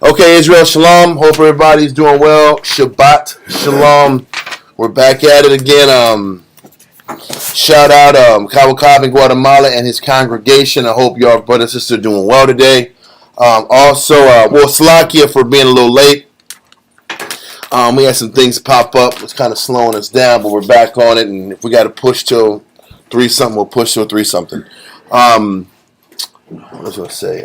Okay, Israel, shalom. Hope everybody's doing well. Shabbat, shalom. We're back at it again. Shout out Kawakab in Guatemala and his congregation. I hope y'all brother and sister are doing well today. Slakia for being a little late. We had some things pop up. It's kind of slowing us down, but we're back on it. And if we got to push till 3-something, we'll push till 3-something. What was I going to say?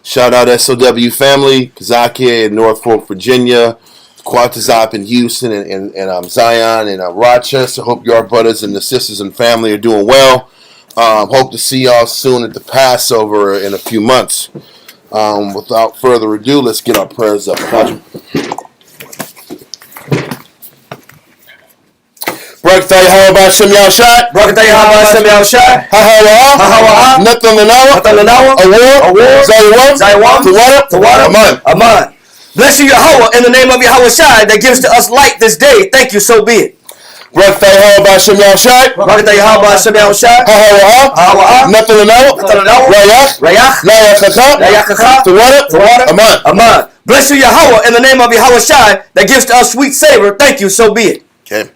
Shout out SOW family, Kazakia in Norfolk, Virginia, Quatazop in Houston, and Zion and Rochester. Hope your brothers and the sisters and family are doing well. Hope to see y'all soon at the Passover in a few months. Without further ado, let's get our prayers up. Barakatah Yahweh Shem Yahushai. Barakatah Yahweh Shem Yahushai. Ha. Nothing Lanawa. Award. Zayawam. Tawada. Aman. Bless you, Yahweh, in the name of Yahushai that gives to us light this day. Thank you, so be it. Barakatah Yahweh Shem Yahushai. Barakatah Yahweh Shem Yahushai. Ha. Nothing Lanawa. Rayach. Nayakacha. Tawada. Aman. Bless you, Yahweh, in the name of Yahushai that gives to us sweet savor. Thank you, so be it. Okay.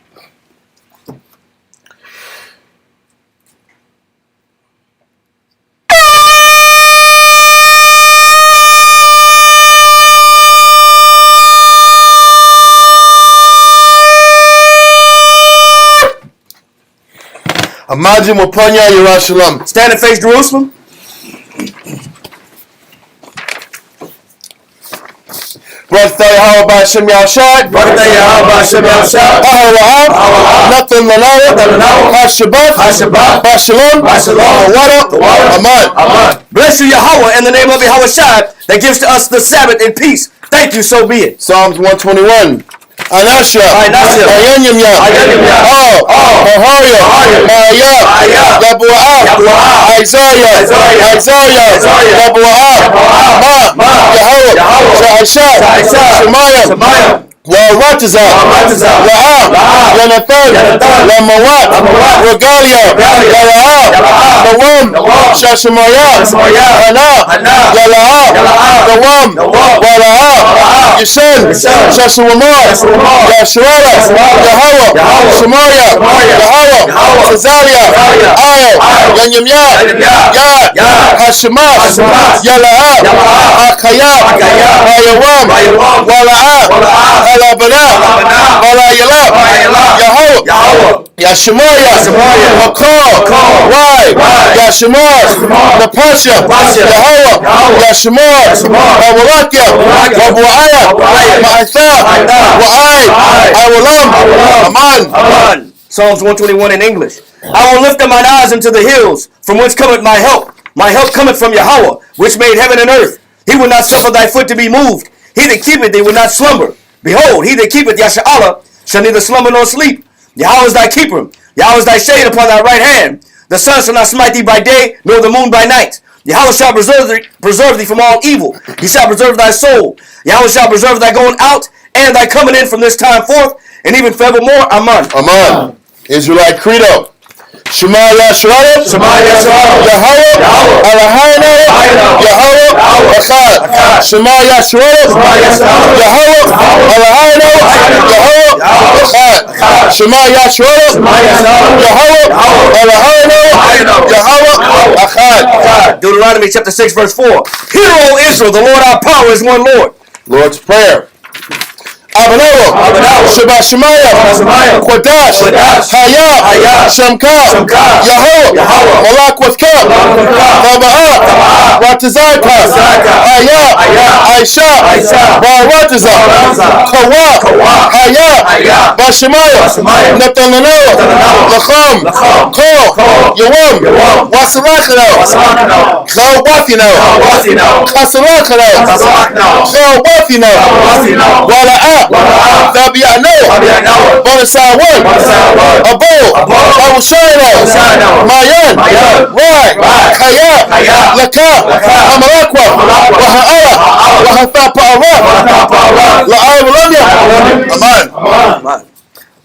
Imagine Wapanya Yerushalayim. Stand and face Jerusalem. Barakatah Yahweh Shem Yahushai. Barakatah Yahweh Shem Yahushai. Nothing Lanawa. Ha-Shabbat. Ba-Shalom. Aman. Bless you, Yahweh, in the name of Yahushai that gives to us the Sabbath in peace. Thank you, so be it. Psalms 121. Anasha. Ayanyamya. Ahoria. Maya. Yabuah. Isaiah. Yabuah. Ma. Yahweh. Shemaiah. Ratazah. Yanathan. Lamawat. Regalia. Nawam. Shashamaya. Hana. Nawam. Walaha. Yishen. Shashawamar. Yashwara. Yahweh. Shemaya. Yahweh. Cesaria. Ayo. Yanyamya. Yad. Hashemah. Yalaha. Akayat. Hayawam. Walaha. Alabana, Alayalab, Yahweh, Yashimoya, Makor, Rai, Yashimor, Napasha, Yahweh, Yashimor, Awalakia, Wabuaya, Ma'atha, Wa'ai, Awalam, Aman. Psalms 121 in English. I will lift up mine eyes into the hills, from whence cometh my help. My help cometh from Yahweh, which made heaven and earth. He will not suffer thy foot to be moved. He that keepeth thee will not slumber. Behold, he that keepeth Yasha'Allah shall neither slumber nor sleep. Yahweh is thy keeper. Yahweh is thy shade upon thy right hand. The sun shall not smite thee by day, nor the moon by night. Yahweh shall preserve thee from all evil. He shall preserve thy soul. Yahweh shall preserve thy going out and thy coming in from this time forth, and even forevermore. Amen. Israelite Credo. Shema Yahshua, Yahweh, Eloheinu, Yahweh, Echad. Shema Yahshua, Yahweh, Eloheinu, Yahweh, Echad. Shema Yahshua, Yahweh, Eloheinu, Yahweh, Echad. Deuteronomy chapter 6 verse 4. Hear, O Israel, the Lord our power is one Lord. Lord's Prayer. Abanawa, Shabbat Shemaya, Quadash, Hayah, Shemka, Yahweh, Malak with Kah, Taba'ah, Ratazaka, Hayah, Aisha, Baratazah, Kawa, Hayah, Bashemaya, Netananawa, Lacham, Ko, Yawam, Wasarachano, Chawathino, Kasarachano, Chawathino, Wala'ah, Tabi'ano, Bonasawan, Abo, Awusano, Mayan, Rai, Kaya, Laka, Amarakwa, Waha'ala, Wahathapa'ara, La'ayawalanya. Amen.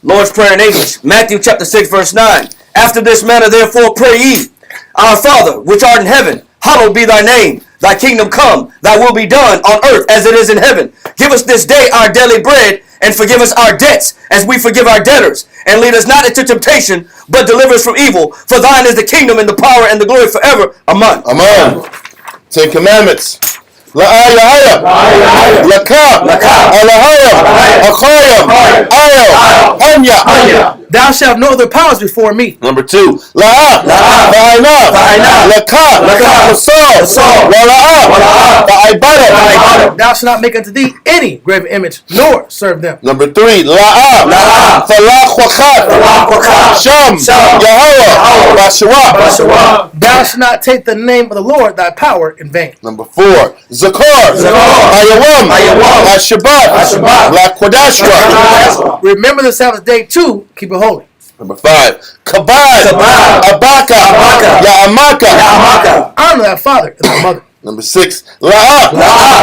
Lord's Prayer in English. Matthew chapter 6 verse 9. After this manner therefore pray ye, Our Father, which art in heaven, hallowed be thy name. Thy kingdom come, thy will be done on earth as it is in heaven. Give us this day our daily bread, and forgive us our debts as we forgive our debtors. And lead us not into temptation, but deliver us from evil. For thine is the kingdom and the power and the glory forever. Amen. Amen. 10 Commandments. La'aya, Laka, Alahaya, Akoyam, Ayo, Hanya. Thou shalt know their powers before me. Number 2, La'a, La'ina, Laka, Lasol, Wala'a, Ta'ibada. Thou shalt not make unto thee any graven image, nor serve them. Number 3, La'a, Falak Wakat, Sham, Yahweh, Bashua. Thou shalt not take the name of the Lord thy power in vain. Number 4, Zakor, Ayawam, Ashabat, La Quadashra. Remember the Sabbath day too, keep it holy. Number 5, Kabad, Abaka, Ya'amaka. Honor thy father and thy mother. Number 6, La'a,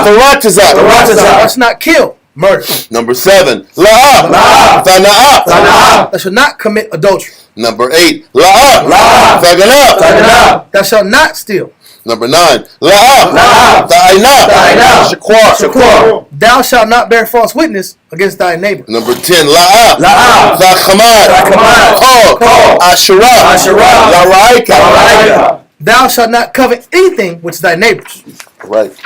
Taratazat. Thou shalt not kill, murder. Number 7, La'a, Thana'a. Thou shalt not commit adultery. Number 8, La'a, Thagana. Thou shalt not steal. Number 9, La'a, Ta'ina, Shakwar. Thou shalt not bear false witness against thy neighbor. Number 10, La'a, Thamad, Kol, Ashura, La'raika. Thou shalt not covet anything which is thy neighbor's. Right.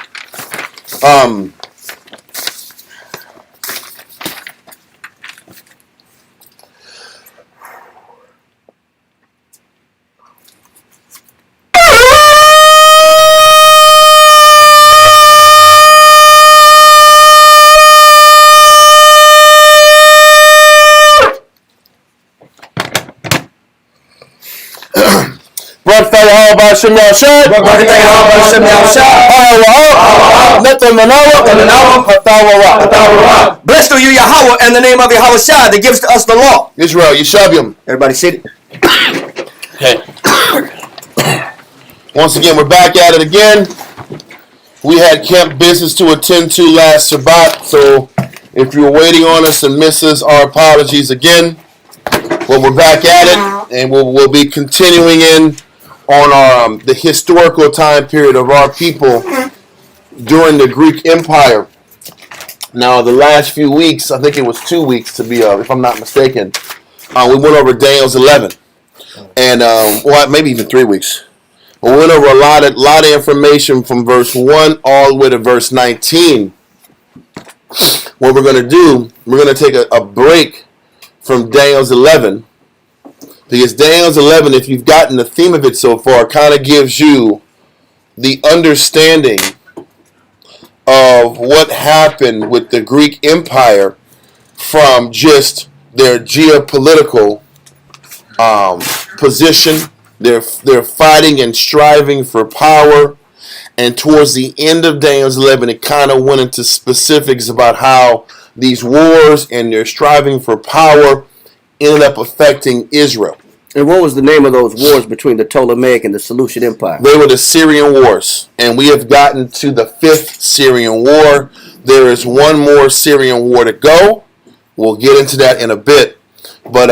Blessed are you, Yahweh, and the name of Yahweh Shai that gives to us the law. Israel, Yeshabium. Everybody sit. Okay. Once again, we're back at it again. We had camp business to attend to last Shabbat, so if you're waiting on us and miss us, our apologies again. But we're back at it, and we'll be continuing in on our the historical time period of our people during the Greek Empire. Now, the last few weeks, I think it was 2 weeks to be, if I'm not mistaken, we went over Daniel's 11, and well, maybe even 3 weeks. We went over a lot of information from verse 1 all the way to verse 19. What we're going to do, we're going to take a break from Daniel's 11. Because Daniel's 11, if you've gotten the theme of it so far, kind of gives you the understanding of what happened with the Greek Empire from just their geopolitical position. They're fighting and striving for power. And towards the end of Daniel's 11, it kind of went into specifics about how these wars and their striving for power ended up affecting Israel. And what was the name of those wars between the Ptolemaic and the Seleucid Empire? They were the Syrian Wars, and we have gotten to the 5th Syrian War. There is one more Syrian War to go. We'll get into that in a bit. But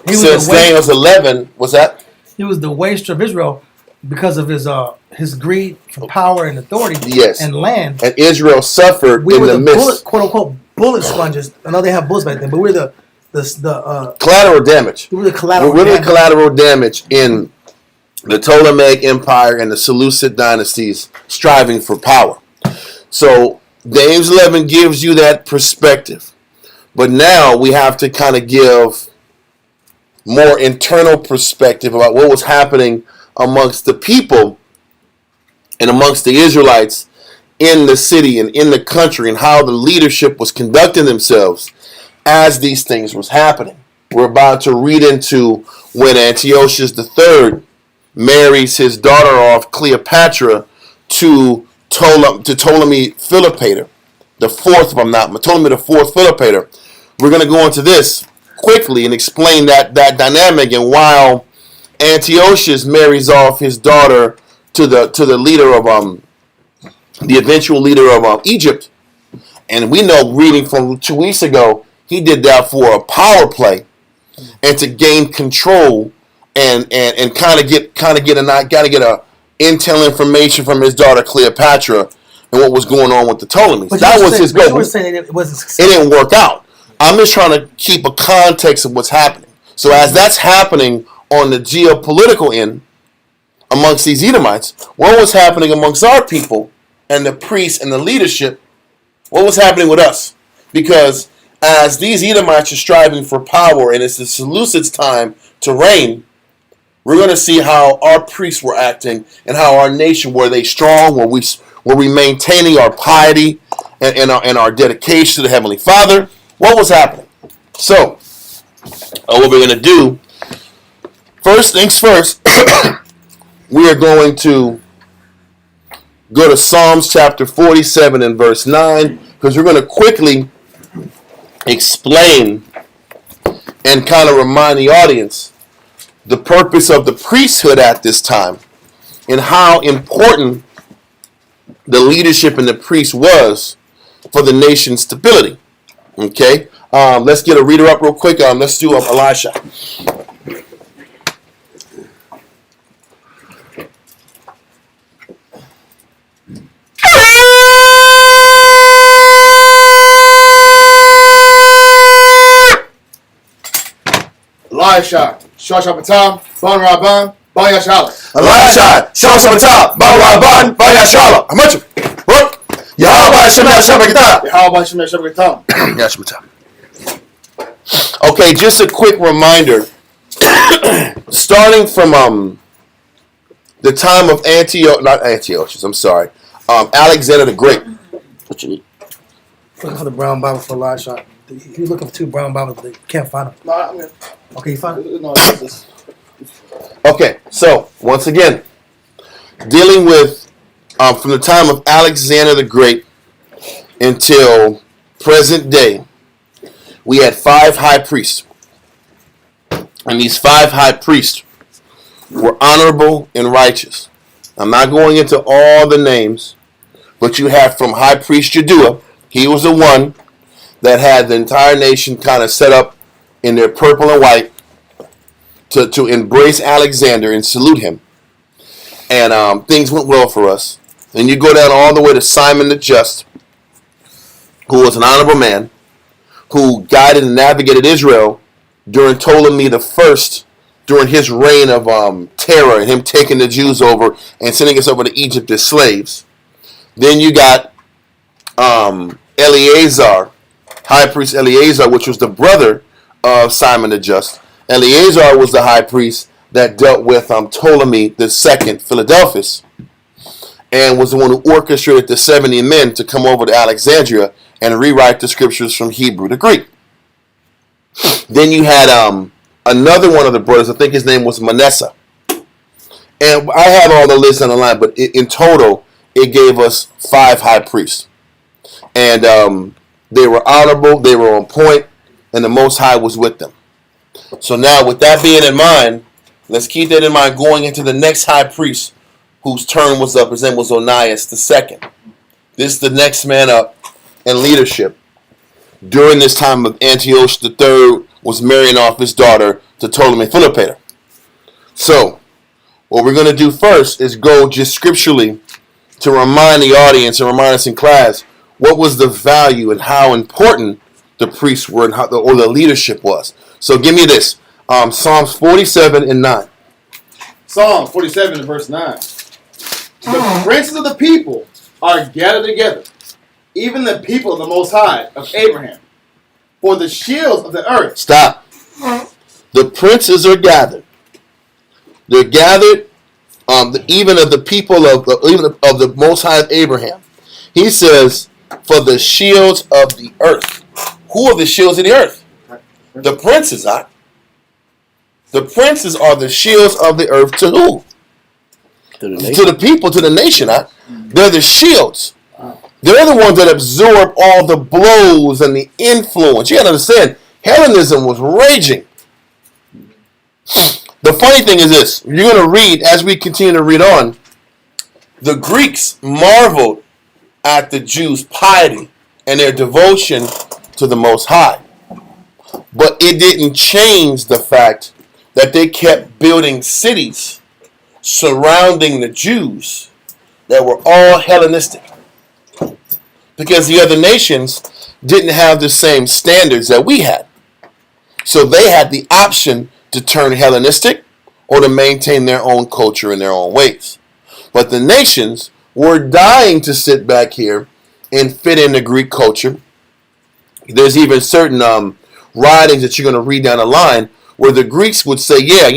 since Daniel's 11, what's that? He was the waster of Israel because of his greed for power and authority and land. And Israel suffered we in were the midst. Quote unquote bullet sponges. I know they have bullets back then, but we're the collateral damage. We're the collateral damage in the Ptolemaic Empire and the Seleucid dynasties striving for power. So Daniel's 11 gives you that perspective. But now we have to kind of give more internal perspective about what was happening amongst the people and amongst the Israelites in the city and in the country, and how the leadership was conducting themselves as these things was happening. We're about to read into when Antiochus III marries his daughter off, Cleopatra, to Ptolemy Philopator, the fourth, if I'm not, Ptolemy the fourth Philopator. We're going to go into this quickly and explain that dynamic, and while Antiochus marries off his daughter to the leader of the eventual leader of Egypt, and we know, reading from 2 weeks ago, he did that for a power play and to gain control and kind of get intel information from his daughter Cleopatra and what was going on with the Ptolemies. But that was his goal. You were saying it wasn't successful. It didn't work out. I'm just trying to keep a context of what's happening. So as that's happening on the geopolitical end amongst these Edomites, what was happening amongst our people and the priests and the leadership? What was happening with us? Because as these Edomites are striving for power and it's the Seleucids' time to reign, we're going to see how our priests were acting and how our nation, were they strong? Were we maintaining our piety and our dedication to the Heavenly Father? What was happening? So, what we're going to do, first things first, we are going to go to Psalms chapter 47 and verse 9, because we're going to quickly explain and kind of remind the audience the purpose of the priesthood at this time and how important the leadership and the priest was for the nation's stability. Okay, let's get a reader up real quick. Let's do Elisha. Elisha, Shoshapatam, Bon Rabban, Bon Yashala. Elisha, Shoshapatam, Bon Rabban, Bon Yashala. How much? What? Yahweh Shemel Shabakata. How about Shemel Shabakatam? Yashmata. Okay, just a quick reminder. Starting from the time of Alexander the Great. What you need? Looking for the brown Bible for Elisha. If you're looking for two brown Bibles, they can't find them. No, I'm good. Okay, you find them? No, Okay, so once again, dealing with from the time of Alexander the Great until present day, we had 5 high priests. And these 5 high priests were honorable and righteous. I'm not going into all the names, but you have from High Priest Yadua, he was the one that had the entire nation kind of set up in their purple and white to embrace Alexander and salute him. And things went well for us. Then you go down all the way to Simon the Just, who was an honorable man, who guided and navigated Israel during Ptolemy the First, during his reign of terror and him taking the Jews over and sending us over to Egypt as slaves. Then you got Eleazar, High Priest Eleazar, which was the brother of Simon the Just. Eleazar was the high priest that dealt with Ptolemy the Second, Philadelphus, and was the one who orchestrated the 70 men to come over to Alexandria and rewrite the scriptures from Hebrew to Greek. Then you had another one of the brothers, I think his name was Manasseh. And I have all the lists on the line, but in total, it gave us 5 high priests. And they were honorable, they were on point, and the Most High was with them. So now, with that being in mind, let's keep that in mind going into the next high priest whose term was up. His name was Onias II. This is the next man up in leadership. During this time of Antiochus III was marrying off his daughter to Ptolemy Philopator. So, what we're going to do first is go just scripturally to remind the audience and remind us in class what was the value and how important the priests were and how the leadership was. So give me this. Psalms 47 and 9. Psalm 47 and verse 9. The princes of the people are gathered together, even the people of the Most High of Abraham, for the shields of the earth. Stop. The princes are gathered. They're gathered, even of the people of the Most High of Abraham. He says, for the shields of the earth. Who are the shields of the earth? The princes are. The princes are the shields of the earth to who? To the people, to the nation. They're the shields. They're the ones that absorb all the blows and the influence. You got to understand, Hellenism was raging. The funny thing is this. You're going to read, as we continue to read on, the Greeks marveled at the Jews' piety and their devotion to the Most High. But it didn't change the fact that they kept building cities surrounding the Jews that were all Hellenistic. Because the other nations didn't have the same standards that we had. So they had the option to turn Hellenistic or to maintain their own culture and their own ways. But the nations were dying to sit back here and fit in the Greek culture. There's even certain writings that you're going to read down the line where the Greeks would say, yeah,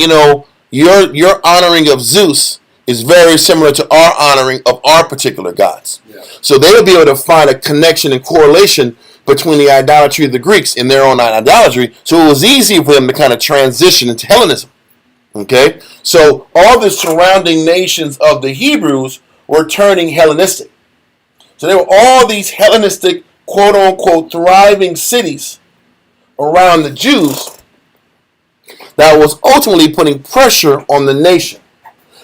your honoring of Zeus is very similar to our honoring of our particular gods. Yeah. So they would be able to find a connection and correlation between the idolatry of the Greeks and their own idolatry. So it was easy for them to kind of transition into Hellenism. Okay? So all the surrounding nations of the Hebrews were turning Hellenistic. So there were all these Hellenistic, quote-unquote, thriving cities around the Jews that was ultimately putting pressure on the nation.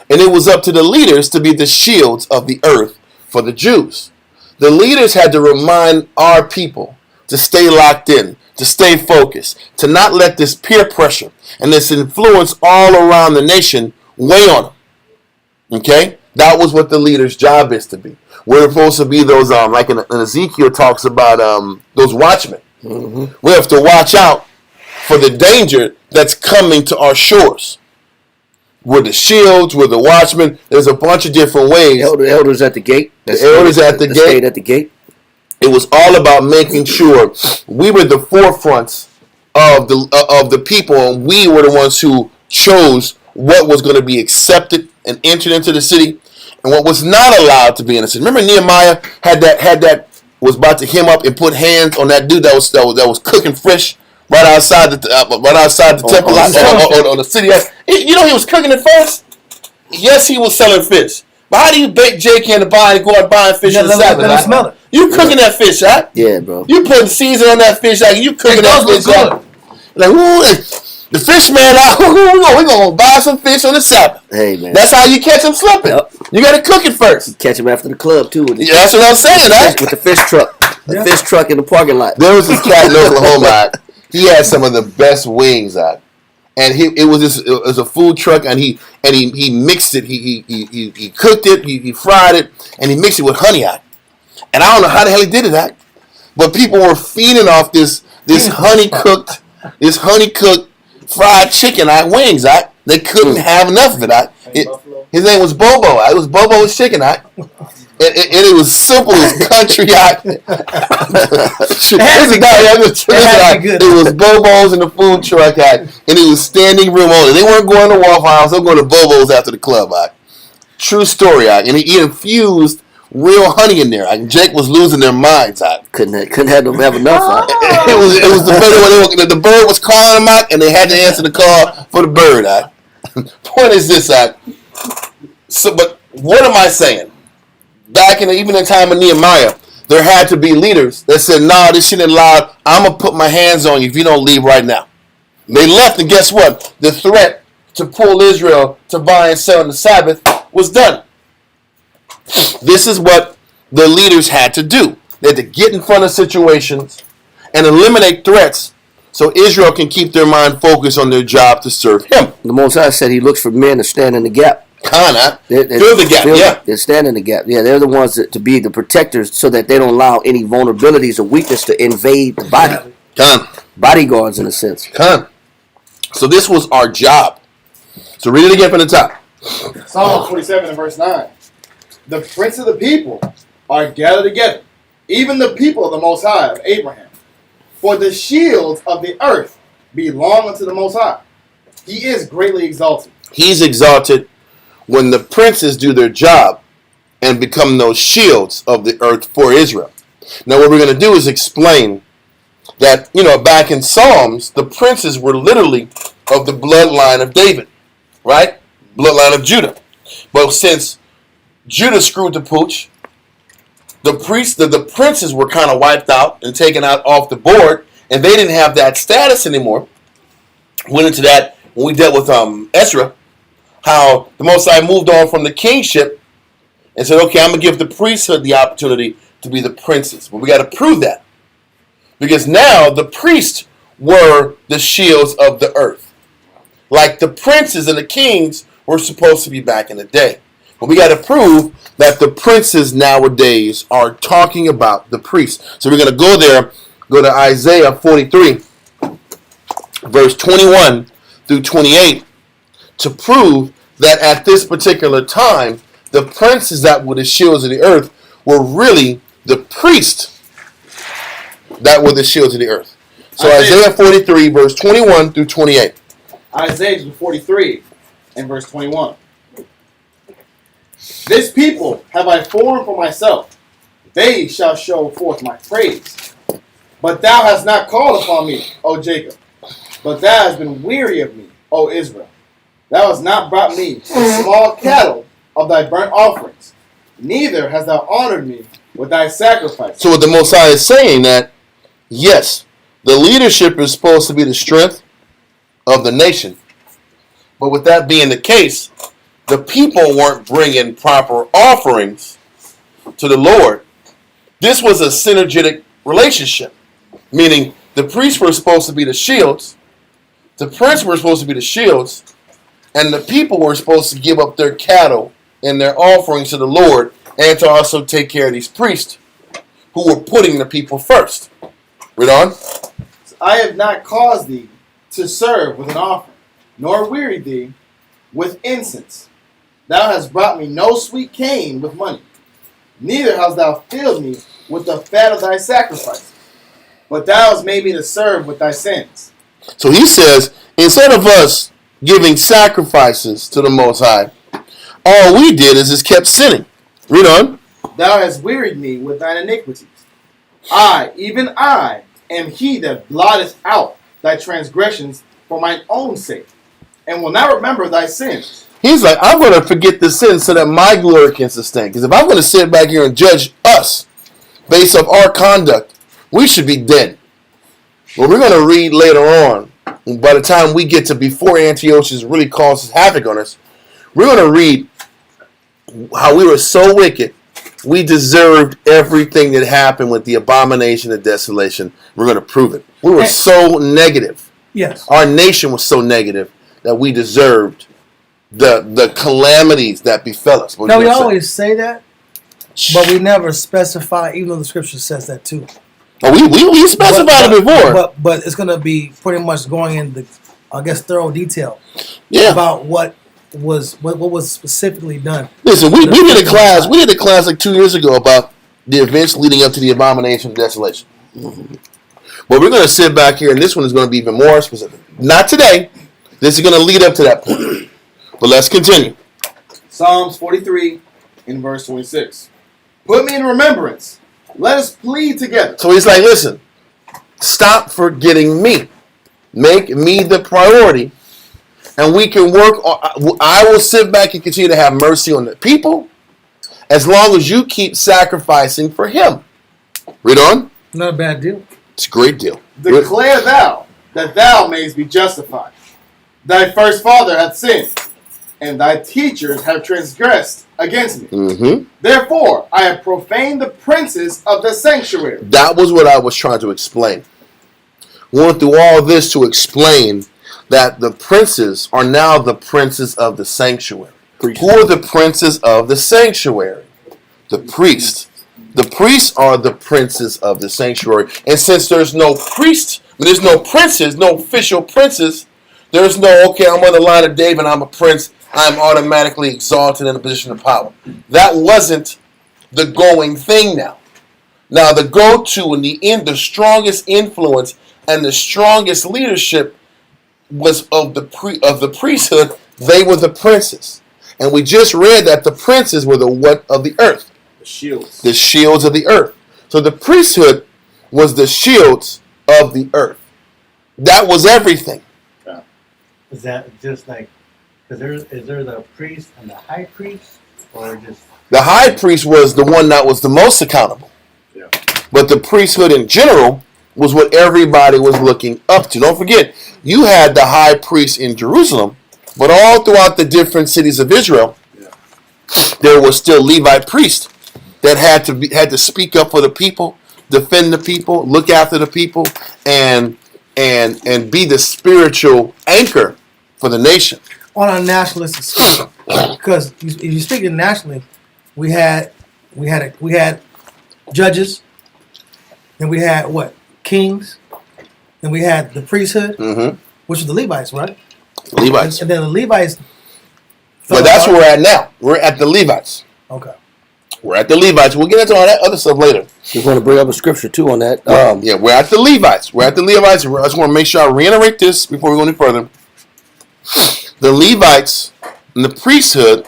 And it was up to the leaders to be the shields of the earth for the Jews. The leaders had to remind our people to stay locked in, to stay focused, to not let this peer pressure and this influence all around the nation weigh on them. Okay? That was what the leader's job is to be. We're supposed to be those, like in Ezekiel talks about those watchmen. Mm-hmm. We have to watch out for the danger that's coming to our shores. We're the shields, we're the watchmen. There's a bunch of different ways. The elders at the gate. The elders at the gate. At the gate. It was all about making sure we were the forefronts of the people, and we were the ones who chose what was going to be accepted and entered into the city, and what was not allowed to be in the city. Remember, Nehemiah was about to hem up and put hands on that dude that was cooking fish right outside the temple on the city. You know he was cooking it first. Yes, he was selling fish. But how do you bake JK in the bar and go out buying fish in the Sabbath? Let smell it. You cooking that fish, right? Yeah, bro. You putting season on that fish, like you cooking that fish, right? Like, ooh, the fish man out. We're gonna buy some fish on the Sabbath. Hey, man. That's how you catch them slipping. Yep. You gotta cook it first. You catch them after the club too. Yeah, that's what I'm saying, right? With the fish truck. The fish truck in the parking lot. There was this cat in Oklahoma. He had some of the best wings, and it was a food truck, and he mixed it. He cooked it, he fried it, and he mixed it with honey. And I don't know how the hell he did it, but people were feeding off this honey cooked fried chicken wings. They couldn't have enough of it. His name was Bobo. It was Bobo's chicken. And it was simple as country. It was Bobo's in the food truck, and it was standing room only. They weren't going to Waffle House. They were going to Bobo's after the club. True story. And he infused real honey in there. Jake was losing their minds. Couldn't have them have enough. It was the better when the bird was calling them out, and they had to answer the call for the bird. Point is this. So, but what am I saying? Back even in the time of Nehemiah, there had to be leaders that said, "Nah, this shit ain't allowed. I'm gonna put my hands on you if you don't leave right now." They left, and guess what? The threat to pull Israel to buy and sell on the Sabbath was done. This is what the leaders had to do. They had to get in front of situations and eliminate threats so Israel can keep their mind focused on their job to serve him. The Most High said he looks for men to stand in the gap. Fill the gap, yeah. They stand in the gap. Yeah, they're the ones to be the protectors so that they don't allow any vulnerabilities or weakness to invade the body. Bodyguards, in a sense. So this was our job. So read it again from the top. Psalm 47 and verse 9. The prince of the people are gathered together, even the people of the Most High of Abraham. For the shields of the earth belong unto the Most High. He is greatly exalted. He's exalted when the princes do their job and become those shields of the earth for Israel. Now what we're going to do is explain that, back in Psalms, the princes were literally of the bloodline of David, right? Bloodline of Judah. But since Judah screwed the pooch, the princes were kind of wiped out and taken out off the board, and they didn't have that status anymore. Went into that when we dealt with Ezra, how the Most High moved on from the kingship and said, okay, I'm going to give the priesthood the opportunity to be the princes. But we got to prove that. Because now the priests were the shields of the earth. Like the princes and the kings were supposed to be back in the day. But we got to prove that the princes nowadays are talking about the priests. So we're going to go there, go to Isaiah 43, verse 21 through 28, to prove that at this particular time, the princes that were the shields of the earth were really the priests that were the shields of the earth. So Isaiah 43, verse 21 through 28. Isaiah 43 and verse 21. This people have I formed for myself. They shall show forth my praise. But thou hast not called upon me, O Jacob. But thou hast been weary of me, O Israel. Thou hast not brought me the small cattle of thy burnt offerings. Neither hast thou honored me with thy sacrifice. So what the Most High is saying that, yes, the leadership is supposed to be the strength of the nation. But with that being the case, the people weren't bringing proper offerings to the Lord. This was a synergetic relationship, meaning the priests were supposed to be the shields, the princes were supposed to be the shields, and the people were supposed to give up their cattle and their offerings to the Lord, and to also take care of these priests who were putting the people first. Read on. I have not caused thee to serve with an offering, nor wearied thee with incense. Thou hast brought me no sweet cane with money, neither hast thou filled me with the fat of thy sacrifice, but thou hast made me to serve with thy sins. So he says, instead of us giving sacrifices to the Most High, all we did is just kept sinning. Read on. Thou hast wearied me with thine iniquities. I, even I, am he that blotteth out thy transgressions for mine own sake, and will not remember thy sins. He's like, I'm going to forget the sin so that my glory can sustain. Because if I'm going to sit back here and judge us based off our conduct, we should be dead. Well, we're going to read later on, by the time we get to before Antiochus really causes havoc on us, we're going to read how we were so wicked, we deserved everything that happened with the abomination of desolation. We're going to prove it. We were so negative. Yes. Our nation was so negative that we deserved the calamities that befell us. Now, we always say that, but we never specify, even though the scripture says that too. Oh, we specified it before. But it's going to be pretty much going into, I guess, thorough detail about what was specifically done. Listen, we did a class. We did a class like 2 years ago about the events leading up to the abomination of desolation. Mm-hmm. But we're going to sit back here, and this one is going to be even more specific. Not today. This is going to lead up to that point. But let's continue. Psalms 43 in verse 26. Put me in remembrance. Let us plead together. So he's like, listen, stop forgetting me. Make me the priority. And we can work on, I will sit back and continue to have mercy on the people as long as you keep sacrificing for him. Read on. Not a bad deal. It's a great deal. Declare thou that thou mayest be justified. Thy first father hath sinned, and thy teachers have transgressed against me. Mm-hmm. Therefore, I have profaned the princes of the sanctuary. That was what I was trying to explain. We went through all this to explain that the princes are now the princes of the sanctuary. Who are the princes of the sanctuary? The priests. The priests are the princes of the sanctuary. And since there's no priests, there's no princes, no official princes, there's no, okay, I'm on the line of David, I'm a prince, I'm automatically exalted in a position of power. That wasn't the going thing now. Now the go-to and the strongest influence and the strongest leadership was of the priesthood. They were the princes. And we just read that the princes were the what of the earth? The shields. The shields of the earth. So the priesthood was the shields of the earth. That was everything. Yeah. Is that just like, is there the priest and the high priest? Or just... The high priest was the one that was the most accountable. Yeah. But the priesthood in general was what everybody was looking up to. Don't forget, you had the high priest in Jerusalem, but all throughout the different cities of Israel, there were still Levite priests that had to speak up for the people, defend the people, look after the people, and be the spiritual anchor for the nation. on a nationalistic scale, because if you speaking nationally, we had judges, then we had what, kings, then we had the priesthood, which was the Levites, right? Levites. And then the Levites. But that's where we're at now. We're at the Levites. Okay. We're at the Levites. We'll get into all that other stuff later. We're going to bring up a scripture too on that. Yeah, we're at the Levites. We're at the Levites. I just want to make sure I reiterate this before we go any further. The Levites and the priesthood,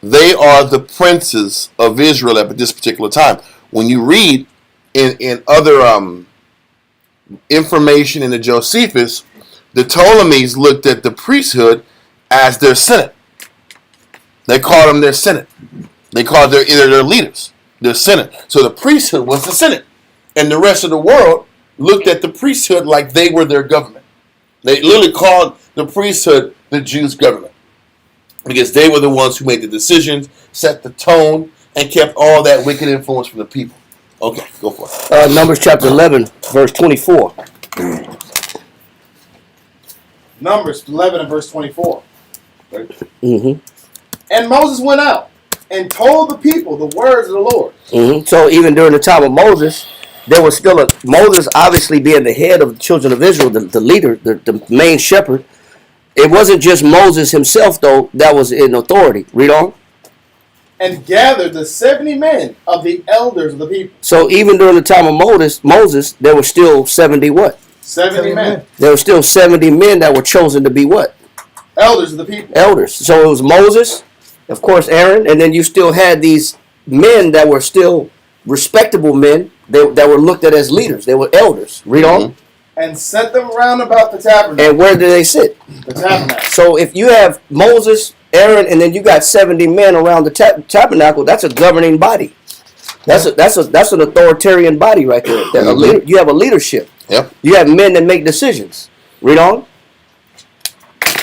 they are the princes of Israel at this particular time. When you read in other information in the Josephus, the Ptolemies looked at the priesthood as their senate. They called them their senate. They called either their leaders, their senate. So the priesthood was the senate. And the rest of the world looked at the priesthood like they were their government. They literally called the priesthood the Jews' government. Because they were the ones who made the decisions, set the tone, and kept all that wicked influence from the people. Okay, go for it. Numbers chapter 11, verse 24. Numbers 11 and verse 24. Mm-hmm. And Moses went out and told the people the words of the Lord. Mm-hmm. So even during the time of Moses, there was still Moses obviously being the head of the children of Israel, the leader, the main shepherd. It wasn't just Moses himself, though, that was in authority. Read on. And gathered the 70 men of the elders of the people. So even during the time of Moses, there were still 70 what? 70 men. There were still 70 men that were chosen to be what? Elders of the people. Elders. So it was Moses, of course, Aaron, and then you still had these men that were still respectable men that were looked at as leaders. They were elders. Read on. And set them round about the tabernacle. And where did they sit? The tabernacle. So if you have Moses, Aaron, and then you got 70 men around the tabernacle, that's a governing body. That's an authoritarian body right there. You have a leadership. Yep. You have men that make decisions. Read on.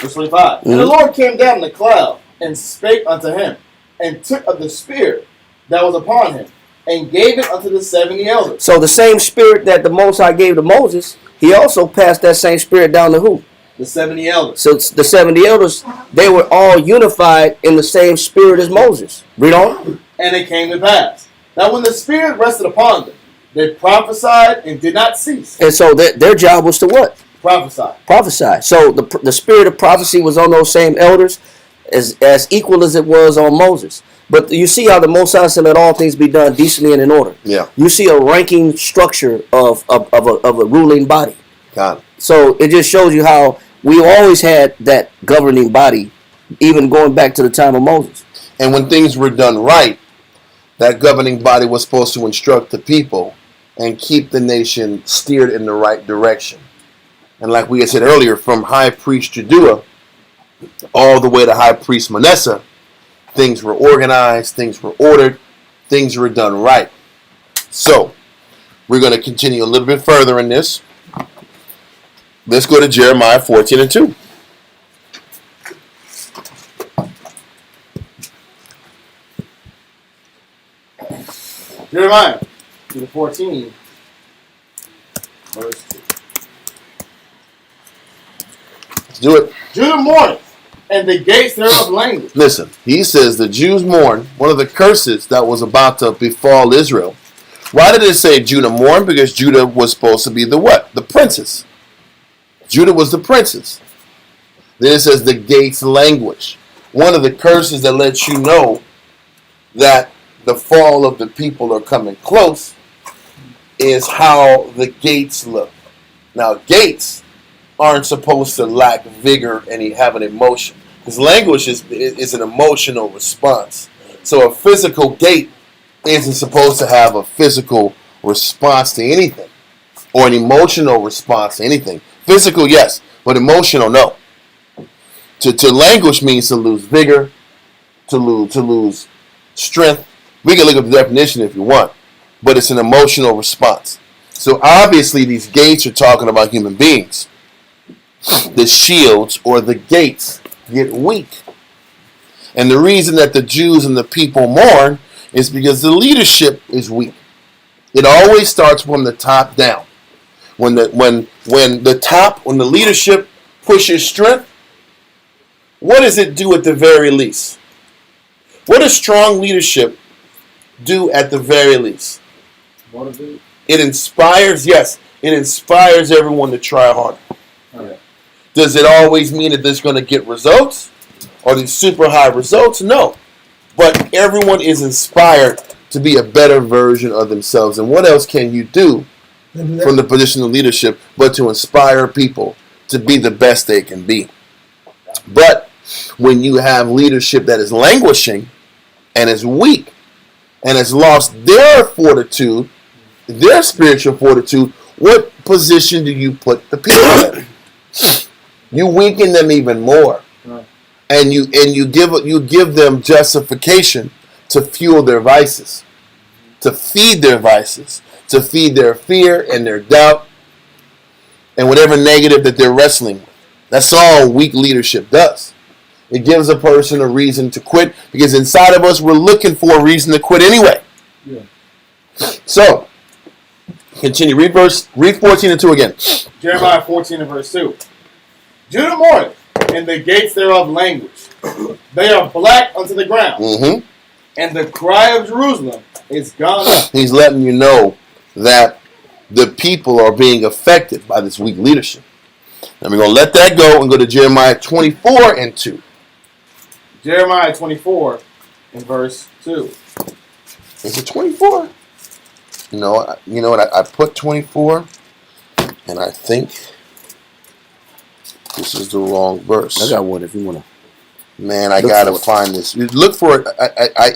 Verse 25. And the Lord came down in the cloud and spake unto him, and took of the spirit that was upon him, and gave it unto the 70 elders. So the same spirit that the Most High gave to Moses, he also passed that same spirit down to who? The 70 elders. So the 70 elders, they were all unified in the same spirit as Moses. Read on. And it came to pass that when the spirit rested upon them, they prophesied and did not cease. And so their job was to what? Prophesy. Prophesy. So the spirit of prophecy was on those same elders as equal as it was on Moses. But you see how the Most High said let all things be done decently and in order. Yeah. You see a ranking structure of a ruling body. Got it. So it just shows you how we always had that governing body, even going back to the time of Moses. And when things were done right, that governing body was supposed to instruct the people and keep the nation steered in the right direction. And like we had said earlier, from High Priest Judua all the way to High Priest Manasseh, things were organized, things were ordered, things were done right. So, we're going to continue a little bit further in this. Let's go to Jeremiah 14 and 2. Jeremiah 14, verse 2. Let's do it. Judah mourneth, and the gates thereof languish. Listen, he says the Jews mourn, one of the curses that was about to befall Israel. Why did it say Judah mourned? Because Judah was supposed to be the what? The princes. Judah was the princes. Then it says the gates languish. One of the curses that lets you know that the fall of the people are coming close is how the gates look. Now, gates aren't supposed to lack vigor and have an emotion. Because language is an emotional response. So a physical gate isn't supposed to have a physical response to anything. Or an emotional response to anything. Physical, yes. But emotional, no. To languish means to lose vigor. To lose strength. We can look up the definition if you want. But it's an emotional response. So obviously these gates are talking about human beings. The shields or the gates get weak. And the reason that the Jews and the people mourn is because the leadership is weak. It always starts from the top down. When the leadership pushes strength, what does it do at the very least? What does strong leadership do at the very least? Motivate. It inspires, yes, it inspires everyone to try harder. Yeah. Does it always mean that there's going to get results? Or these super high results? No. But everyone is inspired to be a better version of themselves. And what else can you do from the position of leadership but to inspire people to be the best they can be? But when you have leadership that is languishing and is weak and has lost their fortitude, their spiritual fortitude, what position do you put the people in? You weaken them even more. And you give them justification to fuel their vices, to feed their vices, to feed their fear and their doubt, and whatever negative that they're wrestling with. That's all weak leadership does. It gives a person a reason to quit, because inside of us we're looking for a reason to quit anyway. Yeah. So, continue. Read 14 and 2 again. Jeremiah 14 and verse 2. Judah mourneth, and the gates thereof languish. They are black unto the ground. Mm-hmm. And the cry of Jerusalem is gone up. He's letting you know that the people are being affected by this weak leadership. And we're going to let that go and go to Jeremiah 24 and 2. Jeremiah 24 and verse 2. Is it 24? You know what? I put 24, and I think this is the wrong verse. I got one if you want to. Man, I got to find this. You look for it.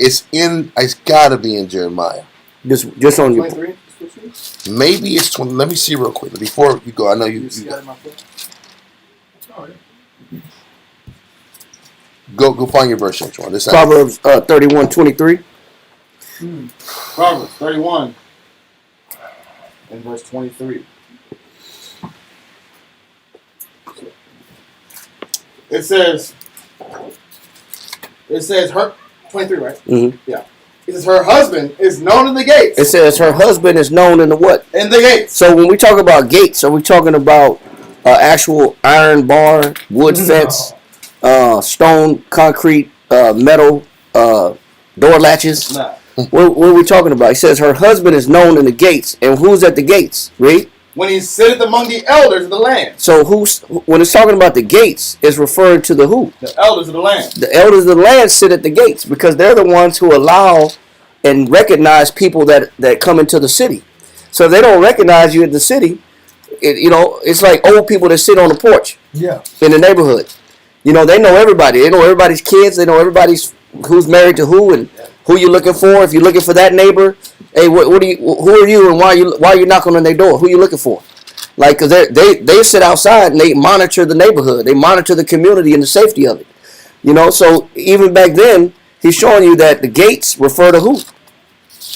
It's got to be in Jeremiah. Just on your. 23? Maybe it's 20. Let me see real quick. Before you go, I know you go find your verse, John. This Proverbs 31:23. Proverbs 31 and verse 23. It says her 23, right? Mm-hmm. Yeah. It says her husband is known in the gates. It says her husband is known in the what? In the gates. So when we talk about gates, are we talking about actual iron bar, wood fence, stone, concrete, metal, door latches? Nah. What are we talking about? He says her husband is known in the gates. And who's at the gates? Read. When he sitteth among the elders of the land. So when it's talking about the gates, it's referring to the who? The elders of the land. The elders of the land sit at the gates because they're the ones who allow and recognize people that come into the city. So if they don't recognize you in the city, it's like old people that sit on the porch in the neighborhood. They know everybody. They know everybody's kids. They know everybody's who's married to who and who you're looking for. If you're looking for that neighbor, hey, who are you and why are you knocking on their door? Who are you looking for? Like, because they sit outside and they monitor the neighborhood. They monitor the community and the safety of it. So even back then, he's showing you that the gates refer to who?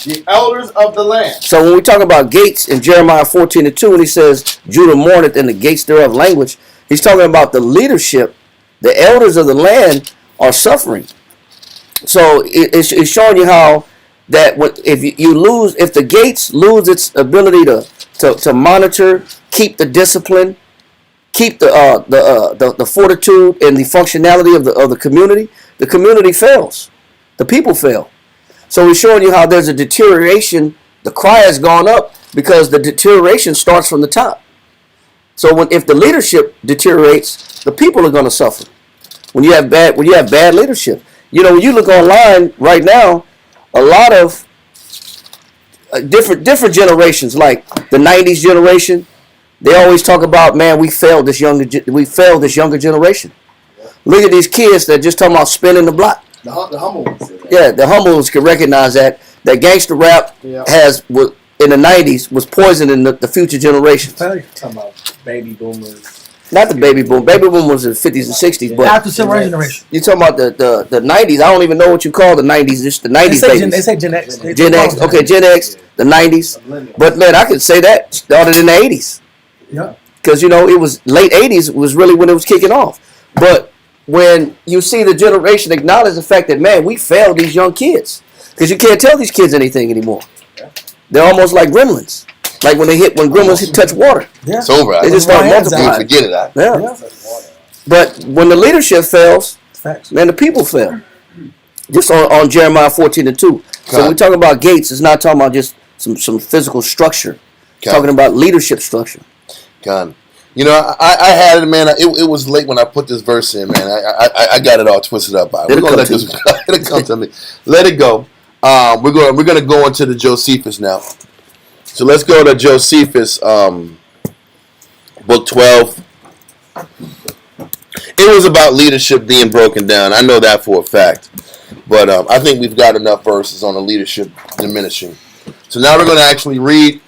The elders of the land. So when we talk about gates in Jeremiah 14 and 2, when he says, Judah mourneth and the gates thereof language, he's talking about the leadership. The elders of the land are suffering. So it's showing you how that if the gates lose its ability to monitor, keep the discipline, keep the fortitude and the functionality of the community fails. The people fail. So we're showing you how there's a deterioration. The cry has gone up because the deterioration starts from the top. So if the leadership deteriorates, the people are going to suffer. When you have bad leadership, when you look online right now, a lot of different generations, like the '90s generation, they always talk about, man, we failed this younger generation. Look at these kids that just talking about spinning the block. The humble ones. Yeah, the humble ones can recognize that gangster rap in the '90s was poisoning the future generations. Talking about baby boomers. Not the baby boom. Baby boom was in the 50s and 60s, but After civil rights generation. you're talking about the 90s. I don't even know what you call the 90s. Just the 90s babies. They say Gen X. Gen X. Okay, Gen X, the 90s. But man, I could say that started in the 80s. Yeah. Because, it was late 80s was really when it was kicking off. But when you see the generation acknowledge the fact that, man, we failed these young kids. Because you can't tell these kids anything anymore. They're almost like gremlins. Like when gremlins touch water. It's over. They just start multiplying. Forget it. Yeah. But when the leadership fails, Facts. Man, the people fell. Just on Jeremiah 14:2. So we're talking about gates. It's not talking about just some physical structure. Talking about leadership structure. God. You know, I had it, man. It was late when I put this verse in, man. I got it all twisted up. We're gonna let this. It come to me. Let it go. We're gonna go into the Josephus now. So let's go to Josephus, book 12. It was about leadership being broken down. I know that for a fact. But I think we've got enough verses on the leadership diminishing. So now we're going to actually read.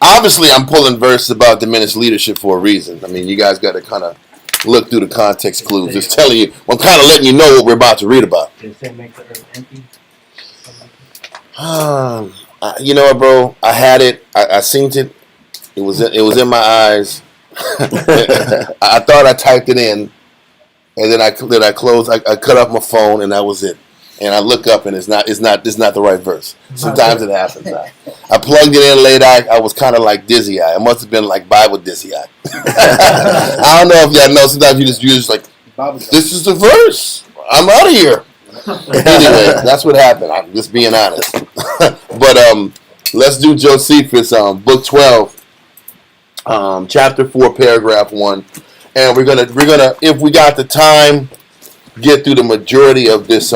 Obviously, I'm pulling verses about diminished leadership for a reason. I mean, you guys got to kind of look through the context clues. Just telling you, I'm kind of letting you know what we're about to read about. Did it say make the earth empty? You know what, bro? I had it. I seen it. It was in my eyes. I thought I typed it in, and then I closed. I cut off my phone, and that was it. And I look up, and it's not the right verse. Sometimes it happens. I plugged it in late. I was kind of like dizzy eye. It must have been like Bible dizzy eye. I don't know if y'all know. Sometimes you just like, this is the verse. I'm out of here. Anyway, that's what happened. I'm just being honest. But let's do Josephus, book 12. Chapter 4, paragraph 1, and we're gonna, if we got the time, get through the majority of this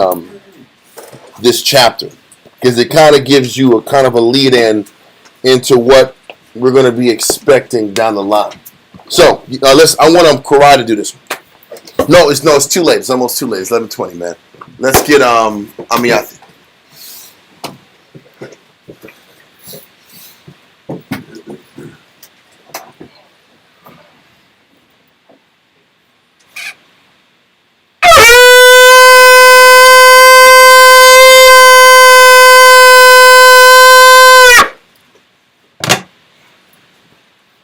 this chapter, because it kind of gives you a kind of a lead in into what we're gonna be expecting down the line. So I want Karai to do this one. No, it's too late. It's almost too late. It's 11:20, man. Let's get Amiyati.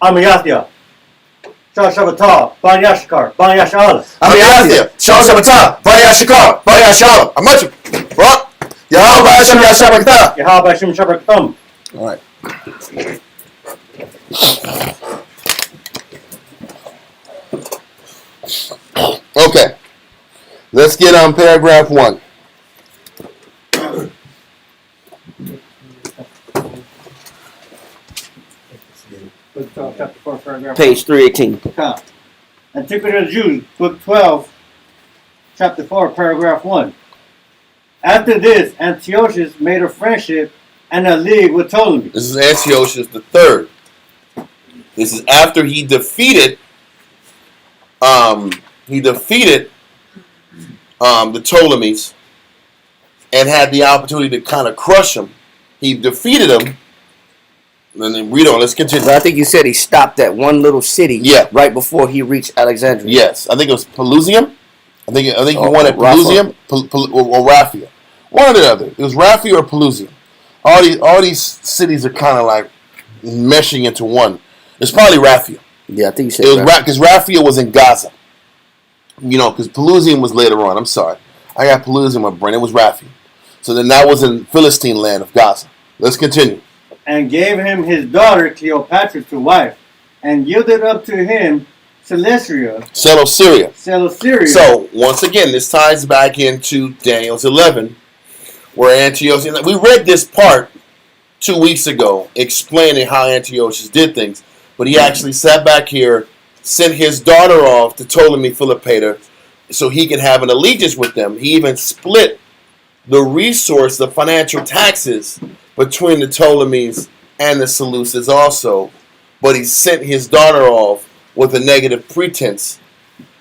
Amiyathia. Shah Shabbatah. Ban Yashkar. Ban Yashal. Amiyathia. Shah Shabbatah. Ban Yashkar. Ban Yashal. Amachim. What? Yahweh Hashem Yashabakta. Yahweh Hashem Shabbatam. All right. Okay. Let's get on paragraph 1. Chapter 4, paragraph Page 318. Antiquity of the Jews, book 12, chapter 4, paragraph 1. After this, Antiochus made a friendship and a league with Ptolemy. This is Antiochus the third. This is after he defeated the Ptolemies and had the opportunity to kind of crush them. He defeated them. And then read on. Let's continue. I think you said he stopped at one little city. Yeah. Right before he reached Alexandria. Yes, I think it was Pelusium. I think he won at Pelusium or Raphia. One or the other. It was Raphia or Pelusium. All these cities are kind of like meshing into one. It's probably Raphia. Yeah, I think you said it was because Raphia was in Gaza. You know, because Pelusium was later on. I'm sorry, I got Pelusium in my brain. It was Raphia. So then that was in Philistine land of Gaza. Let's continue. And gave him his daughter Cleopatra to wife, and yielded up to him Seleucia. So once again, this ties back into Daniel's 11, where Antiochus. We read this part 2 weeks ago, explaining how Antiochus did things, but he actually sat back here, sent his daughter off to Ptolemy Philopator, so he could have an allegiance with them. He even split the resource, the financial taxes between the Ptolemies and the Seleucids also, but he sent his daughter off with a negative pretense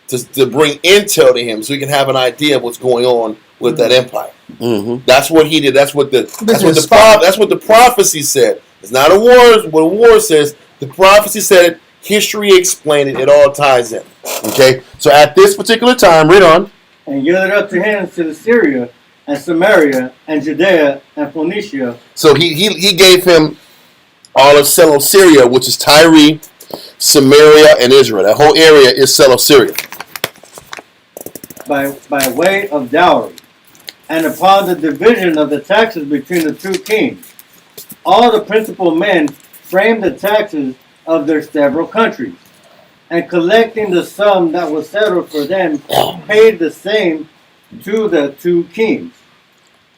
to bring intel to him so he can have an idea of what's going on with that empire. Mm-hmm. That's what he did. That's what the prophecy said. It's not a war. What a war says. The prophecy said it. History explained it. It all ties in. Okay. So at this particular time, read on. And yielded up to him to Syria and Samaria and Judea and Phoenicia. So he gave him all of Seleucia, which is Tyre, Samaria, and Israel. That whole area is Seleucia. By way of dowry, and upon the division of the taxes between the two kings, all the principal men framed the taxes of their several countries, and collecting the sum that was settled for them, paid the same to the two kings.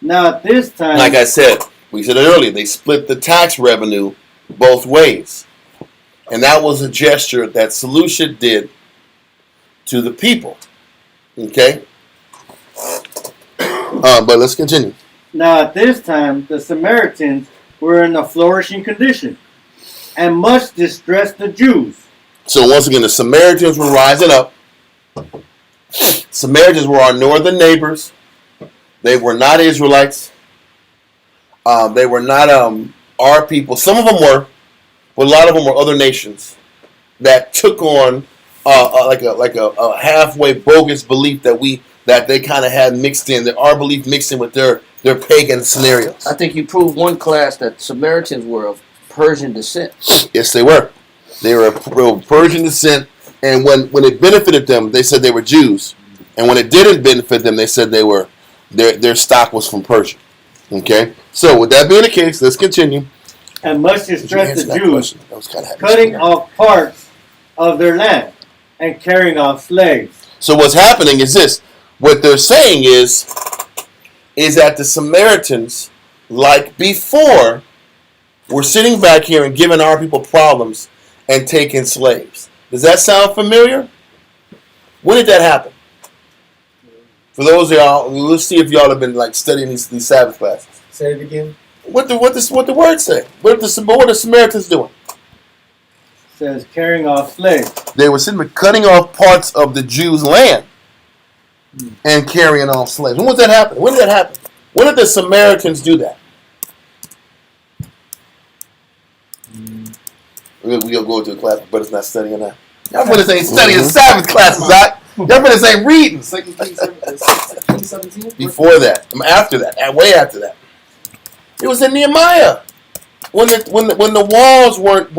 Now at this time, Like I said, we said it earlier, they split the tax revenue both ways. And that was a gesture that Seleucia did to the people. Okay? But let's continue. Now at this time, the Samaritans were in a flourishing condition, and much distressed the Jews. So once again, the Samaritans were rising up. Samaritans were our northern neighbors. They were not Israelites. They were not our people. Some of them were, but a lot of them were other nations that took on like a halfway bogus belief that they kind of had mixed in, that our belief mixed in with their pagan scenarios. I think you proved one class that Samaritans were of Persian descent. Yes, they were. They were of Persian descent, and when it benefited them, they said they were Jews, and when it didn't benefit them, they said they were their stock was from Persia. Okay, so with that being the case, let's continue. And much distressed the Jews, That was kind of cutting off parts of their land and carrying off slaves. So what's happening is this. What they're saying is that the Samaritans, like before, were sitting back here and giving our people problems and taking slaves. Does that sound familiar? When did that happen? For those of y'all, let's see if y'all have been like studying these Sabbath classes. Say it again. What the word say? What are the Samaritans doing? It says carrying off slaves. They were sitting cutting off parts of the Jews' land and carrying off slaves. When was that happen? When did that happen? When did the Samaritans do that? We'll go to a class, but it's not studying that. Y'all brothers ain't studying Sabbath classes, Zach. Y'all brothers ain't reading. 2 Kings 17. Before that, after that, way after that, it was in Nehemiah when the walls weren't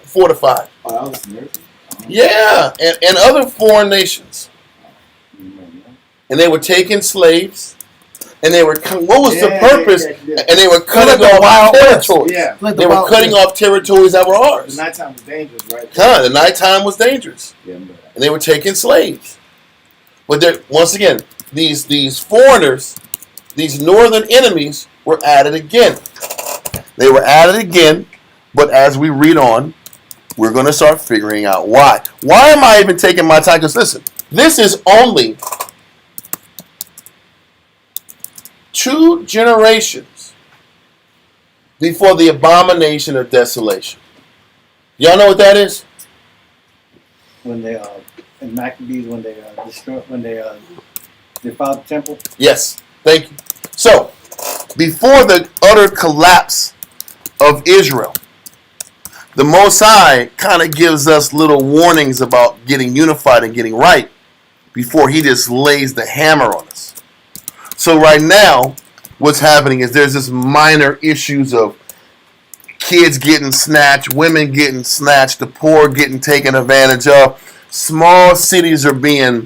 fortified. Oh, that was Samaritan? Yeah, and other foreign nations, and they were taking slaves, and they were what was the purpose? Yeah. And they were cutting the off Wild West. territories. Yeah. Like They were cutting off territories that were The ours. nighttime was dangerous, right? The nighttime was dangerous, Yeah, I remember that. and they were taking slaves. But once again, these foreigners, these northern enemies, were at it again. They were at it again, but as we read on, we're going to start figuring out why. Why am I even taking my time? Because listen, this is only 2 generations before the abomination of desolation. Y'all know what that is? When they in Maccabees, when they defiled the temple. Yes, thank you. So, before the utter collapse of Israel, the Most High kind of gives us little warnings about getting unified and getting right before he just lays the hammer on us. So right now, what's happening is there's this minor issues of kids getting snatched, women getting snatched, the poor getting taken advantage of. Small cities are being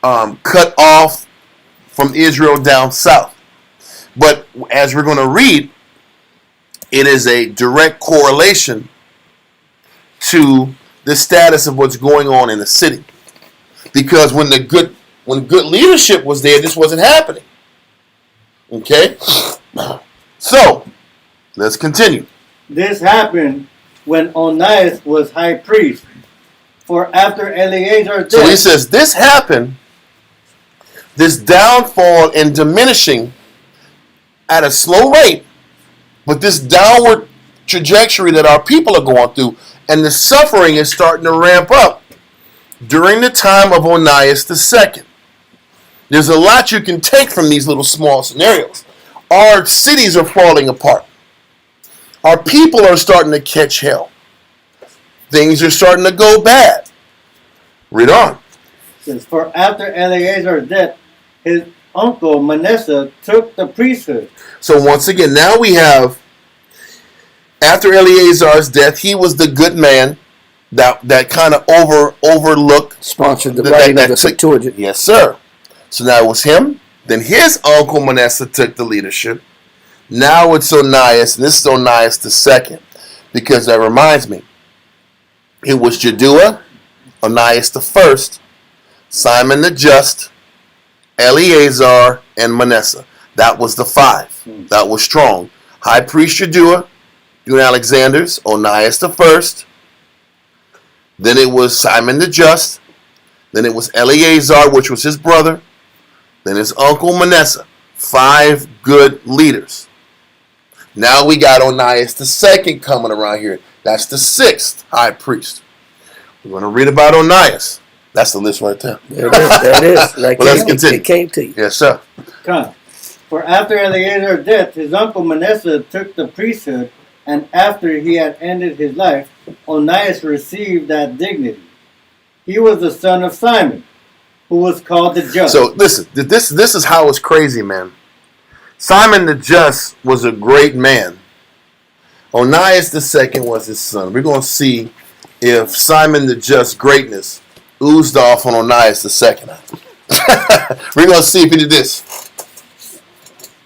cut off from Israel down south. But as we're going to read, it is a direct correlation to the status of what's going on in the city. Because when good leadership was there, this wasn't happening. Okay? So, let's continue. This happened when Onias was high priest. For after Eleazar's So he death, says this happened, this downfall and diminishing at a slow rate, but this downward trajectory that our people are going through, and the suffering is starting to ramp up during the time of Onias II. There's a lot you can take from these little small scenarios. Our cities are falling apart. Our people are starting to catch hell. Things are starting to go bad. Read on. says, for after Eleazar's death, his uncle Manasseh took the priesthood. So once again, now we have, after Eleazar's death, he was the good man that kind of overlooked. Sponsored the writing of the Septuagint. Yes, sir. So now it was him. Then his uncle Manasseh took the leadership. Now it's Onias, and this is Onias II. Because that reminds me, It was Jaddua, Onias the first, Simon the Just, Eleazar, and Manasseh. That was the 5. That was strong. High priest Jaddua, doing Alexander's, Onias the first. Then it was Simon the Just. Then it was Eleazar, which was his brother. Then his uncle Manasseh. 5 good leaders. Now we got Onias the second coming around here. That's the 6th high priest. We're going to read about Onias. That's the list right there. There it is. Like, Well, let's continue. It came to you. Yes, sir. Come. For after Eleazar's death, his uncle Manasseh took the priesthood, and after he had ended his life, Onias received that dignity. He was the son of Simon, who was called the Just. So listen, this is how it's crazy, man. Simon the Just was a great man. Onias the second was his son. We're going to see if Simon the Just greatness oozed off on Onias the second. We're going to see if he did this.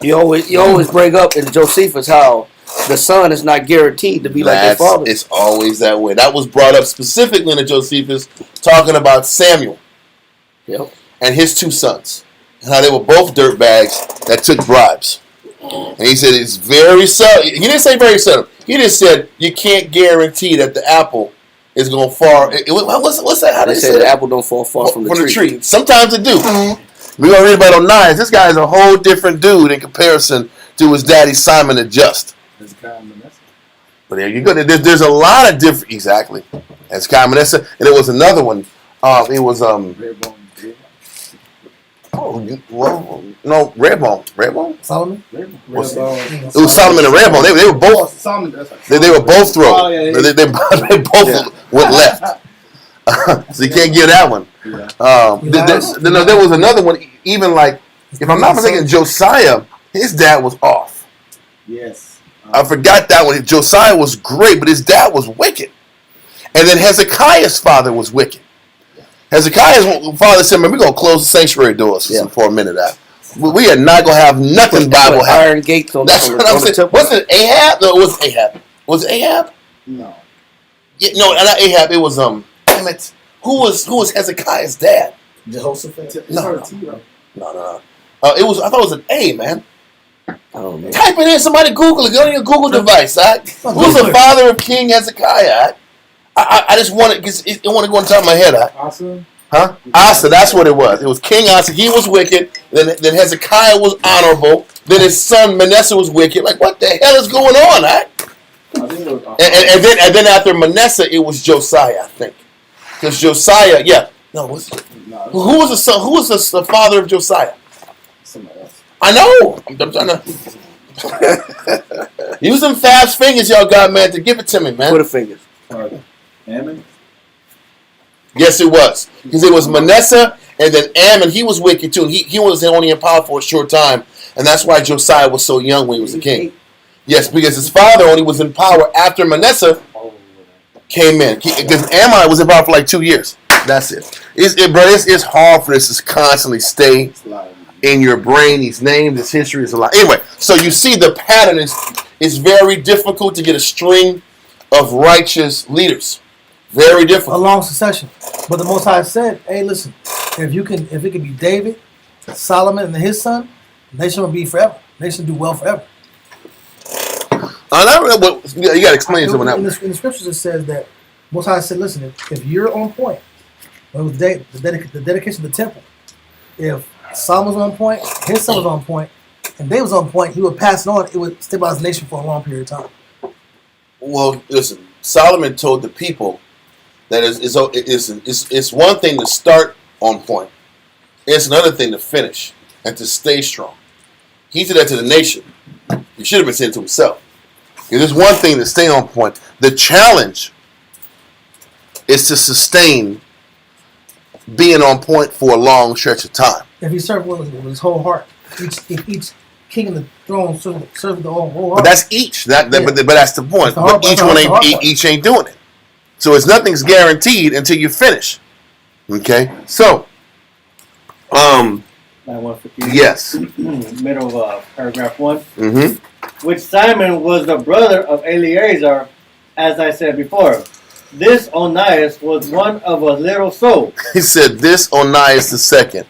You always bring up in Josephus how the son is not guaranteed to be like their father. It's always that way. That was brought up specifically in the Josephus, talking about Samuel and his 2 sons. How they were both dirtbags that took bribes. And he said it's very subtle. He didn't say very subtle. He just said you can't guarantee that the apple is going to fall. What's that? How They they say the apple don't fall far from the tree. Sometimes it do. We're going to read about Onias. This guy is a whole different dude in comparison to his daddy Simon the Just. But there you go. There's a lot of different. Exactly. Hezekiah Manasseh. And there was another one. It was Redbone. Solomon? It was Solomon and Redbone. They were both. They were both thrown. Oh, yeah. They both went left. So you can't get that one. There was another one. Even like, if I'm not mistaken, Josiah, his dad was off. Yes. I forgot that one. Josiah was great, but his dad was wicked. And then Hezekiah's father was wicked. Hezekiah's father said, "Man, we're gonna close the sanctuary doors for a minute. We are not gonna have nothing Bible happen." Iron gates on That's what I'm saying. Wasn't it Ahab? No, it was Ahab. Was it Ahab? No. Yeah, no, not Ahab. It was Damn it. Who was Hezekiah's dad? Jehoshaphat. No. It was. I thought it was an A, man. Oh, man. Type it in. Somebody Google it. Go on your Google device. Who's the father of King Hezekiah? I just want it want to go on top of my head. Asa? Huh? Asa, that's what it was. It was King Asa. He was wicked. Then Hezekiah was honorable. Then his son Manasseh was wicked. Like, what the hell is going on? And then after Manasseh, it was Josiah, I think. Because Josiah, who was the son? Who was the father of Josiah? Somebody else. I know. I'm trying to use them fast fingers, y'all got, man, to give it to me, man. Put a fingers. Ammon? Yes, it was. Because it was Manasseh, and then Ammon, he was wicked too. He was only in power for a short time, and that's why Josiah was so young when he was a king. Yes, because his father only was in power after Manasseh came in. Because Ammon was in power for like 2 years. That's it. It's hard for this to constantly stay in your brain. These names, this history is a lot. Anyway, so you see the pattern is very difficult to get a string of righteous leaders. Very difficult. A long succession. But the Most High said, hey, listen, if it can be David, Solomon, and his son, the nation will be forever. The nation will do well forever. I don't know what you got to explain something that. In the scriptures, it says that Most High said, listen, if you're on point, when it was the dedication of the temple, if Solomon was on point, his son was on point, and David was on point, he would pass it on. It would stabilize the nation for a long period of time. Well, listen, Solomon told the people that it's one thing to start on point. It's another thing to finish and to stay strong. He said that to the nation. He should have been saying it to himself. It's one thing to stay on point. The challenge is to sustain being on point for a long stretch of time. If he served with his whole heart, each king in the throne served with the whole heart. But that's each. But that's the point. But each ain't doing it. So nothing's guaranteed until you finish. Okay. So, yes. Middle of paragraph 1. Mm-hmm. Which Simon was the brother of Eleazar, as I said before. This Onias was one of a little soul. He said this Onias II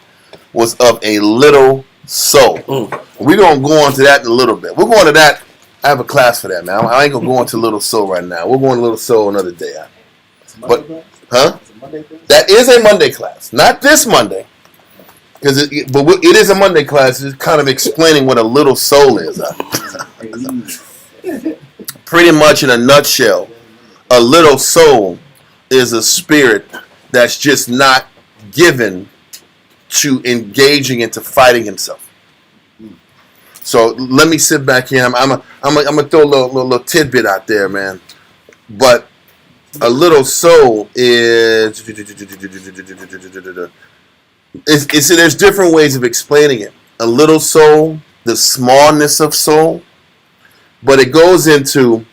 was of a little soul. We're going to go into that in a little bit. We're going to that. I have a class for that, man. I ain't going to go into little soul right now. We're going to little soul another day. But, huh? That is a Monday class. Not this Monday. But it is a Monday class. It's kind of explaining what a little soul is. Pretty much in a nutshell, a little soul is a spirit that's just not given to engaging into fighting himself. So let me sit back here. I'm gonna throw a little tidbit out there, man. But a little soul is there's different ways of explaining it. A little soul, the smallness of soul, but it goes into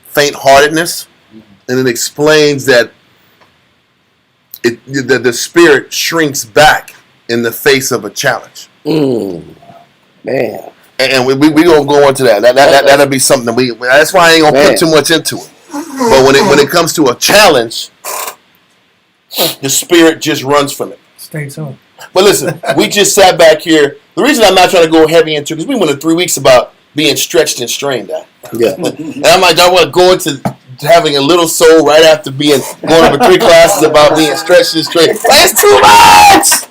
faint-heartedness, and it explains that the spirit shrinks back in the face of a challenge. Man. And we gonna go into that. That'll be something that's why I ain't gonna put too much into it. But when it comes to a challenge, the spirit just runs from it. Stay tuned. But listen, we just sat back here. The reason I'm not trying to go heavy into it because we went in 3 weeks about being stretched and strained at. Yeah. And I'm like, I want to go into having a little soul right after going over 3 classes about being stretched and strained. That's too much!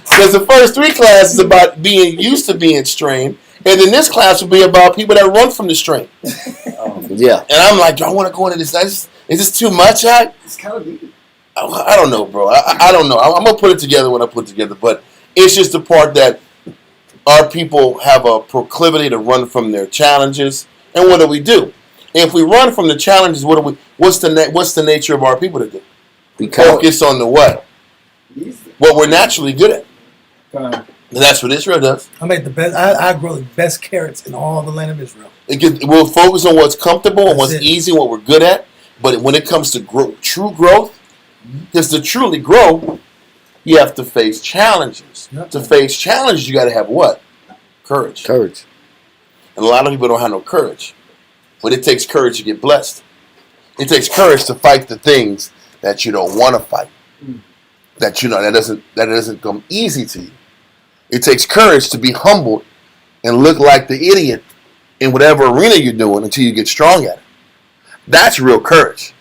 Because the first 3 classes about being used to being strained, and then this class will be about people that run from the strain. Yeah. And I'm like, do I want to go into this? Is this too much? It's kind of deep. I don't know, bro. I don't know. I'm going to put it together when I put it together. But it's just the part that our people have a proclivity to run from their challenges. And what do we do? And if we run from the challenges, what's the nature of our people to do? Focus on the what? What we're naturally good at. And that's what Israel does. I make the best. I grow the best carrots in all the land of Israel. We'll focus on what's comfortable and what's That's it. easy, what we're good at. But when it comes to true growth, because to truly grow, you have to face challenges. Yep. To face challenges, you got to have what? Courage. Courage. And a lot of people don't have no courage. But it takes courage to get blessed. It takes courage to fight the things that you don't want to fight. That doesn't come easy to you. It takes courage to be humbled and look like the idiot in whatever arena you're doing until you get strong at it. That's real courage.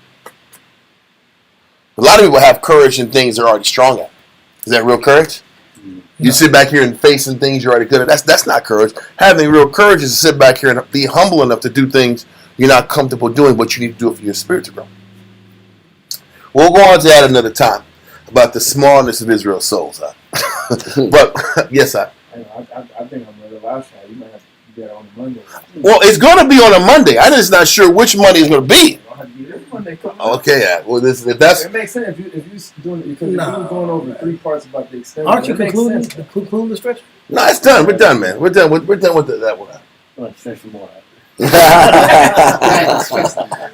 A lot of people have courage in things they're already strong at. Is that real courage? You sit back here and facing things you're already good at. That's not courage. Having real courage is to sit back here and be humble enough to do things you're not comfortable doing, but you need to do it for your spirit to grow. We'll go on to that another time about the smallness of Israel's souls. But yes, I think I'm ready last time. You might have to do that on Monday. well, it's going to be on a Monday. I'm just not sure which Monday it's going to be. I'll have to be this Monday. Okay, well, if that's It makes sense if you doing it because Nah. if you're going over 3 parts about the extent. Aren't you it makes concluding sense. the stretch? no, it's done. We're done, man. We're done with that one. Let's stretch some more out.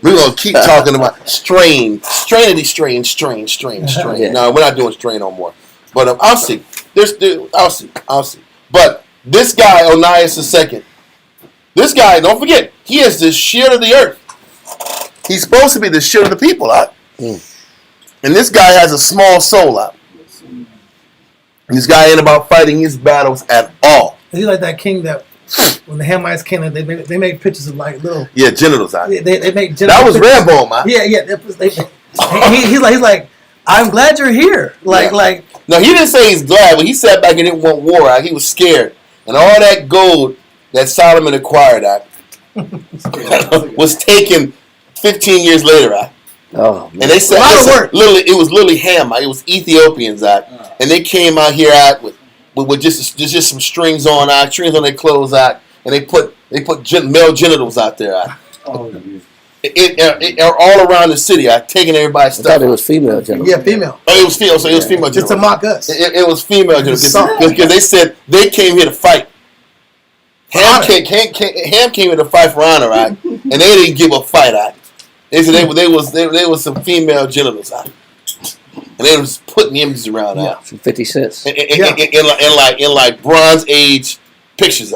We're gonna keep talking about strain. Yeah. No, we're not doing strain no more. But I'll see. I'll see. But this guy, Onias II, this guy, don't forget, he is the shield of the earth. He's supposed to be the shield of the people, And this guy has a small soul, And this guy ain't about fighting his battles at all. Is he like that king that when the Hamites came, they make pictures of like little. Yeah, genitals, They make. That was pictures. Rambo, man. Yeah. He's like, I'm glad you're here. Like. No, he didn't say he's glad, but he sat back and didn't want war. He was scared. And all that gold that Solomon acquired was taken 15 years later. Oh, man. And they said, it was literally Ham. It was Ethiopians. And they came out here with just some strings on strings on their clothes and they put male genitals out there. It all around the city. Taking everybody's I stuff. thought it was female gentlemen. Yeah, female. Oh, it was female. So it was female. Just to mock us. It was female Soft. because they said they came here to fight. Ham came here to fight for honor, and they didn't give a fight, They said they was some female genitals, and they was putting images around, Some 50 cents. in like Bronze Age pictures,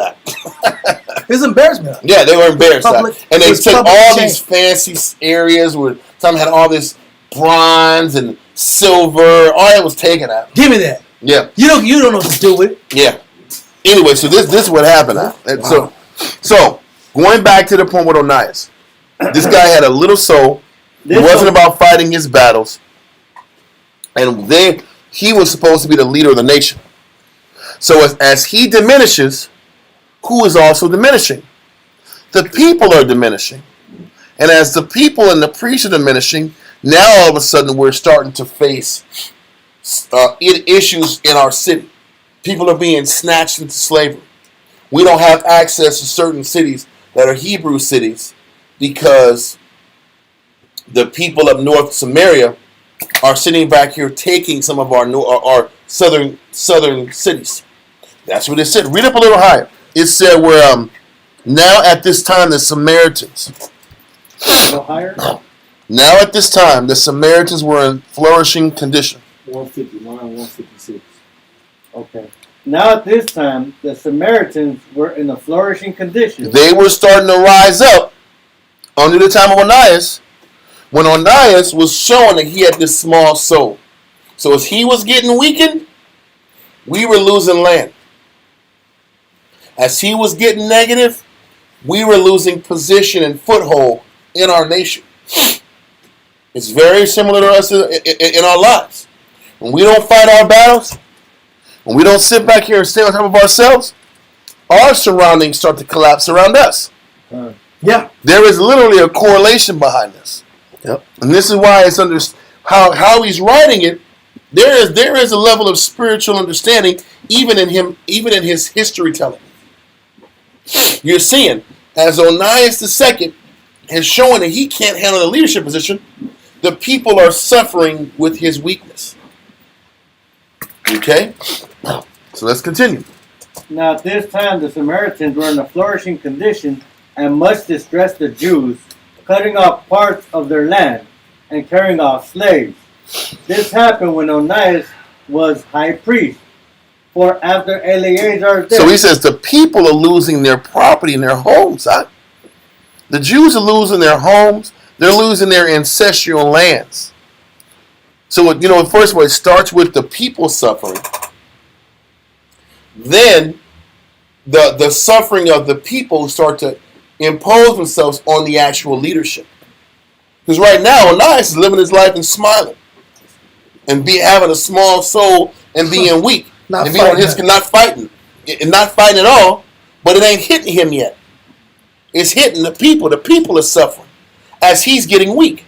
It's embarrassment. Yeah, they were embarrassed, Public- and they it's took public all shame. these fancy areas with Solomon had all this bronze and silver. All that was taken out. Give me that. Yeah. You don't know what to do with it. Yeah. Anyway, so this is what happened now. And so going back to the point with Onias, this guy had a little soul. It wasn't about fighting his battles, and then he was supposed to be the leader of the nation. So as he diminishes, who is also diminishing? The people are diminishing, and as the people and the priests are diminishing, now all of a sudden we're starting to face issues in our city. People are being snatched into slavery. We don't have access to certain cities that are Hebrew cities because the people of North Samaria are sitting back here taking some of our southern cities. That's what it said. Read up a little higher. It said where now at this time the Samaritans. A little higher? Now at this time the Samaritans were in flourishing condition. 151 and 156. Okay. Now at this time, the Samaritans were in a flourishing condition. They were starting to rise up under the time of Onias, when Onias was showing that he had this small soul. So as he was getting weakened, we were losing land. As he was getting negative, we were losing position and foothold in our nation. It's very similar to us in our lives. When we don't fight our battles, when we don't sit back here and stay on top of ourselves, our surroundings start to collapse around us. Yeah. There is literally a correlation behind this. Yep. And this is why it's how he's writing it. There is a level of spiritual understanding even in his history telling. You're seeing as Onias II is showing that he can't handle the leadership position, the people are suffering with his weakness. Okay? So let's continue. Now at this time, the Samaritans were in a flourishing condition and much distressed the Jews, cutting off parts of their land and carrying off slaves. This happened when Onias was high priest. For after Eleazar's death... So he says the people are losing their property and their homes. Huh? The Jews are losing their homes. They're losing their ancestral lands. So, first of all, it starts with the people suffering. Then the suffering of the people start to impose themselves on the actual leadership. Because right now, Onias is living his life and smiling. And having a small soul and being weak. Not and being not fighting. And not fighting at all, but it ain't hitting him yet. It's hitting the people. The people are suffering as he's getting weak.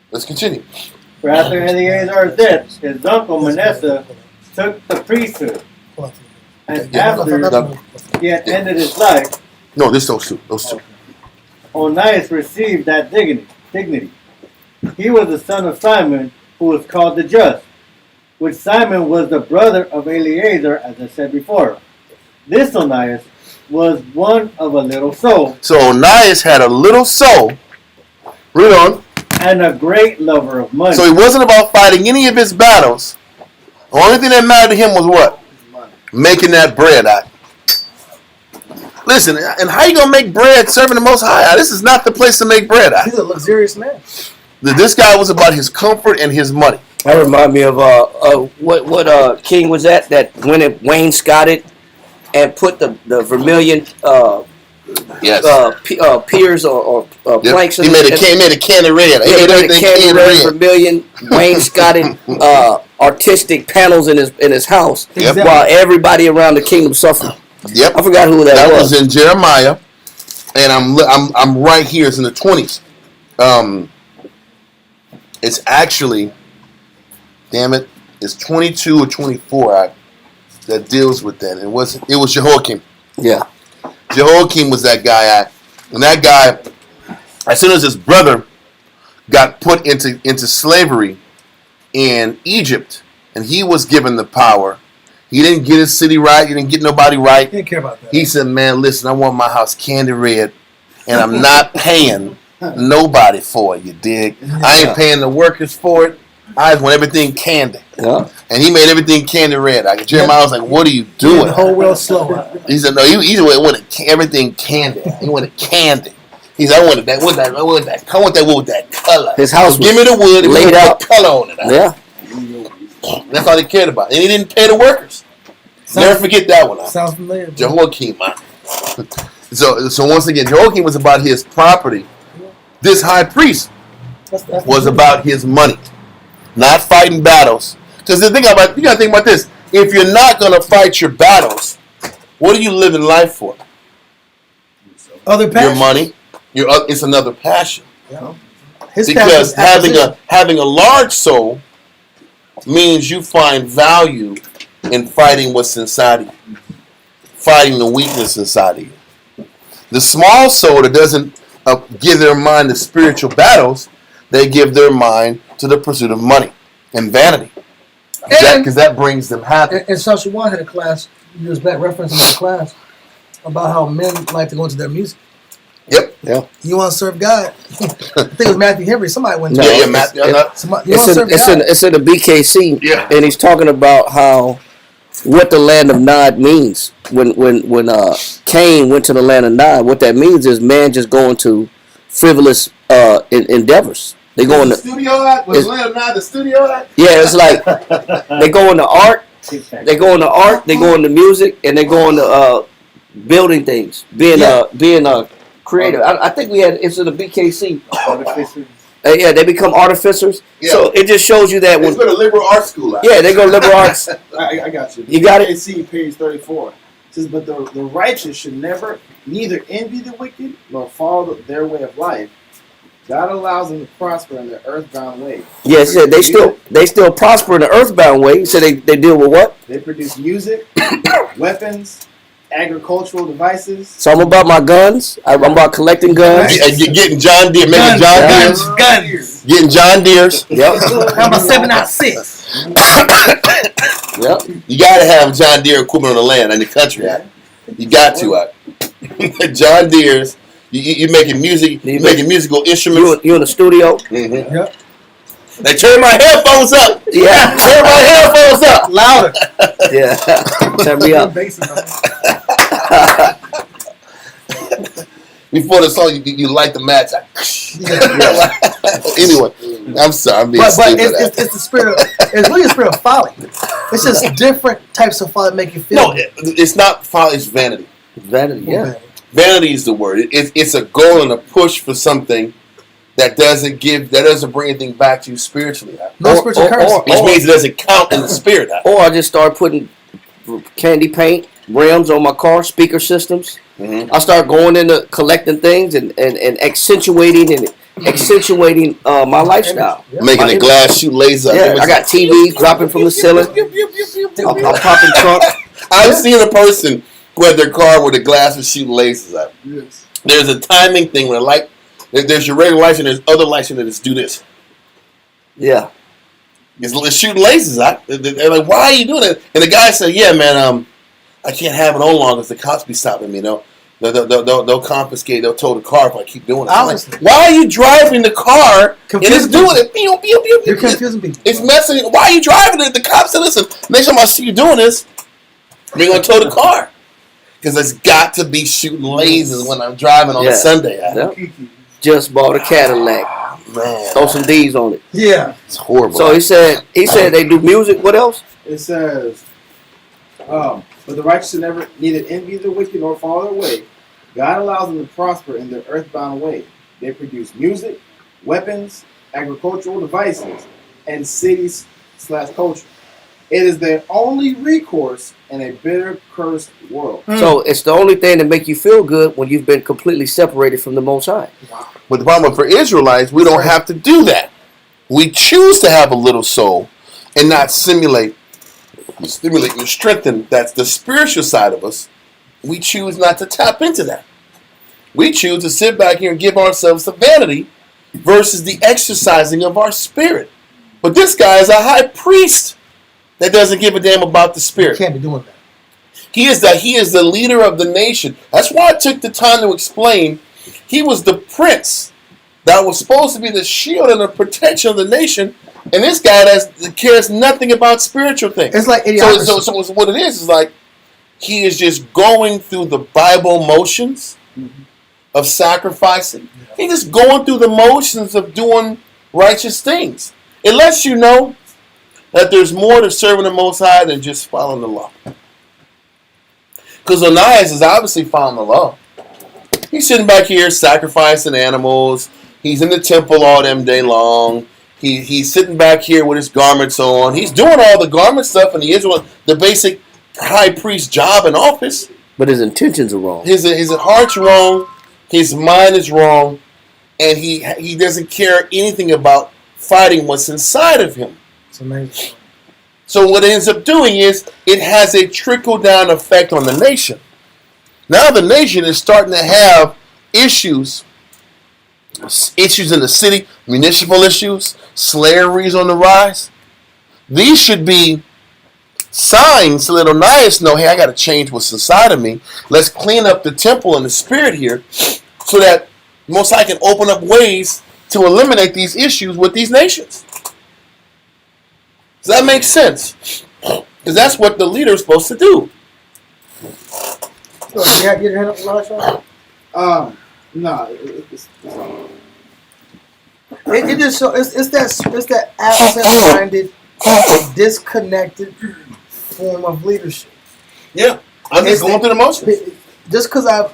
Let's continue. For after Eleazar's death, his uncle Manasseh took the priesthood. And after he had ended his life, No, those two. Onias received that dignity. He was the son of Simon, who was called the Just, which Simon was the brother of Eleazar, as I said before. This Onias was one of a little soul. So Onias had a little soul. Read on. And a great lover of money. So he wasn't about fighting any of his battles. The only thing that mattered to him was what? Making that bread out. Listen, and how you going to make bread serving the Most High? This is not the place to make bread out. He's a luxurious man. This guy was about his comfort and his money. That remind me of what king was that when it wainscoted and put the vermilion piers or planks. He made a can of red. He made everything can of red. Vermilion wainscoted artistic panels in his house, Yep. while everybody around the kingdom suffered. Yep. I forgot who that was. That was in Jeremiah, and I'm right here. It's in the 20s. It's actually, damn it, it's 22 or 24 that deals with that. It was Jehoiakim. Yeah. Jehoiakim was that guy. And that guy, as soon as his brother got put into slavery in Egypt, and he was given the power, he didn't get his city right. He didn't get nobody right. He didn't care about that. He said, man, listen, I want my house candy red, and I'm not paying nobody for it, you dig? I ain't paying the workers for it. I just want everything candy. Yeah. And he made everything candy red. Jeremiah was like, what are you doing? The whole world slow. He said, no, he wanted everything candy. He wanted candy. He's I want that wood, I want that wood with that color. His house Give me the wood and laid out color on it. Yeah. That's all he cared about. And he didn't pay the workers. Never forget that one. Sounds familiar. Jehoiakim. So once again, Jehoiakim was about his property. This high priest was about his money, not fighting battles. Because you got to think about this. If you're not going to fight your battles, what are you living life for? Other passion. Your money. It's another passion. Yeah. His Because passion is having a large soul means you find value in fighting what's inside of you, fighting the weakness inside of you. The small soul that doesn't give their mind to spiritual battles, they give their mind to the pursuit of money and vanity. Because that brings them happiness. And Sasha One had a class years back, referencing that class, about how men like to go into their music. Yep. Yeah. You want to serve God? I think it was Matthew Henry. Somebody went. Matthew. It's in the BKC. Yeah. And he's talking about what the land of Nod means. When Cain went to the land of Nod, what that means is man just going to frivolous endeavors. They go in the studio act? Was Land of Nod the studio act? Yeah, it's like they go into art, they go into music, and they go into building things, being a creative. I think it's in the BKC. Yeah, they become artificers. Yeah. So it just shows you that when go to liberal arts school. Yeah, they go to liberal arts. I got you. You got it. BKC, page 34. It says, but the righteous should neither envy the wicked nor follow their way of life. God allows them to prosper in their earthbound way. Yes, yeah, they still prosper in the earthbound way. So they deal with what? They produce music, weapons, agricultural devices. So I'm about my guns. I'm about collecting guns. Getting John Deere, making John Deere's. Guns. Getting John Deere's. Yep. I'm a 7.6. Yep. You got to have John Deere equipment on the land in the country. Yeah. You got to. John Deere's. You're making music. You're making musical instruments. You in the studio. Mm-hmm. Yep. They turn my headphones up. Yeah. Turn my headphones up. Louder. Yeah. Turn me up. Before the song, you light the match. Anyway, I'm sorry. I'm being but it's the spirit of, it's really a spirit of folly. It's just different types of folly that make you feel. No, it's not folly. It's vanity. Vanity, yeah. Vanity is the word. It's a goal and a push for something that doesn't bring anything back to you spiritually. No spiritual currency. Which means it doesn't count in the spirit. Or I just start putting candy paint rims on my car, speaker systems. Mm-hmm. I start going into collecting things and accentuating my lifestyle. Yeah. Making the glass shoot laser. Yeah, I got TVs dropping from the ceiling. I'm popping trunks. I've seen a person who had their car where the glass was shooting lasers out. Yes. There's a timing thing where there's your regular lights and there's other lights that just do this. Yeah. It's shooting lasers out. They're like, why are you doing it? And the guy said, yeah, man, I can't have it on long because the cops be stopping me. They'll confiscate. They'll tow the car if I keep doing it. Like, why are you driving the car and it's doing it? You're confusing people. It's messing. Why are you driving it? The cops said, listen, next time I see you doing this, we're going to tow the car. Because it's got to be shooting lasers when I'm driving on a Sunday. Yeah. Just bought a Cadillac. Man. Throw some D's on it. Yeah. It's horrible. So he said they do music. What else? It says, but the righteous should neither envy the wicked nor follow their way. God allows them to prosper in their earthbound way. They produce music, weapons, agricultural devices, and cities/culture. It is their only recourse in a bitter, cursed world. So it's the only thing that make you feel good when you've been completely separated from the Most High. But the problem for Israelites, we don't have to do that. We choose to have a little soul and not stimulate and strengthen that's the spiritual side of us. We choose not to tap into that. We choose to sit back here and give ourselves to vanity versus the exercising of our spirit. But this guy is a high priest that doesn't give a damn about the spirit. You can't be doing that. He is the leader of the nation. That's why I took the time to explain. He was the prince that was supposed to be the shield and the protection of the nation. And this guy that cares nothing about spiritual things. It's like idiocracy. So what it is like he is just going through the Bible motions of sacrificing. He's just going through the motions of doing righteous things. It lets you know that there's more to serving the Most High than just following the law. Because Onias is obviously following the law. He's sitting back here sacrificing animals. He's in the temple all them day long. He's sitting back here with his garments on. He's doing all the garment stuff in the basic high priest job and office. But his intentions are wrong. His heart's wrong. His mind is wrong. And he doesn't care anything about fighting what's inside of him. It's amazing. So what it ends up doing is it has a trickle-down effect on the nation. Now the nation is starting to have issues in the city, municipal issues, slavery is on the rise. These should be signs to let Onias know, hey, I got to change what's inside of me. Let's clean up the temple and the spirit here so that Most High can open up ways to eliminate these issues with these nations. Does that make sense? Because that's what the leader is supposed to do. You had your hand up, Elijah? No, It just shows it's that absent-minded, disconnected form of leadership. Yeah. I'm just going through the motions. Just because I'm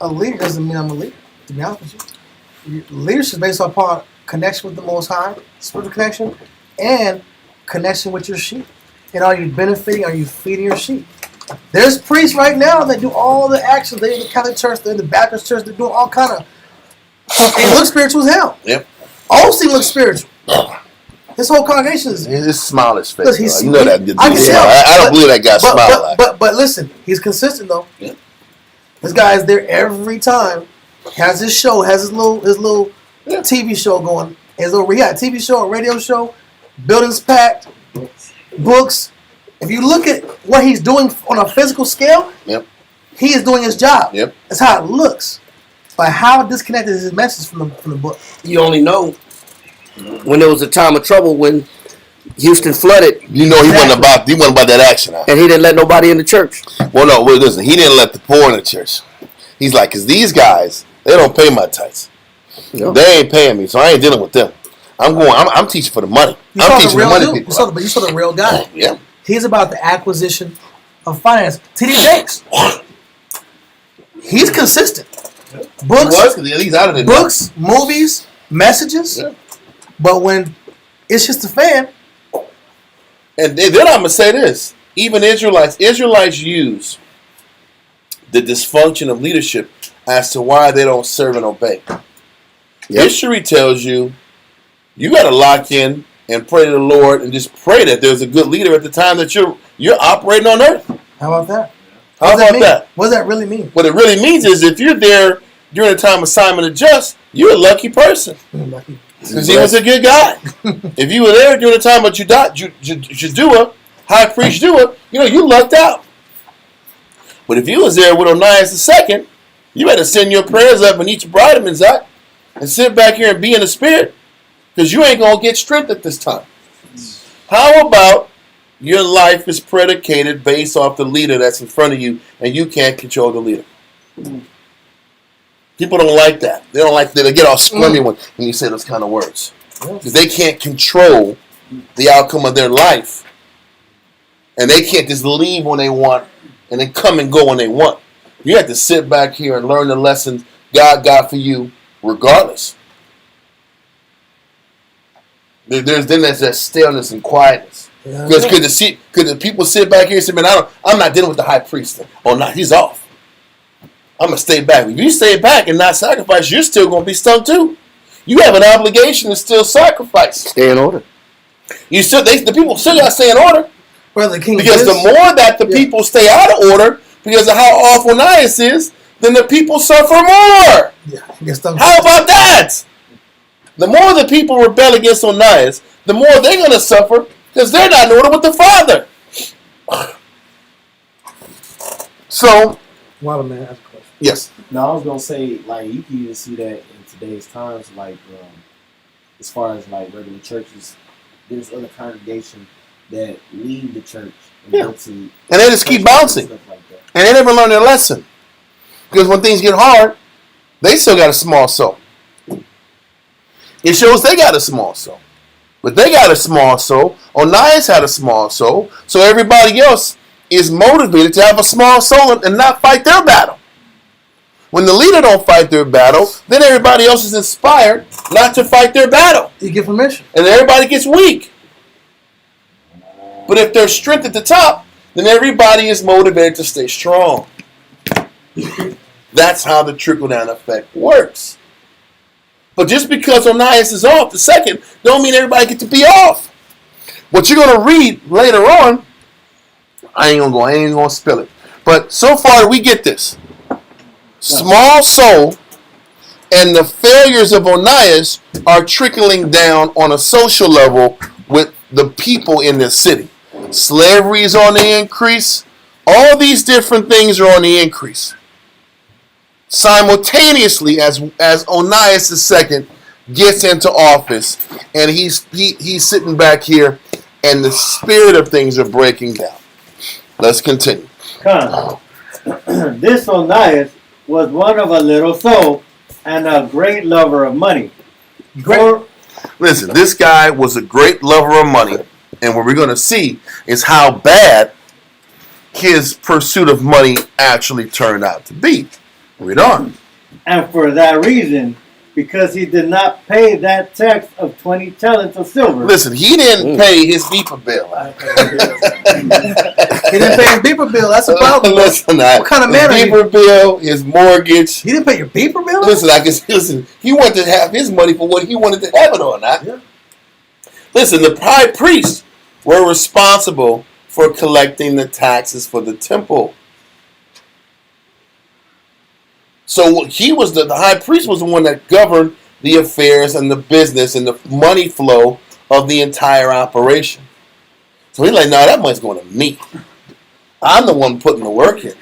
a leader doesn't mean I'm a leader. To be honest with you, leadership is based upon connection with the Most High, spiritual connection, and connection with your sheep. And are you benefiting? Are you feeding your sheep? There's priests right now that do all the actions. They're in the Catholic Church, they're in the Baptist Church, they're doing all kind of. It looks spiritual as hell. Yep. Osteen looks spiritual. His whole congregation is. His smile is fake. You know that. I can tell. I don't believe that guy smile like. But listen, he's consistent though. Yeah. This guy is there every time. Has his show, has his little TV show going. His little TV show, a radio show, buildings packed, books. If you look at what he's doing on a physical scale, Yep. he is doing his job. Yep. That's how it looks. But how disconnected is his message from the book? You only know when there was a time of trouble when Houston flooded. You know he wasn't about that action. Huh? And he didn't let nobody in the church. Well, no, listen. He didn't let the poor in the church. He's like, because these guys, they don't pay my tithes. Yep. They ain't paying me, so I ain't dealing with them. I'm teaching for the money. I'm teaching the money people. But you saw the real guy. Yeah. He's about the acquisition of finance. T.D. Jakes. He's consistent. Books, He's out of it. books, movies, messages. Yeah. But when it's just a fan, And then I'm gonna say this: even Israelites use the dysfunction of leadership as to why they don't serve and obey. Yep. History tells you got to lock in and pray to the Lord and just pray that there's a good leader at the time that you're operating on earth. how about that? How about that? What does that really mean? What it really means is if you're there during the time of Simon the Just, you're a lucky person because he was a good guy. If you were there during the time of Judua, high priest Judua, you lucked out. But if you was there with Onias II, you better send your prayers up and eat your vitamins out and sit back here and be in the spirit because you ain't going to get strength at this time. How about your life is predicated based off the leader that's in front of you and you can't control the leader? People don't like that. They don't like that. They get all squirmy when you say those kind of words because they can't control the outcome of their life and they can't just leave when they want and then come and go when they want. You have to sit back here and learn the lessons God got for you regardless. There's that stillness and quietness. Because could the people sit back here and say, man, I'm not dealing with the high priest. Oh, no, he's off. I'm going to stay back. If you stay back and not sacrifice, you're still going to be stung too. You have an obligation to still sacrifice. Stay in order. The people still got to stay in order. Brother King, Because the more that the people stay out of order, because of how awful Onias is, then the people suffer more. How about that? The more the people rebel against Onias, the more they're going to suffer because they're not in order with the Father. So, wow, man, that's a question. yes. No, I was gonna say, like, you can even see that in today's times, like, as far as like regular churches, there's other congregations that leave the church and go to, And they just keep bouncing. stuff like that. And they never learn their lesson. Because when things get hard, They still got a small soul. It shows they got a small soul. But they got a small soul. Onias had a small soul. So everybody else is motivated to have a small soul and not fight their battle. When the leader don't fight their battle, then everybody else is inspired not to fight their battle. You give permission. And everybody gets weak. But if there's strength at the top, then everybody is motivated to stay strong. That's how the trickle-down effect works. But just because Onias is off the second, don't mean everybody gets to be off. What you're going to read later on, I ain't gonna spill it. But so far we get this. Small soul and the failures of Onias are trickling down on a social level with the people in this city. Slavery is on the increase. All these different things are on the increase. Simultaneously, as Onias II gets into office, and he's sitting back here, and the spirit of things are breaking down. Let's continue. This Onias was one of a little soul and a great lover of money. Listen, this guy was a great lover of money, and what we're going to see is how bad his pursuit of money actually turned out to be. Read on. And for that reason, because he did not pay that tax of 20 talents of silver. Listen, he didn't pay his beeper bill. He didn't pay his beeper bill. That's a problem. Listen, what kind of man are his you? beeper bill, his mortgage. You didn't pay your beeper bill? Listen, he wanted to have his money for what he wanted to have it on. Yeah. Listen, the high priests were responsible for collecting the taxes for the temple. So he was the high priest was the one that governed the affairs and the business and the money flow of the entire operation. So he's like, no, that money's going to me. I'm the one putting the work in.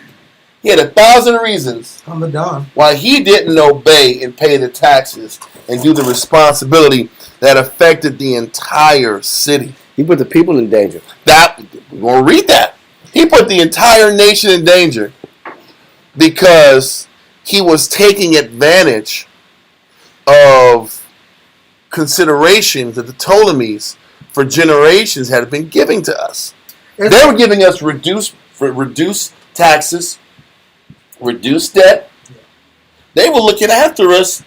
He had 1,000 reasons I'm the Don. why he didn't obey and pay the taxes and do the responsibility that affected the entire city. He put the people in danger. We're going to read that. He put the entire nation in danger because he was taking advantage of considerations that the Ptolemies for generations had been giving to us. They were giving us reduced taxes, reduced debt. They were looking after us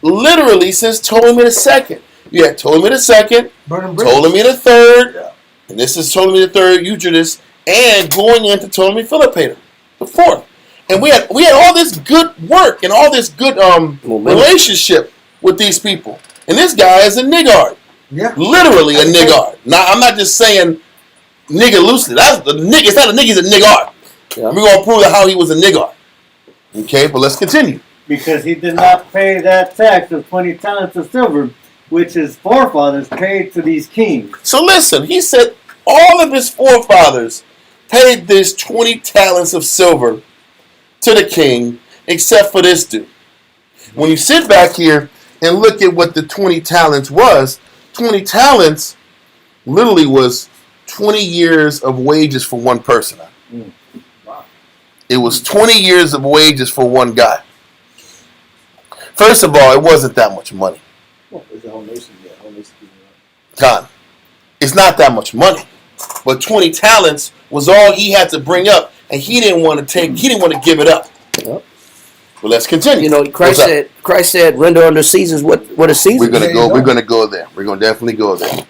literally since Ptolemy II. You had Ptolemy II, Ptolemy III, and this is Ptolemy III, Eugenes, and going into Ptolemy Philopator the fourth. And we had all this good work and all this good relationship with these people. And this guy is a niggard. Yeah. Literally a niggard. Now, I'm not just saying nigger loosely. That's the nigga. It's not a nigga, he's a niggard. Yeah. We're going to prove how he was a niggard. Okay, but let's continue. Because he did not pay that tax of 20 talents of silver, which his forefathers paid to these kings. So listen, he said all of his forefathers paid this 20 talents of silver to the king, except for this dude. When you sit back here and look at what the 20 talents was, 20 talents literally was 20 years of wages for one person. Wow. It was 20 years of wages for one guy. First of all, it wasn't that much money. Well, it's the whole nation. Yeah, whole nation. Con, it's not that much money. But 20 talents was all he had to bring up, and he didn't want to give it up. Yep. Well, let's continue. You know, Christ said, render unto Caesar's what is Caesar's. We're gonna go there. We're gonna definitely go there.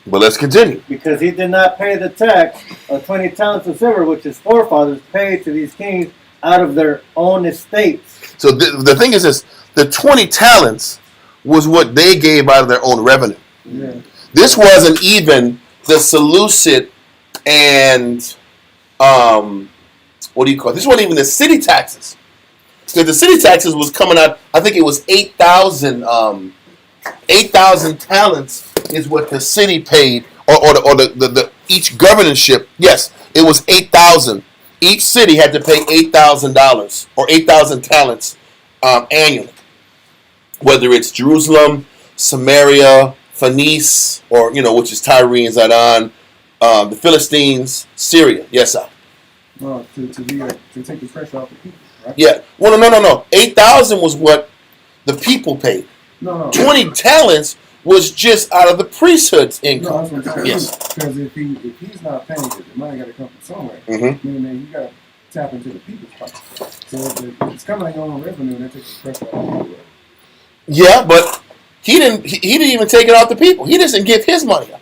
But let's continue. Because he did not pay the tax of 20 talents of silver, which his forefathers paid to these kings out of their own estates. So the thing is this: the 20 talents was what they gave out of their own revenue. Yeah. This wasn't even the Seleucid and what do you call it? This wasn't even the city taxes. So the city taxes was coming out, I think it was 8,000 talents is what the city paid, or the each governorship. Yes, it was 8,000. Each city had to pay $8,000 or 8,000 talents annually. Whether it's Jerusalem, Samaria, Phoenice, or which is Tyre and Zidon, the Philistines, Syria. Yes, sir. No, to take the pressure off the people, right? Yeah. Well, no. 8,000 was what The people paid. No. 20 talents was just out of the priesthood's No, income. that's what I'm saying. Yes. Because if he's not paying it, the money got to come from somewhere. Mhm. Meaning that you got to tap into the people's pocket. So if it's coming out your own revenue, that takes the pressure off you. Yeah, but he didn't even take it off the people. He doesn't give his money up.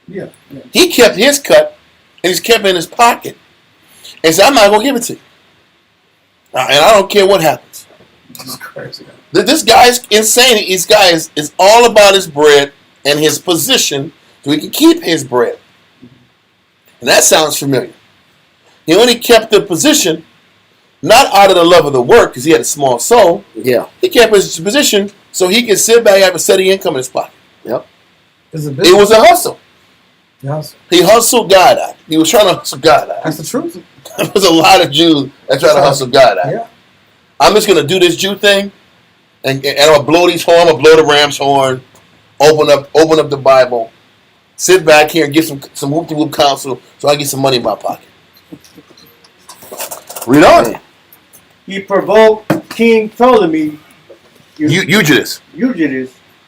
Yeah. He kept his cut and he's kept it in his pocket. And said, I'm not gonna give it to you. And I don't care what happens. It's crazy. This guy is insane. This guy is all about his bread and his position so he can keep his bread. And that sounds familiar. He only kept the position not out of the love of the work because he had a small soul. Yeah. He kept his position so he could sit back and have a steady income in his pocket. Yep. It's a It business. was a hustle. Yes. He hustled God out. He was trying to hustle God out. That's the truth. There's a lot of Jews that try to hustle God out. Yeah. I'm just gonna do this Jew thing, and I'm gonna blow these horn. I'm gonna blow the ram's horn. Open up the Bible. Sit back here and get some whoop-de-whoop counsel so I get some money in my pocket. Read on. He provoked King Ptolemy Eutychus.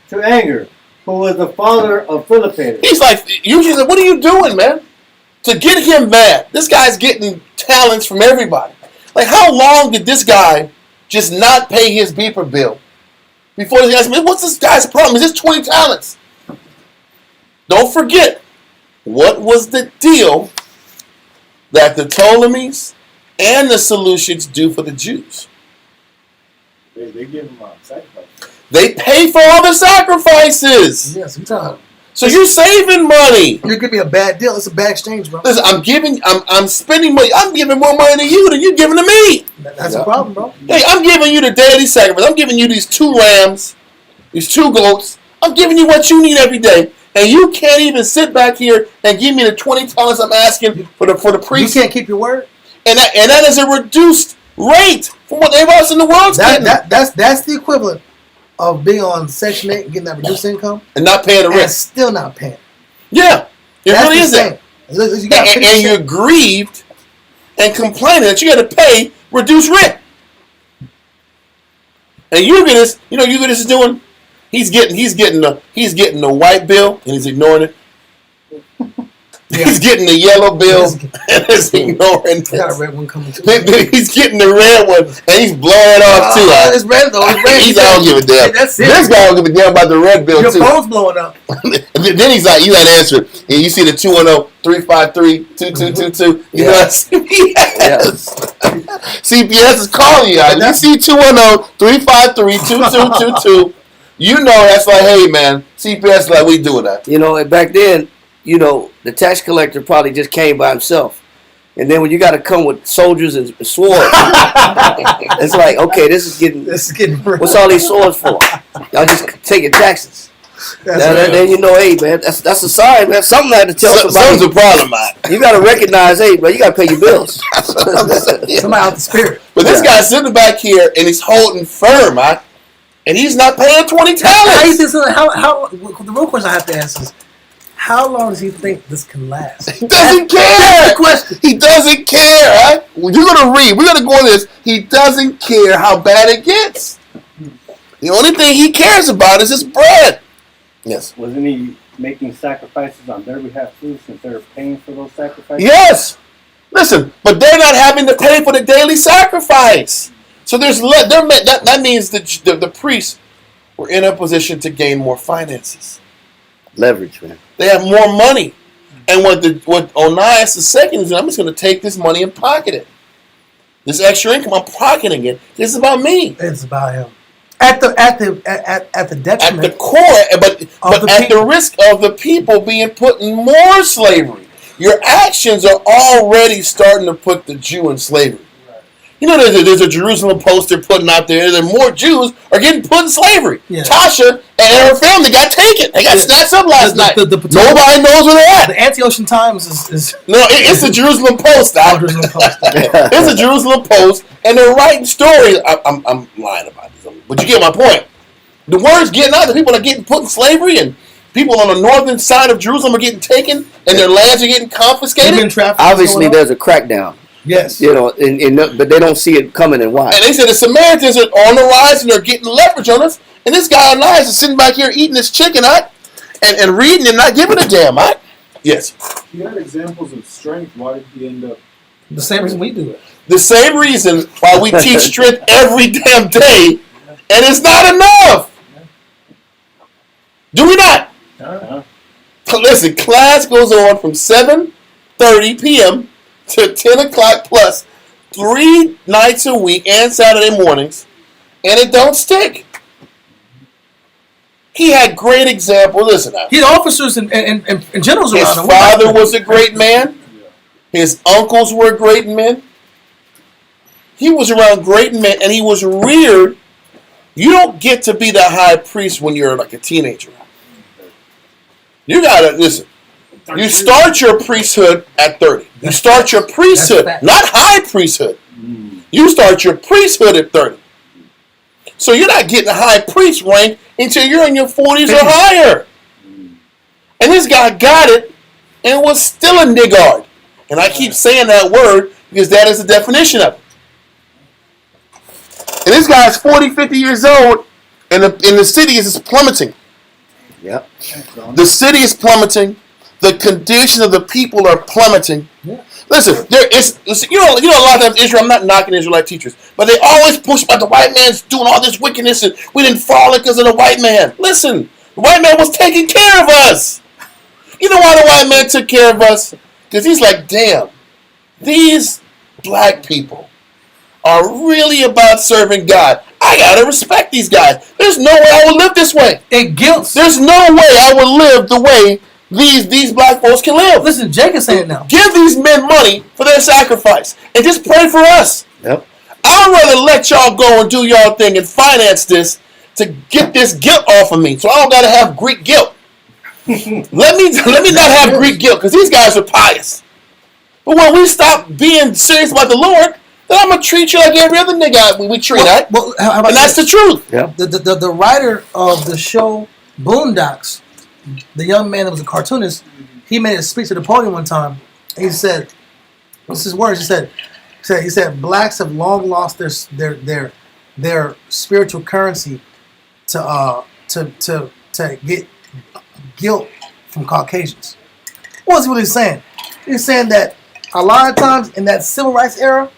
to anger, who was the father of Philippus. He's like, Eutychus, what are you doing, man? To get him mad. This guy's getting talents from everybody. Like, how long did this guy just not pay his beeper bill before this guy's, what's this guy's problem? Is this 20 talents? Don't forget, what was the deal that the Ptolemies and the Seleucids do for the Jews? They give them sacrifice. They pay for all the sacrifices. Yes, I'm telling you. So you're saving money. You give me a bad deal. It's a bad exchange, bro. Listen, I'm spending money. I'm giving more money to you than you're giving to me. That's a problem, bro. Hey, I'm giving you the daily sacrifice. I'm giving you these 2 lambs, these 2 goats. I'm giving you what you need every day. And you can't even sit back here and give me the 20 talents I'm asking for the priest. You can't keep your word. And that is a reduced rate from what everybody else in the world's getting. That's the equivalent of being on Section 8 and getting that reduced income And not paying the and rent. still not paying. Yeah. It That's really the is that. same. And you're grieved and complaining that you got to pay reduced rent. And Eutychus, Eutychus is doing. He's getting the white bill and he's ignoring it. Yeah. He's getting the yellow bill and he's ignoring I got a it. red one coming too. He's getting the red one and he's blowing it off too. It's red though. It's red. He's I don't give a damn. That's it. This guy don't give a damn about the red bill Your too. phone's blowing up. And then he's like, you got to answer it. And you see the 210-353-2222. You know what CPS. CPS is calling you out. You see 210-353-2222. You know that's like, hey man, CPS is like, we doing that. And back then, the tax collector probably just came by himself. And then when you got to come with soldiers and swords, it's like, okay, this is getting real. what's all these swords for? Y'all just taking taxes. Then hey, man, that's a sign, man. Something I had to tell somebody. Something's a problem, man. You got to recognize, hey, bro, you got to pay your bills. Somebody out the spirit. But this guy's sitting back here and he's holding firm, man. And he's not paying 20 How you talents. think so? How? The real question I have to ask is, how long does he think this can last? He doesn't care. That's the question. He doesn't care. Right? You're gonna read. We're gonna go on this. He doesn't care how bad it gets. The only thing he cares about is his bread. Yes. Wasn't he making sacrifices on their behalf too, since they're paying for those sacrifices? Yes. Listen, but they're not having to pay for the daily sacrifice. So that means the priests were in a position to gain more finances. Leverage, man. They have more money. And what Onias II is doing, I'm just going to take this money and pocket it. This extra income, I'm pocketing it. This is about me. It's about him. At the detriment. At the core, but at the risk of the people being put in more slavery. Your actions are already starting to put the Jew in slavery. There's a Jerusalem Post they're putting out there that more Jews are getting put in slavery. Yeah. Tasha and her family got taken. They got snatched up last night. Nobody knows where they're at. The Antiochian Times is No, it's the Jerusalem Post. Jerusalem Post. It's a Jerusalem Post, and they're writing stories. I'm lying about this, but you get my point. The word's getting out. The people are getting put in slavery, and people on the northern side of Jerusalem are getting taken, and their lands are getting confiscated. Obviously, there's a crackdown. Yes. You know, but they don't see it coming and why. And they said the Samaritans are on the rise and they're getting leverage on us. And this guy Elias is sitting back here eating his chicken, and reading and not giving a damn, Yes. He had examples of strength. Why did he end up? The same reason we do it. The same reason why we teach strength every damn day, and it's not enough. Do we not? Listen, class goes on from 7:30 p.m. to 10 o'clock plus 3 nights a week and Saturday mornings, and it don't stick. He had great examples. Listen now. He had officers and generals His around him. father was a great man. His uncles were great men. He was around great men, and he was reared. You don't get to be the high priest when you're like a teenager. You gotta listen. You start your priesthood at 30. You start your priesthood, not high priesthood. You start your priesthood at 30. So you're not getting a high priest rank until you're in your 40s or higher. And this guy got it and was still a niggard. And I keep saying that word because that is the definition of it. And this guy's 40, 50 years old, and the city is plummeting. Yep. The city is plummeting. The condition of the people are plummeting. Yeah. Listen, you know, a lot of times Israel, I'm not knocking Israelite teachers, but they always push about the white man's doing all this wickedness and we didn't fall because of the white man. Listen, the white man was taking care of us. You know why the white man took care of us? Because he's like, damn, these black people are really about serving God. I gotta respect these guys. There's no way I would live this way. It guilt. There's no way I would live the way these black folks can live. Listen, Jake is saying it now. Give these men money for their sacrifice and just pray for us. Yep. I'd rather let y'all go and do y'all thing and finance this to get this guilt off of me, so I don't gotta have Greek guilt. let me not have Greek guilt because these guys are pious. But when we stop being serious about the Lord, then I'm gonna treat you like every other nigga we treat, right? Well, how about And that's the truth. Yeah. The writer of the show Boondocks, the young man that was a cartoonist, he made a speech at the podium one time. He said, "What's his words?" He said, blacks have long lost their spiritual currency to get guilt from Caucasians." What was he really saying? He's saying that a lot of times in that civil rights era,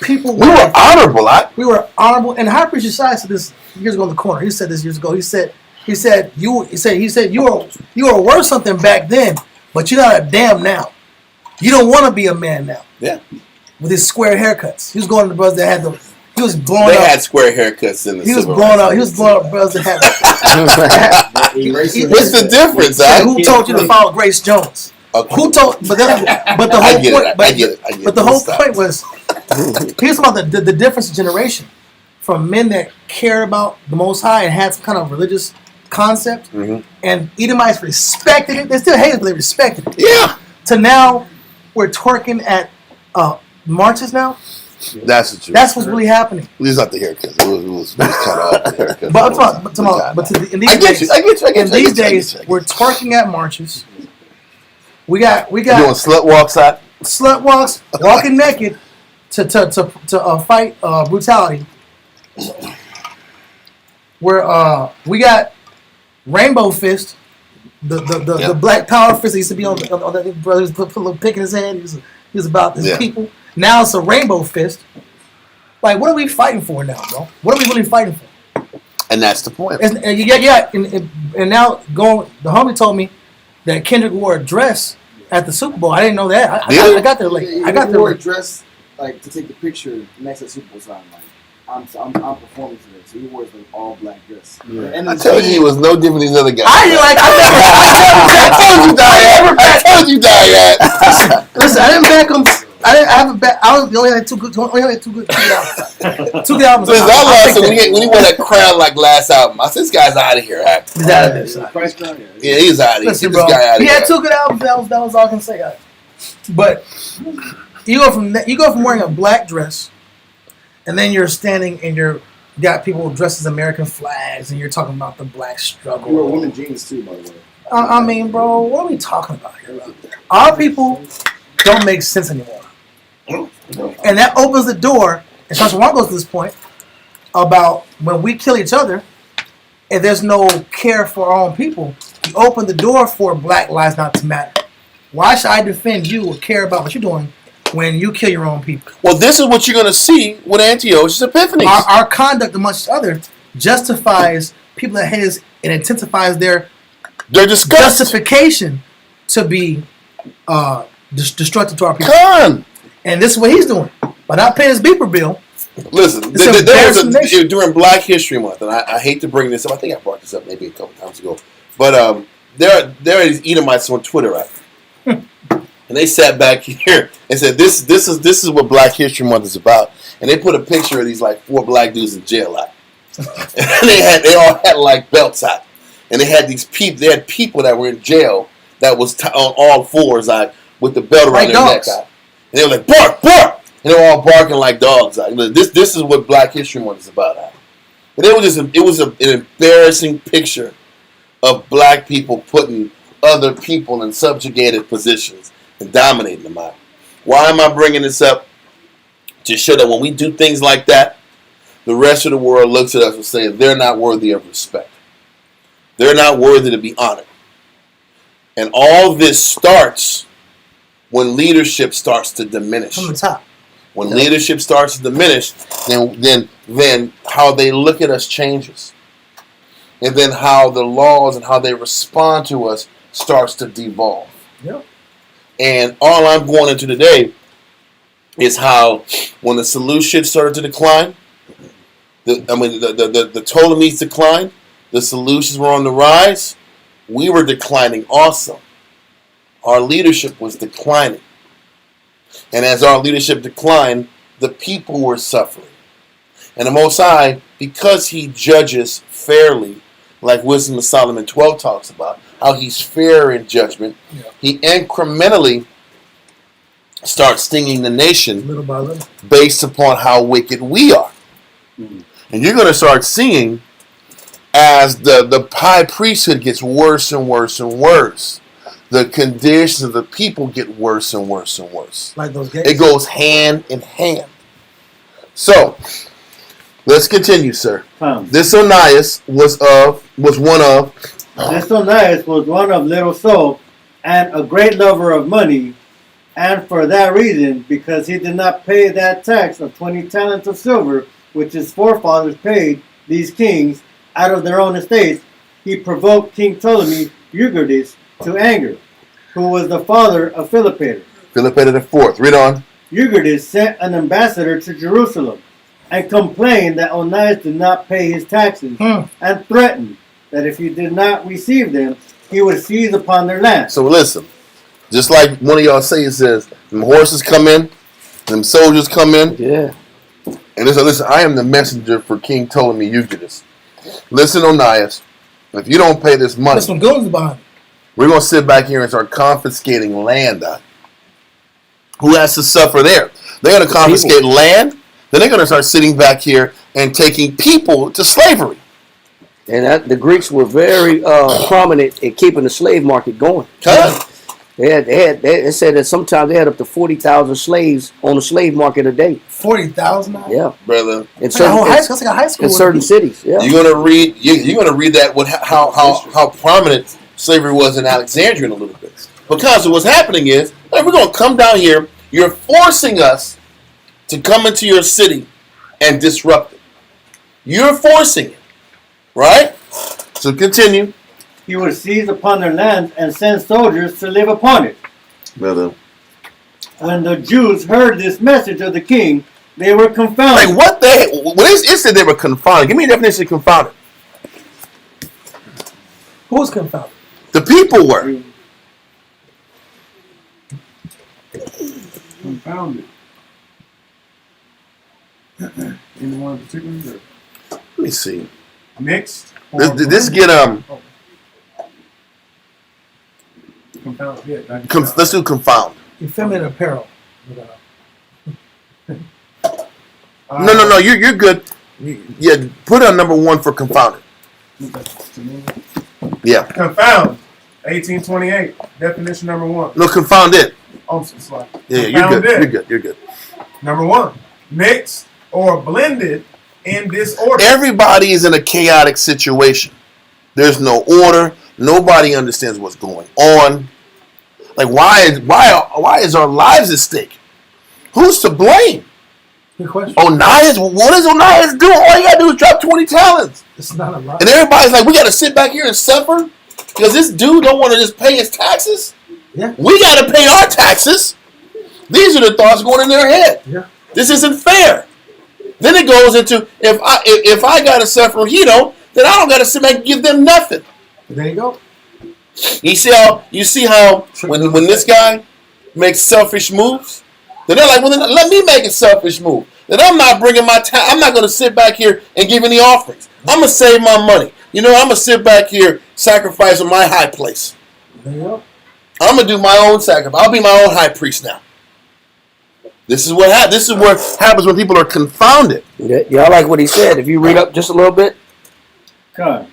people We were honorable, we were honorable. And High Priest Josiah said this years ago in the corner. He said this years ago. He said you were worth something back then, but you're not a damn now. You don't want to be a man now. Yeah. With his square haircuts, he was going to the brothers that had the. He was blowing They up. had square haircuts in the He was civil blowing rights. up. He was blowing up brothers that had. What's the difference, Who told you to follow Grace Jones? Okay. Who told? But the I whole get point. it. I get it. But the whole Stop. point was, here's about the difference in generation from men that cared about the Most High and had some kind of religious concept, and Edomites respected it. They still hated it, but they respected it. Yeah. To now, we're twerking at marches now. That's the truth. That's what's really happening. It's not the haircut. It was kind of off the haircut. But I'm talking in these I get days, you. I get you. in these days, we're twerking at marches. We got doing slut walks out. slut walks, walking naked to fight brutality. Where we got Rainbow Fist, the Black Power Fist that used to be on that brother put a little pick in his hand. He was about his people. Now it's a Rainbow Fist. Like, what are we fighting for now, bro? What are we really fighting for? And that's the point. And now the homie told me that Kendrick wore a dress at the Super Bowl. I didn't know that. I got there late. I got there late. Dressed like to take the picture next to the Super Bowl sign. Like I'm performing today, so he wore like all black dress. Yeah. And I told you he was no different than these other guys. I told you, Diane. Listen, I didn't back him. I haven't back. I only had two good albums. Two good albums. Since I lost him when he wore that crown like last album, I said, this guy's out of here. He's out of there. Yeah, he's out of here. Listen, Get this bro, guy out of he here. had two good albums. That was all I can say. But you go from wearing a black dress, and then you're standing and you got people dressed as American flags, and you're talking about the black struggle. You wear women jeans too, by the way. I mean, bro, what are we talking about here? Bro? Our people don't make sense anymore. And that opens the door, and Pastor Juan goes to this point, about when we kill each other, and there's no care for our own people, you open the door for black lives not to matter. Why should I defend you or care about what you're doing when you kill your own people? Well, this is what you're going to see with Antiochus Epiphanes. Our conduct amongst other justifies people that hate us and intensifies their disgust. justification to be destructive to our people. Con. And this is what he's doing. By not paying his beeper bill. Listen, there was during Black History Month, and I hate to bring this up. I think I brought this up maybe a couple times ago. But there are these Edomites on Twitter, right? And they sat back here and said, "This is what Black History Month is about." And they put a picture of these like 4 black dudes in jail, like, and they all had like belts out, and they had these people. They had people that were in jail that was on all fours, like with the belt around their neck, like. And they were like, "Bark, bark!" And they were all barking like dogs. Like, this is what Black History Month is about. Like. But it was an embarrassing picture of black people putting other people in subjugated positions and dominating them out. Why am I bringing this up? To show that when we do things like that, the rest of the world looks at us and says they're not worthy of respect. They're not worthy to be honored. And all this starts when leadership starts to diminish. From the top. When leadership starts to diminish, then how they look at us changes. And then how the laws and how they respond to us starts to devolve. Yep. And all I'm going into today is how when the Seleucids started to decline, the Ptolemies declined, the Seleucids were on the rise, we were declining also. Our leadership was declining. And as our leadership declined, the people were suffering. And the Most High, because He judges fairly, like Wisdom of Solomon 12 talks about, how He's fair in judgment, He incrementally starts stinging the nation Little by little. based upon how wicked we are. And you're going to start seeing as the high priesthood gets worse and worse and worse, the conditions of the people get worse and worse and worse. Like those gays. It goes hand in hand. So, let's continue, sir. This Onias was one of This Onias was one of little soul and a great lover of money, and for that reason, because he did not pay that tax of 20 talents of silver, which his forefathers paid these kings out of their own estates, he provoked King Ptolemy Euergetes to anger, who was the father of Philopator. Philopator IV. Read on. Euergetes sent an ambassador to Jerusalem and complained that Onias did not pay his taxes and threatened that if he did not receive them, he would seize upon their land. So listen, just like one of y'all say, it says, them horses come in, them soldiers come in. Yeah. And listen, I am the messenger for King Ptolemy Euergetes. Listen, Onias, if you don't pay this money, There's some goons behind it. we're going to sit back here and start confiscating land. Who has to suffer there? They're going to confiscate land, then they're going to start sitting back here and taking people to slavery. And the Greeks were very prominent in keeping the slave market going. They said that sometimes they had up to 40,000 slaves on the slave market a day. 40,000. Yeah, brother. In That's like a high school. in certain cities. Yeah. You're gonna read. You're gonna read that with how prominent slavery was in Alexandria in a little bit. Because what's happening is, hey, we're gonna come down here. You're forcing us to come into your city and disrupt it. You're forcing it, right? So continue. He would seize upon their land and send soldiers to live upon it. Brother. When the Jews heard this message of the king, they were confounded. Like, what the heck? It said they were confounded. Give me a definition of confounded. Who was confounded? The people were. Confounded. Anyone in particular? Let me see. Mixed? This get Confounded. Yeah, let's do confound. Effeminate apparel. No. You're good. Yeah, put on number 1 for confounded. Yeah. Confound. 1828. Definition number 1. No, confound it. Oh, it's like Yeah, you're good. confounded. You're good. Number one, mixed or blended in disorder. Everybody is in a chaotic situation. There's no order. Nobody understands what's going on. Like, why is our lives at stake? Who's to blame? Good question. Onias? What does Onias do? All you gotta do is drop 20 talents. It's not a lot. And everybody's like, we gotta sit back here and suffer because this dude don't want to just pay his taxes. Yeah. We gotta pay our taxes. These are the thoughts going in their head. Yeah. This isn't fair. Then it goes into if I gotta suffer, he don't, then I don't gotta sit back and give them nothing. There you go. You see how when this guy makes selfish moves, then they're like, well, then let me make a selfish move. Then I'm not bringing my time. I'm not going to sit back here and give any offerings. I'm going to save my money. You know, I'm going to sit back here sacrificing my high place. There you go. I'm going to do my own sacrifice. I'll be my own high priest now. This is what happens when people are confounded. Yeah, y'all like what he said. If you read up just a little bit. Come.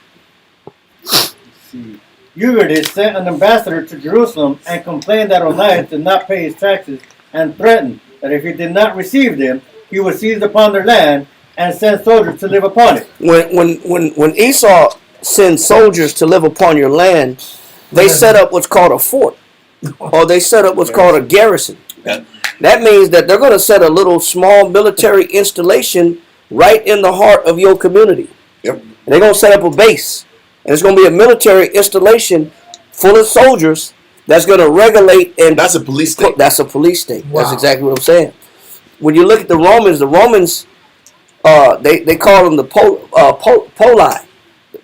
Eurydice sent an ambassador to Jerusalem and complained that Onias did not pay his taxes and threatened that if he did not receive them, he would seize upon their land and send soldiers to live upon it. When Esau sends soldiers to live upon your land, they set up what's called a fort, or they set up what's called a garrison. Yeah. That means that they're going to set a little small military installation right in the heart of your community. Yep. And they're going to set up a base. And it's going to be a military installation full of soldiers that's going to regulate and... That's a police state. That's a police state. Wow. That's exactly what I'm saying. When you look at the Romans, they call them the poli.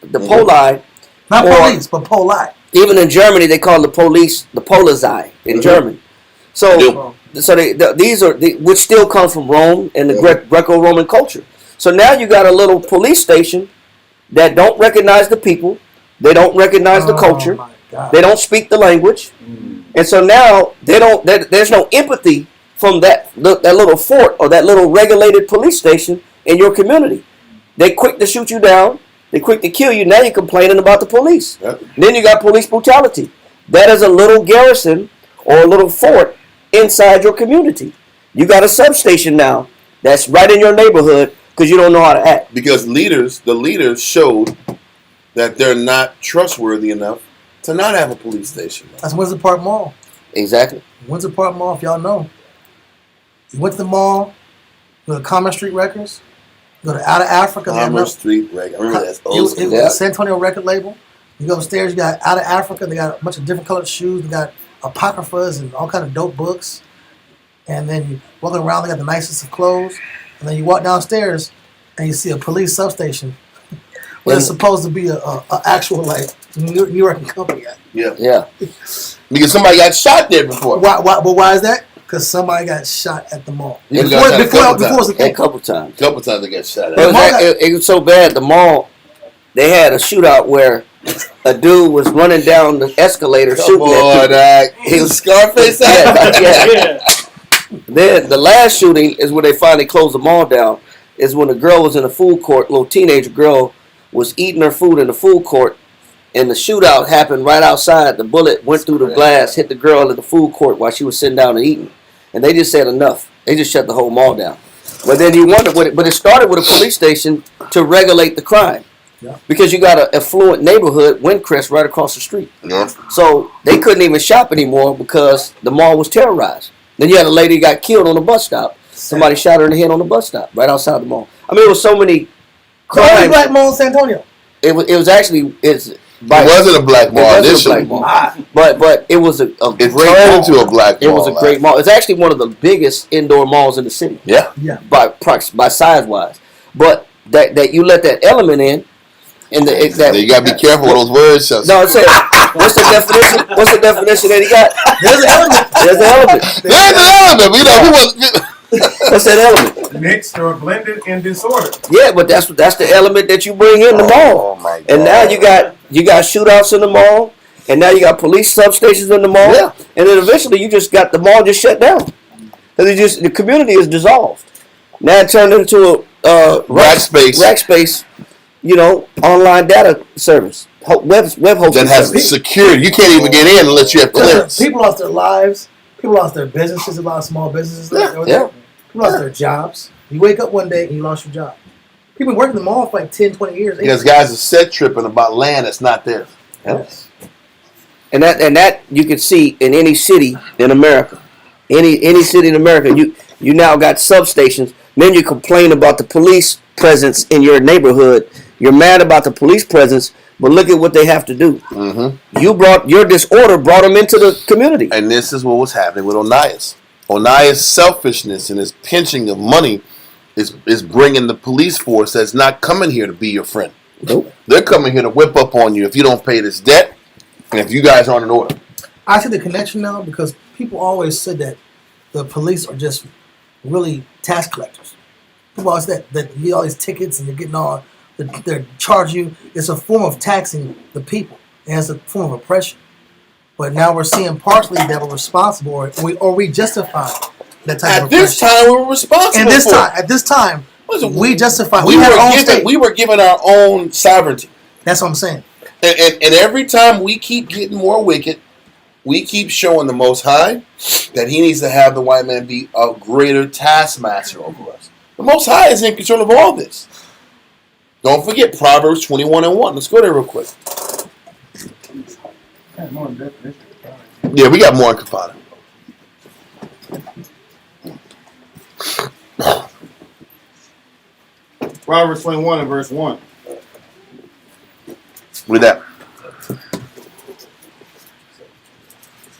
The poli. Not or- police, but poli. Even in Germany, they call the police the Polizei in German. So, these are which still come from Rome and the Greco-Roman culture. So now you got a little police station that don't recognize the people, they don't recognize the culture, my God. they don't speak the language, and so now there's no empathy from that little fort or that little regulated police station in your community. They quick to shoot you down, they quick to kill you. Now you're complaining about the police. Yep. Then you got police brutality. That is a little garrison or a little fort inside your community. You got a substation now that's right in your neighborhood because you don't know how to act. Because the leaders showed that they're not trustworthy enough to not have a police station. That's Windsor Park Mall. Exactly. Windsor Park Mall, if y'all know. You went to the mall, go to Commerce Street Records, go to Out of Africa. Commerce Street Records. I remember that's old It school. was a San Antonio record label. You go upstairs, you got Out of Africa. They got a bunch of different colored shoes. They got apocryphas and all kind of dope books. And then you walking around, they got the nicest of clothes. And then you walk downstairs and you see a police substation where it's supposed to be a actual like New York company. Yeah. Because somebody got shot there before. Why is that? Because somebody got shot at the mall. Yeah, got shot a couple Before it was a A thing. couple times. A couple times they got shot at. It was so bad, the mall, they had a shootout where a dude was running down the escalator shooting at people. He was Scarface. Yeah. Then the last shooting is when they finally closed the mall down. Is when a girl was in a food court, little teenage girl was eating her food in the food court, and the shootout happened right outside. The bullet went through the glass, hit the girl in the food court while she was sitting down and eating. And they just said enough. They just shut the whole mall down. But then you wonder, but it started with a police station to regulate the crime. Yeah. Because you got an affluent neighborhood, Windcrest, right across the street. Yeah. So they couldn't even shop anymore because the mall was terrorized. Then you had a lady who got killed on the bus stop. Somebody shot her in the head on the bus stop right outside the mall. I mean, it was so many The only crimes. black mall in San Antonio. It was actually It wasn't a black mall it wasn't a initially. black mall. But it was a It great turned mall. into a black mall. It was a great mall. It's actually one of the biggest indoor malls in the city. Yeah. Yeah. By size wise. But that you let that element in, and You gotta be careful with those words. no, it said, what's the definition? What's the definition that he got? There's an element. There's an element. There's an element. We know who was. What's that element? Mixed or blended in disorder. Yeah, but that's the element that you bring in the mall. Oh my God. And now you got shootouts in the mall, and now you got police substations in the mall, Yeah. and then eventually you just got the mall just shut down because the community is dissolved. Now it turned into a Rack space. rack space, online data service, web hosting That has service. security. You can't even get in unless you have clearance. People lost their lives. People lost their businesses. A lot of small businesses. Yeah. People Who lost their jobs. You wake up one day and you lost your job. People been working them all for like 10, 20 years. Because guys are set tripping about land that's not theirs. Yes. And that you can see in any city in America. Any city in America, you now got substations. Then you complain about the police presence in your neighborhood. You're mad about the police presence, but look at what they have to do. Mm-hmm. Your disorder brought them into the community. And this is what was happening with Onias. Onias' selfishness and his pinching of money is bringing the police force that's not coming here to be your friend. Nope. They're coming here to whip up on you if you don't pay this debt and if you guys aren't in order. I see the connection now because people always said that the police are just really tax collectors. People always said that you get all these tickets and they're getting all, they're charging you. It's a form of taxing the people. It's a form of oppression. But now we're seeing partially that we're responsible or we justify that type of oppression. At this time, we were responsible At this time, we justify. We were given our own sovereignty. That's what I'm saying. And every time we keep getting more wicked, we keep showing the Most High that He needs to have the white man be a greater taskmaster over us. The Most High is in control of all this. Don't forget Proverbs 21:1. Let's go there real quick. Yeah, we got more in Kafana. Proverbs 21 and verse 1. With that.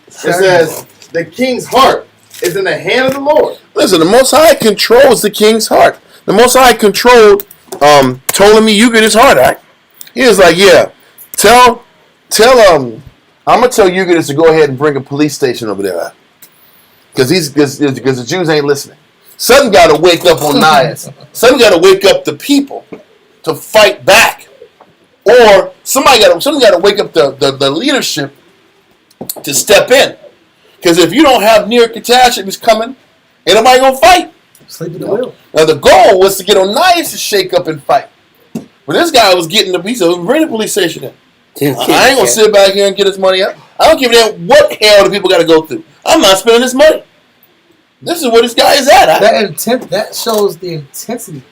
It says, the king's heart is in the hand of the Lord. Listen, the Most High controls the king's heart. The Most High controlled Ptolemaic heart. Right? He was like, yeah, I'm gonna tell Euclid to go ahead and bring a police station over there, because the Jews ain't listening. Something got to wake up on Nias. Something got to wake up the people to fight back, or something got to wake up the leadership to step in. Because if you don't have near catastrophes coming, ain't nobody gonna fight. Sleep at the wheel. Now the goal was to get Onias to shake up and fight, but this guy was getting the piece of bring the police station in. I ain't gonna sit back here and get his money up. I don't give a damn what hell the people got to go through. I'm not spending this money. This is where this guy is at. That shows the intensity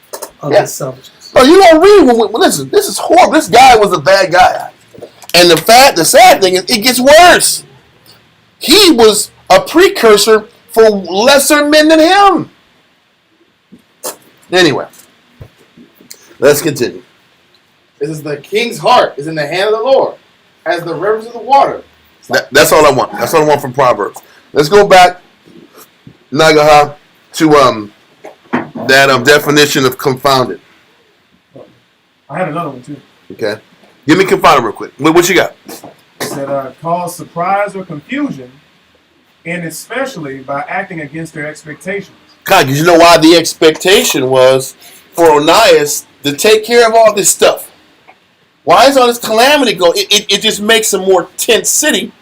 of this selfishness. Oh, you don't read. Listen, this is horrible. This guy was a bad guy, and the sad thing is, it gets worse. He was a precursor for lesser men than him. Anyway, let's continue. It says, the king's heart is in the hand of the Lord, as the rivers of the water. That's all I want. That's all I want from Proverbs. Let's go back, Nagaha, to that definition of confounded. I had another one too. Okay, give me confounded real quick. What you got? It said cause surprise or confusion, and especially by acting against their expectations. God, because you know why the expectation was for Onias to take care of all this stuff. Why is all this calamity going? It just makes a more tense city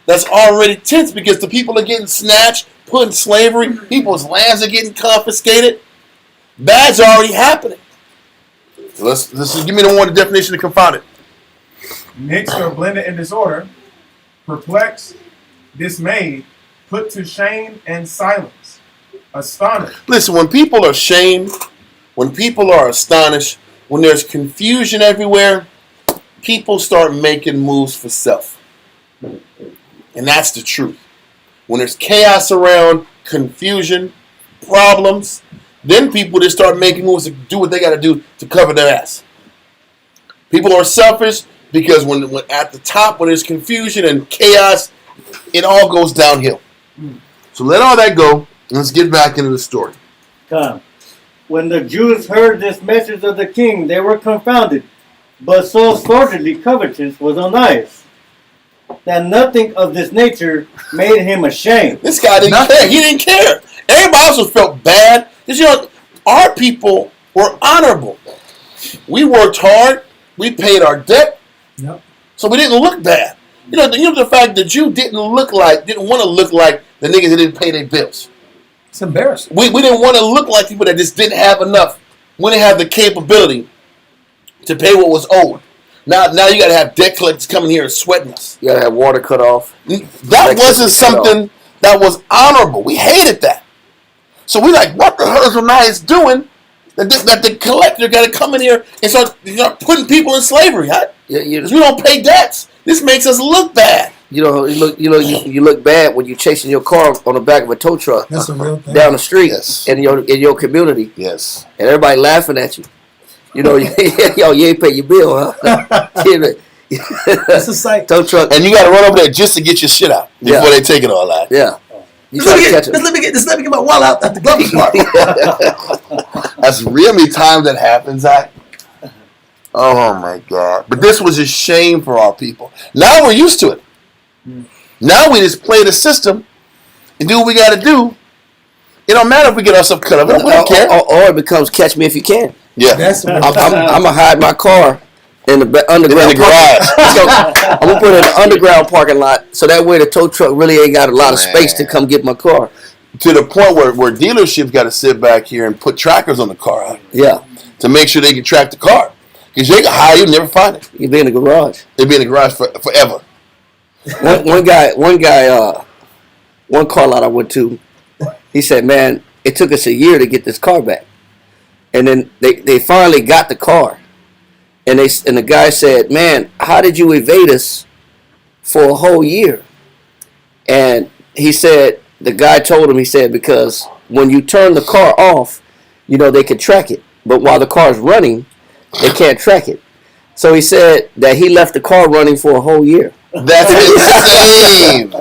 that's already tense because the people are getting snatched, put in slavery, people's lands are getting confiscated. Bad's already happening. So let's give me the definition of confounded. Mixed or blended in disorder, perplexed, dismayed, put to shame and silence, astonished. Listen, when people are shamed, when people are astonished, when there's confusion everywhere, people start making moves for self. And that's the truth. When there's chaos around, confusion, problems, then people just start making moves to do what they got to do to cover their ass. People are selfish because when at the top, when there's confusion and chaos, it all goes downhill. So let all that go, and let's get back into the story. Come. When the Jews heard this message of the king, they were confounded. But so sordidly covetous was Onias, that nothing of this nature made him ashamed. This guy didn't care. He didn't care. Everybody else felt bad. Because, our people were honorable. We worked hard. We paid our debt. Yep. So we didn't look bad. The fact the Jew didn't want to look like the niggas that didn't pay their bills. It's embarrassing. We didn't want to look like people that just didn't have enough. We didn't have the capability to pay what was owed. Now you got to have debt collectors coming here and sweating us. You gotta have water cut off. That wasn't something that was honorable. We hated that. So we like, what the hell is Onias doing? That the collector got to come in here and start putting people in slavery, huh? Yeah, Because we don't pay debts. This makes us look bad. you look bad when you're chasing your car on the back of a tow truck That's a real thing. down the street Yes. in your community, Yes. and everybody laughing at you. You know, you ain't pay your bill, huh? It's a sight. Tow truck. And you got to run over there just to get your shit out before Yeah. they take it all out. Yeah. You Just try to catch let them. me get my wallet out at the glove part. That's really times that happens, Zach. Oh my God. But this was a shame for our people. Now we're used to it. Now we just play the system and do what we got to do. It don't matter if we get ourselves cut up. We don't care. Or it becomes catch me if you can. Yeah. That's a real I'm thing. gonna hide my car in the underground In the garage. I'm gonna put it in the underground parking lot, so that way the tow truck really ain't got a lot of Man. space to come get my car. To the point where dealerships got to sit back here and put trackers on the car huh, Yeah, to make sure they can track the car. Because they can hire you and never find it. you be in the garage. They'll be in the garage forever. One car lot I went to, he said, "Man, it took us a year to get this car back," and then they finally got the car, and the guy said, "Man, how did you evade us for a whole year?" And he said, the guy told him, he said, because when you turn the car off, they can track it, but while the car's running, they can't track it. So he said that he left the car running for a whole year. That's insane.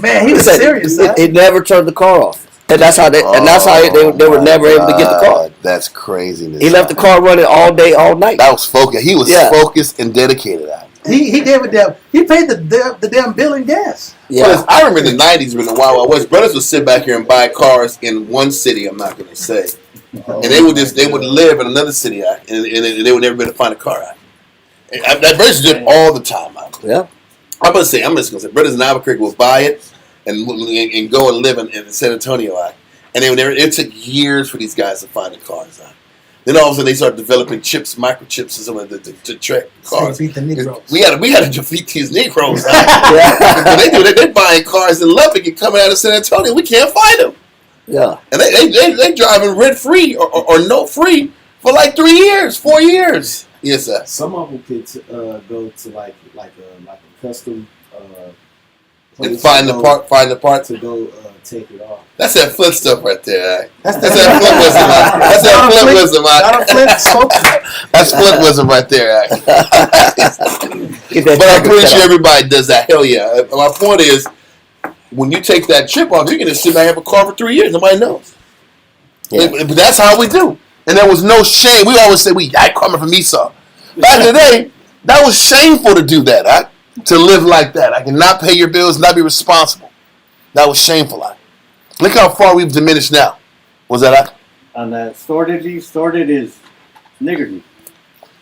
Man, he was Said serious. Huh? It never turned the car off, and that's how they were never able to get the car. That's craziness. He left the car running all day, all night. That was focused. He was Yeah. focused and dedicated at it. He gave it down. He paid the damn bill in gas. Yeah, Because I remember in the 90s when the Wild Wild West brothers would sit back here and buy cars in one city, I'm not going to say. And they would live in another city and they would never be able to find a car out. And that brothers did all the time out. yeah. I'm just going to say, brothers in Albuquerque will buy it and go and live in San Antonio out. And it took years for these guys to find the cars out. Then all of a sudden they started developing chips, microchips, and some of to track cars. Beat the Negroes. We had to defeat these Negroes. Yeah. They're buying cars in Lubbock and coming out of San Antonio. We can't find them. Yeah. And they driving rent free or no free for like 3 years, 4 years. Yes, sir. Some of them could go to like a custom And place find to the go- part. to go take it off. That's that flip stuff right there. Right? That's That's that flip wisdom. Right? That's that flip wisdom. Not a Right? flip spoke. That's flip wisdom right there. Right? Get that But I'm tracker pretty set sure up. everybody does that. Hell yeah. My point is, when you take that chip off, you can just sit back and have a car for 3 years. Nobody knows. Yeah. But that's how we do. And there was no shame. We always say I coming from Esau. Back in the day, that was shameful to do that. Right? To live like that. I cannot pay your bills, not be responsible. That was shameful. Right? Look how far we've diminished now. Was that right? On that sorted is niggardly.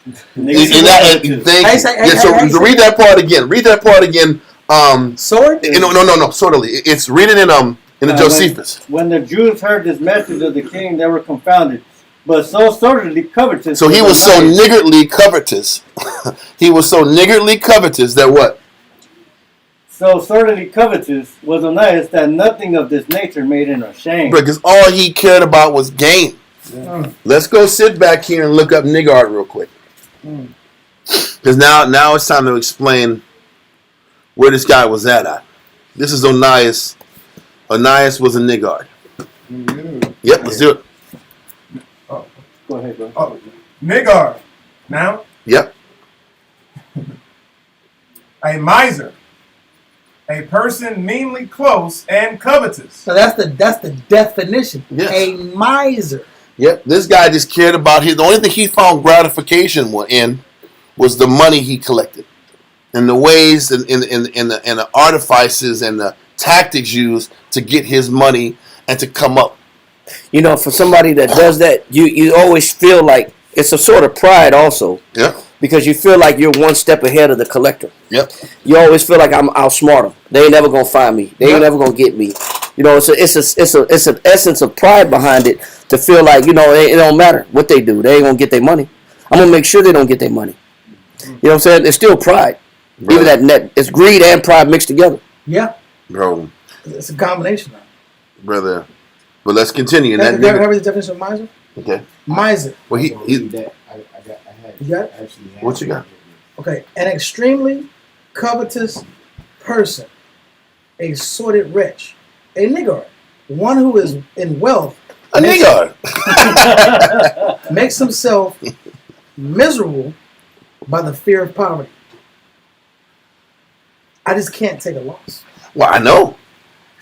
And so read that part again. Read that part again. Sword? No. Sortly. It's read it in the Josephus. When the Jews heard this message of the king, they were confounded. But so sordidly covetous. So he was so Onias. niggardly covetous. He was so niggardly covetous that what? So sordidly covetous was Onias that nothing of this nature made him ashamed. Because all he cared about was gain. Yeah. Let's go sit back here and look up niggard real quick. Because now it's time to explain where this guy was at. This is Onias. Onias was a niggard. Yep, let's do it. Go ahead, bro. Oh, Nigar. Now, Yep. a miser. A person meanly close and covetous. So that's the definition. Yes. A miser. Yep. This guy just cared about the only thing he found gratification in was the money he collected. And the ways and the artifices and the tactics used to get his money and to come up. For somebody that does that, you always feel like it's a sort of pride also. Yep. Because you feel like you're one step ahead of the collector. Yep. You always feel like I'm outsmart them. They ain't never gonna find me. They ain't never gonna get me. It's an essence of pride behind it to feel like it don't matter what they do. They ain't gonna get their money. I'm gonna make sure they don't get their money. You know what I'm saying? It's still pride. Brother. Even that it's greed and pride mixed together. Yeah. Bro, It's a combination. brother, But let's continue. And Have that you ever nigga, heard the definition of miser? okay. Miser. Well, So he that I had You got it? actually had What you got? Okay, an extremely covetous person, a sordid wretch, a niggard, one who is in wealth, a nigga. makes himself miserable by the fear of poverty. I just can't take a loss. Well, I know.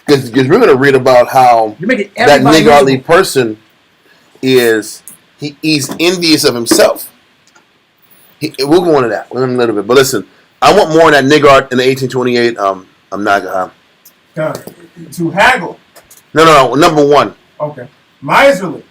Because we're going to read about how You're making that everybody niggardly miserable. person he's envious of himself. We'll go into that in a little bit. But listen, I want more on that niggard in the 1828. I'm not going To haggle. No. Number one. Okay. Miserly.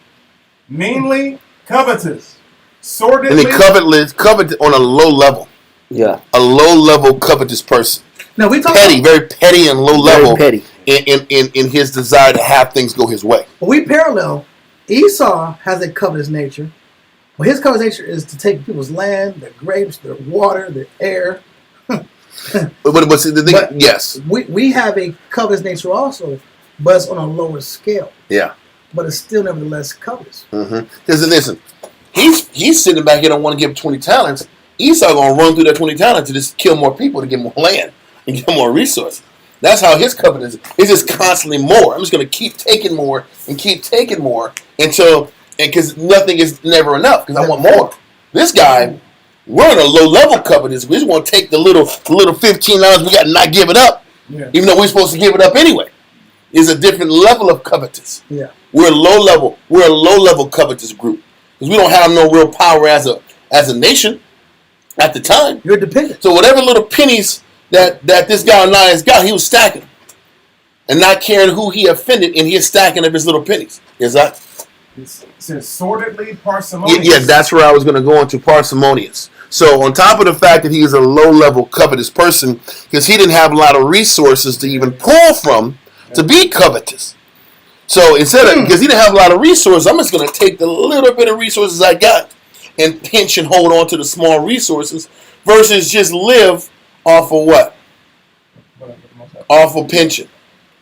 Meanly covetous. And Sordidly. the covet on a low level. Yeah. A low level covetous person. No, we talk Petty, about, very petty and low Very level petty. in his desire to have things go his way. but we parallel. Esau has a covetous nature, but his covetous nature is to take people's land, their grapes, their water, their air. But see, the thing, But- yes. We have a covetous nature also, but it's on a lower scale. Yeah. But it's still nevertheless covetous. Because listen, he's sitting back here, don't want to give 20 talents. Esau going to run through that 20 talents to just kill more people to get more land and get more resources. That's how his covenant is. It's just constantly more. I'm just going to keep taking more and keep taking more until, because nothing is never enough, because I want more. This guy, we're in a low level covenant. We just want to take the little $15 we got and not give it up, Yeah. even though we're supposed to give it up anyway. It's a different level of covetous. Yeah. We're a low level covetous group because we don't have no real power as a nation at the time. You're dependent. So whatever little pennies that this guy Ananias got, he was stacking them and not caring who he offended, and he's stacking up his little pennies. Is that? It says sordidly parsimonious. Yeah, that's where I was going to go into parsimonious. So on top of the fact that he is a low level covetous person, because he didn't have a lot of resources to even pull from to be covetous. So instead of, because he didn't have a lot of resources, I'm just going to take the little bit of resources I got and pinch and hold on to the small resources versus just live off of what? Off of pension.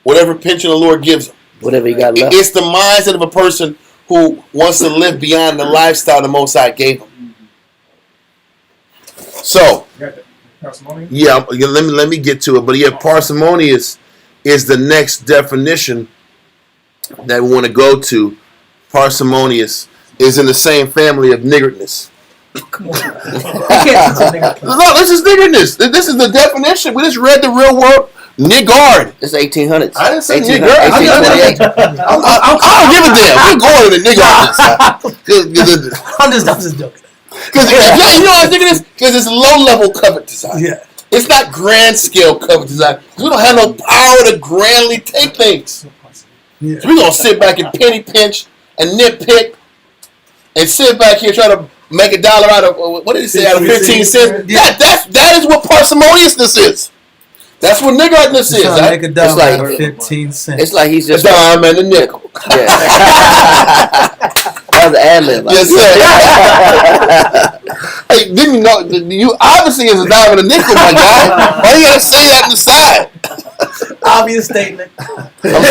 Whatever pension the Lord gives him. Whatever you got left. It's the mindset of a person who wants to live beyond the lifestyle the Most High gave him. So, You got that? Parsimonious? yeah, let me get to it. But yeah, parsimonious is the next definition that we want to go to. Parsimonious is in the same family of niggardness. Come on. You can't teach a nigga. No, this is niggardness. This is the definition. We just read the real word. Niggard. It's 1800s. I didn't say 1800s, niggard. 1828. I don't give a damn. We're going to niggardness. I'm just joking. Because you know what niggardness? Because it's low level covetous. Yeah. It's not grand scale covetous. We don't have no power to grandly take things. Yeah. So we're going to sit back and penny pinch and nitpick and sit back here trying to make $1 out of, what did he say, out of 15 cents? Yeah. That is what parsimoniousness is. That's what niggardness is. Trying to make a It's dollar like- out of 15 cents. It's like he's A just. dime and a nickel. Yeah. That was an ad lib. Yes, sir. Hey, didn't you know? You obviously is a dime and a nickel, my guy. Why you gotta say that on the side? Obvious statement. I'm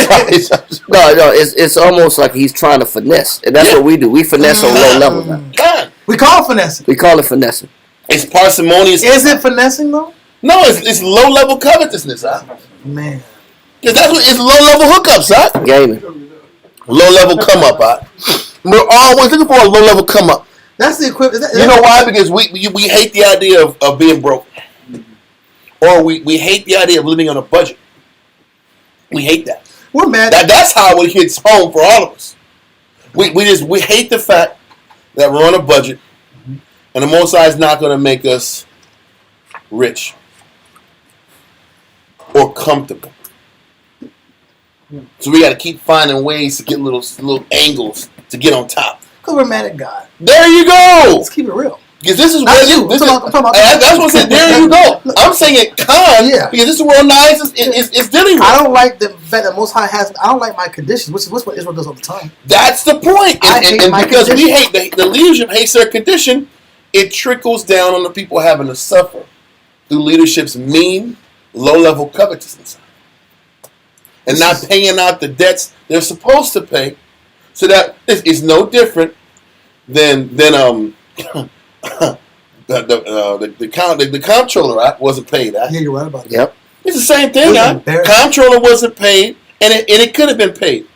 sorry. No, it's almost like he's trying to finesse, and that's what we do. We finesse on low levels. Now. God. We call finessing. We call it finessing. It's parsimonious. Is it finessing though? No, it's low level covetousness, huh? Man. Because that's what it's low level hookups, huh? Gaming. Low level come up, huh? We're always looking for a low level come up. That's the equivalent. You know why? Because we hate the idea of being broke, or we hate the idea of living on a budget. We hate that. We're mad. That's how it hits home for all of us. We hate the fact that we're on a budget, and the Most High is not going to make us rich or comfortable. So we got to keep finding ways to get little angles to get on top. Because we're mad at God. There you go. Let's keep it real. Because this is Not where you. this I'm is. talking about- That's what I said. There you go. I'm saying it, Yeah. because this is where Nice is dealing with. I don't like the fact that Most High has. I don't like my conditions, which is what Israel does all the time. That's the point. I And, hate and my because condition. we hate the leadership hates their condition, it trickles down on the people having to suffer through leadership's mean, low-level covetousness. and not paying out the debts they're supposed to pay. So that is no different than the comptroller wasn't paid. Yeah, you're right about that. Yep. It's the same thing. Comptroller wasn't paid, and it could have been paid.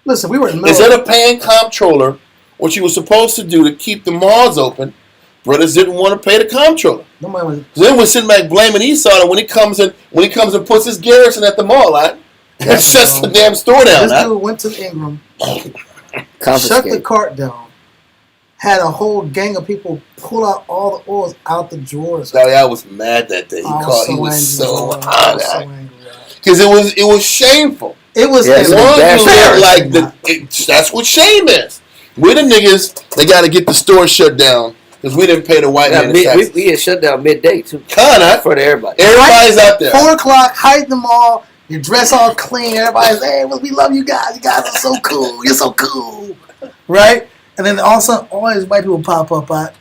Listen, we were in the middle. Instead of paying comptroller what you were supposed to do to keep the malls open, brothers didn't want to pay the comptroller. Nobody was. Then we're sitting back blaming Esau, and when he comes and puts his garrison at the mall, and shuts the damn store down. This dude went to Ingram, shut the Confiscate. cart down, had a whole gang of people pull out all the oils out the drawers. I was mad that day. He was so hot. Because it was shameful. It was Yeah, that's what shame is. We're the niggas. They got to get the store shut down because we didn't pay the white man. We had shut down midday too. Kinda For everybody. Everybody's out there. 4 o'clock, hide them all. You dress all clean. Everybody's, hey, we love you guys. You guys are so cool. You're so cool, right? And then all of a sudden, all these white people pop up out,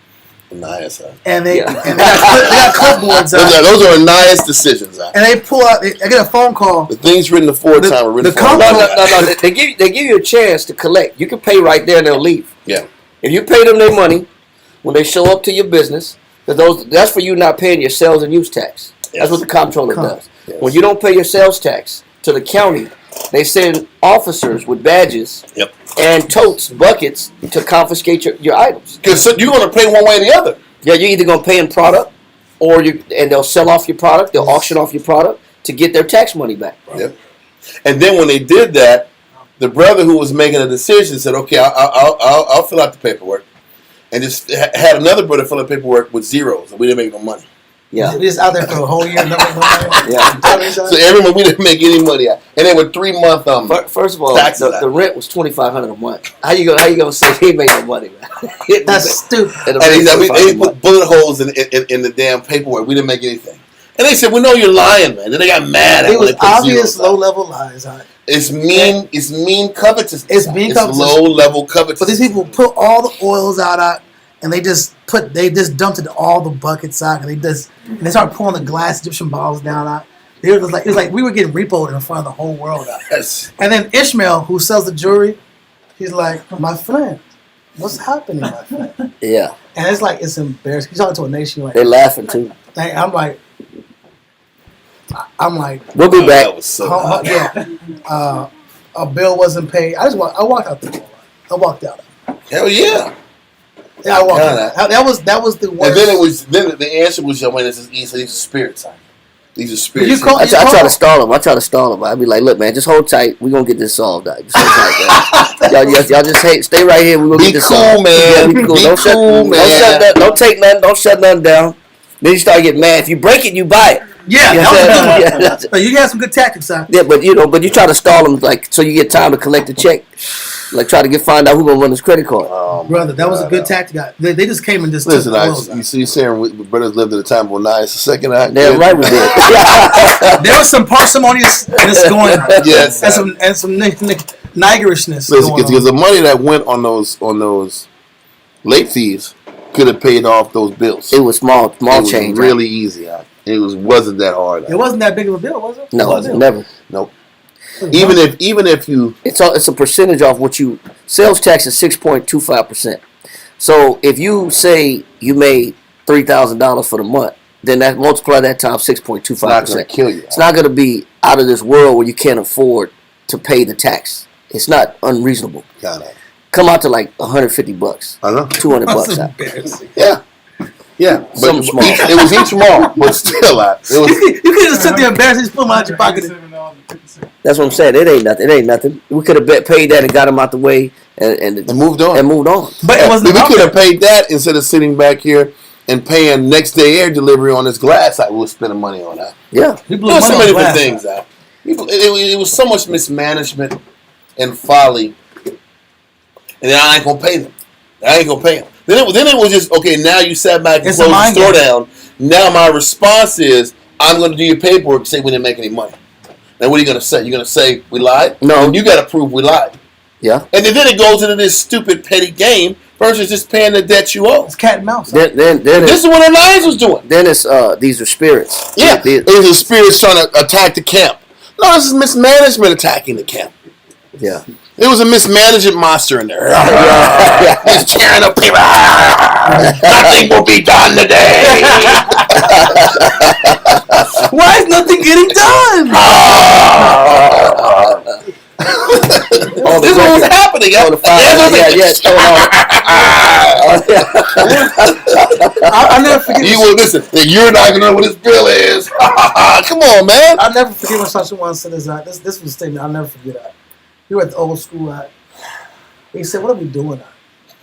Nice, and they got clipboards out. Those are nice decisions. And they pull out. I get a phone call. The things written the 4 time are written. No. They give you a chance to collect. You can pay right there and they'll leave. Yeah. If you pay them their money when they show up to your business, that's for you not paying your sales and use tax. That's what the comptroller does. Yes. When you don't pay your sales tax to the county, they send officers with badges and totes, buckets to confiscate your items. Because you're going to pay one way or the other. Yeah, you're either going to pay in product and they'll sell off your product, they'll auction off your product to get their tax money back. Yep. And then when they did that, the brother who was making a decision said, "Okay, I'll fill out the paperwork," and just had another brother fill out the paperwork with zeros, and we didn't make no money. Yeah. We just out there for a whole year. Yeah. So every month we didn't make any money, and they were 3 month First of all, the rent was $2,500 a month. How you gonna say he made no money, man? That's stupid. And they put bullet holes in the damn paperwork. We didn't make anything. And they said, "We know you're lying, man." Then they got mad. It was obvious low level lies. It's mean. It's mean covetousness. It's low level covetousness. But these people put all the oils out, and they just dumped it in all the buckets out, and they started pulling the glass Egyptian bottles down out. It was like we were getting repoed in front of the whole world out. Yes. And then Ishmael, who sells the jewelry, he's like, "My friend, what's happening, my friend?" Yeah. And it's embarrassing. He's talking to a nation like they're laughing too. I'm like, we'll be back. That was so hot. A bill wasn't paid. I walked out the door. I walked out. Hell yeah. Yeah, I walked out. That was the worst. And then the answer was, "Man, this is easy. These are spirits. These are spirits." I try to stall him. I'd be like, "Look, man, just hold tight. We're gonna get this solved out. Just hold tight, man. y'all just stay right here. We're gonna get this solved. Man. Yeah, be cool. Be cool, man. Don't take nothing. Don't shut nothing down. Then you start getting mad. If you break it, you buy it. Yeah, You know what I'm saying? but you got some good tactics, son. Yeah, but you try to stall them so you get time to collect the check. Like try to find out who's gonna run his credit card. Brother, that was a good tactic. They just came and just listen. took You saying brothers lived at a time when Onias II. Damn right we did. There was some parsimoniousness going on. Yes, and some niggerishness. Listen, because the money that went on those late fees could have paid off those bills. It was small change. It was really easy. It wasn't that hard. It wasn't that big of a bill, was it? No, never. Nope. Even if you, it's a percentage off what you sales tax is 6.25%. So if you say you made $3,000 for the month, then that multiply that times 6.25%. It's not going to kill you. It's not going to be out of this world where you can't afford to pay the tax. It's not unreasonable. Got it. Come out to like $150. I know. $200 out. Yeah, but Something small. it was each small, but still, you could just sit there embarrassed and just put them out your pocket. That's what I'm saying. It ain't nothing. We could have paid that and got them out the way and moved on. But it wasn't. We could have paid that instead of sitting back here and paying next day air delivery on this glass. I was spending money on that. Yeah, there were so many different things. It was so much mismanagement and folly, and then I ain't gonna pay them. Then it was just, okay, now you sat back and closed the store down. Now my response is, I'm going to do your paperwork and say we didn't make any money. Now what are you going to say? You're going to say we lied? No. And you got to prove we lied. Yeah. And then it goes into this stupid petty game versus just paying the debt you owe. It's cat and mouse. Then this is what Elias was doing. Then it's these are spirits. Yeah. These are spirits trying to attack the camp. No, this is mismanagement attacking the camp. Yeah. There was a mismanagement monster in there. He's tearing up people. Nothing will be done today. Why is nothing getting done? This is what was happening. Oh, the fire. I'll never forget. You will listen. You're not gonna know what his bill is. Come on, man. I'll never forget when Sasha once said this. This was a statement I'll never forget. We were at the old school. He said, "What are we doing?"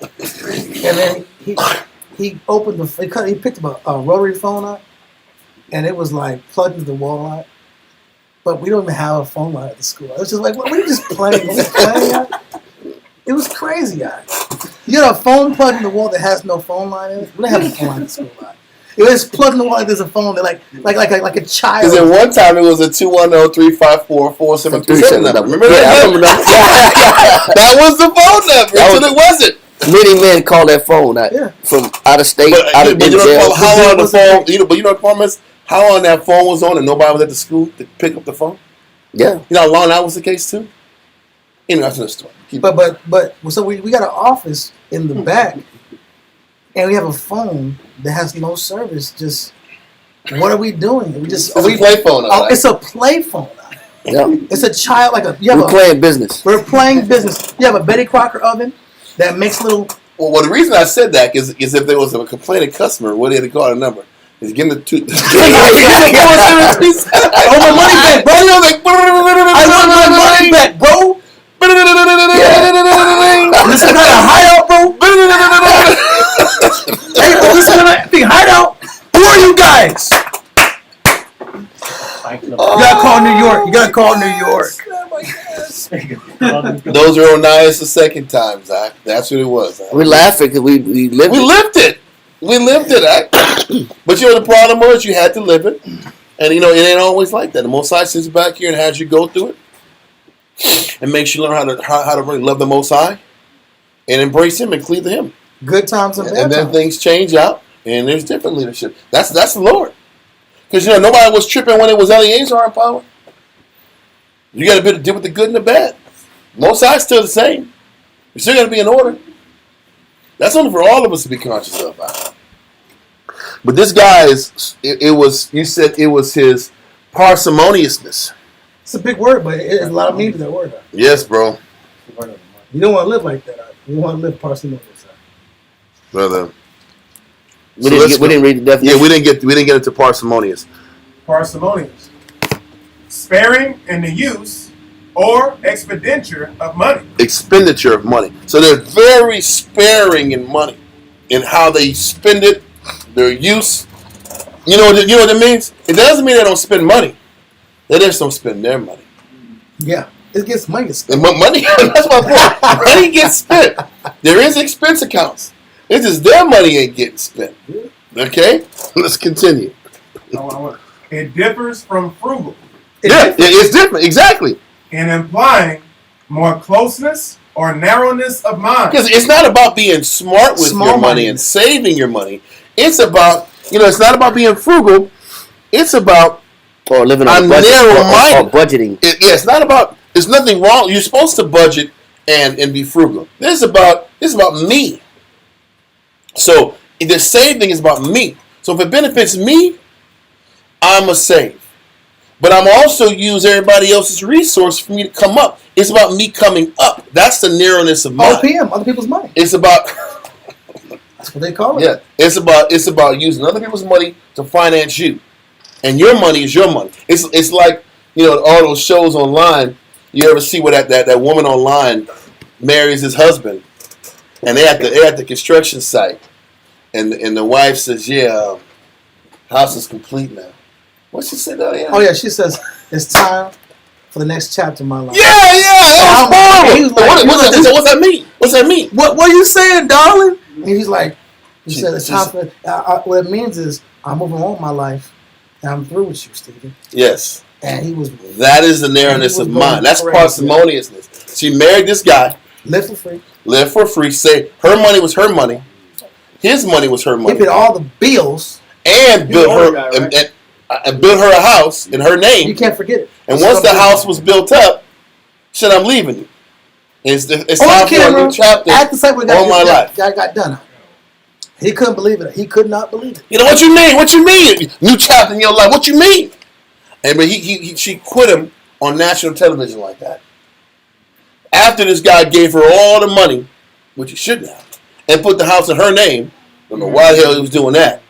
And then he opened he picked up a rotary phone up, and it was like plugged into the wall out. But we don't even have a phone line at the school. It was just like, what, we just playing. It was crazy. You got a phone plugged in the wall that has no phone line in it. We don't have a phone line at the school. It was plugged in the wall like there's a phone. They're like a child. Because at one time it was a 210-354-4737 number. Remember that? Yeah, I remember that. That was the phone number until it wasn't. Many men call that phone from out of state, out of But you know jail. how long the phone? You know the problem is how long that phone was on and nobody was at the school to pick up the phone. Yeah. You know how long that was the case too. Anyway, that's another story. But so we got an office in the back, and we have a phone that has no service. Just what are we doing? It's a play phone. It's a play phone. Yeah. It's a child We're playing business. We're playing business. You have a Betty Crocker oven that makes little. Well, the reason I said that is if there was a complaining customer, what they had to call a number. Is give them the two. I want my money back, bro. I want my money back, bro. This is not a hideout, bro. Hey, bro, this is not a big hideout. Who are you guys? You gotta call New York. You gotta call New York. Those are Onias the second time, Zach. That's what it was. Zach. We're laughing because we lived We it. lived it. We lived it. But you know the problem was you had to live it, and you know it ain't always like that. The Most High sits back here and has you go through it, and makes you learn how to really love the Most High, and embrace Him and cleave to Him. Good times and bad And then times. things change out, and there's different leadership. That's the Lord, because you know nobody was tripping when it was Eleazar in power. You got to deal with the good and the bad. Most High's still the same. You still got to be in order. That's only for all of us to be conscious of. But this guy you said it was his parsimoniousness. It's a big word, but it's a lot of meaning to that word. Yes, bro. You don't want to live like that. You don't want to live parsimonious. Brother. We didn't read the definition. Yeah, we didn't get into parsimonious. Parsimonious. Sparing in the use or expenditure of money. Expenditure of money. So they're very sparing in money, in how they spend it, their use. You know what it means? It doesn't mean they don't spend money. They just don't spend their money. Yeah, it gets money to spend. And money, that's my point. Money gets spent. There is expense accounts. It's just their money ain't getting spent. Okay? Let's continue. It differs from frugal It's different. Exactly. in implying more closeness or narrowness of mind. Because it's not about being smart with Small your money money. and saving your money. It's about, it's not about being frugal. It's about Or living on I'm a budget. narrow-minded. Or budgeting. it's not about, there's nothing wrong. You're supposed to budget and be frugal. This is about me. So the saving is about me. So if it benefits me, I'm a save. But I'm also use everybody else's resource for me to come up. It's about me coming up. That's the narrowness of mind. OPM, other people's money. It's about That's what they call it. yeah. It's about using other people's money to finance you, and your money is your money. It's like all those shows online. You ever see where that woman online marries his husband, and they're at the construction site, and the wife says, "Yeah, house is complete now." What she said? Oh yeah, she says it's time for the next chapter of my life. Yeah, that was horrible. What's that mean? What's that mean? What are you saying, darling? And he's like, he said it's time for. What it means is I'm moving on with my life, and I'm through with you, Stephen. Yes. And he was. That is the narrowness of mind. That's parsimoniousness. She married this guy. Live for free. Live for free. Say her money was her money. His money was her He money. paid all the bills. And built her. Guy, right? I built her a house in her name. You can't forget it. And once the house was built up, shit, I'm leaving you. It's on time for a camera, new chapter at the site where all my life. guy got done. He couldn't believe it. He could not believe it. You know what you mean? What you mean? New chapter in your life. What you mean? And but she quit him on national television like that. After this guy gave her all the money, which he shouldn't have, and put the house in her name. I don't know why the hell he was doing that.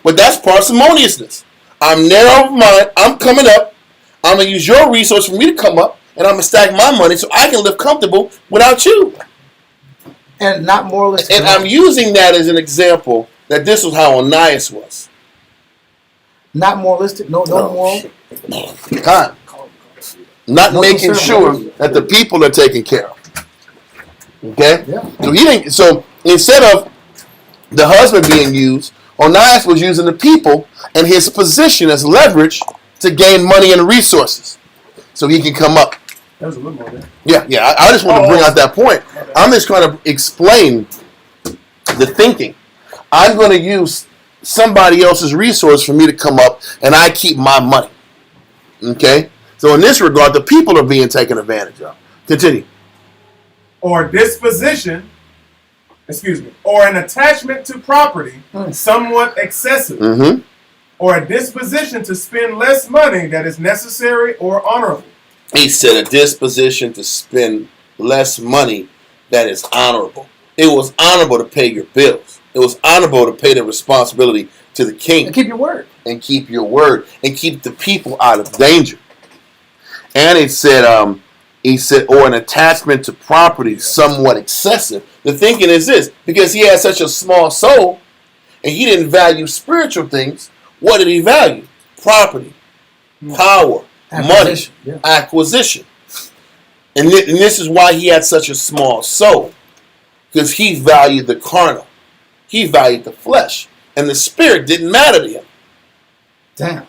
But that's parsimoniousness. I'm narrow of mind. I'm coming up. I'm going to use your resource for me to come up, and I'm going to stack my money so I can live comfortable without you. And not moralistic. And I'm using that as an example that this was how Onias was. Not moralistic. No moral. Con. Not No making concern, sure right? that the people are taken care of. Okay? Yeah. So he didn't. So instead of the husband being used, Onias was using the people and his position as leverage to gain money and resources, so he can come up. That was a little more there. Yeah. I just want to bring out that point. I'm just trying to explain the thinking. I'm going to use somebody else's resource for me to come up, and I keep my money. Okay? So in this regard, the people are being taken advantage of. Continue. Or disposition, or an attachment to property somewhat excessive, Mm-hmm. or a disposition to spend less money that is necessary or honorable. He said a disposition to spend less money that is honorable. It was honorable to pay your bills. It was honorable to pay the responsibility to the king. And keep your word. And keep your word. And keep the people out of danger. And he said, or an attachment to property somewhat excessive. The thinking is this, because he had such a small soul, and he didn't value spiritual things, what did he value? Property, power, money, acquisition. And this is why he had such a small soul, because he valued the carnal. He valued the flesh. And the spirit didn't matter to him. Damn.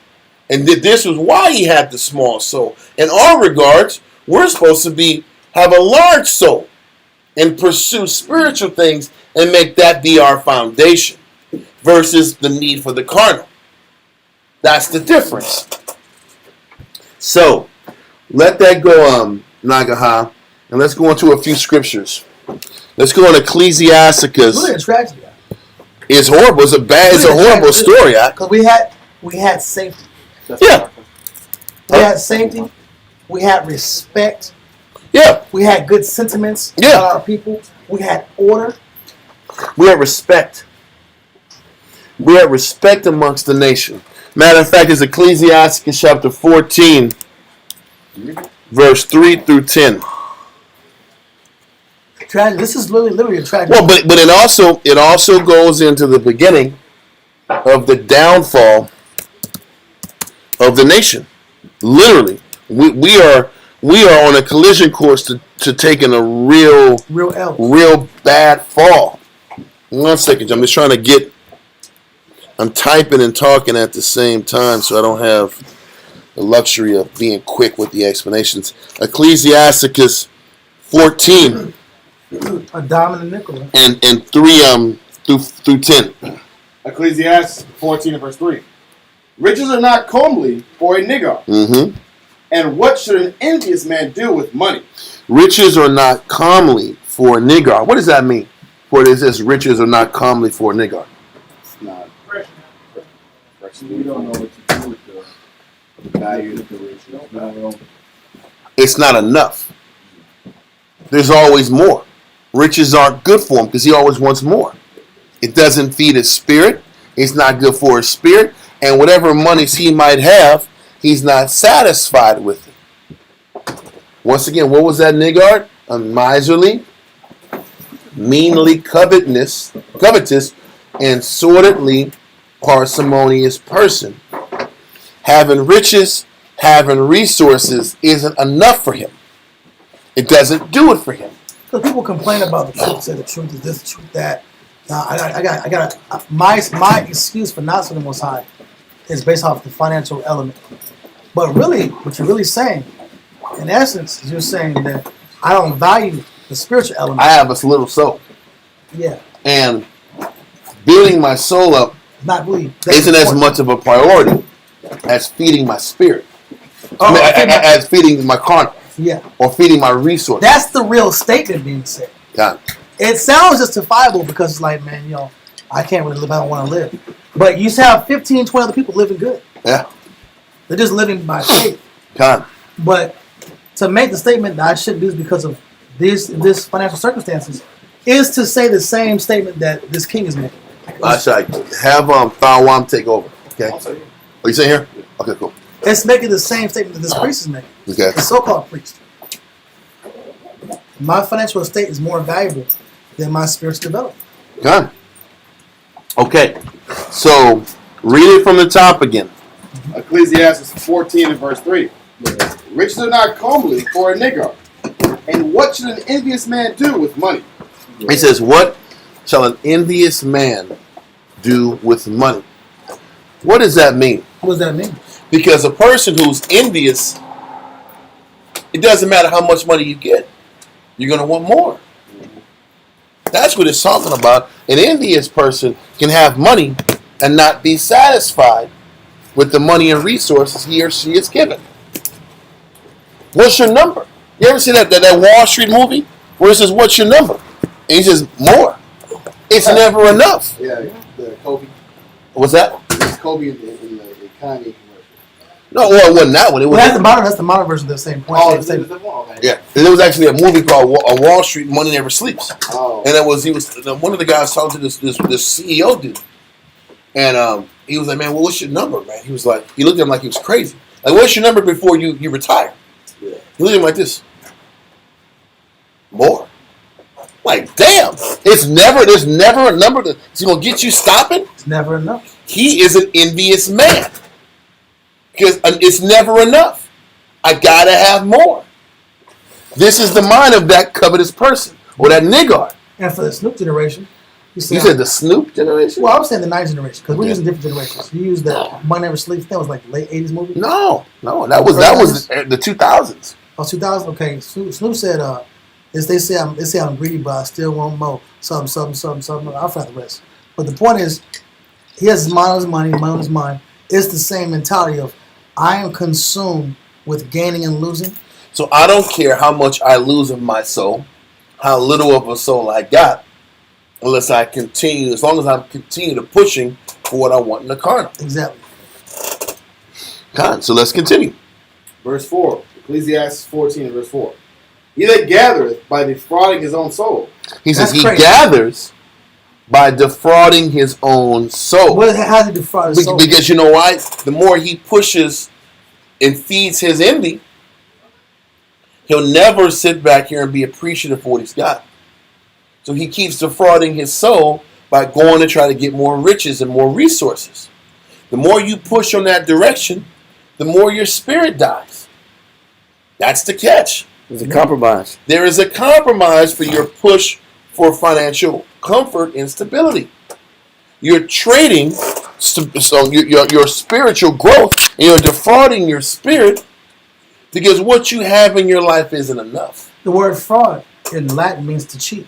And this was why he had the small soul. In our regards, we're supposed to have a large soul and pursue spiritual things and make that be our foundation versus the need for the carnal. That's the difference. So, let that go, Nagaha, and let's go into a few scriptures. Let's go on Ecclesiasticus. It's really a tragedy. It's horrible. It's a horrible story. Because we had safety. Yeah. We had safety. We had respect. Yeah. We had good sentiments about our people. We had order. We had respect. We had respect amongst the nation. Matter of fact, it's Ecclesiasticus chapter 14, verse 3 through 10. Tragedy. This is literally a tragedy. Well, but it also goes into the beginning of the downfall of the nation. Literally, we are on a collision course to taking a real bad fall. 1 second, I'm just trying to get. I'm typing and talking at the same time, so I don't have the luxury of being quick with the explanations. Ecclesiasticus 14. A diamond and nickel. And 3 through 10. Ecclesiastes 14 and verse 3. Riches are not comely for a nigger. Mm-hmm. And what should an envious man do with money? Riches are not comely for a nigger. What does that mean? For it says riches are not comely for a nigger. It's not. We don't know what to do with the value of the riches. It's not enough. There's always more. Riches aren't good for him because he always wants more. It doesn't feed his spirit. It's not good for his spirit. And whatever monies he might have, he's not satisfied with it. Once again, what was that niggard? A miserly, meanly covetous, and sordidly parsimonious person. Having riches, having resources isn't enough for him. It doesn't do it for him. Because people complain about the truth, say the truth is this, the truth that. I got my excuse for not serving the Most High is based off the financial element. But really, what you're really saying, in essence, is you're saying that I don't value the spiritual element. I have a little soul. Yeah. And building my soul up not really isn't as much of a priority. as feeding my spirit. Oh, As feeding my carnal. yeah. Or feeding my resources. That's the real statement being said. God. It sounds justifiable because it's like, man, I can't really live how I want to live. But you have 15, 20 other people living good. Yeah. They're just living by faith. God. But to make the statement that I shouldn't do this because of this financial circumstances is to say the same statement that this king is making. I should have Thawam take over. Okay. Are you saying here? Okay, cool. It's making the same statement that this priest is making. Okay. The so-called priest. My financial estate is more valuable than my spiritual development. God. Okay. So read it from the top again. Ecclesiastes 14 and verse 3. Riches are not comely for a nigger. And what should an envious man do with money? He says, what shall an envious man do with money? What does that mean? What does that mean? Because a person who's envious, it doesn't matter how much money you get. You're going to want more. That's what it's talking about. An envious person can have money and not be satisfied with the money and resources he or she is given. What's your number? You ever see that Wall Street movie where it says, what's your number? And he says, more. It's never enough. Yeah, the Kobe. What's that? It's Kobe in the Kanye commercial. No, well, it wasn't that one. It was That's the modern version of the same point. Oh, Same it's the one. Okay. yeah. There was actually a movie called Wall Street Money Never Sleeps. Oh. And he was one of the guys talking to this CEO dude. And he was like, man, well, what's your number, man? He was like, he looked at him like he was crazy. Like, what's your number before you retire? Yeah. He looked at him like this. More. Like, damn. There's never a number that's going to get you stopping. It's never enough. He is an envious man. Because it's never enough. I got to have more. This is the mind of that covetous person. Or that nigger. And for the Snoop generation, You said the Snoop generation? Well, I was saying the 9th generation because we're using different generations. You used the Money Never Sleeps. That was like late 80s movie. No, that was the 2000s. Oh, 2000. Okay, Snoop said, they say I'm greedy, but I still want more. Something. I'll find the rest. But the point is, he has his mind on his money, money on his mind. It's the same mentality of I am consumed with gaining and losing. So I don't care how much I lose of my soul, how little of a soul I got, unless I continue, as long as I continue to pushing for what I want in the carnal. Exactly. So let's continue. Verse 4. Ecclesiastes 14 and verse 4. He that gathereth by defrauding his own soul. He says That's he crazy. gathers by defrauding his own soul. How does he defraud his soul? Because you know why? The more he pushes and feeds his envy, he'll never sit back here and be appreciative for what he's got. So he keeps defrauding his soul by going to try to get more riches and more resources. The more you push on that direction, the more your spirit dies. That's the catch. It's a compromise. There is a compromise for your push for financial comfort and stability. You're trading your spiritual growth, and you're defrauding your spirit because what you have in your life isn't enough. The word fraud in Latin means to cheat.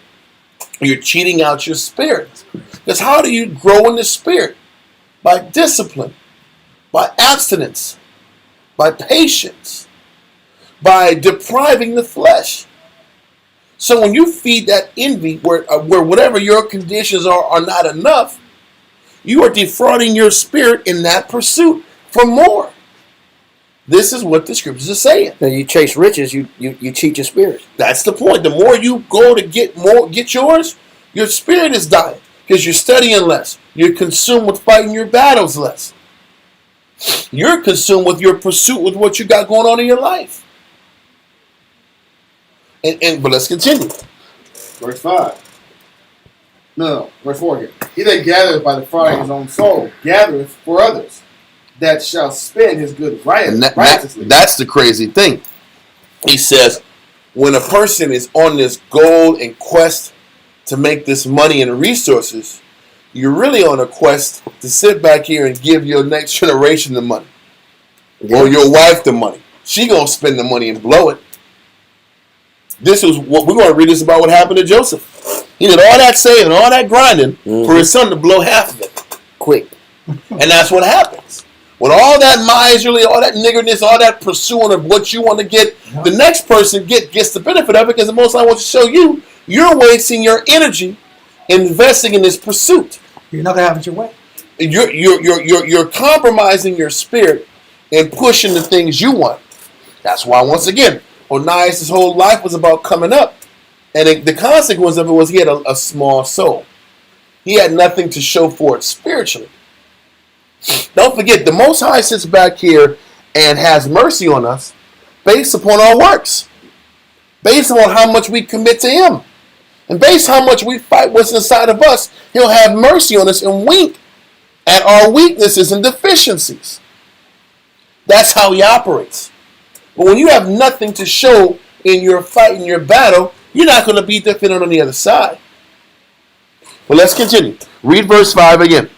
You're cheating out your spirit. Because how do you grow in the spirit? By discipline, by abstinence, by patience, by depriving the flesh. So when you feed that envy, where whatever your conditions are not enough, you are defrauding your spirit in that pursuit for more. This is what the scriptures are saying. Now you chase riches, you cheat your spirit. That's the point. The more you go to get yours, your spirit is dying because you're studying less. You're consumed with fighting your battles less. You're consumed with your pursuit with what you got going on in your life. But let's continue. Verse 5. No, verse 4 here. He that gathereth by defrauding his own soul gathereth for others, that shall spend his good righteously. That's the crazy thing. He says, when a person is on this goal and quest to make this money and resources, you're really on a quest to sit back here and give your next generation the money. Or your wife the money. She gonna spend the money and blow it. This is what we're going to read this about what happened to Joseph. He did all that saving, all that grinding for his son to blow half of it. Quick. And that's what happens. With all that miserly, all that niggerness, all that pursuing of what you want to get, the next person gets the benefit of it because the Most High wants to show you you're wasting your energy investing in this pursuit. You're not gonna have it your way. You're compromising your spirit and pushing the things you want. That's why, once again, Onias' whole life was about coming up. And the consequence of it was he had a small soul. He had nothing to show for it spiritually. Don't forget, the Most High sits back here and has mercy on us based upon our works. Based on how much we commit to Him. And based on how much we fight what's inside of us, He'll have mercy on us and wink at our weaknesses and deficiencies. That's how He operates. But when you have nothing to show in your fight, in your battle, you're not going to be defended on the other side. But let's continue. Read verse 5 again.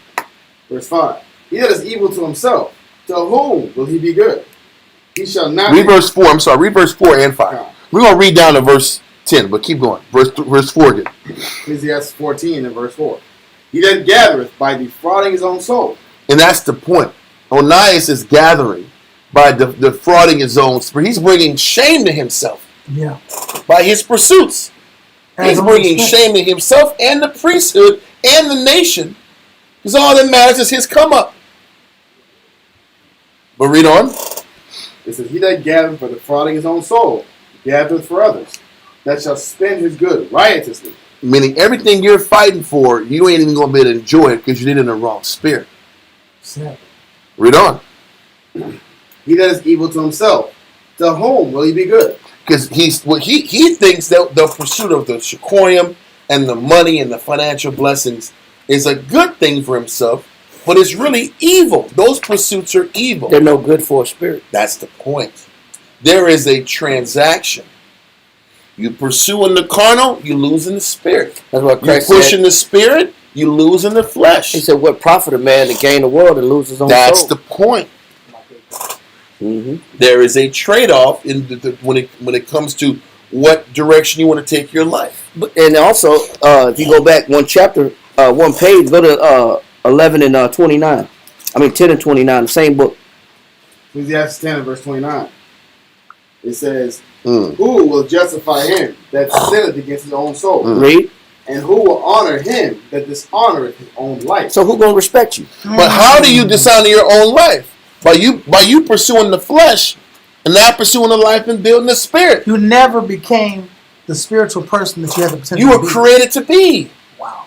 Verse 5. He that is evil to himself, to whom will he be good? He shall not. Read verse 4. I'm sorry. Read verse 4 and 5. We're going to read down to verse 10, but keep going. Verse 4 again. Ecclesiastes 14 and verse 4. He that gathereth by defrauding his own soul. And that's the point. Onias is gathering by defrauding his own spirit. He's bringing shame to himself. Yeah. By his pursuits. He's bringing shame to himself and the priesthood and the nation. Because all that matters is his come up. But read on. It says, he that gathereth by defrauding his own soul, gathereth for others, that shall spend his good riotously. Meaning everything you're fighting for, you ain't even going to be able to enjoy it because you did it in the wrong spirit. Sad. Read on. He that is evil to himself, to whom will he be good? Because he thinks that the pursuit of the shikorium and the money and the financial blessings is a good thing for himself, but it's really evil. Those pursuits are evil. They're no good for a spirit. That's the point. There is a transaction. You pursue in the carnal, you lose in the spirit. That's what Christ you push said. in the spirit, you lose in the flesh. He said, what profit a man to gain the world and lose his own That's soul? the point. Mm-hmm. There is a trade-off in when it comes to what direction you want to take your life. And also, if you go back one chapter, one page, go to 11 and 29. I mean 10 and 29, the same book. Ecclesiastes 10 and verse 29. It says, Who will justify him that sinneth against his own soul? Read. And who will honor him that dishonoreth his own life? So who gonna respect you? But how do you dishonor your own life? By you pursuing the flesh and not pursuing the life and building the spirit. You never became the spiritual person that you had the potential You to were be. created to be. Wow.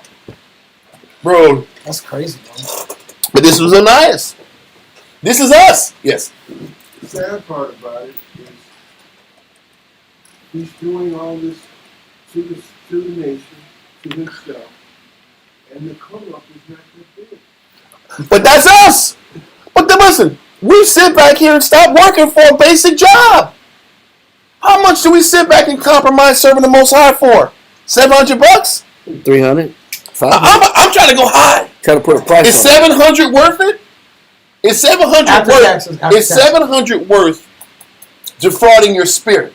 Bro. That's crazy, man. But this was Onias. This is us. Yes. The sad part about it is he's doing all this to the nation, to himself, and the come-up is not that big. But that's us. But then listen, we sit back here and stop working for a basic job. How much do we sit back and compromise serving the Most High for? $700? 300? 500? I'm trying to go high. Trying to put a price Is on it. 700 worth it? Is 700 After worth? taxes, after Is taxes. 700 worth defrauding your spirit?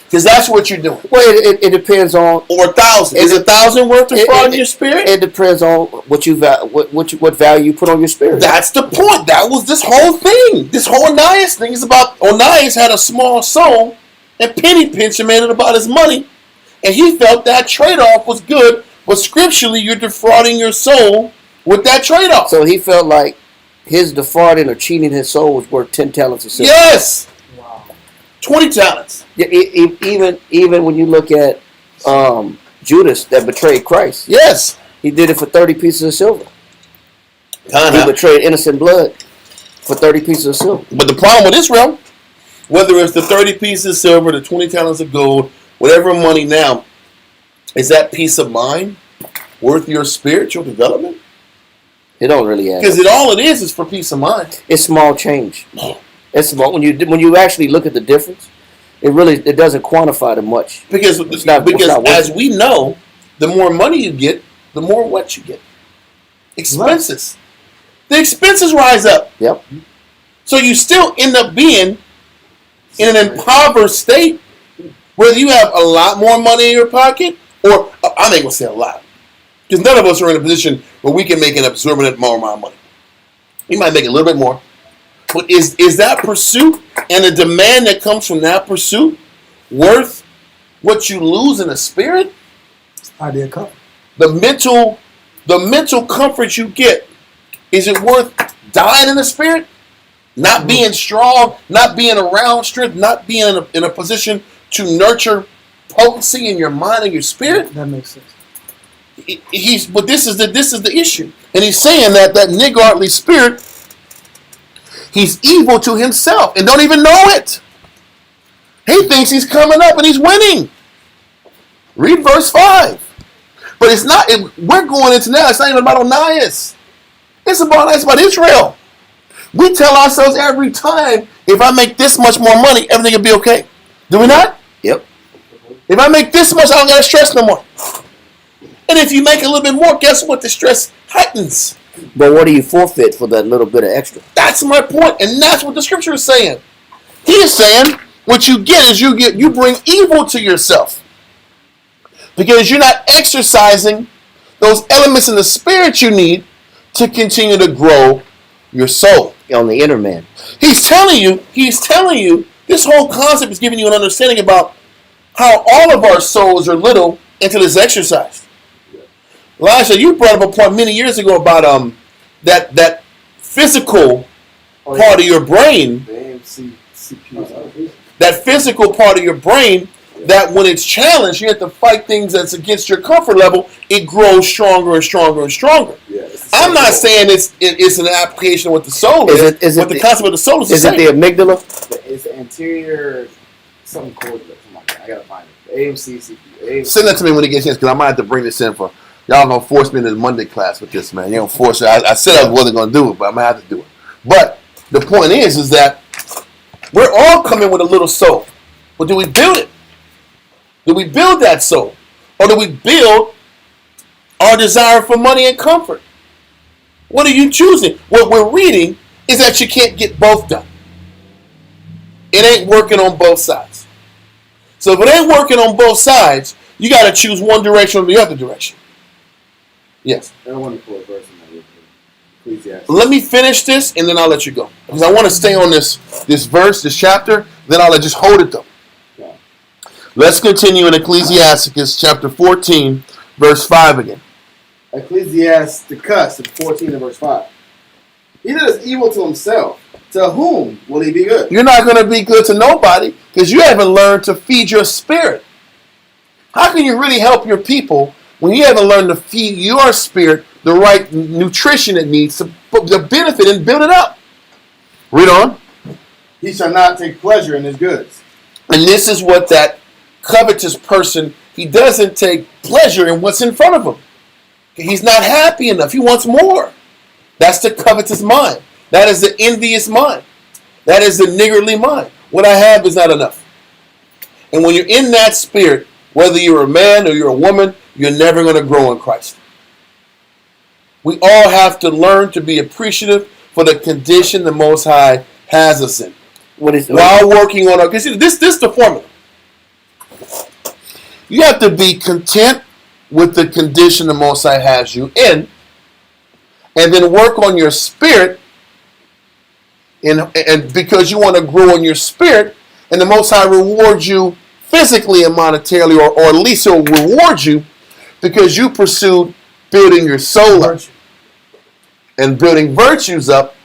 Because that's what you're doing. Well, it depends on. Or 1,000. Is 1,000 worth defrauding your spirit? It depends on what value you put on your spirit. That's the point. That was this whole thing. This whole Onias thing is about Onias had a small soul and penny pinch and made it about his money. And he felt that trade-off was good, but scripturally you're defrauding your soul with that trade-off. So he felt like his defrauding or cheating his soul was worth 10 talents of silver. Yes. Wow. 20 talents. Yeah, even when you look at Judas that betrayed Christ, Yes. he did it for 30 pieces of silver. He Kinda. betrayed innocent blood for 30 pieces of silver. But the problem with Israel, whether it's the 30 pieces of silver, the 20 talents of gold, whatever money now, is that peace of mind worth your spiritual development? It don't really add. Because all it is for peace of mind. It's small change. It's small when you actually look at the difference. It doesn't quantify the much. Because not worth as it. we know, the more money you get, the more what you get. Expenses. The expenses rise up. Yep. So you still end up being in an impoverished state, whether you have a lot more money in your pocket, or I'm not going to say a lot. Because none of us are in a position where we can make an absorbent amount of money. You might make a little bit more. But is that pursuit and the demand that comes from that pursuit worth what you lose in the spirit? Idea of comfort. The mental comfort you get, is it worth dying in the spirit? Not being strong, not being around strength, not being in a position to nurture potency in your mind and your spirit? That makes sense. But this is the issue. And he's saying that niggardly spirit, he's evil to himself and don't even know it. He thinks he's coming up and he's winning. Read verse 5. But it's not, we're going into now, it's not even about Onias. It's about Israel. We tell ourselves every time, if I make this much more money, everything will be okay. Do we not? Yep. If I make this much, I don't got to stress no more. And if you make a little bit more, guess what? The stress heightens. But what do you forfeit for that little bit of extra? That's my point, and that's what the scripture is saying. He is saying what you get is you bring evil to yourself because you're not exercising those elements in the spirit you need to continue to grow your soul. On the inner man. He's telling you, this whole concept is giving you an understanding about how all of our souls are little until it's exercised. Elijah, you brought up a point many years ago about that physical part of your brain, that physical part of your brain, that when it's challenged, you have to fight things that's against your comfort level, it grows stronger and stronger and stronger. I'm not saying it's an application of what the soul is. What the concept of the soul is. Is it the amygdala? It's the anterior something called. I gotta find it. AMC CPU. Send that to me when it gets chance, because I might have to bring this in for y'all. Gonna force me into the Monday class with this, man. You don't force it. I said I wasn't gonna do it, but I'm gonna have to do it. But the point is that we're all coming with a little soul. But do we build it? Do we build that soul, or do we build our desire for money and comfort? What are you choosing? What we're reading is that you can't get both done. It ain't working on both sides. So if it ain't working on both sides, you got to choose one direction or the other direction. Yes. I don't want to pull a verse in that. Ecclesiastes. Let me finish this, and then I'll let you go. Because I want to stay on this verse, this chapter. Then I'll just hold it, though. Yeah. Let's continue in Ecclesiastes chapter 14, verse 5 again. Ecclesiasticus 14 and verse 5. He that is evil to himself, to whom will he be good? You're not going to be good to nobody because you haven't learned to feed your spirit. How can you really help your people when you haven't learned to feed your spirit the right nutrition it needs to benefit and build it up? Read on. He shall not take pleasure in his goods. And this is what that covetous person, he doesn't take pleasure in what's in front of him. He's not happy enough. He wants more. That's the covetous mind. That is the envious mind. That is the niggardly mind. What I have is not enough. And when you're in that spirit, whether you're a man or you're a woman, you're never going to grow in Christ. We all have to learn to be appreciative for the condition the Most High has us in. While working on our... Because this is the formula. You have to be content with the condition the Most High has you in, and then work on your spirit, and because you want to grow in your spirit, and the Most High rewards you physically and monetarily, or at least He'll reward you because you pursued building your soul up and building virtues up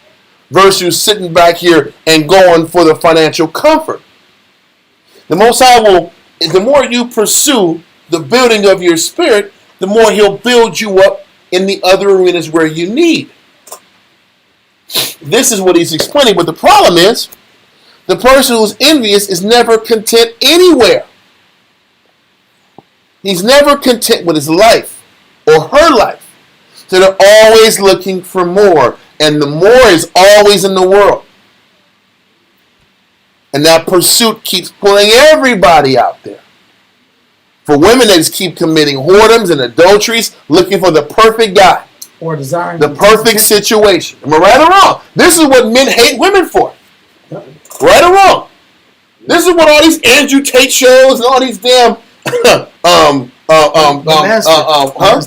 versus sitting back here and going for the financial comfort. The Most High will, the more you pursue the building of your spirit, the more He'll build you up in the other arenas where you need. This is what he's explaining. But the problem is, the person who's envious is never content anywhere. He's never content with his life or her life. So they're always looking for more. And the more is always in the world. And that pursuit keeps pulling everybody out there. For women, they just keep committing whoredoms and adulteries, looking for the perfect guy. Or desiring the perfect situation. Am I right or wrong? This is what men hate women for. Yep. Right or wrong? This is what all these Andrew Tate shows and all these damn the the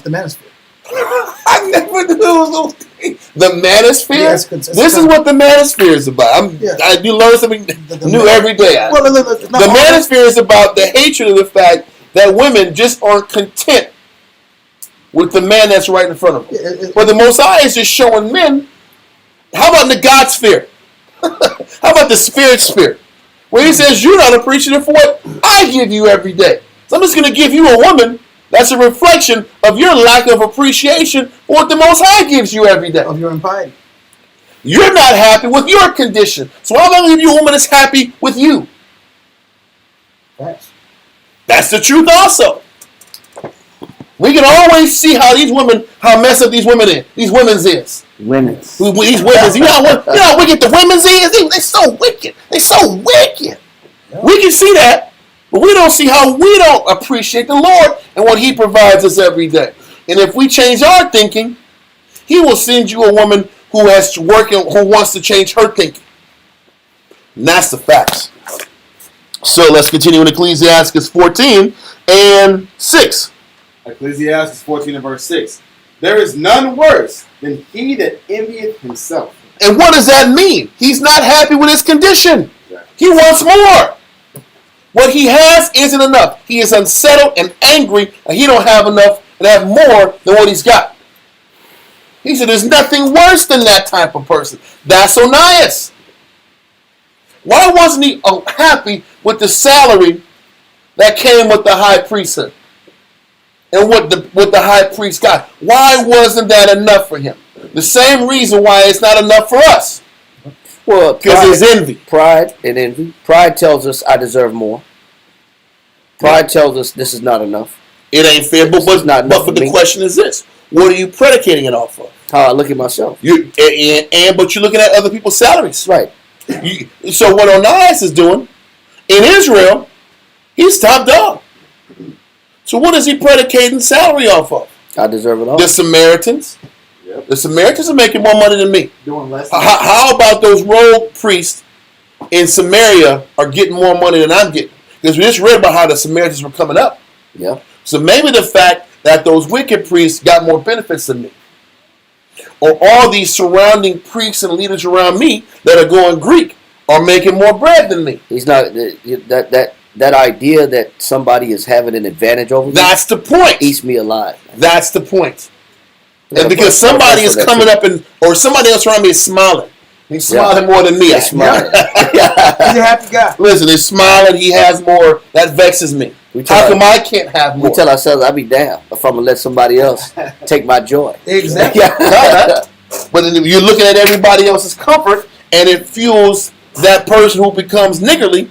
manosphere. I never knew it was The manosphere? Yeah, it's This is what the manosphere is about. Yeah. I do learn something new every day. Well, look, it's not The all- manosphere is about the hatred of the fact that women just aren't content with the man that's right in front of them. But the Most High is just showing men. How about the God sphere? How about the spirit sphere? Where he says you're not appreciative for what I give you every day. So I'm just going to give you a woman that's a reflection of your lack of appreciation for what the Most High gives you every day. of your impiety. You're not happy with your condition. So I'm going to give you a woman that's happy with you. Facts. That's the truth also. We can always see how these women, how messed up these women's is. Women's. These women's, you know how wicked the women's is? They're so wicked. They're so wicked. Yeah. We can see that, but we don't see how we don't appreciate the Lord and what He provides us every day. And if we change our thinking, He will send you a woman who wants to change her thinking. And that's the facts. So let's continue in Ecclesiastes 14 and 6. Ecclesiastes 14 and verse 6. There is none worse than he that envieth himself. And what does that mean? He's not happy with his condition. He wants more. What he has isn't enough. He is unsettled and angry, and he don't have enough and have more than what he's got. He said there's nothing worse than that type of person. That's Onias. Why wasn't he happy with the salary that came with the high priesthood? And what the high priest got? Why wasn't that enough for him? The same reason why it's not enough for us. Well, Because there's envy. Pride and envy. Pride tells us I deserve more. Pride tells us this is not enough. It ain't fair. But the question is this: what are you predicating it off of? How I look at myself. But you're looking at other people's salaries. Right. So what Onias is doing in Israel, he's top dog. So what is he predicating salary off of? I deserve it all. The Samaritans. Yep. The Samaritans are making more money than me. Doing less. How about those rogue priests in Samaria are getting more money than I'm getting? Because we just read about how the Samaritans were coming up. Yeah. So maybe the fact that those wicked priests got more benefits than me, or all these surrounding priests and leaders around me that are going Greek are making more bread than me. He's not that idea that somebody is having an advantage over me. That's the point. Eats me alive. That's the point. Yeah, and because somebody is coming up or somebody else around me is smiling. He's smiling more than me. He's smiling. He's a happy guy. Listen, he's smiling. He has more. That vexes me. How come I can't have more? We tell ourselves, I'll be damned if I'm going to let somebody else take my joy. Exactly. But then you're looking at everybody else's comfort, and it fuels that person who becomes niggardly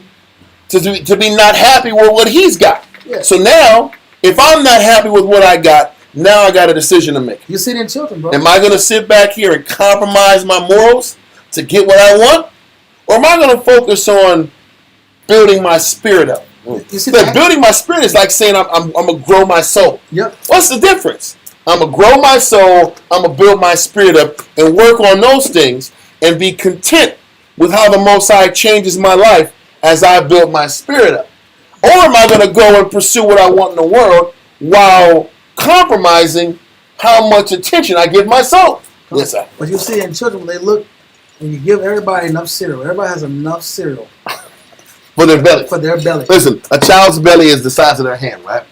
to be not happy with what he's got. Yeah. So now, if I'm not happy with what I got, now I got a decision to make. You see it in children, bro. Am I going to sit back here and compromise my morals to get what I want? Or am I going to focus on building my spirit up? You see But building my spirit is like saying I'm going to grow my soul. Yep. What's the difference? I'm going to grow my soul, I'm going to build my spirit up, and work on those things, and be content with how the Most High changes my life as I build my spirit up. Or am I going to go and pursue what I want in the world while compromising how much attention I give my soul? Yes, sir. But you see in children, when they look, when you give everybody enough cereal, everybody has enough cereal For their belly. for their belly. Listen, a child's belly is the size of their hand, right?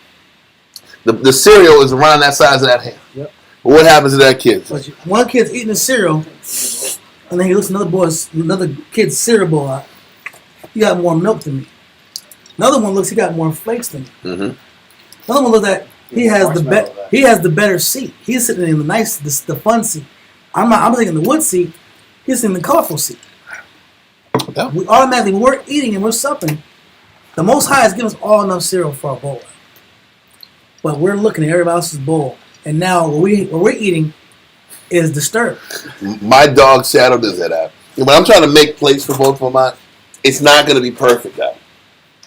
The cereal is around that size of that hand. Yep. But what happens to that kid? But one kid's eating the cereal, and then he looks at another kid's cereal bowl. He got more milk than me. Another one looks, he got more flakes than me. Mm-hmm. Another one looks at he has the better seat. He's sitting in the fun seat. I'm sitting in the wood seat. He's sitting in the colorful seat. Yeah. We automatically, when we're eating and we're supping, the Most High has given us all enough cereal for our bowl. But we're looking at everybody else's bowl, and now what we're eating is disturbed. My dog Shadow does that. When I'm trying to make plates for both of mine, it's not going to be perfect.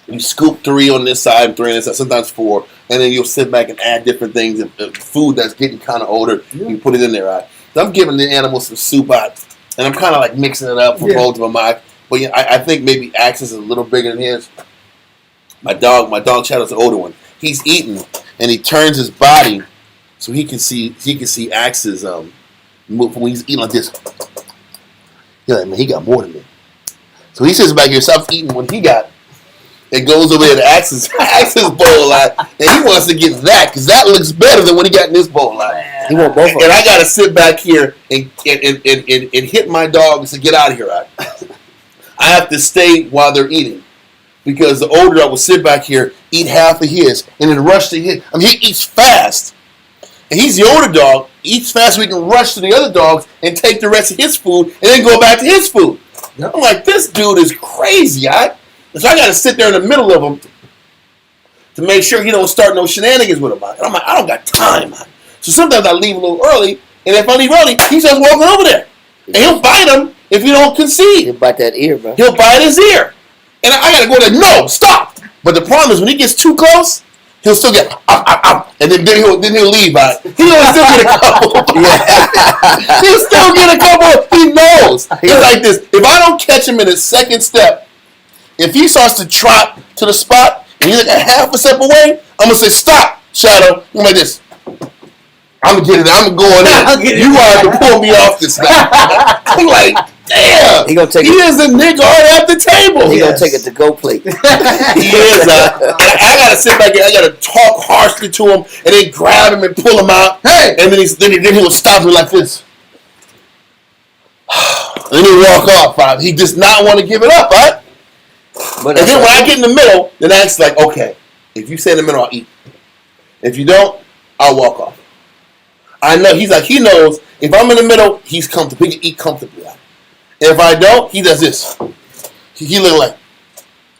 You scoop 3 on this side, 3 on this side, sometimes 4, and then you'll sit back and add different things. Food that's getting kind of older, you put it in there. So I'm giving the animals some soup out, and I'm kind of like mixing it up for both of them. But I think maybe Axis is a little bigger than his. My dog Shadow's the older one. He's eating, and he turns his body so he can see Axe's When he's eating like this, you're like, man, he got more than me. So he sits back here, stops eating what he got, and goes over there to ask his bowl line, and he wants to get that because that looks better than what he got in this bowl line. He want both of them. And I got to sit back here and hit my dog and say, get out of here. I have to stay while they're eating. Because the older dog will sit back here, eat half of his, and then rush to his. I mean, he eats fast. And he's the older dog, eats fast so he can rush to the other dogs and take the rest of his food and then go back to his food. Yep. I'm like, this dude is crazy. So I got to sit there in the middle of him to make sure he don't start no shenanigans with him. I'm like, I don't got time. So sometimes I leave a little early, and if I leave early, he starts walking over there. And he'll bite him if you don't concede. He'll bite that ear, bro. He'll bite his ear. And I got to go there, no, stop. But the problem is when he gets too close, he'll still get, and then he'll leave. He'll still get a couple. He'll still get a couple. He knows. It's like this. If I don't catch him in his second step, if he starts to trot to the spot, and he's like a half a step away, I'm going to say, stop, Shadow. I'm like this. I'm going to get it. I'm going in. You are to pull me off this now. I'm like, damn. He is a nigga right at the table. He gonna take it to go plate. He is. I gotta sit back here. I gotta talk harshly to him, and then grab him and pull him out. Hey, and then he will stop me like this. And then he walk off. Right? He does not want to give it up, right? And then when I get in the middle, then that's like, okay, if you stay in the middle, I'll eat. If you don't, I'll walk off. I know he knows if I'm in the middle, he's comfortable. He can eat comfortably. If I don't, he does this. He look like,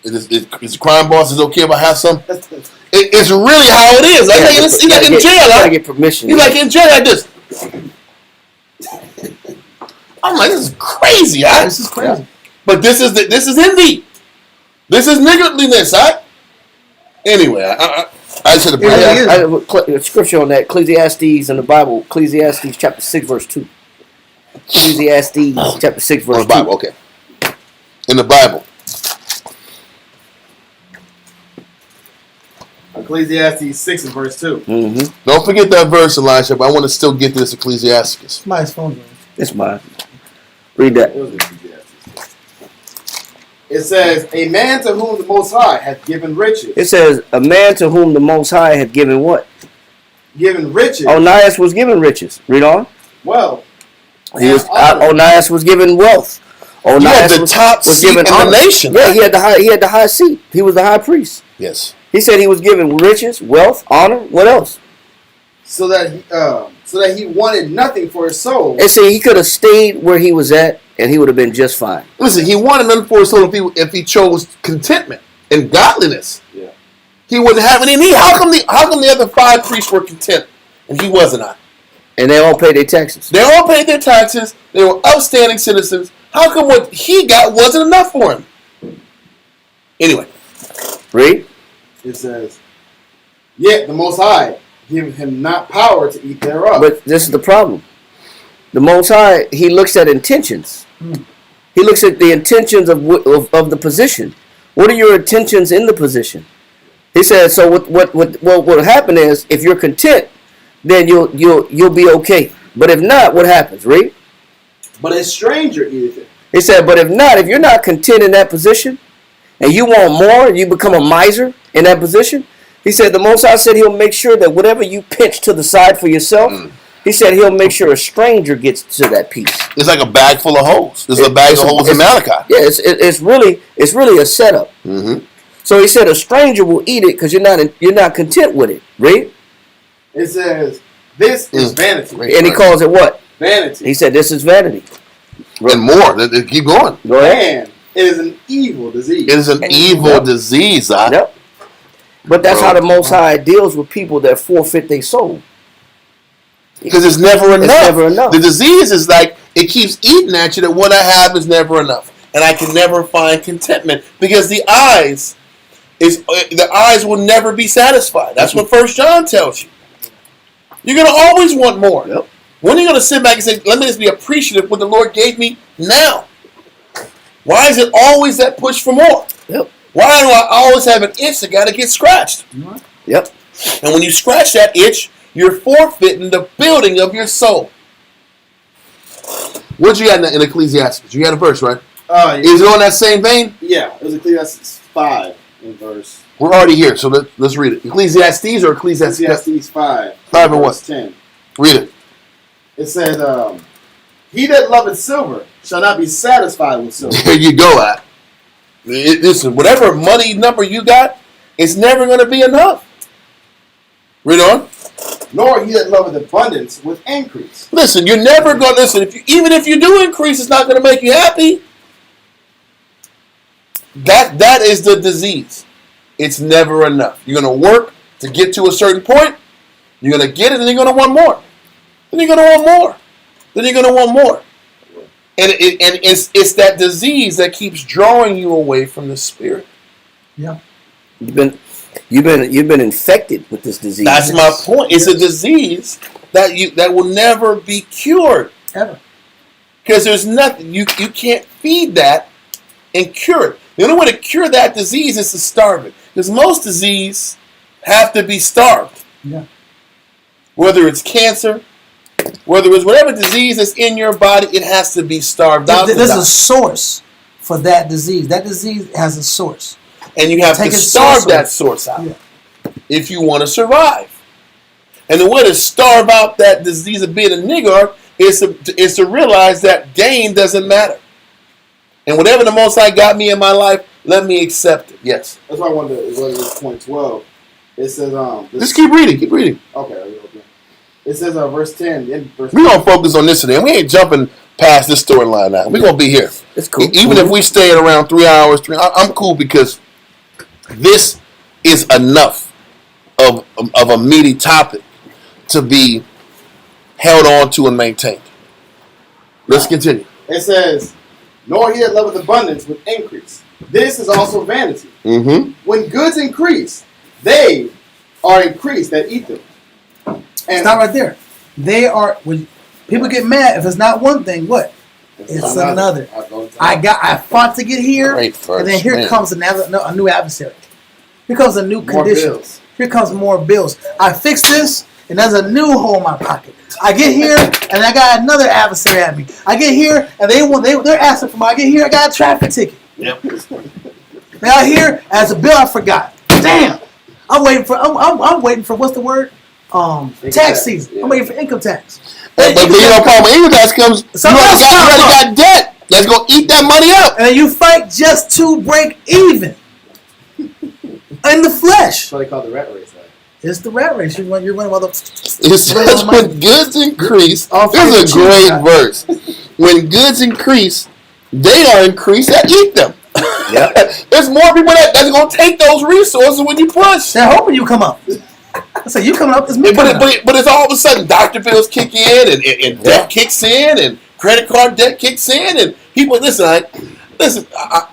is the crime boss is okay if I have some? It's really how it is. He's like in jail. I get permission. He's like in jail like this. I'm like, this is crazy. This is crazy. But this is envy. This is niggardliness. Anyway, I just had to bring I have a scripture on that. Ecclesiastes in the Bible. Ecclesiastes chapter 6 verse 2. Ecclesiastes chapter 6 verse 2. Bible, okay. In the Bible. Ecclesiastes 6 and verse 2. Mm-hmm. Don't forget that verse, Elisha, but I want to still get to this Ecclesiastes. Somebody's phone. It's mine. Read that. It says, a man to whom the Most High hath given riches. It says, a man to whom the Most High hath given what? Given riches. Onias was given riches. Read on. Well, Onias was given wealth. Onias had the top seat in the nation. Yeah, he had the high seat. He was the high priest. Yes. He said he was given riches, wealth, honor. What else? So that he wanted nothing for his soul. And see, he could have stayed where he was at, and he would have been just fine. Listen, he wanted nothing for his soul if he chose contentment and godliness. Yeah. He wouldn't have any need. How come the other 5 priests were content and he wasn't? And they all paid their taxes. They all paid their taxes. They were upstanding citizens. How come what he got wasn't enough for him? Anyway. Read. It says, yet the Most High give him not power to eat thereof. But this is the problem. The Most High, he looks at intentions. He looks at the intentions of the position. What are your intentions in the position? He said, so what will happen is, if you're content, then you'll be okay. But if not, what happens? Read. But a stranger eateth it. He said, but if you're not content in that position, and you want more, and you become a miser in that position, he said, the Most High said he'll make sure that whatever you pinch to the side for yourself, he said he'll make sure a stranger gets to that piece. It's like a bag full of holes. There's a bag of holes in Malachi. Yeah, it's really a setup. Mm-hmm. So he said a stranger will eat it because you're not content with it. Read. It says, this is vanity. And he calls it what? Vanity. He said this is vanity. And more. Keep going. Go ahead. Man, it is an evil disease. It is an evil disease. Yep. But that's how the Most High deals with people that forfeit their soul. Because it's never enough. It's never enough. The disease is like, it keeps eating at you that what I have is never enough. And I can never find contentment. Because the eyes will never be satisfied. That's what 1 John tells you. You're going to always want more. Yep. When are you going to sit back and say, let me just be appreciative of what the Lord gave me now? Why is it always that push for more? Yep. Why do I always have an itch that got to get scratched? Yep. And when you scratch that itch, you're forfeiting the building of your soul. What you got in Ecclesiastes? You got a verse, right? Yeah. Is it on that same vein? Yeah, it was Ecclesiastes 5 in verse. We're already here, so let's read it. Ecclesiastes or Ecclesiastes? Ecclesiastes 5. 5 and verse what? 10. Read it. It says, he that loveth silver shall not be satisfied with silver. There you go, at. Listen, whatever money number you got, it's never going to be enough. Read on. Nor he that loveth abundance with increase. Listen, you're never going to listen. Even if you do increase, it's not going to make you happy. That is the disease. It's never enough. You're going to work to get to a certain point. You're going to get it, and you're going to want more. Then you're going to want more. Then you're going to want more. And it's that disease that keeps drawing you away from the Spirit. Yeah. You've been infected with this disease. That's my point. It's a disease that will never be cured. Ever. Because there's nothing you can't feed that and cure it. The only way to cure that disease is to starve it. Because most disease have to be starved. Yeah. Whether it's cancer, whether it's whatever disease that's in your body, it has to be starved out. There's a source for that disease. That disease has a source. And you have to starve that source out if you want to survive. And the way to starve out that disease of being a nigger is to realize that gain doesn't matter. And whatever the Most High got me in my life, let me accept it. Yes. That's why I wanted to go to this point 12. It says, just keep reading. Keep reading. Okay. It says, verse 10. We're going to focus on this today. We ain't jumping past this storyline now. We're going to be here. It's cool. Even if we stay at around 3 hours, I'm cool because this is enough of a meaty topic to be held on to and maintained. Let's continue. It says, nor he that loveth abundance with increase. This is also vanity. Mm-hmm. When goods increase, they are increased that eat them. And Stop right there. They are, when people get mad, if it's not one thing, what? It's another. I fought to get here, and then here comes a new adversary. Here comes a new condition. Bills. Here comes more bills. I fix this, and there's a new hole in my pocket. I get here, and I got another adversary at me. I get here, and they're asking for money. I get here, I got a traffic ticket. Yep. Now here, as a bill, I forgot. Damn, I'm waiting for what's the word? Tax season. Yeah. I'm waiting for income tax. But Paul, when income tax comes, you already got debt. That's going to eat that money up. And you fight just to break even in the flesh. That's what they call the rat race. Right? It's the rat race. You're running while the. It says when goods increase. This is a great verse. When goods increase, they are increased that eat them. Yeah. There's more people that's going to take those resources when you push. They're hoping you come up. I say you coming up. It's me coming up. But it's all of a sudden doctor bills kick in and debt kicks in and credit card debt kicks in and people listen.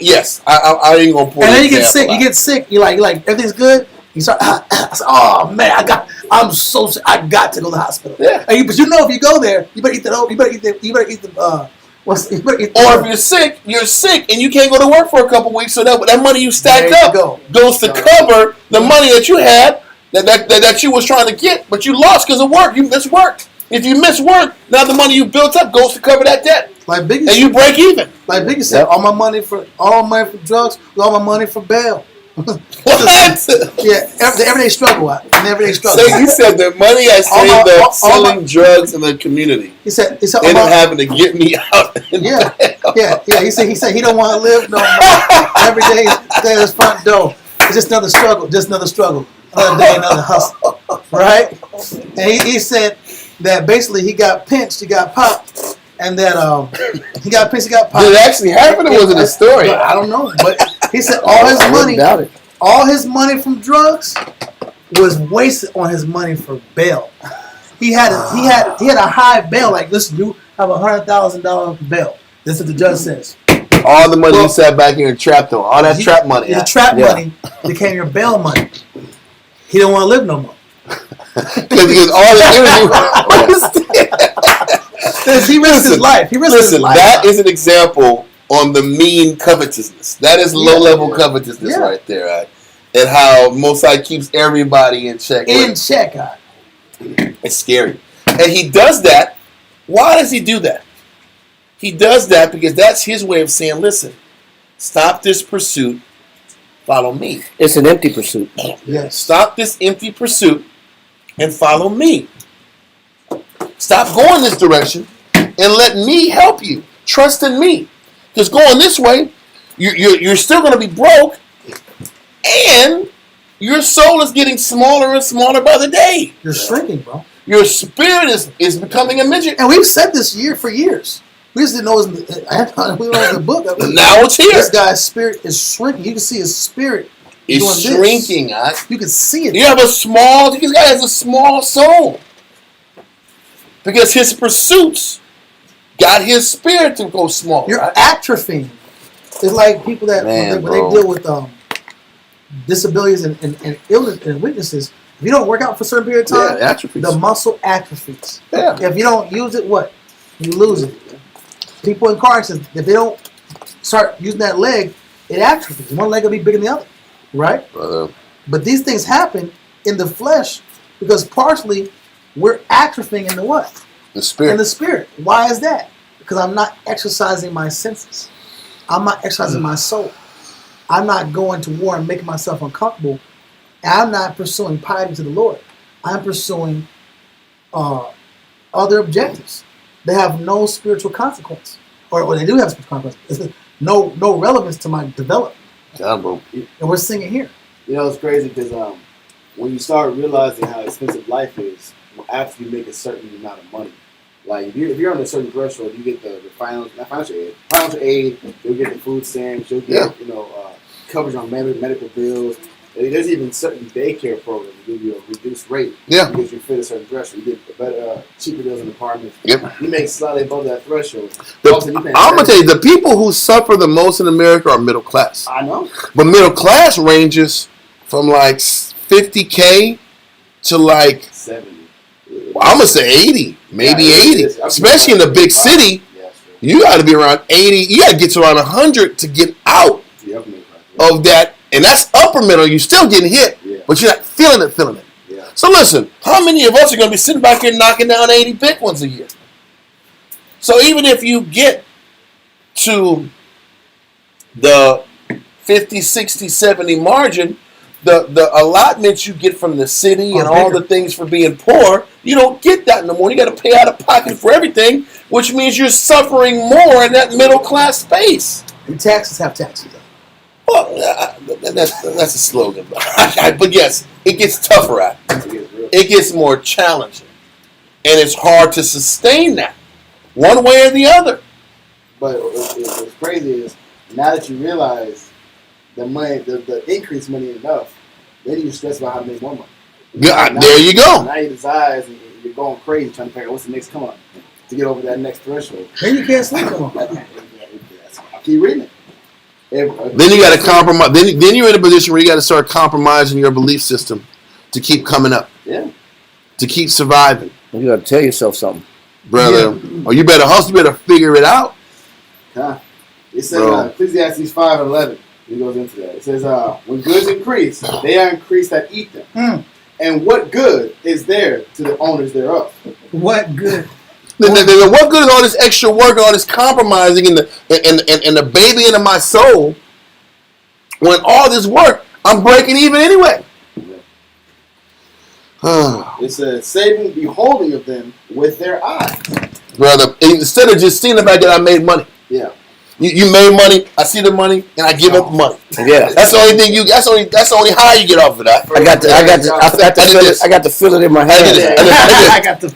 Yes, I ain't gonna point. And then you get sick. You get sick. You like everything's good. You start. Oh man, I'm so sick. I got to go to the hospital. Yeah. But you know if you go there, you better eat the. You better eat the. Or if you're sick and you can't go to work for a couple weeks, so that money you stacked up goes to cover the money that you had that you was trying to get, but you lost because of work. You missed work. If you miss work, now the money you built up goes to cover that debt. Like Biggie and said, you break even. Like Biggie said, all my money for drugs, all my money for bail. What? Yeah, the everyday struggle. So he said the money I saved up selling drugs in the community. He said ended up having to get me out. Yeah. He said he don't want to live no more. Every day at his front door. It's just another struggle. Another day, another hustle. Right? And he said that basically he got pinched, he got popped, and that he got pinched, he got popped. Did it actually happen or was it a story? I don't know, but he said all his money from drugs was wasted on his money for bail. He had a high bail, like listen, you have $100,000 bail. This is what the judge says. All the money you sat back here and trapped on, all that trap money. The trap money became your bail money. He don't want to live no more. Because all the interview. He risked his life. That is an example on the mean covetousness. That is low-level covetousness right there, right? And how Mosai keeps everybody in check. It's scary. And he does that. Why does he do that? He does that because that's his way of saying, listen, stop this pursuit, follow me. It's an empty pursuit. Yes. Stop this empty pursuit and follow me. Stop going this direction and let me help you. Trust in me. Because going this way, you're still going to be broke, and your soul is getting smaller and smaller by the day. You're shrinking, bro. Your spirit is becoming a midget. And we've said this for years. We just didn't know it was we don't know the book. Now it's here. This guy's spirit is shrinking. You can see his spirit It's doing this. shrinking. You can see it. This guy has a small soul. Because his pursuits got his spirit to go small. You're atrophying. It's like people that when they deal with disabilities and illness and weaknesses. If you don't work out for a certain period of time, the muscle atrophies. Yeah. If you don't use it, what? You lose it. People in car accidents, if they don't start using that leg, it atrophies. One leg will be bigger than the other, right? But these things happen in the flesh because partially we're atrophying in the what? The spirit. In the spirit. Why is that? Because I'm not exercising my senses. I'm not exercising my soul. I'm not going to war and making myself uncomfortable. And I'm not pursuing piety to the Lord. I'm pursuing other objectives. They have no spiritual consequence. Or they do have spiritual consequence. No relevance to my development. Yeah, bro. And we're seeing it here. You know, it's crazy because when you start realizing how expensive life is, after you make a certain amount of money, like if you're on a certain threshold, you get the financial aid, you'll get the food stamps, you'll get coverage on medical bills. There's even certain daycare programs that give you a reduced rate. Yeah. Because you fit a certain threshold. You get better, cheaper deals in apartments. Yep. You make slightly above that threshold. I'm gonna tell you, the people who suffer the most in America are middle class. I know. But middle class ranges from like $50K to like 70. I'm gonna say 80, maybe 80. Especially in the big city, you got to be around 80. You got to get to around 100 to get out of that. And that's upper middle. You're still getting hit, but you're not feeling it. Yeah. So listen, how many of us are going to be sitting back here knocking down 80 big ones a year? So even if you get to the 50, 60, 70 margin, the allotments you get from the city and all the things for being poor, you don't get that no more. You got to pay out of pocket for everything, which means you're suffering more in that middle class space. And taxes have taxes. Well, that's a slogan, but yes, it gets tougher. It gets more challenging, and it's hard to sustain that one way or the other. But what's crazy is now that you realize the money, the increased money ain't enough, then you stress about how to make more money. Yeah, there you go. Now your desires and you're going crazy trying to figure out what's the next come on to get over that next threshold. Then you can't sleep no more. I keep reading it. Then you got to compromise. Then you're in a position where you got to start compromising your belief system to keep coming up. Yeah. To keep surviving. You got to tell yourself something, brother. Or you better hustle. You better figure it out. It says Ecclesiastes 5:11. He goes into that. It says, "When goods increase, they are increased that eat them. And what good is there to the owners thereof?" What good? What good is all this extra work, all this compromising, and the baby into my soul? When all this work, I'm breaking even anyway. It says, "Saving, beholding of them with their eyes." Brother, instead of just seeing the fact that I made money. Yeah. You made money. I see the money, and I give up money. Yeah, that's the only thing you. That's the only high you get off of that. I got to feel it in my hand. I got the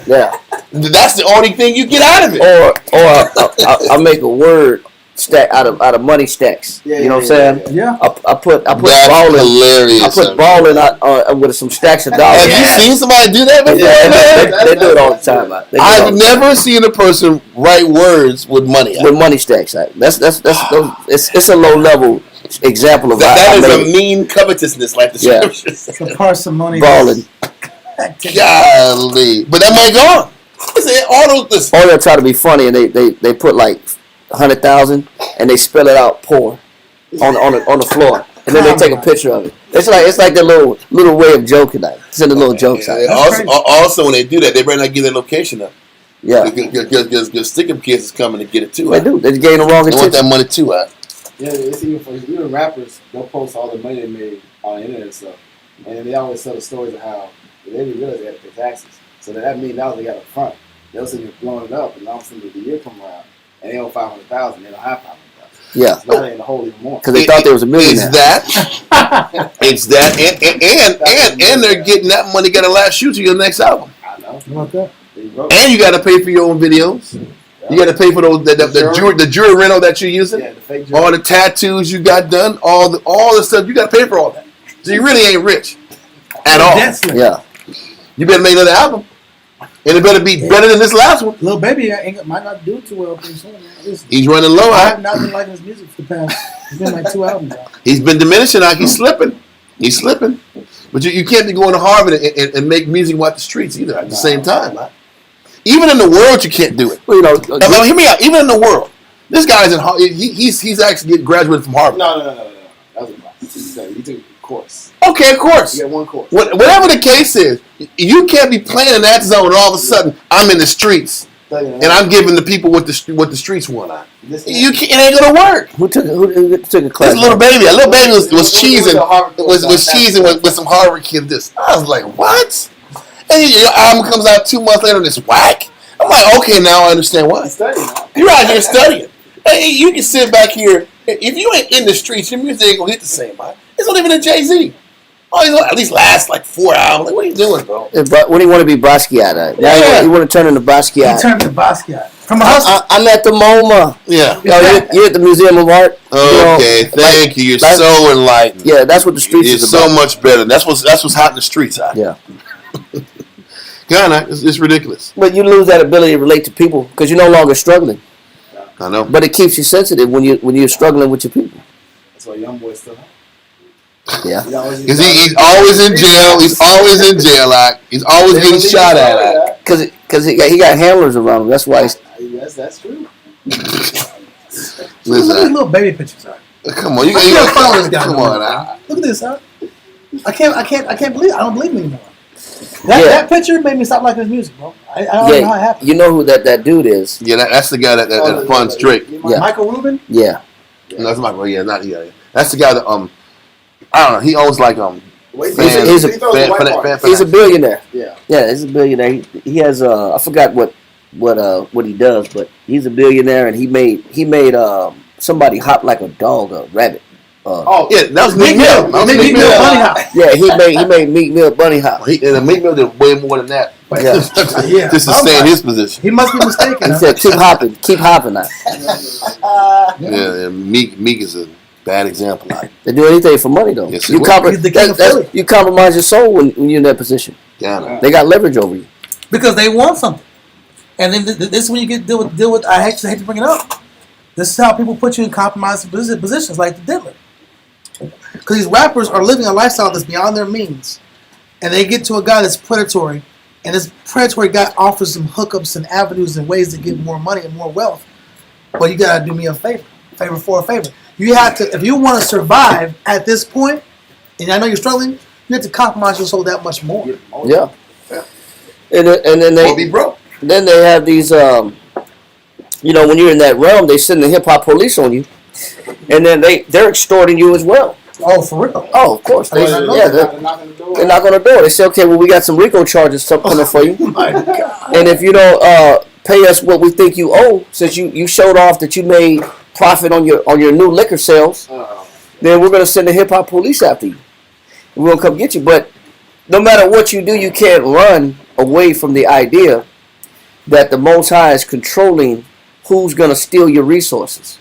Yeah. That's the only thing you get out of it. Or I make a word stack out of money stacks. You know what I'm saying? Yeah. I put That's ball in. hilarious. I put ball in with some stacks of dollars. Have you seen somebody do that before? Yeah, they do it all the time. I've never seen a person write words with money. With money stacks. It's a low level example of that is a mean covetousness, like the scripture says. Some parsimony. Balling. Golly, but that might go on. Or they'll try to be funny and they put like 100,000 and they spell it out poor on the floor, and then they take a picture of it. It's like their little way of joking. Send a little jokes out. Also, when they do that, they better not give their location up. Yeah, Because Stickum Kids is coming to get it too. they do. They gain the wrong They want that intention. money too. Yeah, it's even rappers. They'll post all the money they made on the internet and stuff, and they always tell the stories of how they didn't realize they had to pay taxes. So that $1 million they got up front, they'll sit here blowing it up, and all of a sudden the year come around, and they owe 500,000. They don't have 500,000. Yeah, So now they in the hole even more. because they thought there was a millionaire. It's that. It's that, and they're getting that money. Got to last you to your next album, I know. You want that? They broke. and you got to pay for your own videos. You got to pay for those the jewelry rental that you're using. Yeah, the fake All the tattoos you got done, all the stuff you got to pay for all that. So you really ain't rich at all. Yeah, You better make another album, and it better be better than this last one. Lil Baby might not do too well pretty soon. He's running low. I have not been liking his music for the past. It's been like 2 albums out. He's been diminishing. He's slipping. He's slipping. But you can't be going to Harvard and make music about the streets either at the same time. Huh? Even in the world, you can't do it. well, you know, Now, hear me out. Even in the world, this guy's in. He's actually graduated from Harvard. No. That was a lie. You took a course. Okay, of course. You got one course. Whatever the case is, you can't be playing in that zone and all of a sudden I'm in the streets and I'm giving the people what the streets want. You can't, it ain't gonna work. who took a class? This little baby was cheesing with some Harvard kid. This I was like, what? And your album comes out 2 months later and it's whack. I'm like, okay, now I understand why. You're out here studying. Hey, you can sit back here. If you ain't in the streets, your music ain't gonna hit the same. Right? It's not even a Jay-Z. Oh, he's gonna at least last like 4 albums. Like, what are you doing, bro? What do you want to be Basquiat? Now you want to turn into He Basquiat. turned to Basquiat. From a hustle. I'm at the MoMA. Yeah. You're at the Museum of Art. Okay, thank you. You're so enlightened. Yeah, that's what the streets It's is so about. much better. That's what's hot in the streets. Huh? Yeah. God, it's ridiculous. But you lose that ability to relate to people because you're no longer struggling. I know. But it keeps you sensitive when you're struggling with your people. That's why young boys still have. Yeah. Because he's always in jail. He's always in jail. Like, he's always getting shot at. Because he got handlers around him. That's why he's... Yes, that's true. Look at these Listen, little baby pictures. come on, you I can't follow got this guy. come no more, on. man. Look at this, huh? I can't believe. I don't believe him anymore. That picture made me stop liking his music, bro. I don't know how it happened. You know who that dude is? Yeah, that's the guy that funds Drake. Yeah. Michael Rubin. Yeah. No, that's Michael. Yeah, not yeah. That's the guy that I don't know. He owns like He's a billionaire. Yeah. Yeah, he's a billionaire. He has I forgot what he does, but he's a billionaire and he made somebody hop like a dog, a rabbit. Yeah, that was Meek Mill. That was Meek Mill. Bunny Hop. Yeah, he made Meek Mill bunny hop. And Meek Mill did way more than that. Yeah. Yeah. Just to stay in his position. He must be mistaken. He said, keep hopping now. Yeah, and Meek is a bad example. They do anything for money though. Yes, You He's the king of Philly. you compromise your soul when you're in that position. Yeah, They got leverage over you. Because they want something. And then this is when you get deal with I hate to bring it up. This is how people put you in compromising positions like the Diddler. Because these rappers are living a lifestyle that's beyond their means. And they get to a guy that's predatory. And this predatory guy offers them hookups and avenues and ways to get more money and more wealth. But you got to do me a favor. Favor for a favor. You have to, if you want to survive at this point, and I know you're struggling, you have to compromise your soul that much more. Yeah. And then or be broke. Then they have these, when you're in that realm, they send the hip hop police on you, and then they're extorting you as well. Oh, for real? Oh, of course. They're knocking on the door. They say, okay, well, we got some RICO charges coming for you, Oh my God. and if you don't pay us what we think you owe, since you showed off that you made profit on your new liquor sales, then we're gonna send the hip hop police after you. We're gonna come get you. But no matter what you do, you can't run away from the idea that the Most High is controlling who's going to steal your resources.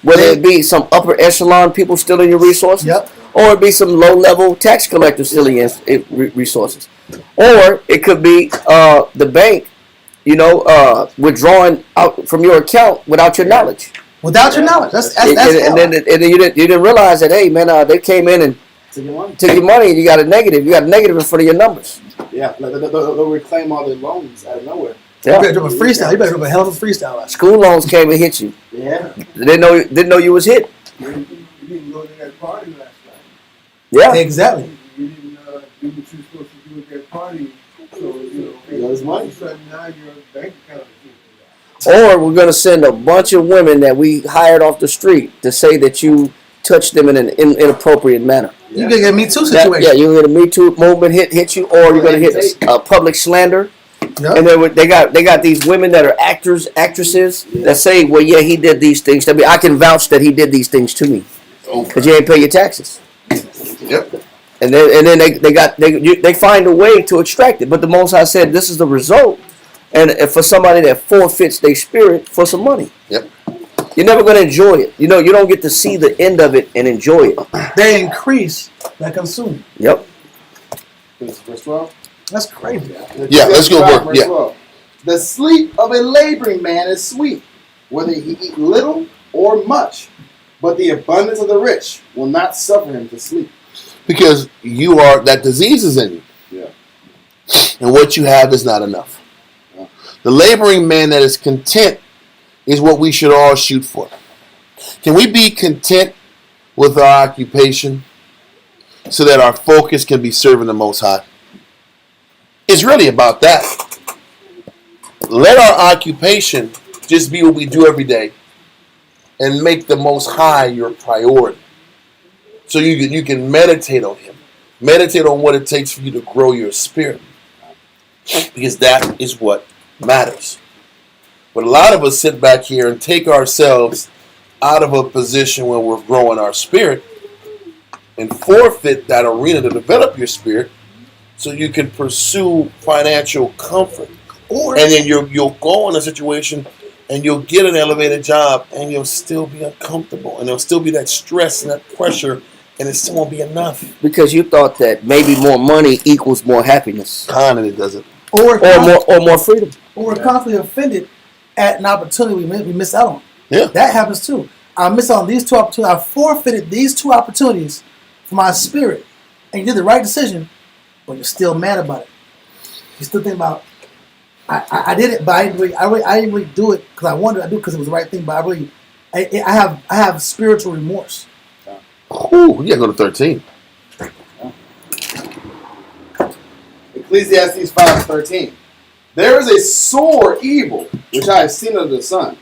Whether it be some upper echelon people stealing your resources, or it be some low-level tax collectors stealing your resources. Or it could be the bank, withdrawing out from your account without your knowledge. Without your knowledge. That's and then you didn't realize that, hey, man, they came in and took your money and you got a negative. You got a negative in front of your numbers. Yeah, they'll reclaim all their loans out of nowhere. Yeah. You better do a freestyle. You better do a hell of a freestyle. School loans came and hit you. Yeah. They didn't know you was hit. You didn't go to that party last night. Yeah. Exactly. You didn't do what you're supposed to do at that party. So, You got his all money. of a sudden now your bank account is Or we're going to send a bunch of women that we hired off the street to say that you touched them in an inappropriate manner. You can get Me Too That, situation. yeah, you're going to Me Too movement hit you, or you're going to hit public slander. Yep. And then they got these women that are actresses that say, well, yeah, he did these things to me. I can vouch that he did these things to me because you ain't pay your taxes. Yep. And then they find a way to extract it. But the Most High said this is the result, and for somebody that forfeits their spirit for some money. Yep. You're never going to enjoy it. You know, you don't get to see the end of it and enjoy it. They increase that consume. Yep. Verse 12. That's crazy. Yeah, let's go work. Verse Yeah. 12. The sleep of a laboring man is sweet, whether he eat little or much, but the abundance of the rich will not suffer him to sleep. Because that disease is in you. Yeah. And what you have is not enough. The laboring man that is content is what we should all shoot for. Can we be content with our occupation so that our focus can be serving the Most High? It's really about that. Let our occupation just be what we do every day and make the Most High your priority. So you can meditate on Him. Meditate on what it takes for you to grow your spirit. Because that is what matters. But a lot of us sit back here and take ourselves out of a position where we're growing our spirit and forfeit that arena to develop your spirit so you can pursue financial comfort. And then you'll go in a situation and you'll get an elevated job and you'll still be uncomfortable. And there'll still be that stress and that pressure and it still won't be enough. Because you thought that maybe more money equals more happiness. Kind of it doesn't. Or more freedom. Or we're constantly offended at an opportunity we miss out on. Yeah. That happens too. I missed out on these two opportunities. I forfeited these two opportunities for my spirit. And you did the right decision, but you're still mad about it. You still think about, I did it, but I didn't really do it because I wanted to do it because it was the right thing. But I have spiritual remorse. Ooh, you gotta go to 13. Ecclesiastes 5:13. There is a sore evil which I have seen under the sun,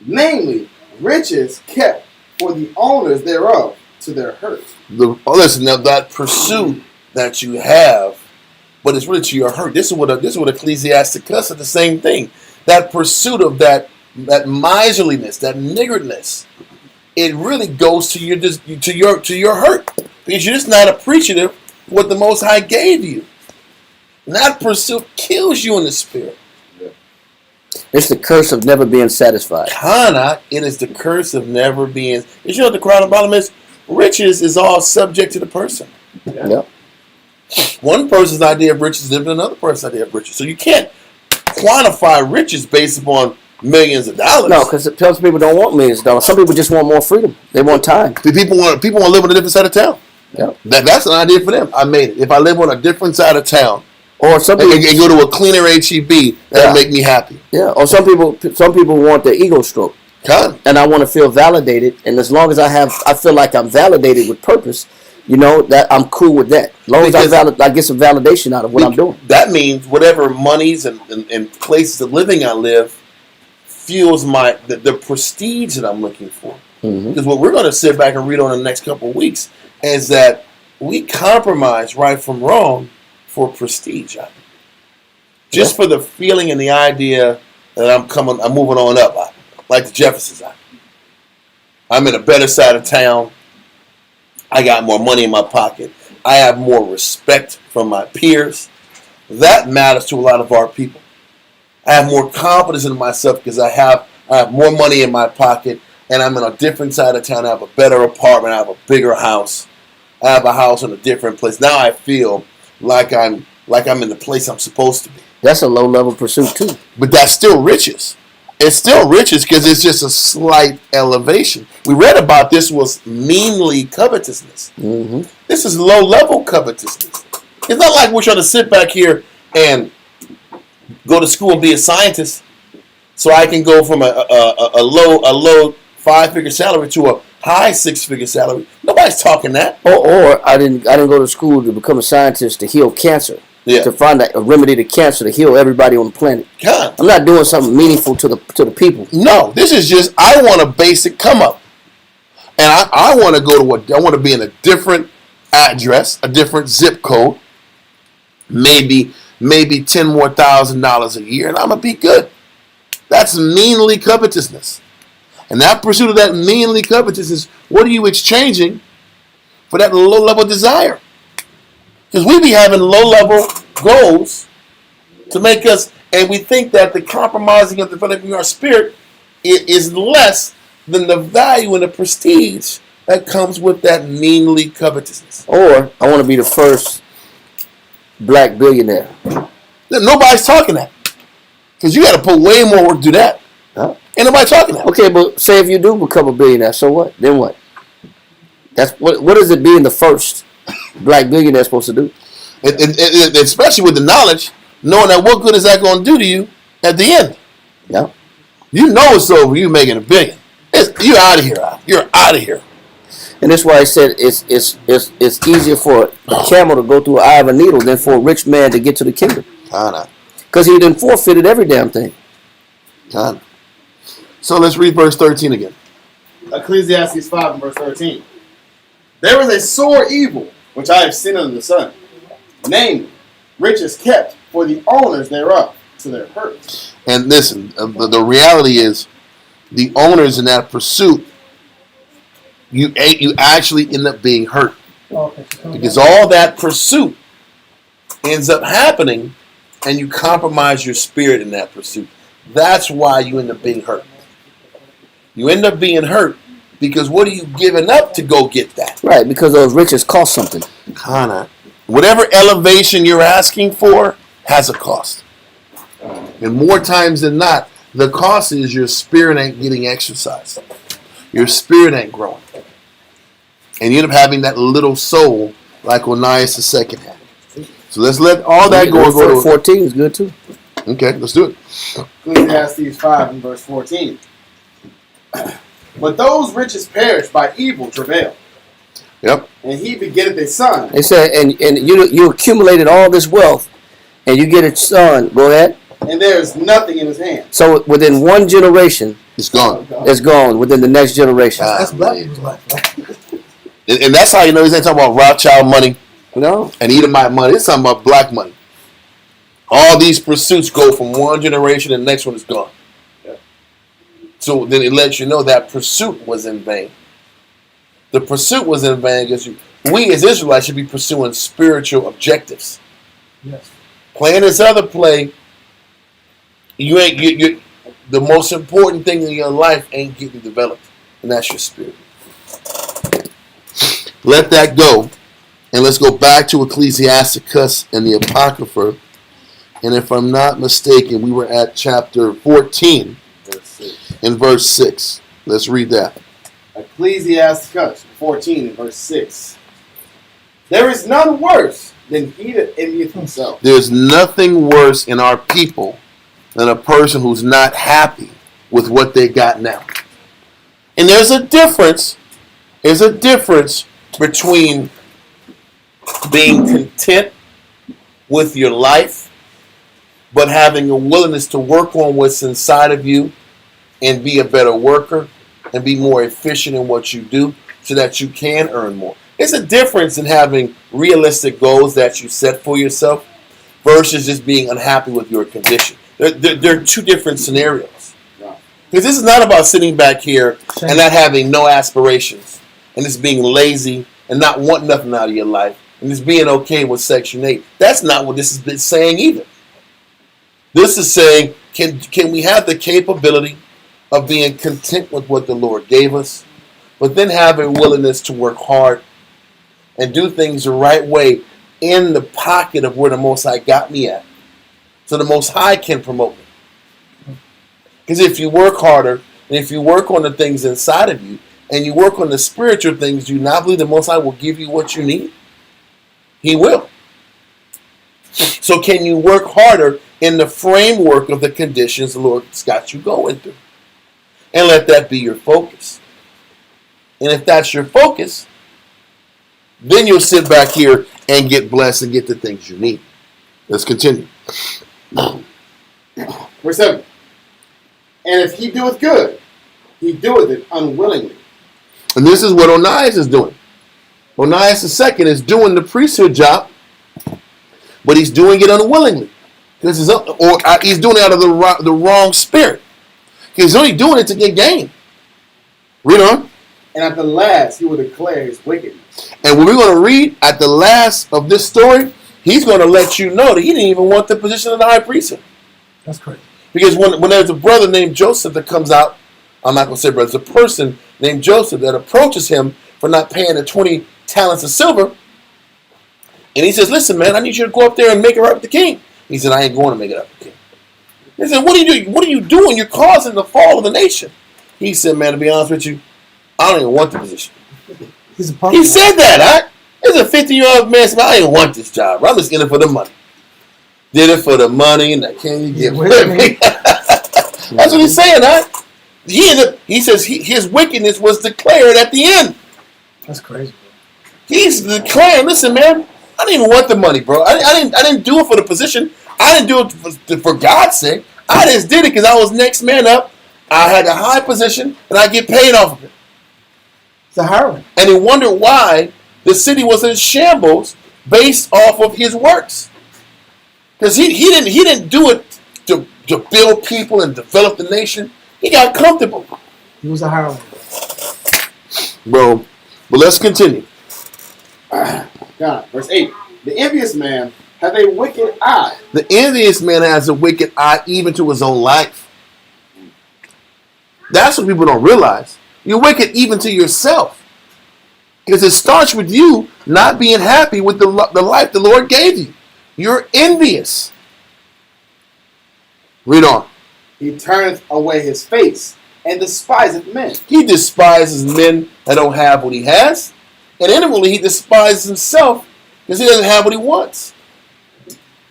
namely riches kept for the owners thereof to their hurt. Listen, now that pursuit that you have, but it's really to your hurt. This is what Ecclesiasticus said the same thing. That pursuit of that miserliness, that niggardliness, it really goes to your hurt because you're just not appreciative of what the Most High gave you. And that pursuit kills you in the spirit. It's the curse of never being satisfied. Kana, it is the curse of never being. You know what the crown of the bottom is? Riches is all subject to the person. Yep. One person's idea of riches is different than another person's idea of riches. So you can't quantify riches based upon millions of dollars. No, because some people don't want millions of dollars. Some people just want more freedom. They want time. People want to live on a different side of town. Yep. That's an idea for them. I made it. If I live on a different side of town, or some people, and go to a cleaner HEB, that'll make me happy. Yeah. Or some people want the ego stroke. And I want to feel validated. And as long as I feel like I'm validated with purpose, you know, that I'm cool with that. As long as I get some validation out of what I'm doing. That means whatever monies and places of living I live fuels the prestige that I'm looking for. Because what we're going to sit back and read on in the next couple of weeks is that we compromise right from wrong for prestige. Just for the feeling and the idea that I'm moving on up. Like the Jeffersons. I'm in a better side of town. I got more money in my pocket. I have more respect from my peers. That matters to a lot of our people. I have more confidence in myself because I have more money in my pocket and I'm in a different side of town. I have a better apartment. I have a bigger house. I have a house in a different place. Now I feel like I'm in the place I'm supposed to be. That's a low level pursuit too. But that's still riches. It's still riches because it's just a slight elevation. We read about this was meanly covetousness. This is low level covetousness. It's not like we're trying to sit back here and go to school and be a scientist so I can go from a low 5-figure salary to a high 6-figure salary. Nobody's talking that. Or I didn't go to school to become a scientist to heal cancer. Yeah. to find a remedy to cancer to heal everybody on the planet. God. I'm not doing something meaningful to the people. No, this is just, I want a basic come up. And I want to go to I want to be in a different address, a different zip code, maybe $10,000 more a year, and I'm going to be good. That's meanly covetousness. And that pursuit of that meanly covetousness, what are you exchanging for that low-level desire? Because we be having low-level goals to make us, and we think that the compromising of developing our spirit is less than the value and the prestige that comes with that meanly covetousness. Or I want to be the first black billionaire. Nobody's talking that. Because you got to put way more work to do that. Huh? Ain't nobody talking that. Okay, but say if you do become a billionaire, so what? Then what? That's what is it being the first black billionaire supposed to do? And especially with the knowledge, knowing that what good is that going to do to you at the end? Yeah. You know it's over. You making $1 billion. You're out of here. You're out of here. And that's why I said it's easier for a camel to go through an eye of a needle than for a rich man to get to the kingdom. Because he done forfeited every damn thing. So let's read verse 13 again. Ecclesiastes 5 and verse 13. There is a sore evil which I have seen under the sun, namely, riches kept for the owners thereof to their hurt. And listen, the reality is, the owners in that pursuit, you actually end up being hurt. Because all that pursuit ends up happening, and you compromise your spirit in that pursuit. That's why you end up being hurt. You end up being hurt because what are you giving up to go get that? Right, because those riches cost something. Whatever elevation you're asking for has a cost. And more times than not, the cost is your spirit ain't getting exercised. Your spirit ain't growing. And you end up having that little soul like Onias II had. So let's let all that go. 14 is good too. Okay, let's do it. Ecclesiastes 5 and verse 14. But those riches perish by evil travail. Yep. And he begetteth a son. They said, and you accumulated all this wealth, and you get a son. Go ahead. And there is nothing in his hand. So within one generation, it's gone. It's gone within the next generation. That's black people's life. And that's how you know he's ain't talking about Rothschild money. No. And Edomite money. It's talking about black money. All these pursuits go from one generation and the next one is gone. Yeah. So then it lets you know that pursuit was in vain. The pursuit was in vain because we as Israelites should be pursuing spiritual objectives. Yes. Playing this other play, you the most important thing in your life ain't getting developed, and that's your spirit. Let that go, and let's go back to Ecclesiasticus and the Apocrypha. And if I'm not mistaken, we were at chapter 14 in verse 6. Let's read that. Ecclesiasticus 14 and verse 6. There is none worse than he that envieth himself. There's nothing worse in our people than a person who's not happy with what they got now. And there's a difference. There's a difference between being content with your life, but having a willingness to work on what's inside of you and be a better worker and be more efficient in what you do so that you can earn more. There's a difference in having realistic goals that you set for yourself versus just being unhappy with your condition. They're two different scenarios. Because this is not about sitting back here and not having no aspirations and just being lazy and not wanting nothing out of your life and just being okay with Section 8. That's not what this is saying either. This is saying, can we have the capability of being content with what the Lord gave us, but then have a willingness to work hard and do things the right way in the pocket of where the Most High got me at, so the Most High can promote me. Because if you work harder, and if you work on the things inside of you, and you work on the spiritual things, do you not believe the Most High will give you what you need? He will. So can you work harder in the framework of the conditions the Lord's got you going through? And let that be your focus. And if that's your focus, then you'll sit back here and get blessed and get the things you need. Let's continue. Verse 7. And if he doeth good, he doeth it unwillingly. And this is what Onias is doing. Onias II is doing the priesthood job, but he's doing it unwillingly. He's doing it out of the wrong spirit. He's only doing it to get gain. Read on. And at the last, he will declare his wickedness. And what we're going to read at the last of this story, he's going to let you know that he didn't even want the position of the high priesthood. That's crazy. Because when there's a brother named Joseph that comes out, I'm not going to say brother, there's a person named Joseph that approaches him for not paying the 20 talents of silver. And he says, listen, man, I need you to go up there and make it right with the king. He said, I ain't going to make it up with the king. He said, what are you doing? You're causing the fall of the nation. He said, man, to be honest with you, I don't even want the position. He's a punk. He said that, huh? There's a 50-year-old man said, I didn't want this job. I'm just in it for the money. Did it for the money and the king you give me. That's what he's saying, huh? He says his wickedness was declared at the end. That's crazy, bro. He's declaring, listen, man, I didn't even want the money, bro. I didn't do it for the position. I didn't do it for God's sake. I just did it because I was next man up. I had a high position, and I get paid off of it. It's a heroin. And he wondered why the city was in shambles based off of his works. Because he didn't do it to build people and develop the nation. He got comfortable. He was a heroin. Bro, but let's continue. God, verse 8. The envious man hath a wicked eye. The envious man has a wicked eye even to his own life. That's what people don't realize. You're wicked even to yourself. Because it starts with you not being happy with the life the Lord gave you. You're envious. Read on. He turneth away his face and despiseth men. He despises men that don't have what he has. And inwardly he despises himself because he doesn't have what he wants.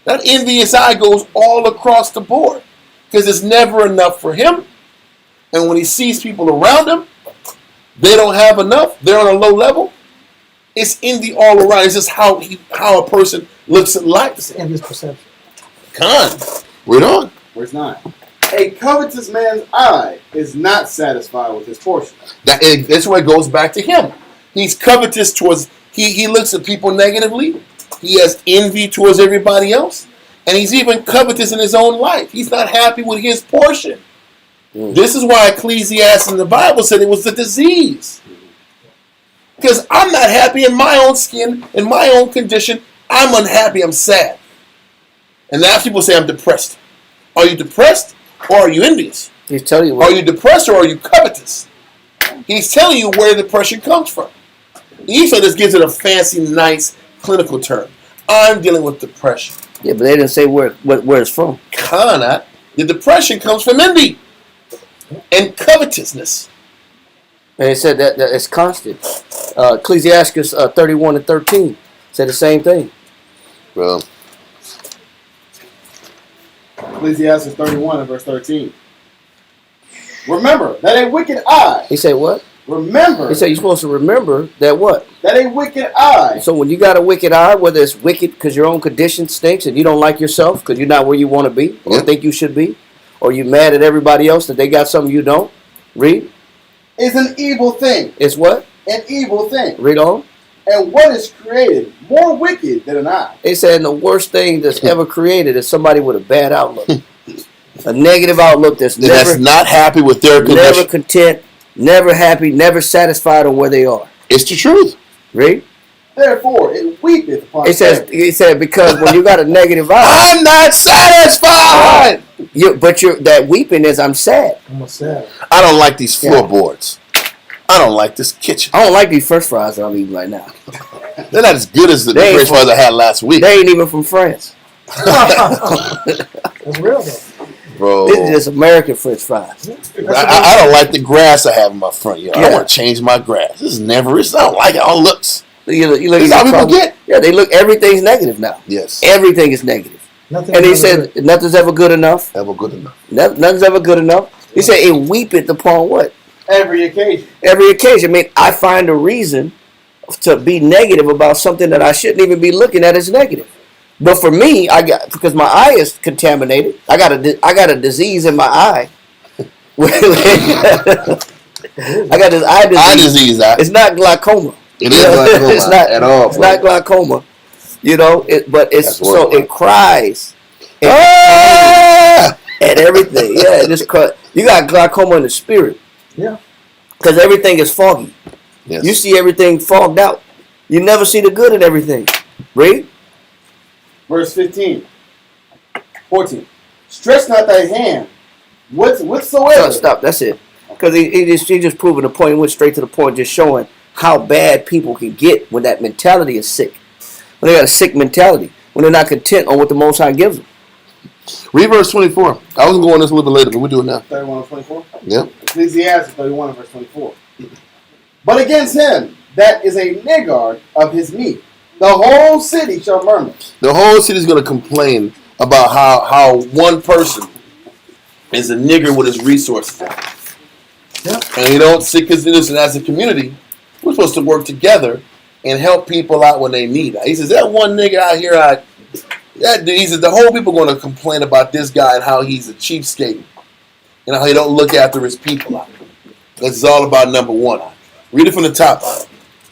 That envious eye goes all across the board because it's never enough for him. And when he sees people around him, they don't have enough. They're on a low level. It's envy all around. It's just how a person looks at life. It's envious perception. Con. Read on. Verse 9. A covetous man's eye is not satisfied with his portion. That's where it goes back to him. He's covetous towards, he looks at people negatively. He has envy towards everybody else. And he's even covetous in his own life. He's not happy with his portion. This is why Ecclesiastes in the Bible said it was a disease. Because I'm not happy in my own skin, in my own condition. I'm unhappy, I'm sad. And now people say I'm depressed. Are you depressed or are you envious? He's telling you. Are you depressed or are you covetous? He's telling you where the depression comes from. Esau just gives it a fancy, nice, clinical term. I'm dealing with depression. Yeah, but they didn't say where it's from. Cannot. The depression comes from envy and covetousness. And it said that it's constant. Ecclesiastes 31:13 said the same thing. Well, Ecclesiastes 31 and verse 13. Remember that a wicked eye. He said what? Remember. He said you're supposed to remember that what? That a wicked eye. So when you got a wicked eye, whether it's wicked because your own condition stinks and you don't like yourself because you're not where you want to be or think you should be, or you mad at everybody else that they got something you don't, read. Is an evil thing. It's what? An evil thing. Read on. And what is created more wicked than an eye? They said the worst thing that's ever created is somebody with a bad outlook. A negative outlook that's not happy with their condition. Never content, never happy, never satisfied on where they are. It's the truth. Read. Therefore, it weepeth upon It said because when you got a negative eye, I'm not satisfied. That weeping is I'm sad. I'm sad. I don't like these floorboards. I don't like this kitchen. I don't like these French fries that I'm eating right now. They're not as good as the French fries I had last week. They ain't even from France. That's real though. Bro. This is just American French fries. I don't like the grass I have in my front yard. I want to change my grass. This is I don't like it. All looks. You look this is how people get. Yeah, they look. Everything's negative now. Yes. Everything is negative. And he said nothing's ever good enough. Ever good enough. Nothing's ever good enough. He said it weepeth upon what? Every occasion. Every occasion. I mean, I find a reason to be negative about something that I shouldn't even be looking at as negative. But for me, because my eye is contaminated. I got a disease in my eye. I got this eye disease. Eye disease. It's not glaucoma. It is glaucoma it's not at all. It's bro. not glaucoma. But it's That's so worse. it cries Ah! and everything. Yeah, you got glaucoma in the spirit. Yeah. Because everything is foggy. Yes. You see everything fogged out. You never see the good in everything. Read. Verse 15. 14. Stretch not thy hand whatsoever. Stop. That's it. Because he just proving the point. He went straight to the point, just showing how bad people can get when that mentality is sick. When they got a sick mentality. When they're not content on what the Most High gives them. Read verse 24. I was going to go on this a little bit later, but we'll do it now. 31 and 24. Yep. Ecclesiastes 31 and verse 24. But against him that is a niggard of his meat, the whole city shall murmur. The whole city is going to complain about how one person is a nigger with his resources. Yeah. And you don't see, because listen, as a community, we're supposed to work together and help people out when they need it. He says, that one nigga out here, he says, the whole people going to complain about this guy and how he's a cheapskate and how he don't look after his people out. This is all about number one. Read it from the top.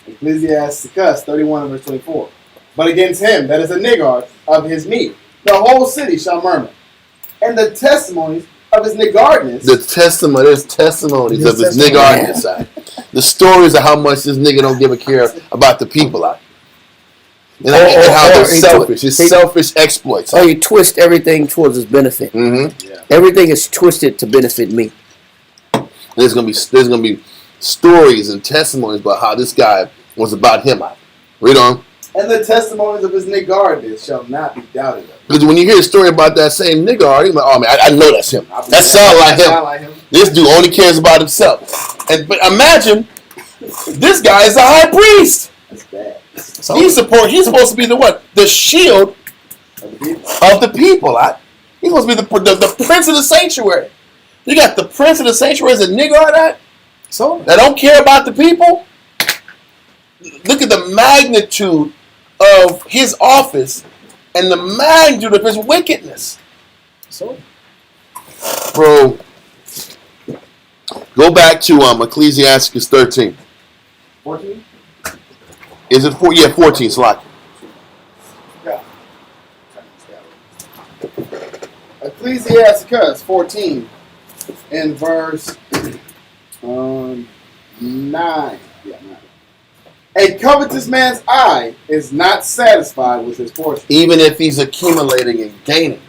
Ecclesiastes 31 and verse 24. But against him that is a niggard of his meat, the whole city shall murmur. And the testimonies of his niggardness. There's testimonies of his testimony. niggardness. The stories of how much this nigga don't give a care about the people out. And how they're selfish. His selfish exploits. Oh, you twist everything towards his benefit. Mm-hmm. Yeah. Everything is twisted to benefit me. There's gonna be stories and testimonies about how this guy was about him out. Read on. And the testimonies of his niggardness shall not be doubted of. Because when you hear a story about that same nigga, you're like, oh man, I know that's him. That sound like him. This dude only cares about himself. But imagine this guy is a high priest. That's bad. He's supposed to be the what? The shield of the people. He's supposed to be the prince of the sanctuary. You got the prince of the sanctuary as a nigga that don't care about the people. Look at the magnitude of his office and the magnitude of his wickedness. Bro, go back to Ecclesiastes 13. 14? Is it 4? Yeah, 14. Slack. Yeah. Ecclesiastes 14 in verse 9. Yeah, 9. A covetous man's eye is not satisfied with his portion. Even if he's accumulating and gaining,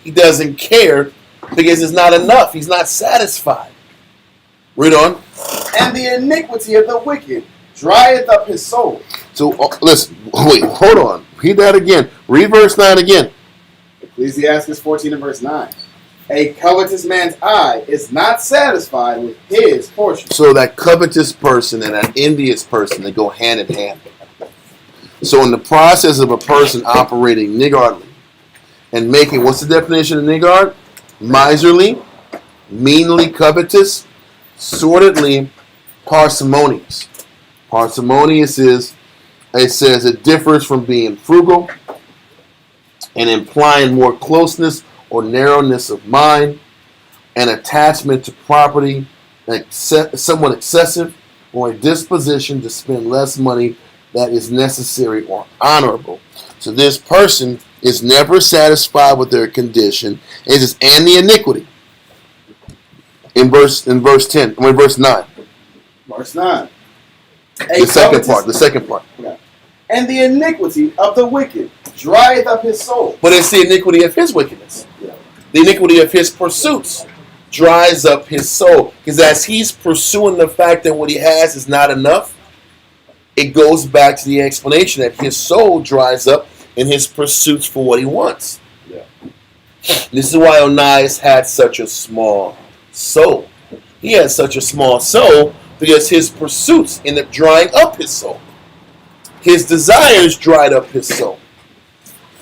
he doesn't care because it's not enough. He's not satisfied. Read on. And the iniquity of the wicked drieth up his soul. So listen, wait, hold on. Read that again. Read verse 9 again. Ecclesiastes 14 and verse 9. A covetous man's eye is not satisfied with his portion. So that covetous person and that envious person, they go hand in hand. So in the process of a person operating niggardly and making, what's the definition of niggard? Miserly, meanly covetous, sordidly parsimonious. Parsimonious is, it says it differs from being frugal and implying more closeness or narrowness of mind, an attachment to property, somewhat excessive, or a disposition to spend less money that is necessary or honorable. So this person is never satisfied with their condition. It is and the iniquity. In verse 10, verse 9. Verse 9. The second part. Yeah. And the iniquity of the wicked drieth up his soul. But it's the iniquity of his wickedness. Yeah. The iniquity of his pursuits dries up his soul. Because as he's pursuing the fact that what he has is not enough, it goes back to the explanation that his soul dries up in his pursuits for what he wants. Yeah. This is why Onias had such a small soul. He had such a small soul because his pursuits ended up drying up his soul. His desires dried up his soul.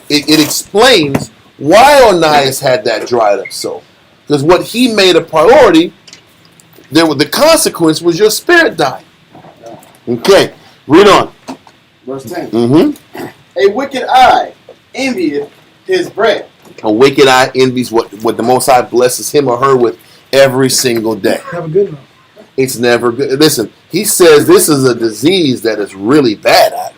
It explains why Onias had that dried up soul. Because what he made a priority, the consequence was your spirit dying. Okay, read on. Verse 10. Mm-hmm. A wicked eye envieth his bread. A wicked eye envies what the Most High blesses him or her with every single day. Have a good enough. It's never good. Listen, he says this is a disease that is really bad.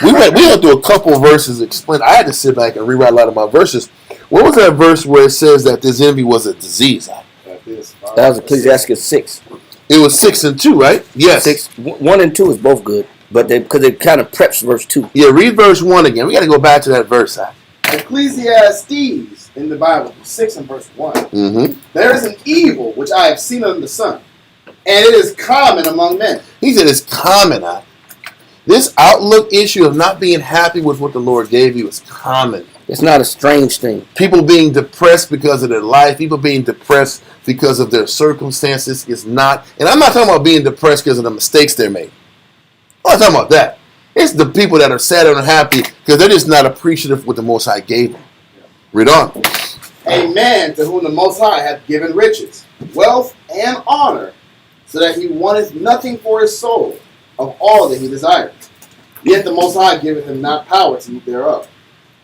We went through a couple verses explain. I had to sit back and rewrite a lot of my verses. What was that verse where it says that this envy was a disease? That was Ecclesiastes 6. It was 6 and 2, right? Yes. 6, 1 and 2 is both good, but because it kind of preps verse 2. Yeah, read verse 1 again. We got to go back to that verse. Ecclesiastes in the Bible, 6 and verse 1. Mm-hmm. There is an evil which I have seen under the sun, and it is common among men. He said it's common. This outlook issue of not being happy with what the Lord gave you is common. It's not a strange thing. People being depressed because of their life, people being depressed because of their circumstances is not. And I'm not talking about being depressed because of the mistakes they made. I'm not talking about that. It's the people that are sad and unhappy because they're just not appreciative of what the Most High gave them. Read on. A man to whom the Most High hath given riches, wealth, and honor, so that he wanteth nothing for his soul of all that he desireth. Yet the Most High giveth him not power to eat thereof.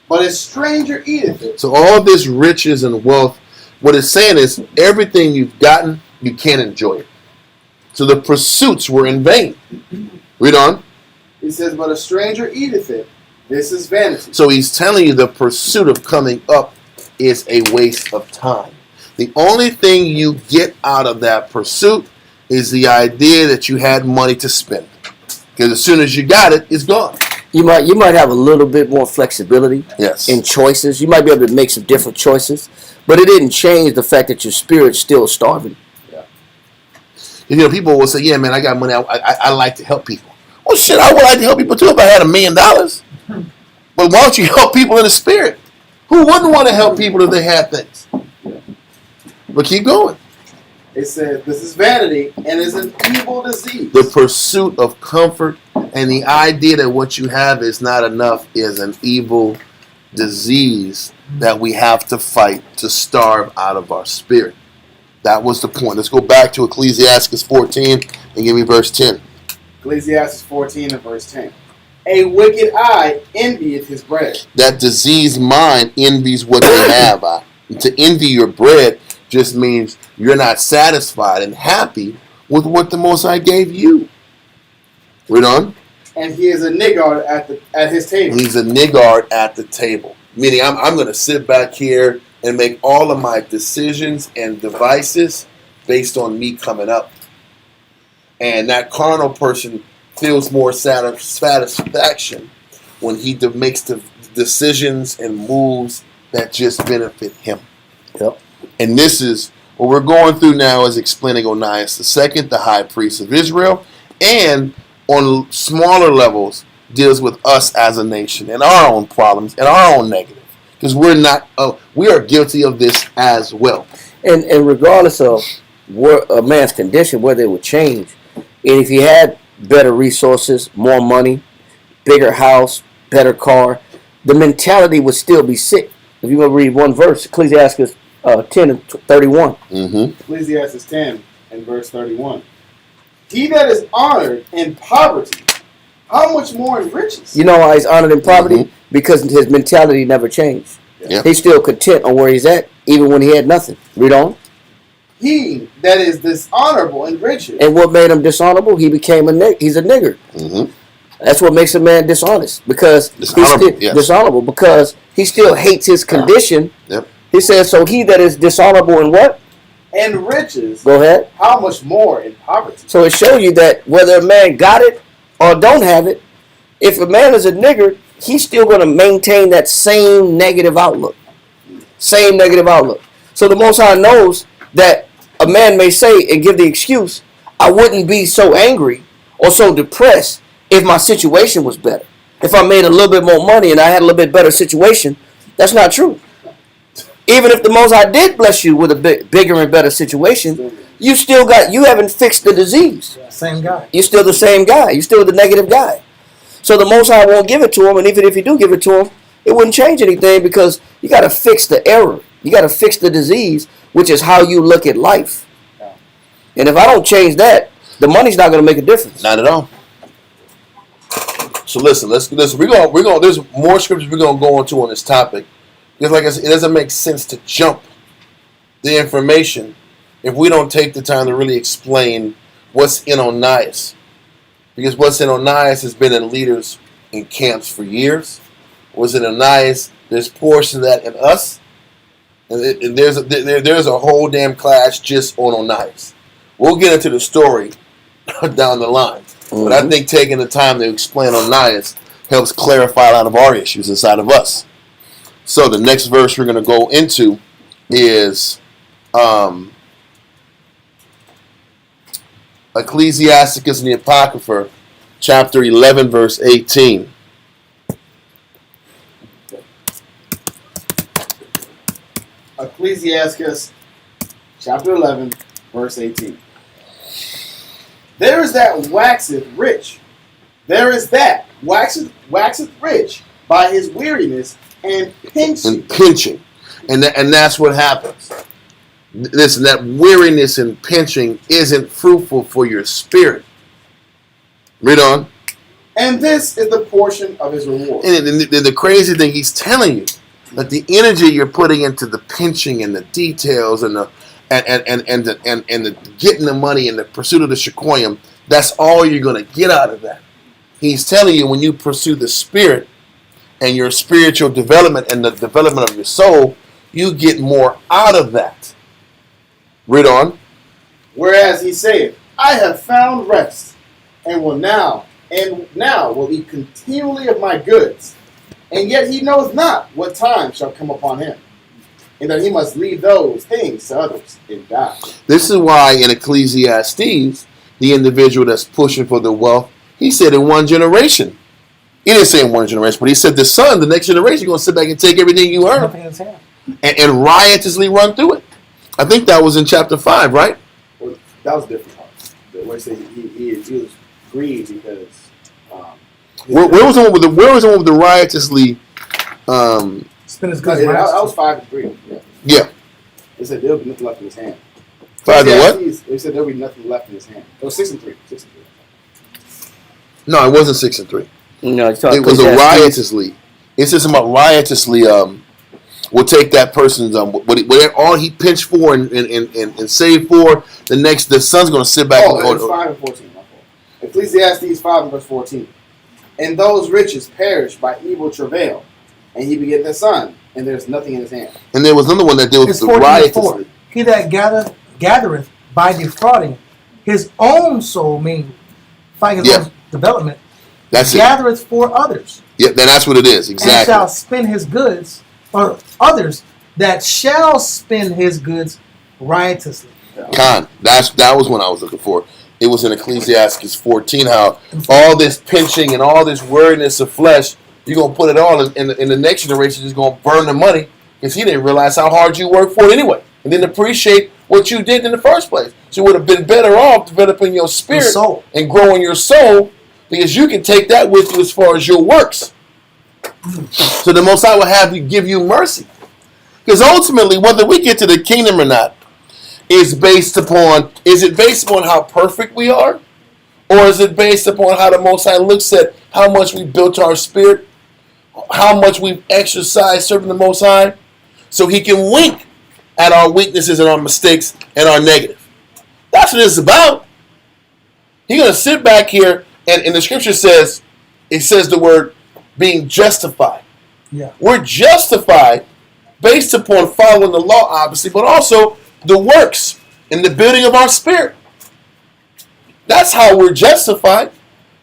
But a stranger eateth it. So all this riches and wealth, what it's saying is everything you've gotten, you can't enjoy it. So the pursuits were in vain. Read on. He says, but a stranger eateth it. This is vanity. So he's telling you the pursuit of coming up is a waste of time. The only thing you get out of that pursuit is the idea that you had money to spend. Because as soon as you got it, it's gone. You might have a little bit more flexibility in choices. You might be able to make some different choices, but it didn't change the fact that your spirit's still starving. Yeah. You know, people will say, "Yeah, man, I got money. I like to help people." Well, shit, I would like to help people too if I had $1 million. But why don't you help people in the spirit? Who wouldn't want to help people if they had things? But keep going. It says, this is vanity and is an evil disease. The pursuit of comfort and the idea that what you have is not enough is an evil disease that we have to fight to starve out of our spirit. That was the point. Let's go back to Ecclesiastes 14 and give me verse 10. Ecclesiastes 14 and verse 10. A wicked eye envieth his bread. That diseased mind envies what they have. To envy your bread just means you're not satisfied and happy with what the Most High gave you. Read on. And he is a niggard at his table. He's a niggard at the table. Meaning I'm going to sit back here and make all of my decisions and devices based on me coming up. And that carnal person feels more satisfaction when he makes the decisions and moves that just benefit him. Yep. And this is what we're going through now is explaining Onias II, the high priest of Israel, and on smaller levels deals with us as a nation and our own problems and our own negative. Because we are guilty of this as well. And regardless of a man's condition, whether it would change, and if he had better resources, more money, bigger house, better car, the mentality would still be sick. If you're going to read one verse, Ecclesiastes 10 and 31. Mm-hmm. Ecclesiastes 10 and verse 31. He that is honored in poverty, how much more in riches? You know why he's honored in poverty? Mm-hmm. Because his mentality never changed. Yeah. He's still content on where he's at, even when he had nothing. Read on. He that is dishonorable in riches. And what made him dishonorable? He became he's a nigger. Mm-hmm. That's what makes a man dishonest. Because dishonorable because he still hates his condition. Yep. He says, so he that is dishonorable in what? And riches. Go ahead. How much more in poverty? So it shows you that whether a man got it or don't have it, if a man is a nigger, he's still going to maintain that same negative outlook. Same negative outlook. So the Most High knows that a man may say and give the excuse, I wouldn't be so angry or so depressed if my situation was better. If I made a little bit more money and I had a little bit better situation. That's not true. Even if the Most High did bless you with a bigger and better situation, you haven't fixed the disease. Same guy. You're still the same guy. You're still the negative guy. So the Most High won't give it to him, and even if you do give it to him, it wouldn't change anything because you got to fix the error. You got to fix the disease, which is how you look at life. And if I don't change that, the money's not going to make a difference. Not at all. So listen. We're going. There's more scriptures we're gonna go into on this topic. Because like I said, it doesn't make sense to jump the information if we don't take the time to really explain what's in Onias. Because what's in Onias has been in leaders in camps for years. What's in Onias, there's portions of that in us. And there's a whole damn class just on Onias. We'll get into the story down the line. But I think taking the time to explain Onias helps clarify a lot of our issues inside of us. So the next verse we're going to go into is Ecclesiasticus and the Apocrypha, chapter 11, verse 18. Ecclesiasticus chapter 11, verse 18. There is that waxeth rich. There is that waxeth rich by his weariness and pinching. And that's what happens. Listen, that weariness and pinching isn't fruitful for your spirit. Read on. And this is the portion of his reward. And the crazy thing, he's telling you that the energy you're putting into the pinching and the details and the getting the money and the pursuit of the shekoyim, that's all you're going to get out of that. He's telling you when you pursue the spirit and your spiritual development and the development of your soul, you get more out of that. Read on. Whereas he saith, I have found rest, and now will eat continually of my goods, and yet he knows not what time shall come upon him, and that he must leave those things to others and die. This is why in Ecclesiastes, the individual that's pushing for the wealth, he said in one generation. He didn't say in one generation, but he said the son, the next generation, you're going to sit back and take everything you earn and riotously run through it. I think that was in chapter 5, right? Well, that was a different part. Where he said he was grieved because... where was the one with the riotously... Spin his goods. that was 5 and 3. Yeah. It said there would be nothing left in his hand. 5 and what? It said there would be nothing left in his hand. It was 6 and 3. 6 and 3. No, it wasn't 6 and 3. No, it was a riotously. It says about riotously. Will take that person's whatever all he pinched for and saved for. The son's going to sit back. And go. 5 and 14. My fault. Ecclesiastes 5 and verse 14. And those riches perish by evil travail, and he beget a son, and there's nothing in his hand. And there was another one that deals with the riotously. He that gathereth by defrauding his own soul, meaning fighting his own development, gathereth for others. Yeah, then that's what it is, exactly. And shall spend his goods, or others that shall spend his goods riotously. That was what I was looking for. It was in Ecclesiastes 14 how all this pinching and all this weariness of flesh, you're going to put it all in the next generation is going to burn the money because he didn't realize how hard you worked for it anyway and didn't appreciate what you did in the first place. So you would have been better off developing your spirit and growing your soul because you can take that with you as far as your works. So the Most High will give you mercy. Because ultimately, whether we get to the kingdom or not, is it based upon how perfect we are? Or is it based upon how the Most High looks at how much we built our spirit, how much we've exercised serving the Most High, so he can wink at our weaknesses and our mistakes and our negative. That's what it's about. He's going to sit back here, and the scripture says, it says the word being justified. Yeah. We're justified based upon following the law, obviously, but also the works and the building of our spirit. That's how we're justified.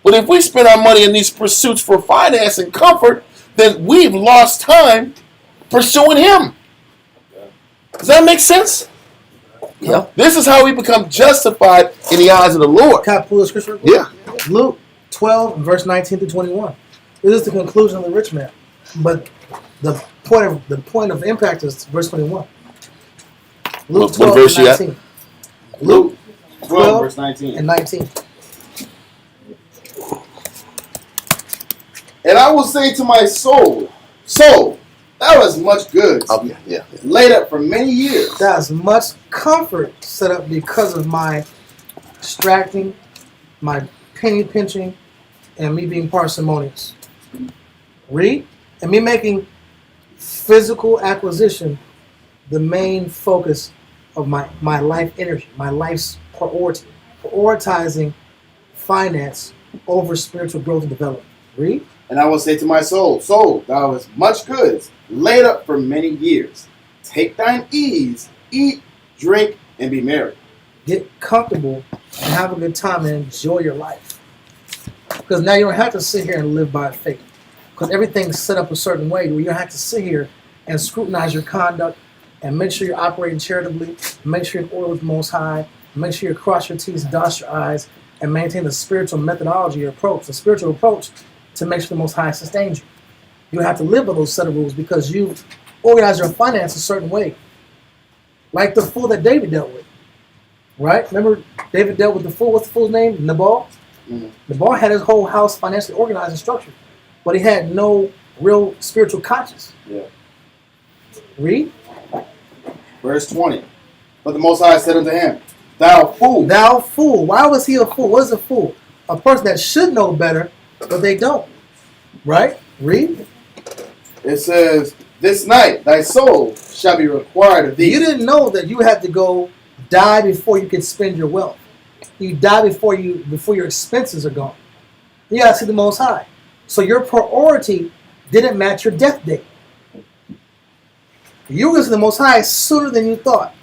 But if we spend our money in these pursuits for finance and comfort, then we've lost time pursuing him. Does that make sense? Yeah. This is how we become justified in the eyes of the Lord. Can I pull the scripture? Yeah. Luke 12, verse 19 to 21. This is the conclusion of the rich man. But the point of impact is verse 21. Luke 12, what verse 19. Luke 12, verse 19. And 19. And I will say to my soul, thou hast much goods laid up for many years. Thou hast much comfort set up because of my extracting, my penny pinching, and me being parsimonious. Read. And me making physical acquisition the main focus of my life energy, my life's priority. Prioritizing finance over spiritual growth and development. Read. And I will say to my soul, Soul, thou hast much goods laid up for many years. Take thine ease, eat, drink, and be merry. Get comfortable and have a good time and enjoy your life. Because now you don't have to sit here and live by faith. Because everything's set up a certain way where you don't have to sit here and scrutinize your conduct and make sure you're operating charitably, make sure you're in order with the Most High, make sure you cross your T's, dot your I's, and maintain the spiritual methodology or approach, the spiritual approach to make sure the Most High sustains you. You don't have to live by those set of rules because you organize your finance a certain way. Like the fool that David dealt with. Right? Remember David dealt with the fool, what's the fool's name? Nabal? Mm-hmm. Nabal had his whole house financially organized and structured, but he had no real spiritual conscience. Yeah. Read. Verse 20. But the Most High said unto him, Thou fool. Thou fool. Why was he a fool? What is a fool? A person that should know better, but they don't. Right? Read. It says, This night thy soul shall be required of thee. You didn't know that you had to go die before you could spend your wealth. You die before your expenses are gone. You gotta see the Most High. So your priority didn't match your death date. You were going to see the Most High sooner than you thought.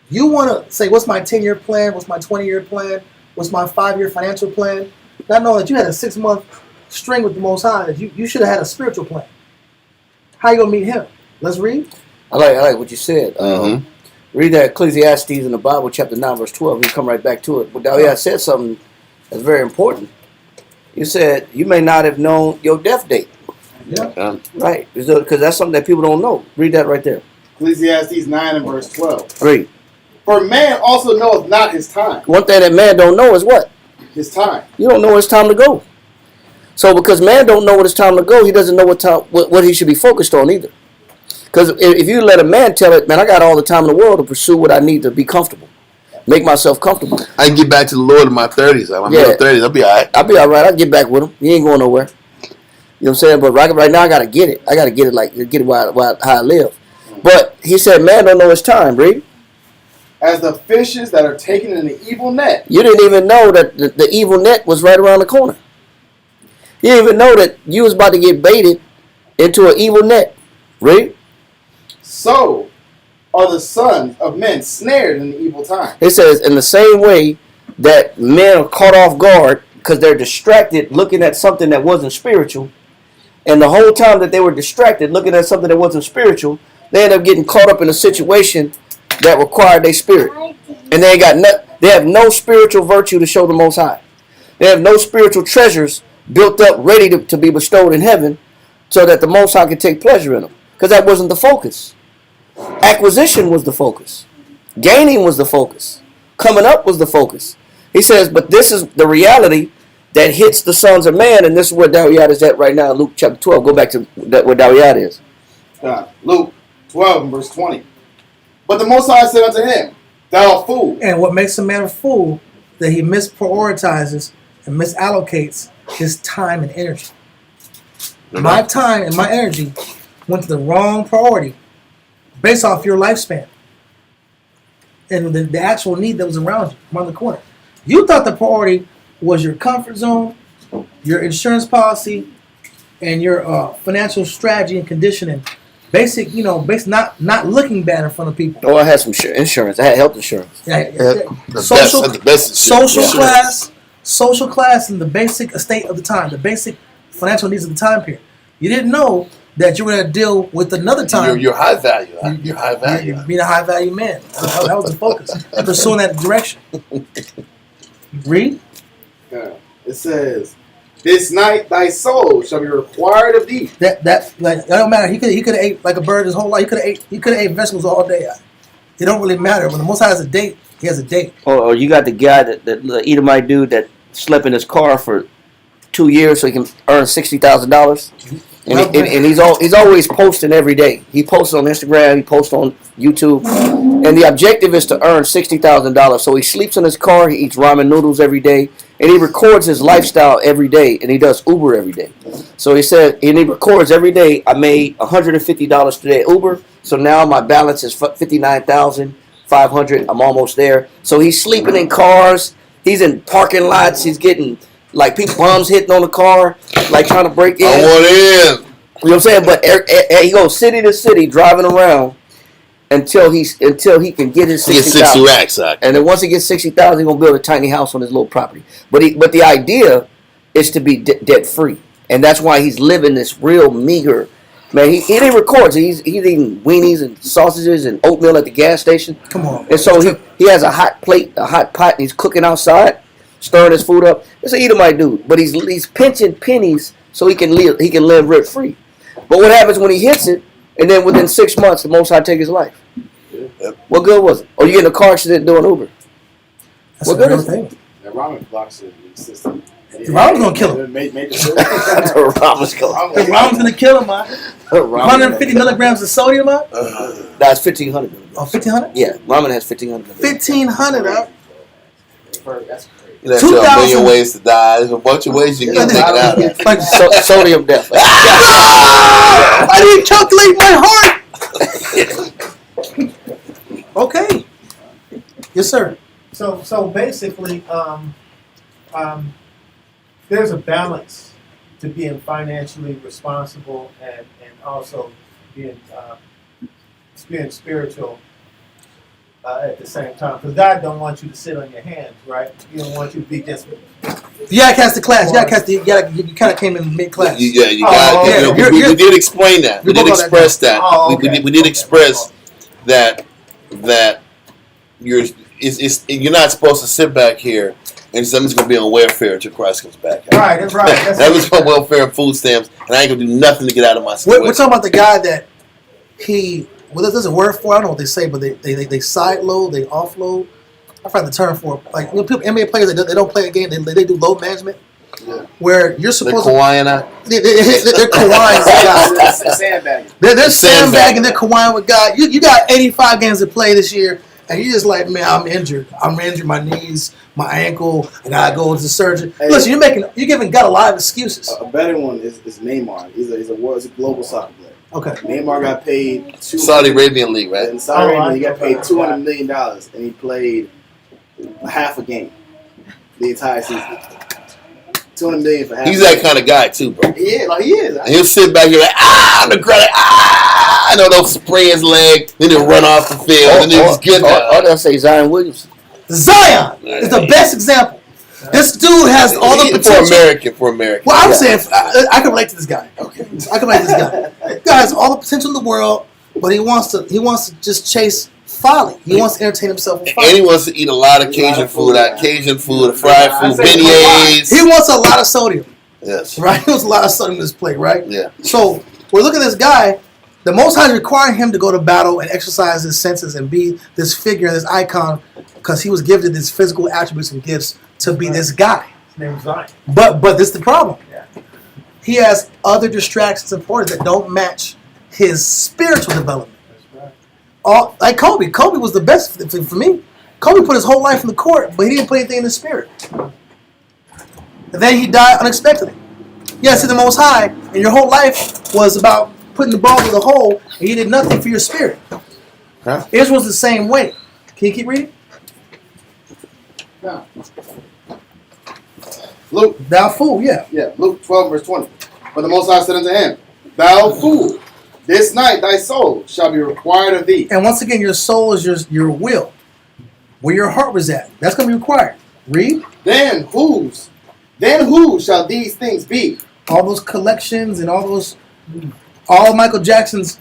You want to say, what's my 10-year plan? What's my 20-year plan? What's my 5-year financial plan? Not knowing that you had a 6-month string with the Most High. That you should have had a spiritual plan. How you going to meet him? Let's read. I like what you said. Read that Ecclesiastes in the Bible, chapter 9, verse 12. We come right back to it. But Dawiyah said something that's very important. You said you may not have known your death date. Yeah. Right. Because that's something that people don't know. Read that right there. Ecclesiastes 9 and verse 12. Read. For man also knoweth not his time. One thing that man don't know is what? His time. You don't know it's time to go. So because man don't know when it's time to go, he doesn't know what he should be focused on either. Because if you let a man tell it, man, I got all the time in the world to pursue what I need to be comfortable. Make myself comfortable. I can get back to the Lord in my 30s. I'm in my 30s. I'll be all right. I'll be all right. I'll get back with him. He ain't going nowhere. You know what I'm saying? But right now, I got to get it. I got to get it while how I live. But he said, man don't know his time, read. As the fishes that are taken in the evil net. You didn't even know that the evil net was right around the corner. You didn't even know that you was about to get baited into an evil net. Read. So are the sons of men snared in the evil time. It says, in the same way that men are caught off guard because they're distracted looking at something that wasn't spiritual, and the whole time that they were distracted looking at something that wasn't spiritual, they end up getting caught up in a situation that required their spirit. And they have no spiritual virtue to show the Most High. They have no spiritual treasures built up ready to be bestowed in heaven so that the Most High can take pleasure in them. Because that wasn't the focus. Acquisition was the focus. Gaining was the focus. Coming up was the focus. He says, but this is the reality that hits the sons of man, and this is where Dawiyah is at right now, Luke chapter 12. Go back to where Dawiyah is. Luke 12 and verse 20. But the Most High said unto him, Thou fool. And what makes a man a fool, that he misprioritizes and misallocates his time and energy. My time and my energy went to the wrong priority based off your lifespan and the actual need that was around the corner. You thought the priority was your comfort zone, your insurance policy, and your financial strategy and conditioning. Basic, not looking bad in front of people. Oh, I had some insurance. I had health insurance. Social class, and the basic estate of the time, the basic financial needs of the time period. You didn't know that you were going to deal with another time. You're high value. You're high value. You're being a high value man. That was the focus. Pursuing that direction. Read. It says, This night thy soul shall be required of thee. That don't matter. He could have ate like a bird his whole life. He could have ate vegetables all day. It don't really matter. When the Most High has a date, he has a date. Or you got the guy the Edomite dude that slept in his car for 2 years so he can earn $60,000. and he's always posting every day. He posts on Instagram, he posts on YouTube, and the objective is to earn $60,000. So he sleeps in his car, he eats ramen noodles every day, and he records his lifestyle every day, and he does Uber every day. So he said, and he records every day. I made $150 today at Uber, so now my balance is $59,500. I'm almost there. So he's sleeping in cars. He's in parking lots. He's getting like people bums hitting on the car, like trying to break in. I want in. You know what I'm saying? But he goes city to city driving around until he can get his He gets 60 $60,000. racks, Zach. And then once he gets $60,000, he's gonna build a tiny house on his little property. But the idea is to be debt free, and that's why he's living this real meager. Man, he records. He's eating weenies and sausages and oatmeal at the gas station. Come on. And so he has a hot plate, a hot pot, and he's cooking outside, stirring his food up. It's an Edomite dude, but he's pinching pennies so he can live rent free. But what happens when he hits it, and then within 6 months, the Most High take his life? Yep. What good was it? Or you get in a car accident doing Uber? That's What a good real is it? thing. The ramen blocks the system. The ramen's gonna kill him. Make it The ramen's going. The ramen's gonna kill him, man. The ramen- 150 milligrams of sodium, man. That's 1,500. Oh, 1,500? Yeah, ramen has 1,500. 1,500, huh? That's crazy. You know, there's a 2,000 million ways to die. There's a bunch of ways you can get taken out. Like, Sodium death. I didn't calculate my heart. Okay. Yes, sir. So basically, there's a balance to being financially responsible and also being spiritual at the same time. Because God don't want you to sit on your hands, right? He don't want you to be just. You gotta catch the class. You kind of came in mid-class. You got. yeah. We did explain that. We You're did both on express that. Oh, okay. We did express that you're not supposed to sit back here and something's gonna be on welfare until Christ comes back. Right, that's right. That's That was on welfare and food stamps, and I ain't gonna do nothing to get out of my We're situation. talking about the guy that there's a word for it, I don't know what they say, but they side load, they offload. I forgot the term for it. Like people, NBA players, they don't play a game, they do load management. Yeah. Where you're They're supposed to. Kawhi and I. They're Kawhi with God. Sandbagging. They're sandbagging, they're Kawhi with God. You got 85 games to play this year, and you're just like, man, I'm injured. My knees, my ankle, I gotta go to surgery. Hey. Listen, you're giving God a lot of excuses. A better one is Neymar. He's a global soccer player. Okay. Neymar got paid Saudi Arabian League, right? In Saudi Arabia, he I got paid know $200 million, and he played half a game the entire season. $200 million for half. He's that kind of guy too, bro. He is. And he'll sit back here like, on the ground, I know they'll spray his leg, then he'll run off the field, and then just get Or they'll say Zion Williamson. Zion is the best example. This dude has all the potential. For American. Well, I'm saying I can relate to this guy. Okay, I can relate to this guy. This guy has all the potential in the world, but he wants to just chase folly. He wants to entertain himself with folly. And he wants to eat a lot of Cajun food, fried food, beignets. He wants a lot of sodium. Yes. Right? He wants a lot of sodium in his plate, right? Yeah. So we're looking at this guy. The Most High is requiring him to go to battle and exercise his senses and be this figure, this icon, because he was gifted these physical attributes and gifts to be this guy. His name's Zion. But this is the problem. Yeah. He has other distractions and parties that don't match his spiritual development. That's right. Like Kobe. Kobe was the best for me. Kobe put his whole life in the court, but he didn't put anything in the spirit. And then he died unexpectedly. Yes, in the Most High, and your whole life was about putting the ball to the hole, and you did nothing for your spirit. Huh? Israel's the same way. Can you keep reading? No. Luke, Thou fool, yeah. Luke 12, verse 20. But the Most High said unto him, Thou fool, this night thy soul shall be required of thee. And once again, your soul is your will. Where your heart was at. That's going to be required. Read. Then who shall these things be? All those collections and all Michael Jackson's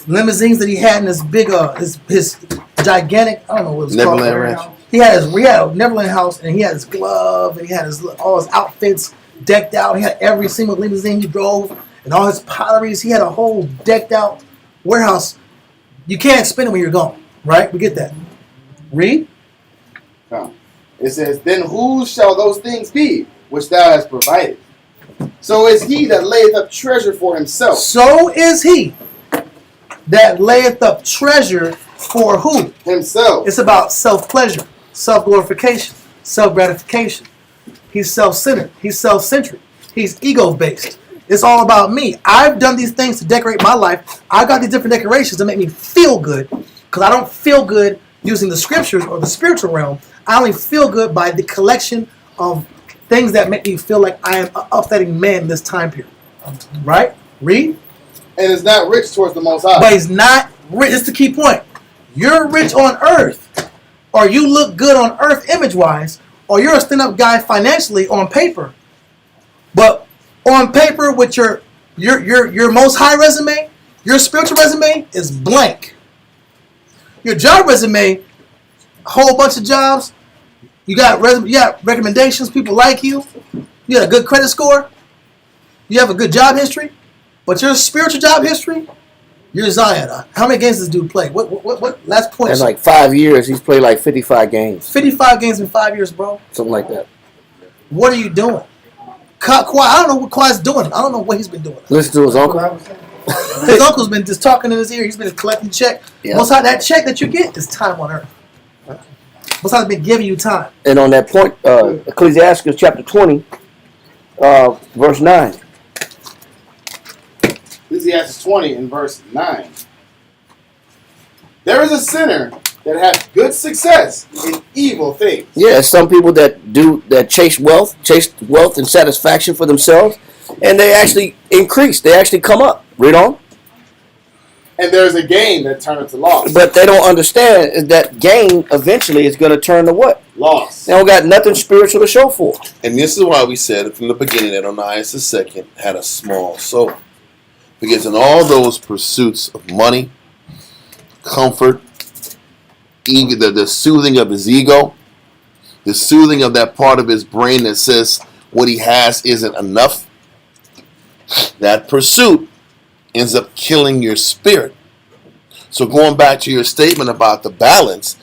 limousines that he had in his big, his gigantic, I don't know what it was called. Neverland Ranch. He had a Neverland house, and he had his glove, and he had all his outfits decked out. He had every single limousine he drove, and all his potteries. He had a whole decked out warehouse. You can't spend it when you're gone, right? We get that. Read. It says, Then whose shall those things be which thou hast provided? So is he that layeth up treasure for himself. So is he that layeth up treasure for who? Himself. It's about self-pleasure, self-glorification, self-gratification. He's self-centered. He's self-centric. He's ego-based. It's all about me. I've done these things to decorate my life. I've got these different decorations to make me feel good, because I don't feel good using the scriptures or the spiritual realm. I only feel good by the collection of things that make me feel like I am an upsetting man in this time period. Right? Read. And is not rich towards the Most High. But he's not rich. It's the key point. You're rich on earth, or you look good on earth image-wise, or you're a stand-up guy financially on paper. But on paper with your Most High resume, your spiritual resume is blank. Your job resume, a whole bunch of jobs. You got recommendations. People like you. You got a good credit score. You have a good job history. But your spiritual job history, you're Zion. How many games does this dude play? What last point? In like 5 years, he's played like 55 games. 55 games in 5 years, bro. Something like that. What are you doing? Kawhi, I don't know what Kawhi's doing. I don't know what he's been doing. Listen to his uncle. His uncle's been just talking in his ear. He's been collecting check. Yeah. Most of that check that you get is time on earth. Most of been giving you time. And on that point, Ecclesiastes chapter 20, verse 9. Ecclesiastes 20 and verse 9. There is a sinner that hath good success in evil things. Yeah, some people that chase wealth and satisfaction for themselves, and they actually increase. They actually come up. Read on. And there is a gain that turneth to loss. But they don't understand is that gain eventually is going to turn to what? Loss. They don't got nothing spiritual to show for. And this is why we said from the beginning that Onias II had a small soul. Because in all those pursuits of money, comfort, the soothing of his ego, the soothing of that part of his brain that says what he has isn't enough, that pursuit ends up killing your spirit. So going back to your statement about the balance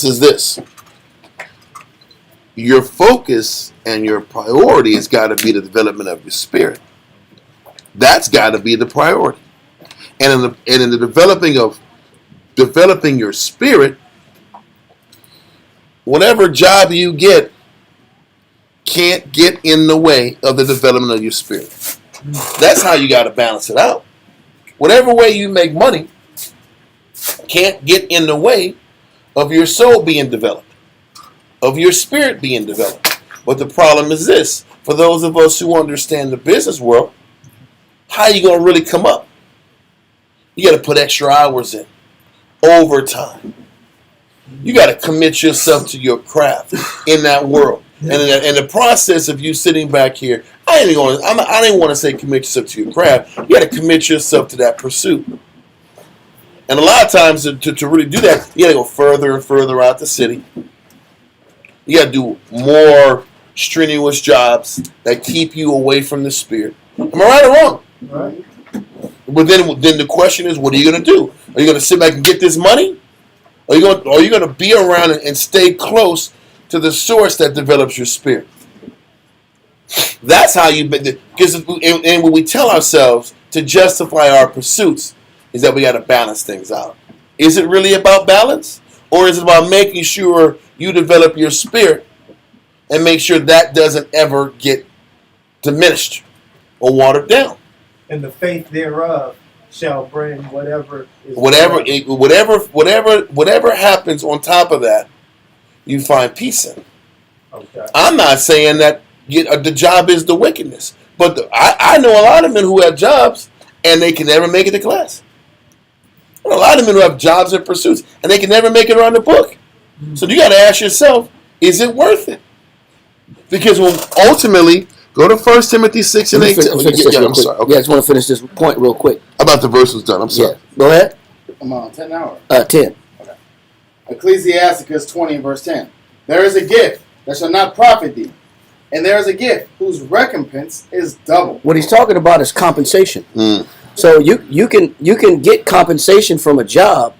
is this. Your focus and your priority has got to be the development of your spirit. That's got to be the priority. And in the developing your spirit, whatever job you get can't get in the way of the development of your spirit. That's how you got to balance it out. Whatever way you make money can't get in the way of your soul being developed, of your spirit being developed. But the problem is this: for those of us who understand the business world, how are you going to really come up? You got to put extra hours in, overtime. You got to commit yourself to your craft in that world. And in the process of you sitting back here, I didn't want to say commit yourself to your craft. You got to commit yourself to that pursuit. And a lot of times to really do that, you got to go further and further out the city. You got to do more strenuous jobs that keep you away from the spirit. Am I right or wrong? Right. But then the question is, what are you going to do? Are you going to sit back and get this money? Or are you going to be around and stay close to the source that develops your spirit? That's how you, because and when we tell ourselves to justify our pursuits, is that we got to balance things out. Is it really about balance? Or is it about making sure you develop your spirit and make sure that doesn't ever get diminished or watered down? And the faith thereof shall bring whatever is whatever happens on top of that, you find peace in. Okay. I'm not saying that the job is the wickedness, but I know a lot of men who have jobs and they can never make it to class. I know a lot of men who have jobs and pursuits and they can never make it around the book. So you got to ask yourself, is it worth it? Because ultimately, go to 1 Timothy 6 and 8. I'm sorry. Okay. Yeah, I just want to finish this point real quick. About the verse was done. I'm sorry. Yeah. Go ahead. I'm on 10 hours. 10. Okay. Ecclesiasticus 20 and verse 10. There is a gift that shall not profit thee, and there is a gift whose recompense is double. What he's talking about is compensation. So you can get compensation from a job,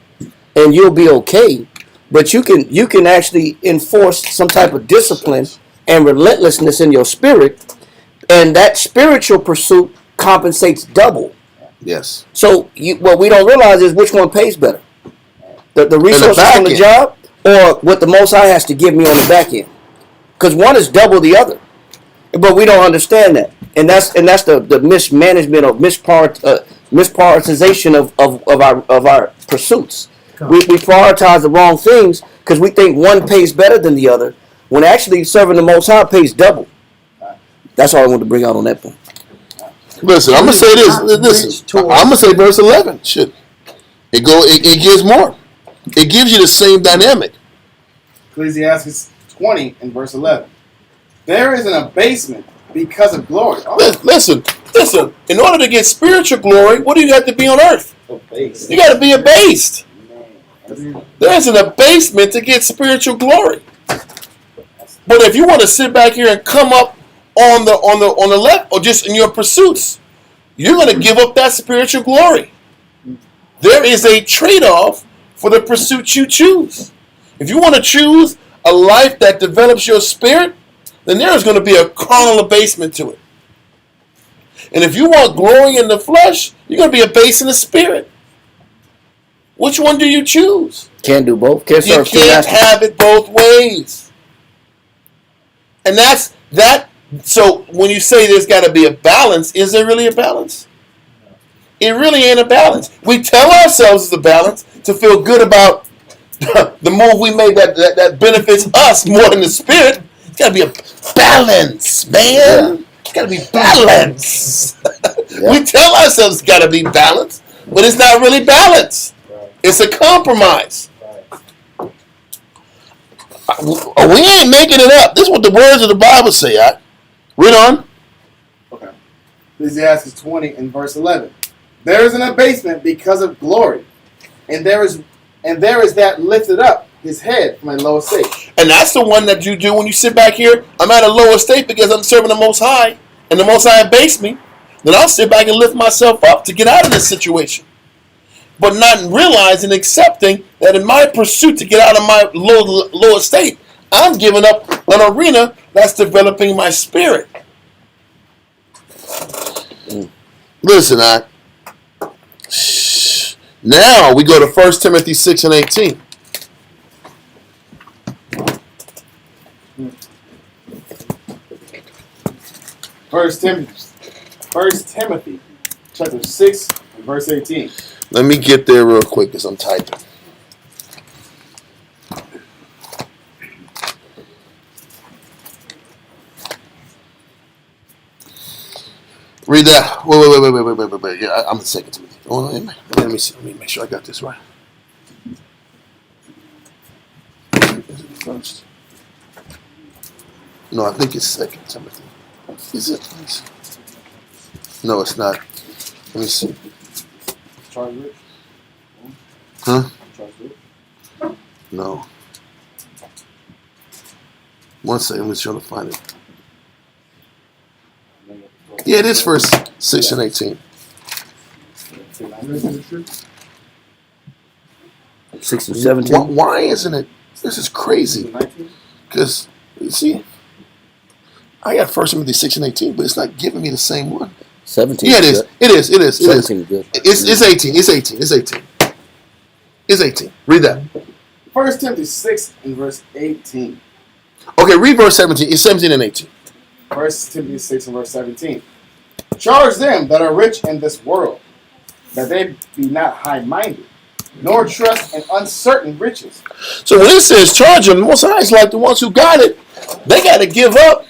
and you'll be okay. But you can actually enforce some type of discipline and relentlessness in your spirit, and that spiritual pursuit compensates double. Yes. So what we don't realize is which one pays better, the resources on the end. job, or what the Most High has to give me on the back end. Because one is double the other, but we don't understand that, and that's the mismanagement or misprioritization of our pursuits. We prioritize the wrong things because we think one pays better than the other, when actually serving the Most High pays double. That's all I wanted to bring out on that point. Listen, I'm gonna say this. Listen, I'm gonna say verse 11. Shit, it gives more. It gives you the same dynamic. Ecclesiastes 20 and verse 11. There is an abasement because of glory. Listen. In order to get spiritual glory, what do you have to be on earth? You got to be abased. There's an abasement to get spiritual glory. But if you want to sit back here and come up on the left, or just in your pursuits, you're going to give up that spiritual glory. There is a trade-off for the pursuit you choose. If you want to choose a life that develops your spirit, then there is going to be a carnal abasement to it. And if you want glory in the flesh, you're going to be abased in the spirit. Which one do you choose? Can't do both. You can't have it both ways. And that's that. So when you say there's got to be a balance, is there really a balance? It really ain't a balance. We tell ourselves it's a balance to feel good about the move we made that benefits us more than the spirit. It's got to be a balance, man. Yeah. It's got to be balance. We tell ourselves it's got to be balance, but it's not really balance. It's a compromise. We ain't making it up. This is what the words of the Bible say. Read on. Okay. Ecclesiastes 20 and verse 11. There is an abasement because of glory, and there is that lifted up his head from a low estate. And that's the one that you do when you sit back here. I'm at a low estate because I'm serving the Most High, and the Most High abased me. Then I'll sit back and lift myself up to get out of this situation. But not realizing, accepting that in my pursuit to get out of my low estate, I'm giving up an arena that's developing my spirit. Listen, now we go to 1 Timothy 6 and 18. First Timothy chapter 6 and verse 18. Let me get there real quick because I'm typing. Read that. Wait. Yeah, I'm in 2 Timothy. Oh, let me see. Let me make sure I got this right. Is it first? No, I think it's 2 Timothy. Is it? No, it's not. Let me see. Charles Rich? Huh? Charles Rich? No. One second, let's try to find it. Yeah, it is verse 6 and 18. 6 and 17. Why isn't it? This is crazy. Because, you see, I got 1 Timothy 6 and 18, but it's not giving me the same one. 17. Yeah, it is. It is. 17 is good. It's 18. It's 18. It's 18. It's 18. Read that. 1 Timothy 6 and verse 18. Okay, read verse 17. It's 17 and 18. 1 Timothy 6 and verse 17. Charge them that are rich in this world, that they be not high-minded, nor trust in uncertain riches. So when it says charge them, most eyes like the ones who got it, they got to give up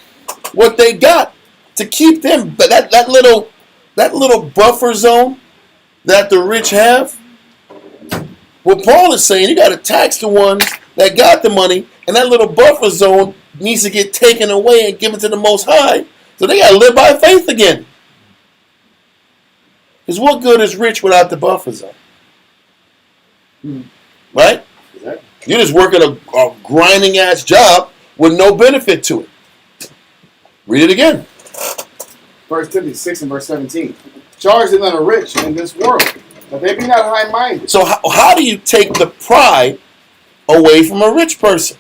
what they got to keep them. But that little buffer zone that the rich have. What Paul is saying, you got to tax the ones that got the money, and that little buffer zone needs to get taken away and given to the Most High. So they got to live by faith again. Because what good is rich without the buffer zone? Right? Exactly. You're just working a grinding ass job with no benefit to it. Read it again. 1 Timothy 6 and verse 17. Charge them that are rich in this world, that they be not high-minded. So how do you take the pride away from a rich person?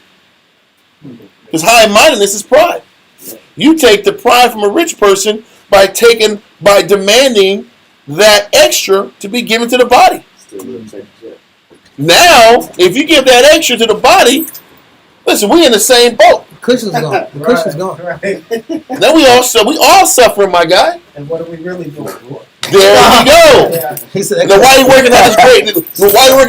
Because high-mindedness is pride. You take the pride from a rich person by demanding that extra to be given to the body. Now, if you give that extra to the body, listen, we in the same boat. The cushion's gone. The cushion's gone. Right. Now we all suffering, my guy. And what are we really doing? There we go. Yeah. He said, Now why you working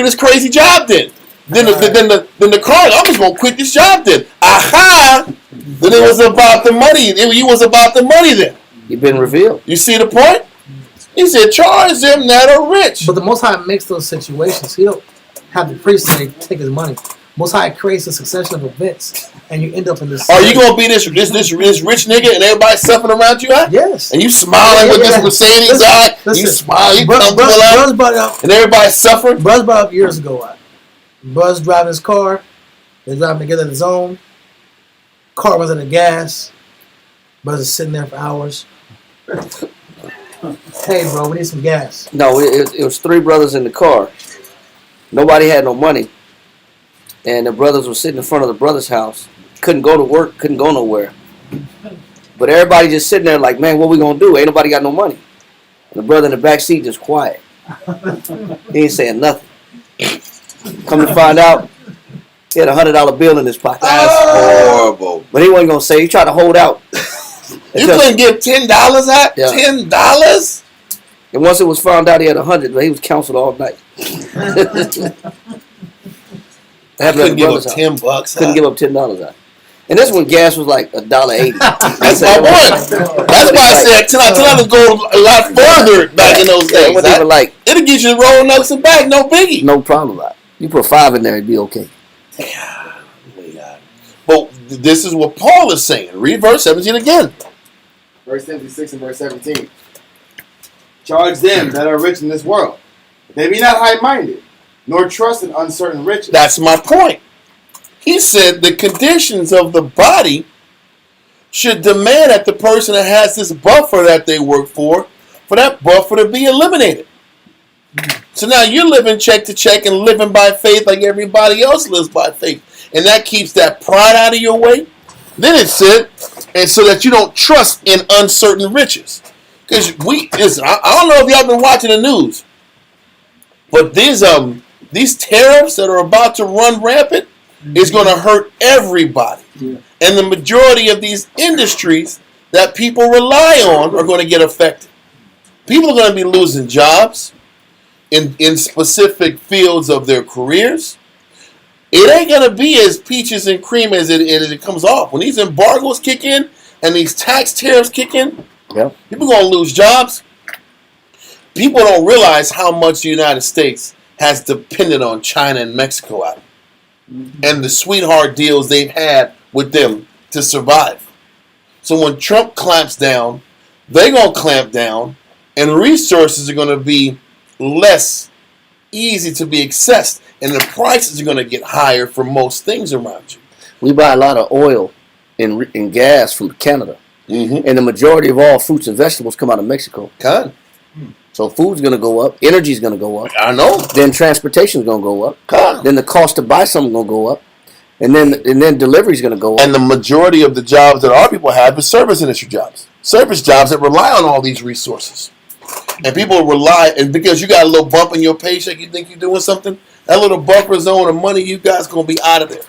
this crazy job then? Then the car, I'm just gonna quit this job then. Aha! Then it was about the money. It was about the money then. You've been revealed. You see the point? He said, charge them that are rich. but the Most High makes those situations. He'll have the priest say, take his money. Most High creates a succession of events, and you end up in this. Are you gonna be this rich nigga and everybody suffering around you? Huh? Yes. And you smiling with this Mercedes eye. You smile. You comfortable out. Brought up. And everybody's suffering. Buzz brought up years ago. Buzz driving his car. They're driving together in the zone. Car runs out of gas. Buzz is sitting there for hours. Hey, bro, we need some gas. No, it was three brothers in the car. Nobody had no money. And the brothers were sitting in front of the brother's house. Couldn't go to work, couldn't go nowhere. But everybody just sitting there like, man, what we gonna do? Ain't nobody got no money. And the brother in the back seat just quiet. He ain't saying nothing. Come to find out, he had $100 bill in his pocket. That's horrible. But he wasn't gonna say. He tried to hold out. You couldn't give $10 out? Yeah. $10? And once it was found out he had 100, he was counseled all night. I couldn't give up $10. Couldn't give up $10 out. And this one gas was like $1.80. That's my point. That's why I said $10 go a lot further back in those days. It'll get you roll nuts and back, no biggie. No problem about it. You put 5 in there, it'd be okay. But this is what Paul is saying. Read verse 17 again. Verse 76 and verse 17. Charge them that are rich in this world. They be not high-minded, nor trust in uncertain riches. That's my point. He said the conditions of the body should demand that the person that has this buffer that they work for that buffer to be eliminated. So now you're living check to check and living by faith like everybody else lives by faith. And that keeps that pride out of your way. Then it said, and so that you don't trust in uncertain riches. Because I don't know if y'all been watching the news, but these tariffs that are about to run rampant is going to hurt everybody. Yeah. And the majority of these industries that people rely on are going to get affected. People are going to be losing jobs in specific fields of their careers. It ain't going to be as peaches and cream as it comes off. When these embargoes kick in and these tax tariffs kick in, yep, people are going to lose jobs. People don't realize how much the United States has depended on China and Mexico out. And the sweetheart deals they've had with them to survive. So when Trump clamps down, they're going to clamp down, and resources are going to be less easy to be accessed, and the prices are going to get higher for most things around you. We buy a lot of oil and gas from Canada, mm-hmm. and the majority of all fruits and vegetables come out of Mexico. God. So food's going to go up, energy's going to go up. I know. Then transportation's going to go up. God. Then the cost to buy something going to go up, and then delivery's going to go up. And the majority of the jobs that our people have is service industry jobs, service jobs that rely on all these resources. And people rely, and because you got a little bump in your paycheck, you think you're doing something. That little buffer zone of money you guys going to be out of there.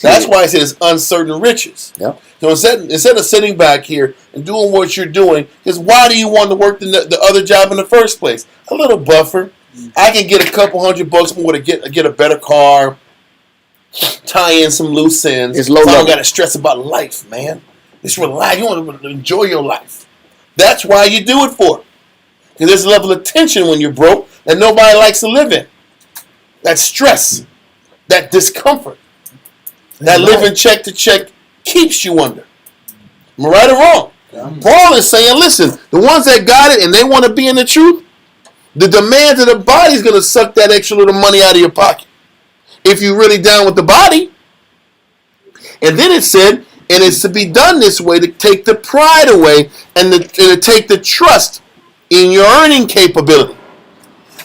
That's why I said it's uncertain riches. Yeah. So instead of sitting back here and doing what you're doing, because why do you want to work the other job in the first place? A little buffer. I can get a couple $100 more to get a better car, tie in some loose ends. It's low so I don't level. got to stress about life, man. Just relax. You want to enjoy your life. That's why you do it for. Because there's a level of tension when you're broke that nobody likes to live in. That stress, that discomfort, that living check to check keeps you under. Am I right or wrong? Yeah. Paul is saying, listen, the ones that got it and they want to be in the truth, the demands of the body is going to suck that extra little money out of your pocket. If you're really down with the body. And then it said, and it's to be done this way to take the pride away and to take the trust in your earning capability.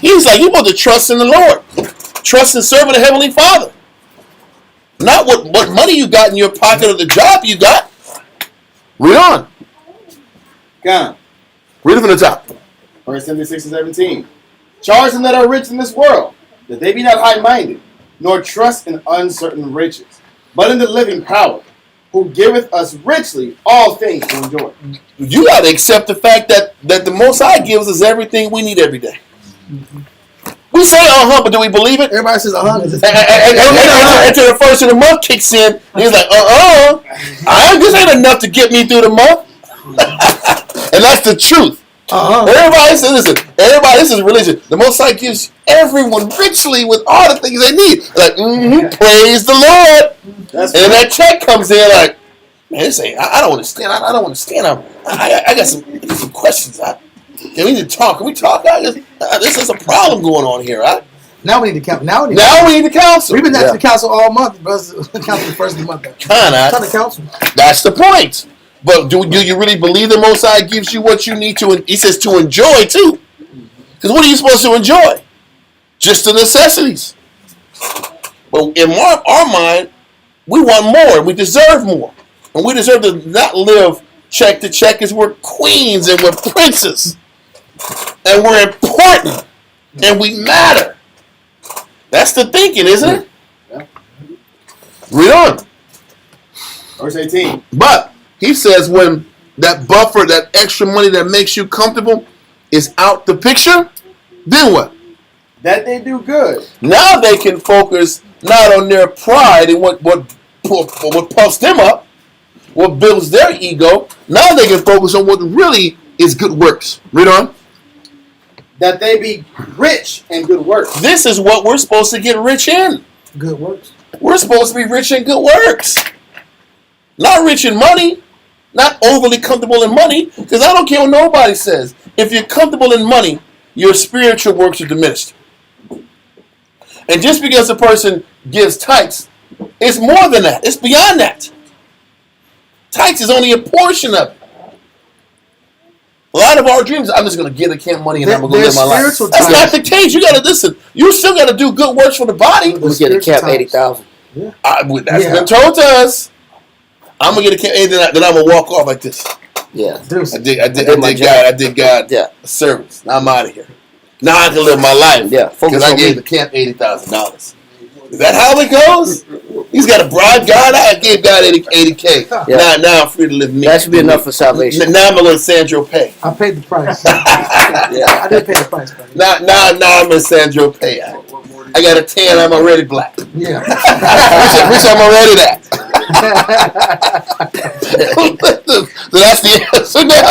He's like, you're supposed to trust in the Lord. Trust in serving the Heavenly Father. Not what money you got in your pocket or the job you got. Read on. Gone. Read it from the top. Verse 76 and 17. Charge them that are rich in this world, that they be not high-minded, nor trust in uncertain riches, but in the living power, who giveth us richly all things to enjoy. You got to accept the fact that the Most High gives us everything we need every day. We say but do we believe it? Everybody says And until the first of the month kicks in, he's like, this ain't enough to get me through the month. And that's the truth. Everybody says, listen, this is religion. The Most High gives everyone richly with all the things they need. Like, praise the Lord. And then that check comes in like, man, this ain't, I don't understand. I don't understand. I got some questions. Can we need to talk? Can we talk? This is a problem going on here, right? Now we need to count. Now we need the council. We've been at the council all month, brothers. Council the first of the month. Kinda. The council. That's the point. But do you really believe the Most High gives you what you need to? He says to enjoy too. Because what are you supposed to enjoy? Just the necessities. But in our mind, we want more. We deserve more, and we deserve to not live check to check. Because we're queens and we're princes, and we're important, and we matter. That's the thinking, isn't it? Yeah. Read on. Verse 18. But he says when that buffer, that extra money that makes you comfortable is out the picture, then what? That they do good. Now they can focus not on their pride and what puffs them up, what builds their ego. Now they can focus on what really is good works. Read on. That they be rich in good works. This is what we're supposed to get rich in. Good works. We're supposed to be rich in good works. Not rich in money. Not overly comfortable in money. Because I don't care what nobody says. If you're comfortable in money, your spiritual works are diminished. And just because a person gives tithes, it's more than that. It's beyond that. Tithes is only a portion of it. A lot of our dreams, I'm just going to give the camp money and I'm going to live my life. That's not the case. You got to listen. You still got to do good works for the body. We get a camp 80,000. Yeah. That's been told to us. I'm going to get a camp 80,000, then I'm going to walk off like this. Yeah. I did God a service. Now I'm out of here. Now I can live my life. Yeah. Because I gave the camp $80,000. Is that how it goes? He's got to bribe God. I gave God 80K. Yeah. Now I'm free to live me. That should be enough for salvation. Now I'm going to Sandro Pay. I paid the price. Yeah. I did pay the price. Buddy. Now I'm in Sandro Pay. I got a 10. I'm already black. Yeah. Which I'm already that. So that's the answer now.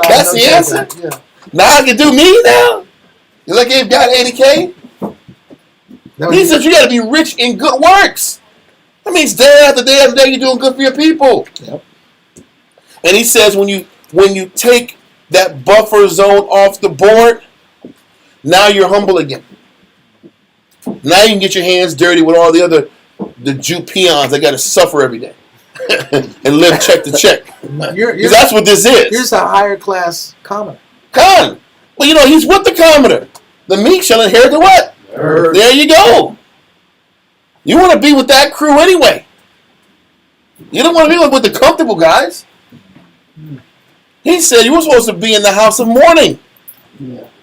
That's the answer. Yeah. Now I can do me now. Because I gave God 80K. He says you got to be rich in good works. That means day after day after day you're doing good for your people. Yep. And he says when you take that buffer zone off the board, now you're humble again. Now you can get your hands dirty with all the Jew peons that got to suffer every day and live check to check. Because that's what this is. Here's a higher class commoner. Con. Well, he's with the commoner. The meek shall inherit the what? There you go. You want to be with that crew anyway. You don't want to be with the comfortable guys. He said you were supposed to be in the house of mourning.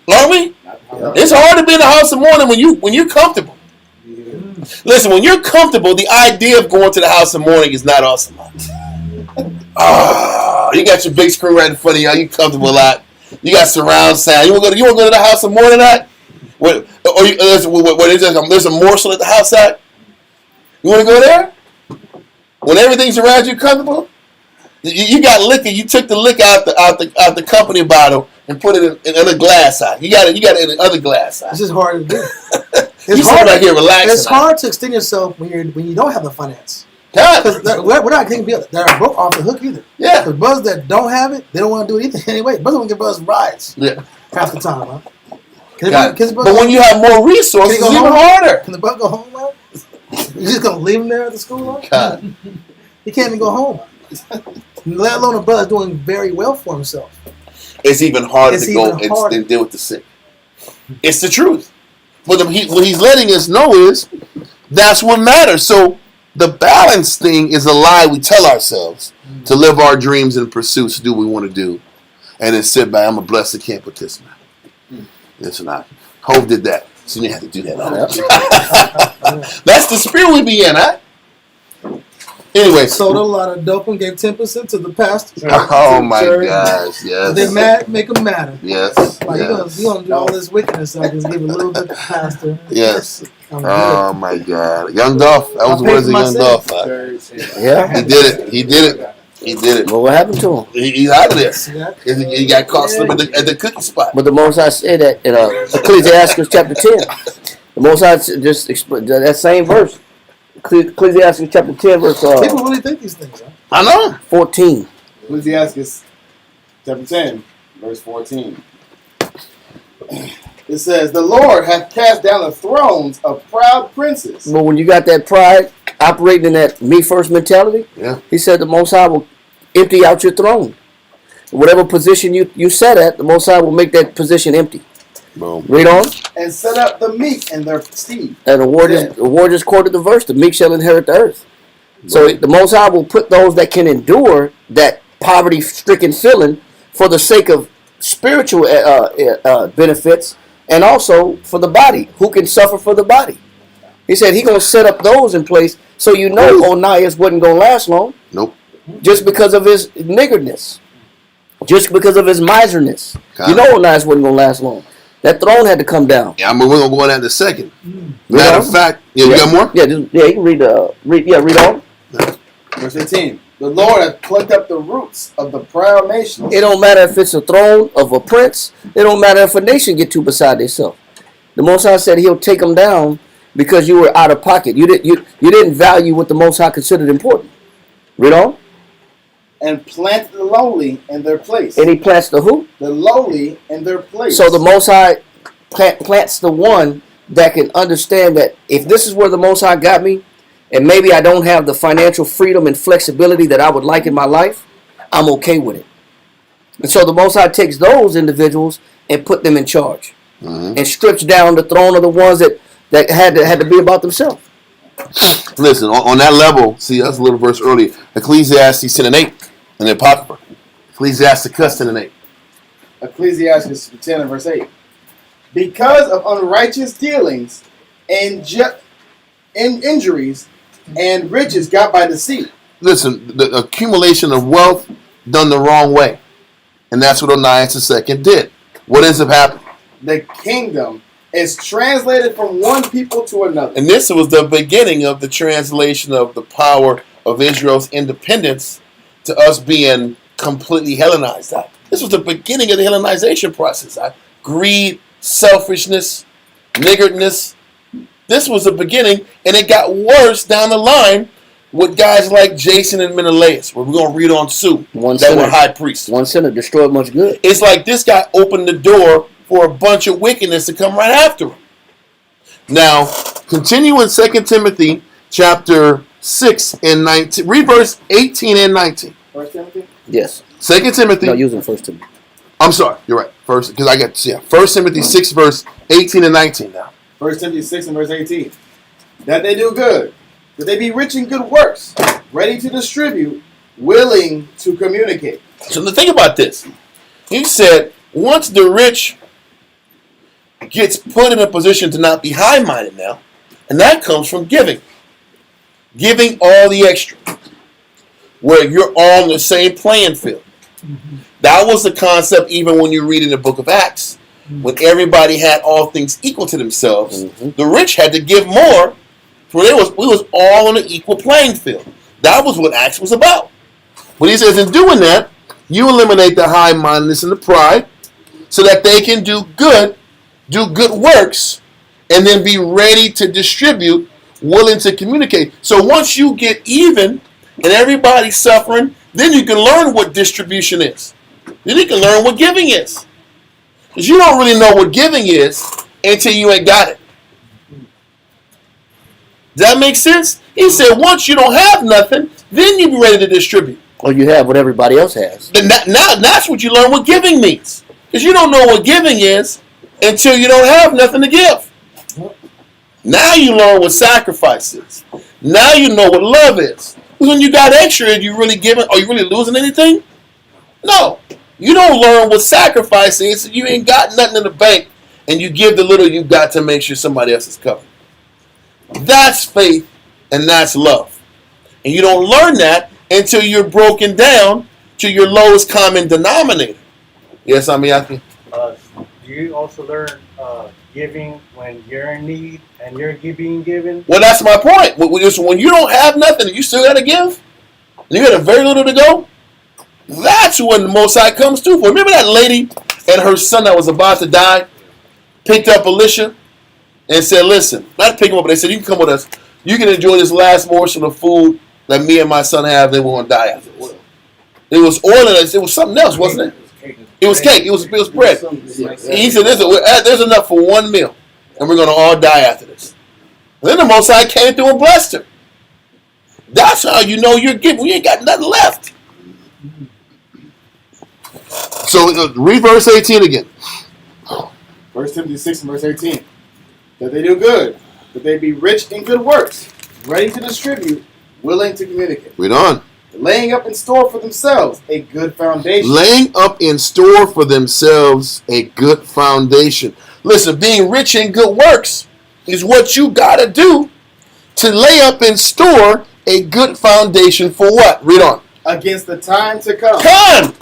Aren't we? Yeah. It's hard to be in the house of mourning when you're comfortable. Yeah. Listen, when you're comfortable, the idea of going to the house of mourning is not awesome. You got your big screen right in front of you. You comfortable a lot. You got surround sound. You want to go to the house of mourning at? There's a morsel at the house at? You want to go there? When everything's around you comfortable? You got liquor. You took the liquor out the company bottle and put it in a glass out. You got it in another glass out. This is hard to do. It's hard right here relaxing. It's hard to extend yourself when you don't have the finance. Because we're not getting people that are broke off the hook either. Yeah. The brothers that don't have it, they don't want to do anything anyway. Brothers want to give brothers rides. Yeah. Half the time, huh? But when you have more resources, it's even harder. Can the brother go home, man? You just gonna leave him there at the school? Huh? He can't even go home. Let alone a brother doing very well for himself. It's even harder to go and deal with the sick. It's the truth. What he's letting us know is that's what matters. So The balance thing is a lie we tell ourselves to live our dreams and pursuits, do what we want to do, and then sit back. I'm a blessed can't put this man. Listen, Hov did that, so you didn't have to do that. That's the spirit we be in, huh? Anyway, Sold a lot of dope and gave 10% to the pastor. Oh my gosh, yes. They mad, make them matter. Yes. Like Yes. you gonna do all this wickedness, so I just give a little bit to the pastor. Yes. I'm Oh good. my God. Young Dolph. That was the words of Young Dolph. Huh? Yeah. He did it. He did it. He did it. Well, what happened to him? He's out of there. See that? He got caught slipping at the cookie spot. But the Most High said that in Ecclesiastes chapter 10. The Most High just that same verse. Ecclesiastes chapter 10 verse People really think these things, huh? I know. 14. Ecclesiastes chapter 10, verse 14. It says, "The Lord hath cast down the thrones of proud princes." But when you got that pride operating in that me first mentality, Yeah. he said the Most High will empty out your throne. Whatever position you sat at, the Most High will make that position empty. Boom. Read on. And set up the meek in their stead. And the word just quoted the verse, the meek shall inherit the earth. So the Most High will put those that can endure that poverty-stricken feeling for the sake of spiritual benefits and also for the body, who can suffer for the body. He said he's going to set up those in place so you know Onias wasn't going to last long. Nope. Just because of his niggardness. Just because of his miserness. You know Onias wasn't going to last long. That throne had to come down. Yeah, I mean, we're going to go on that in a second. Matter of fact, you got more? Yeah, you can read on. Verse 18. "The Lord hath plucked up the roots of the proud nations." It don't matter if it's a throne of a prince. It don't matter if a nation get too beside themselves. The Most High said he'll take them down because you were out of pocket. You didn't value what the Most High considered important. Read on. "And planted the lowly in their place." And he plants the who? The lowly in their place. So the Most High plants the one that can understand that if this is where the Most High got me, and maybe I don't have the financial freedom and flexibility that I would like in my life, I'm okay with it. And so the Most High takes those individuals and put them in charge. And strips down the throne of the ones that had to be about themselves. Listen, on that level, see, that's a little verse earlier. Ecclesiastes 10 and 8, and the Apocrypha. Ecclesiasticus 10 and 8. Ecclesiastes 10 and verse 8. "Because of unrighteous dealings and injuries and riches got by deceit." Listen, the accumulation of wealth done the wrong way. And that's what Onias II did. What ends up happening? "The kingdom is translated from one people to another." And this was the beginning of the translation of the power of Israel's independence to us being completely Hellenized. This was the beginning of the Hellenization process. Greed, selfishness, niggardness. This was the beginning, and it got worse down the line with guys like Jason and Menelaus, where we're going to read on soon, that were high priests. One sinner destroyed much good. It's like this guy opened the door for a bunch of wickedness to come right after him. Now, continue in 2 Timothy chapter 6 and 19. Read verse 18 and 19. 1 Timothy? Yes. 2 Timothy. No, using First Timothy. I'm sorry, you're right. First, because I got 1 Timothy 6 verse 18 and 19 now. 1 Timothy 6 and verse 18. "That they do good, that they be rich in good works, ready to distribute, willing to communicate." So think about this. He said, once the rich gets put in a position to not be high-minded now, and that comes from giving. Giving all the extra. Where you're on the same playing field. That was the concept even when you read in the book of Acts. When everybody had all things equal to themselves, the rich had to give more. We was all on an equal playing field. That was what Acts was about. But he says, in doing that, you eliminate the high-mindedness and the pride so that they can do good works, and then be ready to distribute, willing to communicate. So once you get even and everybody's suffering, then you can learn what distribution is. Then you can learn what giving is. Because you don't really know what giving is until you ain't got it. Does that make sense? He said once you don't have nothing, then you be ready to distribute. Or you have what everybody else has. Now that's what you learn what giving means. Because you don't know what giving is until you don't have nothing to give. Now you learn what sacrifice is. Now you know what love is. When you got extra, are you really giving? Are you really losing anything? No. You don't learn what sacrifice is. You ain't got nothing in the bank, and you give the little you got to make sure somebody else is covered. That's faith, and that's love. And you don't learn that until you're broken down to your lowest common denominator. Yes, I mean, I can. Do you also learn giving when you're in need and you're being given? Well, that's my point. When you don't have nothing and you still got to give, and you got very little to go, that's when the Most High comes through for. Remember that lady and her son that was about to die picked up Elisha and said, listen, not pick him up, but they said, you can come with us. You can enjoy this last morsel of food that me and my son have, then we're going to die after this. It was oil and it was something else, wasn't it? It was cake. It was bread. He said, there's enough for one meal, and we're going to all die after this. And then the Most High came through and blessed her. That's how you know you're giving. You ain't got nothing left. So read verse 18 again. 1 Timothy 6 and verse 18. That they do good, that they be rich in good works, ready to distribute, willing to communicate. Read on. Laying up in store for themselves a good foundation. Laying up in store for themselves a good foundation. Listen, being rich in good works is what you got to do to lay up in store a good foundation for what? Read on. Against the time to come. Come!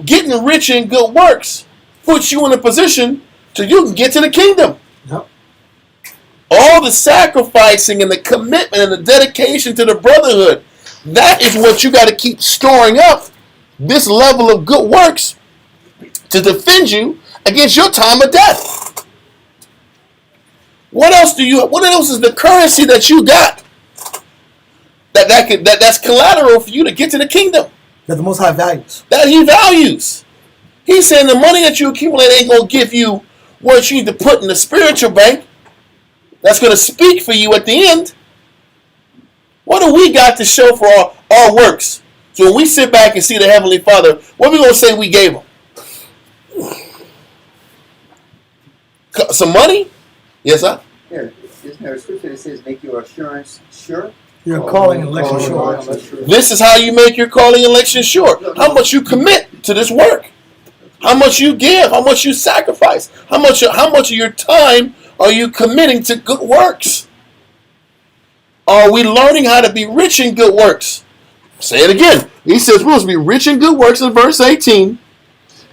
Getting rich in good works puts you in a position to you can get to the kingdom. Yep. All the sacrificing and the commitment and the dedication to the brotherhood, that is what you got to keep storing up. This level of good works to defend you against your time of death. What else is the currency that you got that's collateral for you to get to the kingdom? That the Most High values. That he values. He's saying the money that you accumulate ain't going to give you what you need to put in the spiritual bank that's going to speak for you at the end. What do we got to show for our works? So when we sit back and see the Heavenly Father, what are we going to say we gave him? Some money? Yes, sir? Yeah, isn't there a scripture that says make your assurance sure? Your calling and election sure. This is how you make your calling and election sure. How much you commit to this work. How much you give. How much you sacrifice. How much of your time are you committing to good works? Are we learning how to be rich in good works? Say it again. He says we're supposed to be rich in good works in verse 18.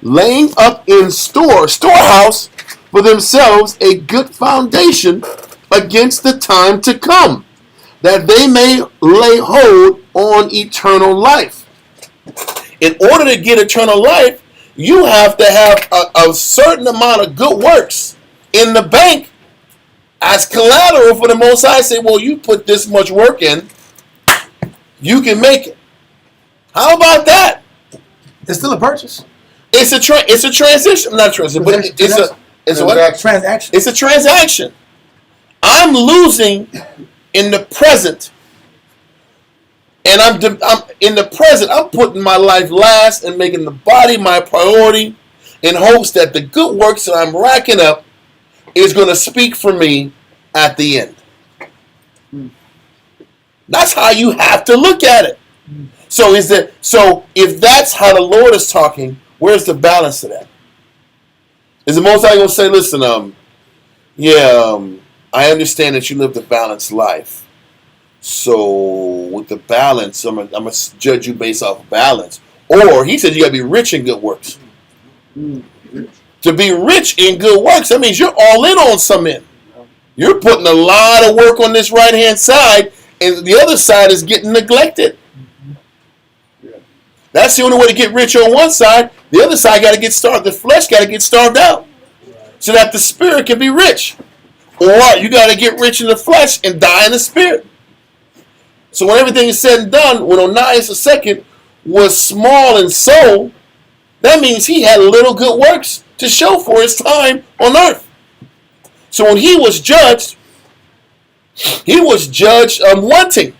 Laying up in storehouse for themselves a good foundation against the time to come, that they may lay hold on eternal life. In order to get eternal life, you have to have a certain amount of good works in the bank as collateral for the Most High. Say, well, you put this much work in, you can make it. How about that? It's still a purchase. It's a transition. Not a transition, but it's a what? Transaction. It's a transaction. I'm losing in the present, and I'm in the present. I'm putting my life last and making the body my priority, in hopes that the good works that I'm racking up is going to speak for me at the end. That's how you have to look at it. So if that's how the Lord is talking, where's the balance of that? Is the Most High going to say, listen, I understand that you lived a balanced life. So with the balance, I'm going to judge you based off of balance. Or he said you got to be rich in good works. To be rich in good works, that means you're all in on some end. You're putting a lot of work on this right-hand side, and the other side is getting neglected. That's the only way to get rich on one side. The other side got to get starved. The flesh got to get starved out so that the spirit can be rich. Or you got to get rich in the flesh and die in the spirit. So when everything is said and done, when Onias II was small in soul, that means he had little good works to show for his time on earth. So when he was judged wanting.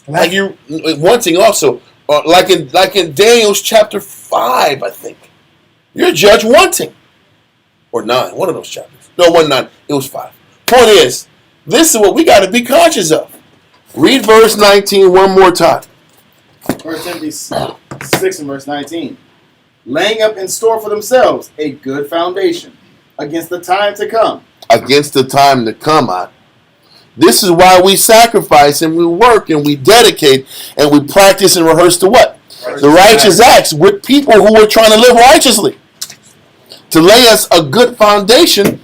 Like you wanting also. Like in Daniel's chapter 5, I think. You're judged wanting. Or 9, one of those chapters. No, it wasn't 9, it was 5. Point is, This is what we got to be conscious of. Read verse 19 one more time. 1 Timothy 6 and verse 19. Laying up in store for themselves a good foundation against the time to come. Against the time to come on. This is why we sacrifice and we work and we dedicate and we practice and rehearse the what? The righteous acts with people who are trying to live righteously. To lay us a good foundation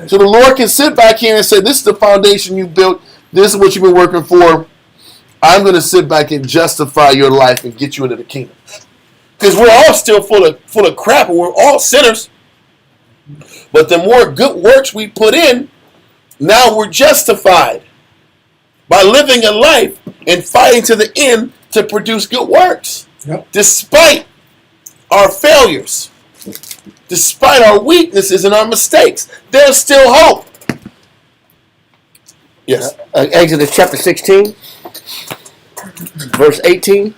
so the Lord can sit back here and say, this is the foundation you built. This is what you've been working for. I'm going to sit back and justify your life and get you into the kingdom. Because we're all still full of crap and we're all sinners. But the more good works we put in, now we're justified by living a life and fighting to the end to produce good works. Yep. Despite our failures, despite our weaknesses and our mistakes, there's still hope. Yes. Exodus chapter 16, verse 18.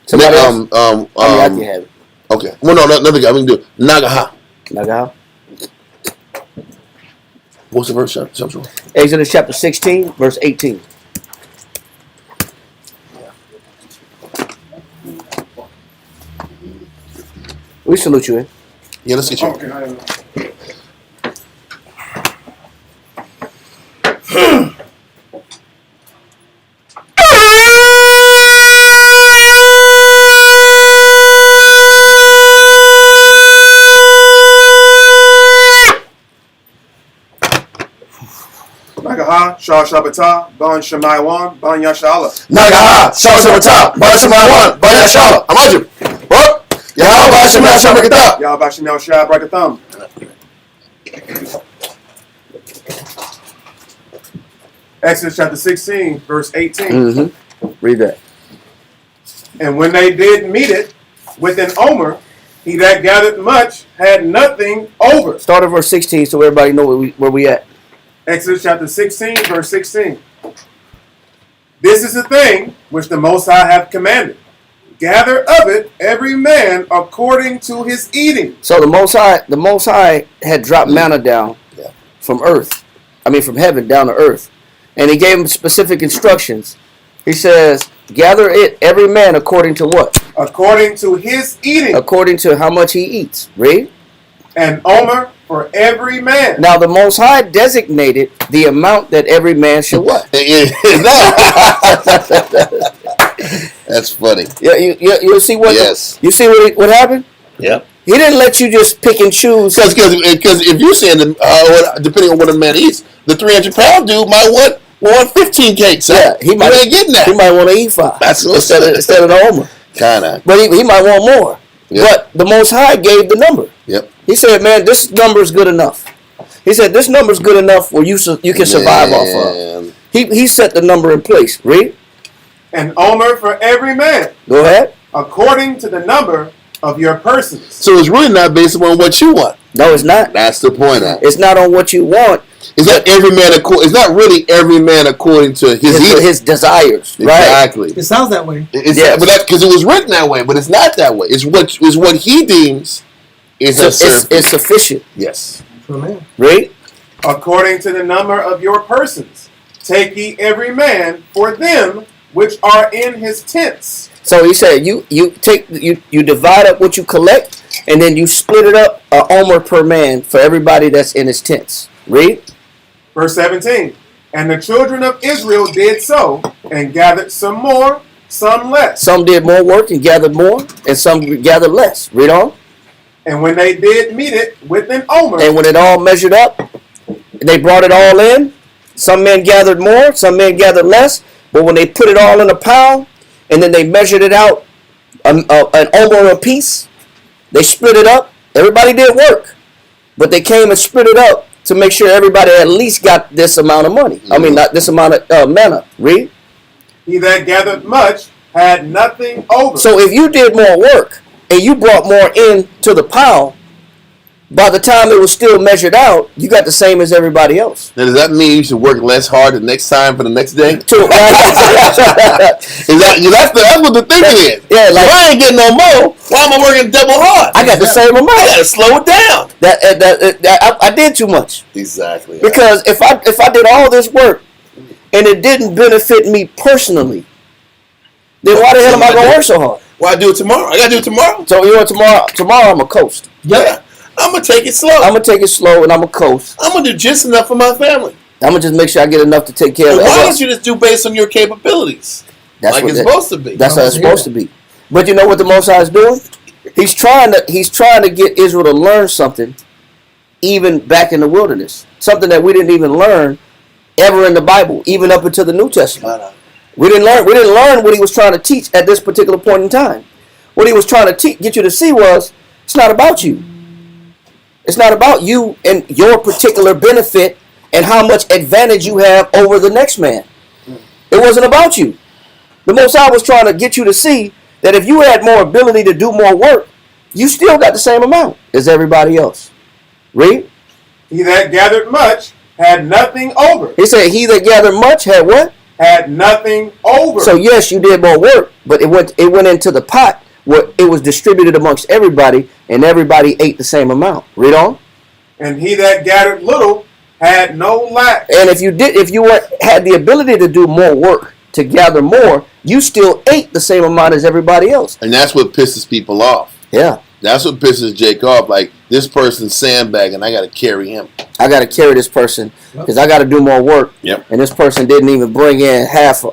Somebody else? I can have it. Okay. Well, no, another guy. We can do it. Nagaha. Nagaha. What's the verse? Exodus chapter 16, verse 18. We salute you, eh? Yeah, let's get you. Okay. Nagaha, Shah Shabbatah, Ban Shemaywan, Ban Yashala. Nagaha, Shawashabata, Barashamawan, Bayashala. Amaju. What? Yahweh Shemel Shabakata. Yahweh Shemel Shah Brakatham. Exodus chapter 16, verse 18. Mm-hmm. Read that. And when they did meet it with an omer, he that gathered much had nothing over. Start at verse 16 so everybody know where we at. Exodus chapter 16, verse 16. This is the thing which the Most High hath commanded. Gather of it every man according to his eating. So the Most High had dropped manna down from heaven down to earth. And he gave him specific instructions. He says, gather it every man according to what? According to his eating. According to how much he eats. Read. An omer for every man. Now the Most High designated the amount that every man should what? That's funny. Yeah, you see what? Yes. You see what happened? Yep. He didn't let you just pick and choose. Because if you're saying depending on what a man eats, the 300-pound dude might want 15 cakes. Yeah, he ain't getting that. He might want to eat 5 That's instead of the omer. Kinda. But he might want more. Yep. But the Most High gave the number. Yep. He said, "Man, this number is good enough." He said, "This number is good enough where you can survive off of." He set the number in place. Read. An omer for every man. Go ahead. According to the number of your persons. So it's really not based on what you want. No, it's not. That's the point. It's not on what you want. It's not every man. It's not really every man according to his desires. Exactly. Right? It sounds that way. But because it was written that way, but it's not that way. It's what he deems is it's sufficient. Yes. Amen. Read. According to the number of your persons, take ye every man for them which are in his tents. So he said, you divide up what you collect, and then you split it up an omer per man for everybody that's in his tents. Read. Verse 17. And the children of Israel did so, and gathered some more, some less. Some did more work and gathered more, and some gathered less. Read on. And when they did meet it with an omer. And when it all measured up, they brought it all in. Some men gathered more, some men gathered less. But when they put it all in a pile, and then they measured it out, an omer apiece, they split it up. Everybody did work, but they came and split it up to make sure everybody at least got this amount of money. Mm-hmm. I mean, not this amount of manna. Read. He that gathered much had nothing over. So if you did more work and you brought more in to the pile, by the time it was still measured out, you got the same as everybody else. Now, does that mean you should work less hard the next time for the next day? Is that, That's what the thinking is. Yeah, like, if I ain't getting no more, why am I working double hard? I got the same amount. I gotta slow it down. I did too much. Exactly. Because if I did all this work and it didn't benefit me personally, then why the hell am I gonna work so hard? Why do it tomorrow? I gotta do it tomorrow. So you know tomorrow I'm gonna coast. Yeah. I'm gonna take it slow. I'm gonna take it slow and I'm gonna coast. I'm gonna do just enough for my family. I'm gonna just make sure I get enough to take care of. Why don't you just do based on your capabilities? That's like what it's supposed to be. That's how it's supposed to be. But you know what the Most High is doing? He's trying to get Israel to learn something, even back in the wilderness, something that we didn't even learn ever in the Bible, even up into the New Testament. We didn't learn what he was trying to teach at this particular point in time. What he was trying to get you to see was, it's not about you. It's not about you and your particular benefit and how much advantage you have over the next man. It wasn't about you. The Most High was trying to get you to see that if you had more ability to do more work, you still got the same amount as everybody else. Read. He that gathered much had nothing over. He said, he that gathered much had what? Had nothing over. So yes, you did more work, but it went into the pot where it was distributed amongst everybody, and everybody ate the same amount. Read on. And he that gathered little had no lack. And if you had the ability to do more work, to gather more, you still ate the same amount as everybody else. And that's what pisses people off. Yeah. That's what pisses Jake off. Like, this person's sandbagging, I got to carry him. I got to carry this person because I got to do more work. Yep. And this person didn't even bring in half a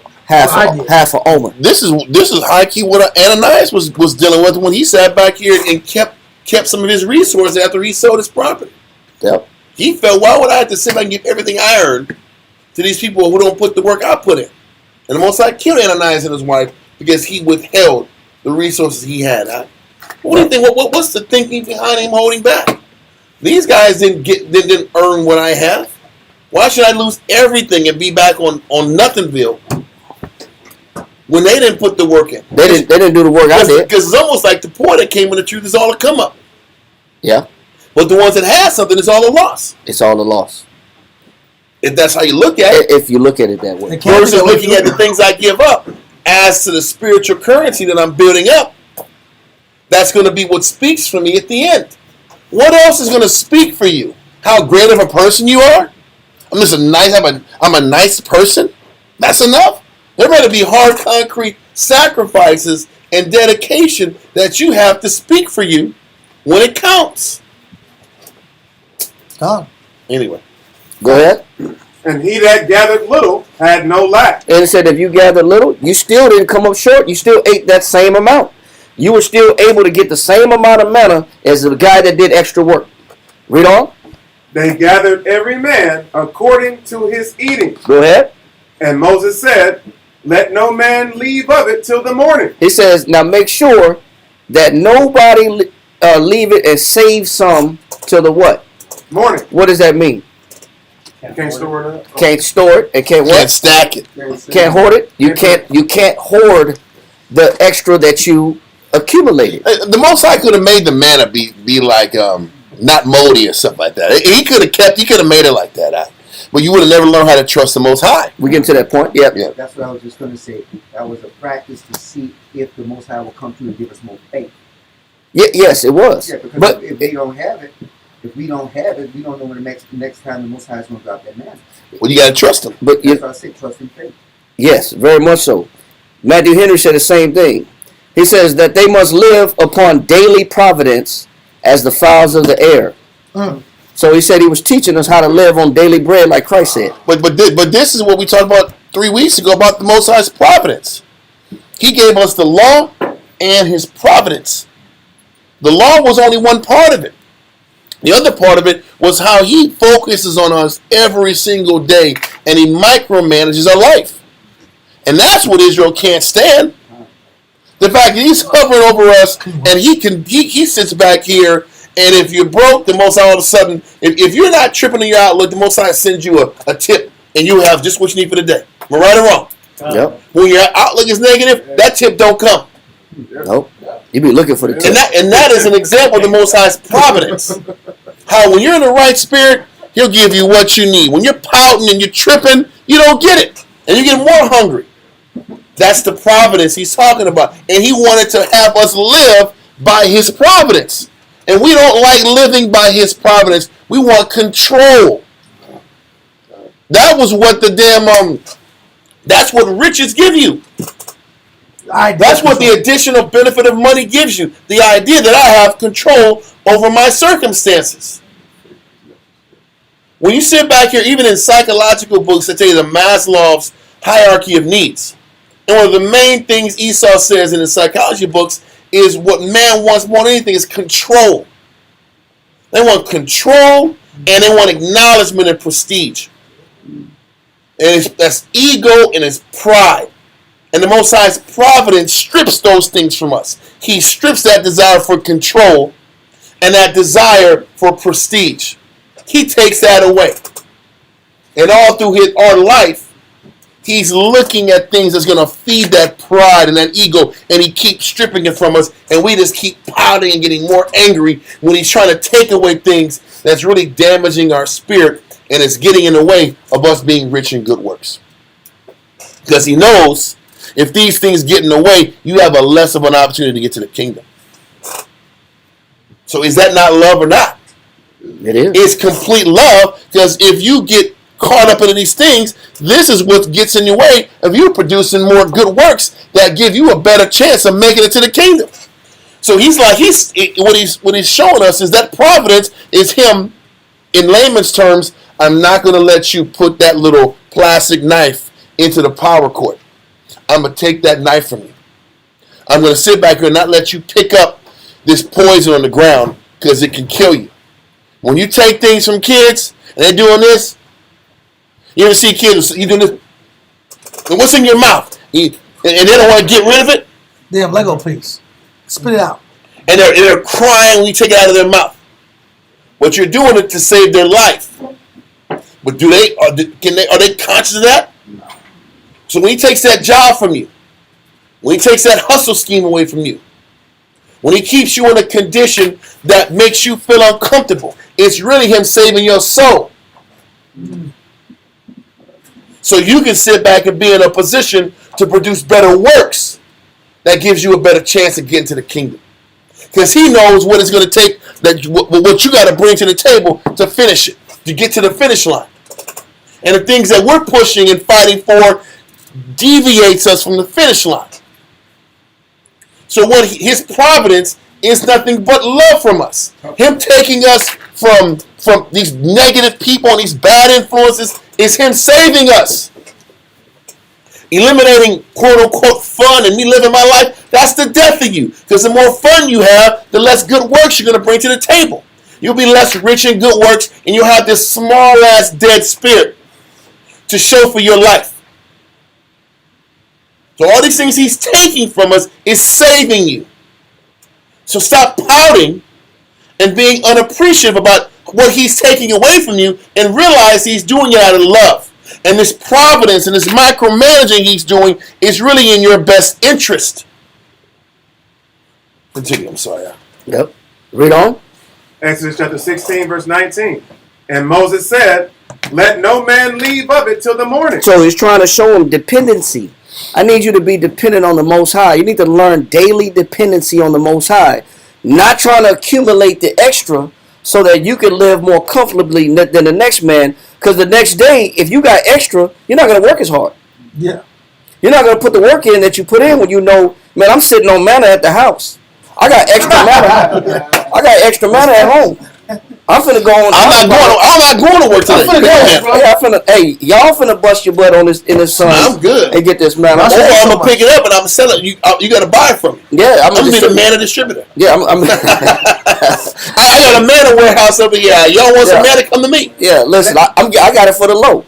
omer. This is high key what Ananias was dealing with when he sat back here and kept some of his resources after he sold his property. Yep. He felt, why would I have to sit back and give everything I earned to these people who don't put the work I put in? And the Most High killed Ananias and his wife because he withheld the resources he had. What do you think? What's the thinking behind him holding back? These guys didn't earn what I have. Why should I lose everything and be back on Nothingville when they didn't put the work in? They didn't do the work I did. Because it's almost like the poor that came when the truth is all a come up. Yeah. But the ones that had something, it's all a loss. It's all a loss. If that's how you look at it. If you look at it that way. Versus looking at the things I give up as to the spiritual currency that I'm building up, that's going to be what speaks for me at the end. What else is going to speak for you? How great of a person you are? I'm a nice person? That's enough? There better be hard, concrete sacrifices and dedication that you have to speak for you when it counts. Anyway. Go ahead. And he that gathered little had no lack. And it said if you gathered little, you still didn't come up short. You still ate that same amount. You were still able to get the same amount of manna as the guy that did extra work. Read on. They gathered every man according to his eating. Go ahead. And Moses said, let no man leave of it till the morning. He says, now make sure that nobody leave it and save some till the what? Morning. What does that mean? Can't store it up. Can't store it and can't what? Can't stack it. Can't hoard it. You can't hoard the extra that you accumulated. The Most High could have made the manna be like not moldy or something like that. He could have made it like that. But you would have never learned how to trust the Most High. We get to that point. Yep. That's what I was just going to say. That was a practice to see if the Most High will come through and give us more faith. Yes, it was. Yeah, because but if we don't have it, we don't know when the next time the Most High is going to drop that manna. Well, you got to trust him. But that's why I say trust in faith. Yes, very much so. Matthew Henry said the same thing. He says that they must live upon daily providence as the fowls of the air. So he said he was teaching us how to live on daily bread like Christ said. But this is what we talked about 3 weeks ago about the Most High's providence. He gave us the law and his providence. The law was only one part of it. The other part of it was how he focuses on us every single day and he micromanages our life. And that's what Israel can't stand. The fact that he's hovering over us and he sits back here, and if you're broke, the Most High all of a sudden, if you're not tripping in your outlook, the Most High sends you a tip and you have just what you need for the day. Am I right or wrong? Yep. When your outlook is negative, that tip don't come. Nope. You be looking for the tip. And that is an example of the Most High's providence. How when you're in the right spirit, he'll give you what you need. When you're pouting and you're tripping, you don't get it. And you get more hungry. That's the providence he's talking about. And he wanted to have us live by his providence. And we don't like living by his providence. We want control. That was what the damn, that's what riches give you. That's what the additional benefit of money gives you. The idea that I have control over my circumstances. When you sit back here, even in psychological books that tell you the Maslow's hierarchy of needs, and one of the main things Esau says in the psychology books is what man wants more than anything is control. They want control and they want acknowledgement and prestige. And that's ego and it's pride. And the Most High's providence strips those things from us. He strips that desire for control and that desire for prestige. He takes that away. And all through our life, he's looking at things that's going to feed that pride and that ego, and he keeps stripping it from us, and we just keep pouting and getting more angry when he's trying to take away things that's really damaging our spirit, and it's getting in the way of us being rich in good works. Because he knows if these things get in the way, you have a less of an opportunity to get to the kingdom. So is that not love or not? It is. It's complete love, because if you get caught up into these things, this is what gets in your way of you producing more good works that give you a better chance of making it to the kingdom. So he's like, what he's showing us is that providence is him, in layman's terms, I'm not going to let you put that little plastic knife into the power cord. I'm going to take that knife from you. I'm going to sit back here and not let you pick up this poison on the ground because it can kill you. When you take things from kids and they're doing this, you ever see kids, you doing this, and what's in your mouth? And they don't want to get rid of it? Damn Lego piece. Spit it out. And they're crying when you take it out of their mouth. But you're doing it to save their life. But are they conscious of that? No. So when he takes that job from you, when he takes that hustle scheme away from you, when he keeps you in a condition that makes you feel uncomfortable, it's really him saving your soul. So you can sit back and be in a position to produce better works that gives you a better chance of getting to the kingdom. Because he knows what it's going to take, what you got to bring to the table to finish it, to get to the finish line. And the things that we're pushing and fighting for deviates us from the finish line. So what his providence is nothing but love from us. Him taking us from these negative people and these bad influences is him saving us. Eliminating quote-unquote fun and me living my life, that's the death of you. Because the more fun you have, the less good works you're going to bring to the table. You'll be less rich in good works, and you'll have this small-ass dead spirit to show for your life. So all these things he's taking from us is saving you. So stop pouting and being unappreciative about what he's taking away from you and realize he's doing it out of love. And this providence and this micromanaging he's doing is really in your best interest. Continue, I'm sorry. Yep. Read on. Exodus chapter 16, verse 19. And Moses said, let no man leave of it till the morning. So he's trying to show him dependency. I need you to be dependent on the Most High. You need to learn daily dependency on the Most High. Not trying to accumulate the extra so that you can live more comfortably than the next man. Because the next day, if you got extra, you're not going to work as hard. Yeah. You're not going to put the work in that you put in when you know, man, I'm sitting on manna at the house. I got extra manna. I got extra manna at home. I'm finna go on. I'm not going to work today. Hey, y'all finna bust your butt on this in this sun. I'm good. And get this man. I'm gonna pick it up and I'm selling it. You got to buy it from me. Yeah, I'm gonna be the manna distributor. Yeah, I got a manna warehouse over here. Y'all want some manna? Come to me. Yeah, listen, I got it for the low.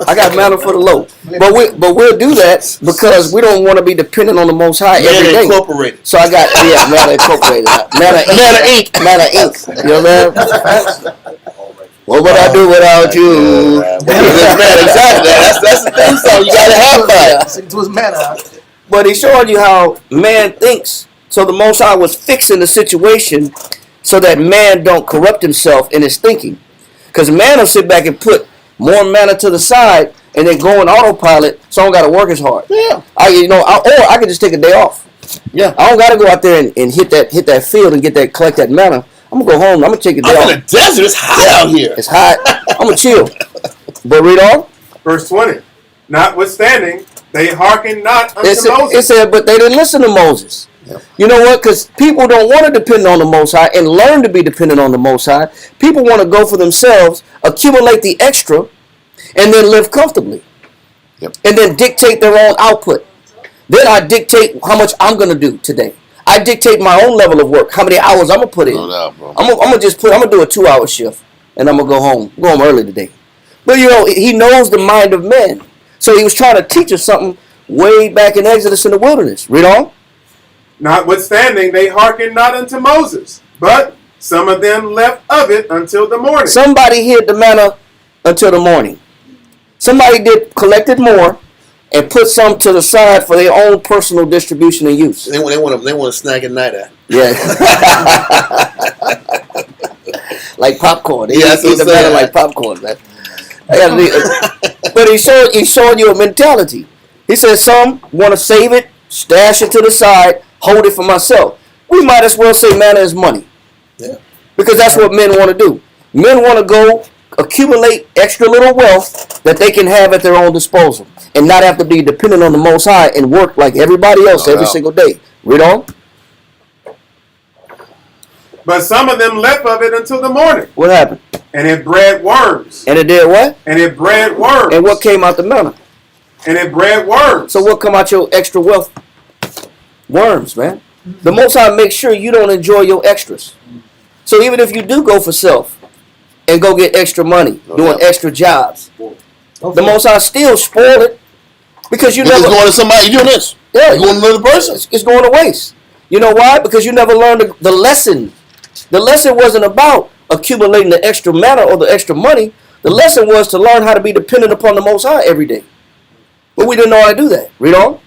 I got manna for the low. But we'll do that because we don't want to be dependent on the Most High every day. Incorporated. So I got Manna Incorporated. Manna Inc. Manna Inc. You know what I mean? What would I do without you? Exactly. That's the thing. So you gotta have that. Stick to his manna. But he's showing you how man thinks. So the Most High was fixing the situation so that man don't corrupt himself in his thinking. Because man will sit back and put more manna to the side and then go on autopilot, so I don't got to work as hard. Yeah. Or I can just take a day off. Yeah. I don't got to go out there and hit that field and collect that manna. I'm gonna go home. I'm gonna take a day off. I'm in the desert. It's hot out here. It's hot. I'm gonna chill. But read on. Verse 20. Notwithstanding, they hearken not unto Moses. It said, but they didn't listen to Moses. Yep. You know what? Because people don't want to depend on the Most High and learn to be dependent on the Most High. People want to go for themselves, accumulate the extra, and then live comfortably. Yep. And then dictate their own output. Then I dictate how much I'm going to do today. I dictate my own level of work, how many hours I'm going to put in. No doubt, bro. I'm going to do a 2-hour shift, and I'm going to go home. Go home early today. But, he knows the mind of men. So he was trying to teach us something way back in Exodus in the wilderness. Read on. Notwithstanding, they hearken not unto Moses, but some of them left of it until the morning. Somebody hid the manna until the morning. Somebody collected more and put some to the side for their own personal distribution and use. They want to snack at night at. Yeah. Like popcorn. They eat the manna like popcorn, man. But he's showing you a mentality. He says some want to save it, stash it to the side, hold it for myself. We might as well say manna is money. Yeah. Because that's what men want to do. Men want to go accumulate extra little wealth that they can have at their own disposal and not have to be dependent on the Most High and work like everybody else every single day. Read on. But some of them left of it until the morning. What happened? And it bred worms. And it did what? And it bred worms. And what came out the manna? And it bred worms. So what come out your extra wealth? Worms, man. The Most High makes sure you don't enjoy your extras. So even if you do go for self and go get extra money, doing extra jobs, the Most High still spoil it because you never going to somebody. You doing this? Yeah, you're going to another person. It's going to waste. You know why? Because you never learned the lesson. The lesson wasn't about accumulating the extra manna or the extra money. The lesson was to learn how to be dependent upon the Most High every day. But we didn't know how to do that. Read on.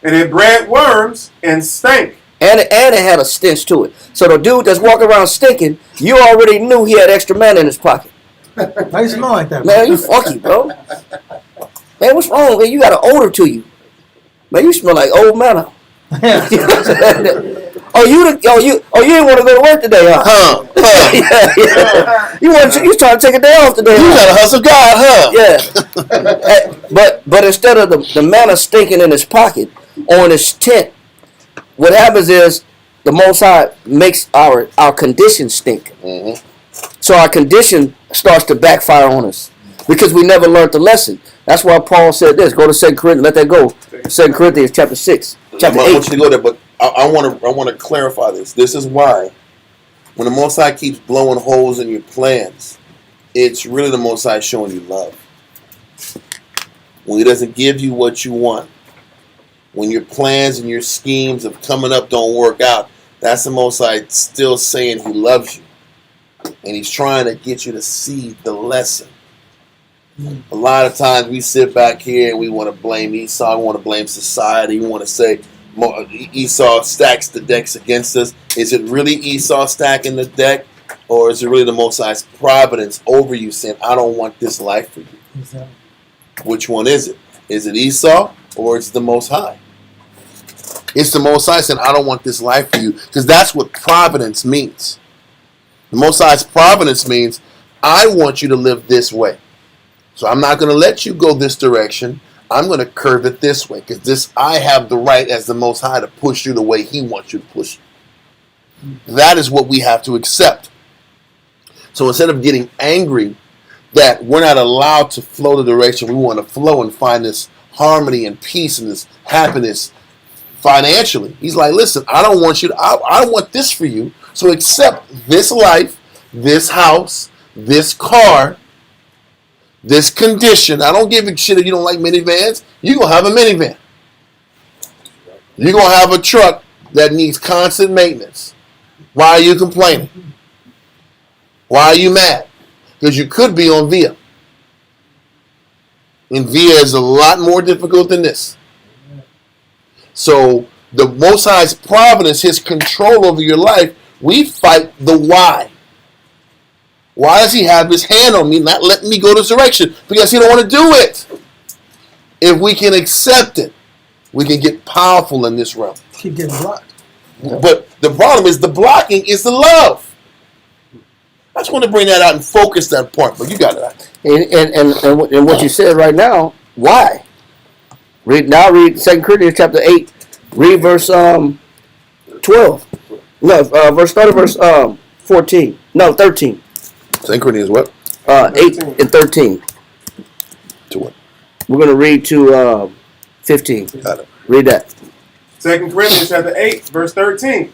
And it bred worms and stank. And it had a stench to it. So the dude that's walking around stinking, you already knew he had extra manna in his pocket. Why you smell like that, man? You funky, bro. Man, what's wrong? Man, you got an odor to you. Man, you smell like old manna. You didn't want to go to work today, huh? Yeah. You trying to take a day off today? You got to hustle God, huh? Yeah. But instead of the manna stinking in his pocket or in his tent, what happens is the Most High makes our condition stink. Mm-hmm. So our condition starts to backfire on us because we never learned the lesson. That's why Paul said this. Go to 2 Corinthians. Let that go. 2 Corinthians chapter 6. Chapter 8. I want you to go there, but I want to clarify this. This is why when the Most High keeps blowing holes in your plans, it's really the Most High showing you love. When He doesn't give you what you want, when your plans and your schemes of coming up don't work out, that's the Most High still saying He loves you. And He's trying to get you to see the lesson. A lot of times we sit back here and we want to blame Esau, we want to blame society, we want to say Esau stacks the decks against us. Is it really Esau stacking the deck? Or is it really the Most High's providence over you saying, I don't want this life for you? Exactly. Which one is it? Is it Esau or is it the Most High? It's the Most High saying, I don't want this life for you. Because that's what providence means. The Most High's providence means, I want you to live this way. So I'm not going to let you go this direction. I'm going to curve it this way. Because I have the right as the Most High to push you the way He wants you to push you. That is what we have to accept. So instead of getting angry that we're not allowed to flow the direction we want to flow and find this harmony and peace and this happiness financially. He's like, listen, I don't want you to, I want this for you. So accept this life, this house, this car, this condition. I don't give a shit if you don't like minivans. You're going to have a minivan. You're going to have a truck that needs constant maintenance. Why are you complaining? Why are you mad? Because you could be on VIA. And VIA is a lot more difficult than this. So the Most High's providence, His control over your life, We fight the why. Why does he have his hand on me, not letting me go this direction? Because he don't want to do it. If we can accept it, we can get powerful in this realm. Keep getting blocked. But the problem is the blocking is the love. I just want to bring that out and focus that point. But you got it. And what you said right now, why? Read 2 Corinthians chapter 8, read verse 12. No, start at verse 14. No, 13. 2 Corinthians what? 8 and 13. To what? We're going to read to 15. Got it. Read that. 2 Corinthians chapter 8, verse 13.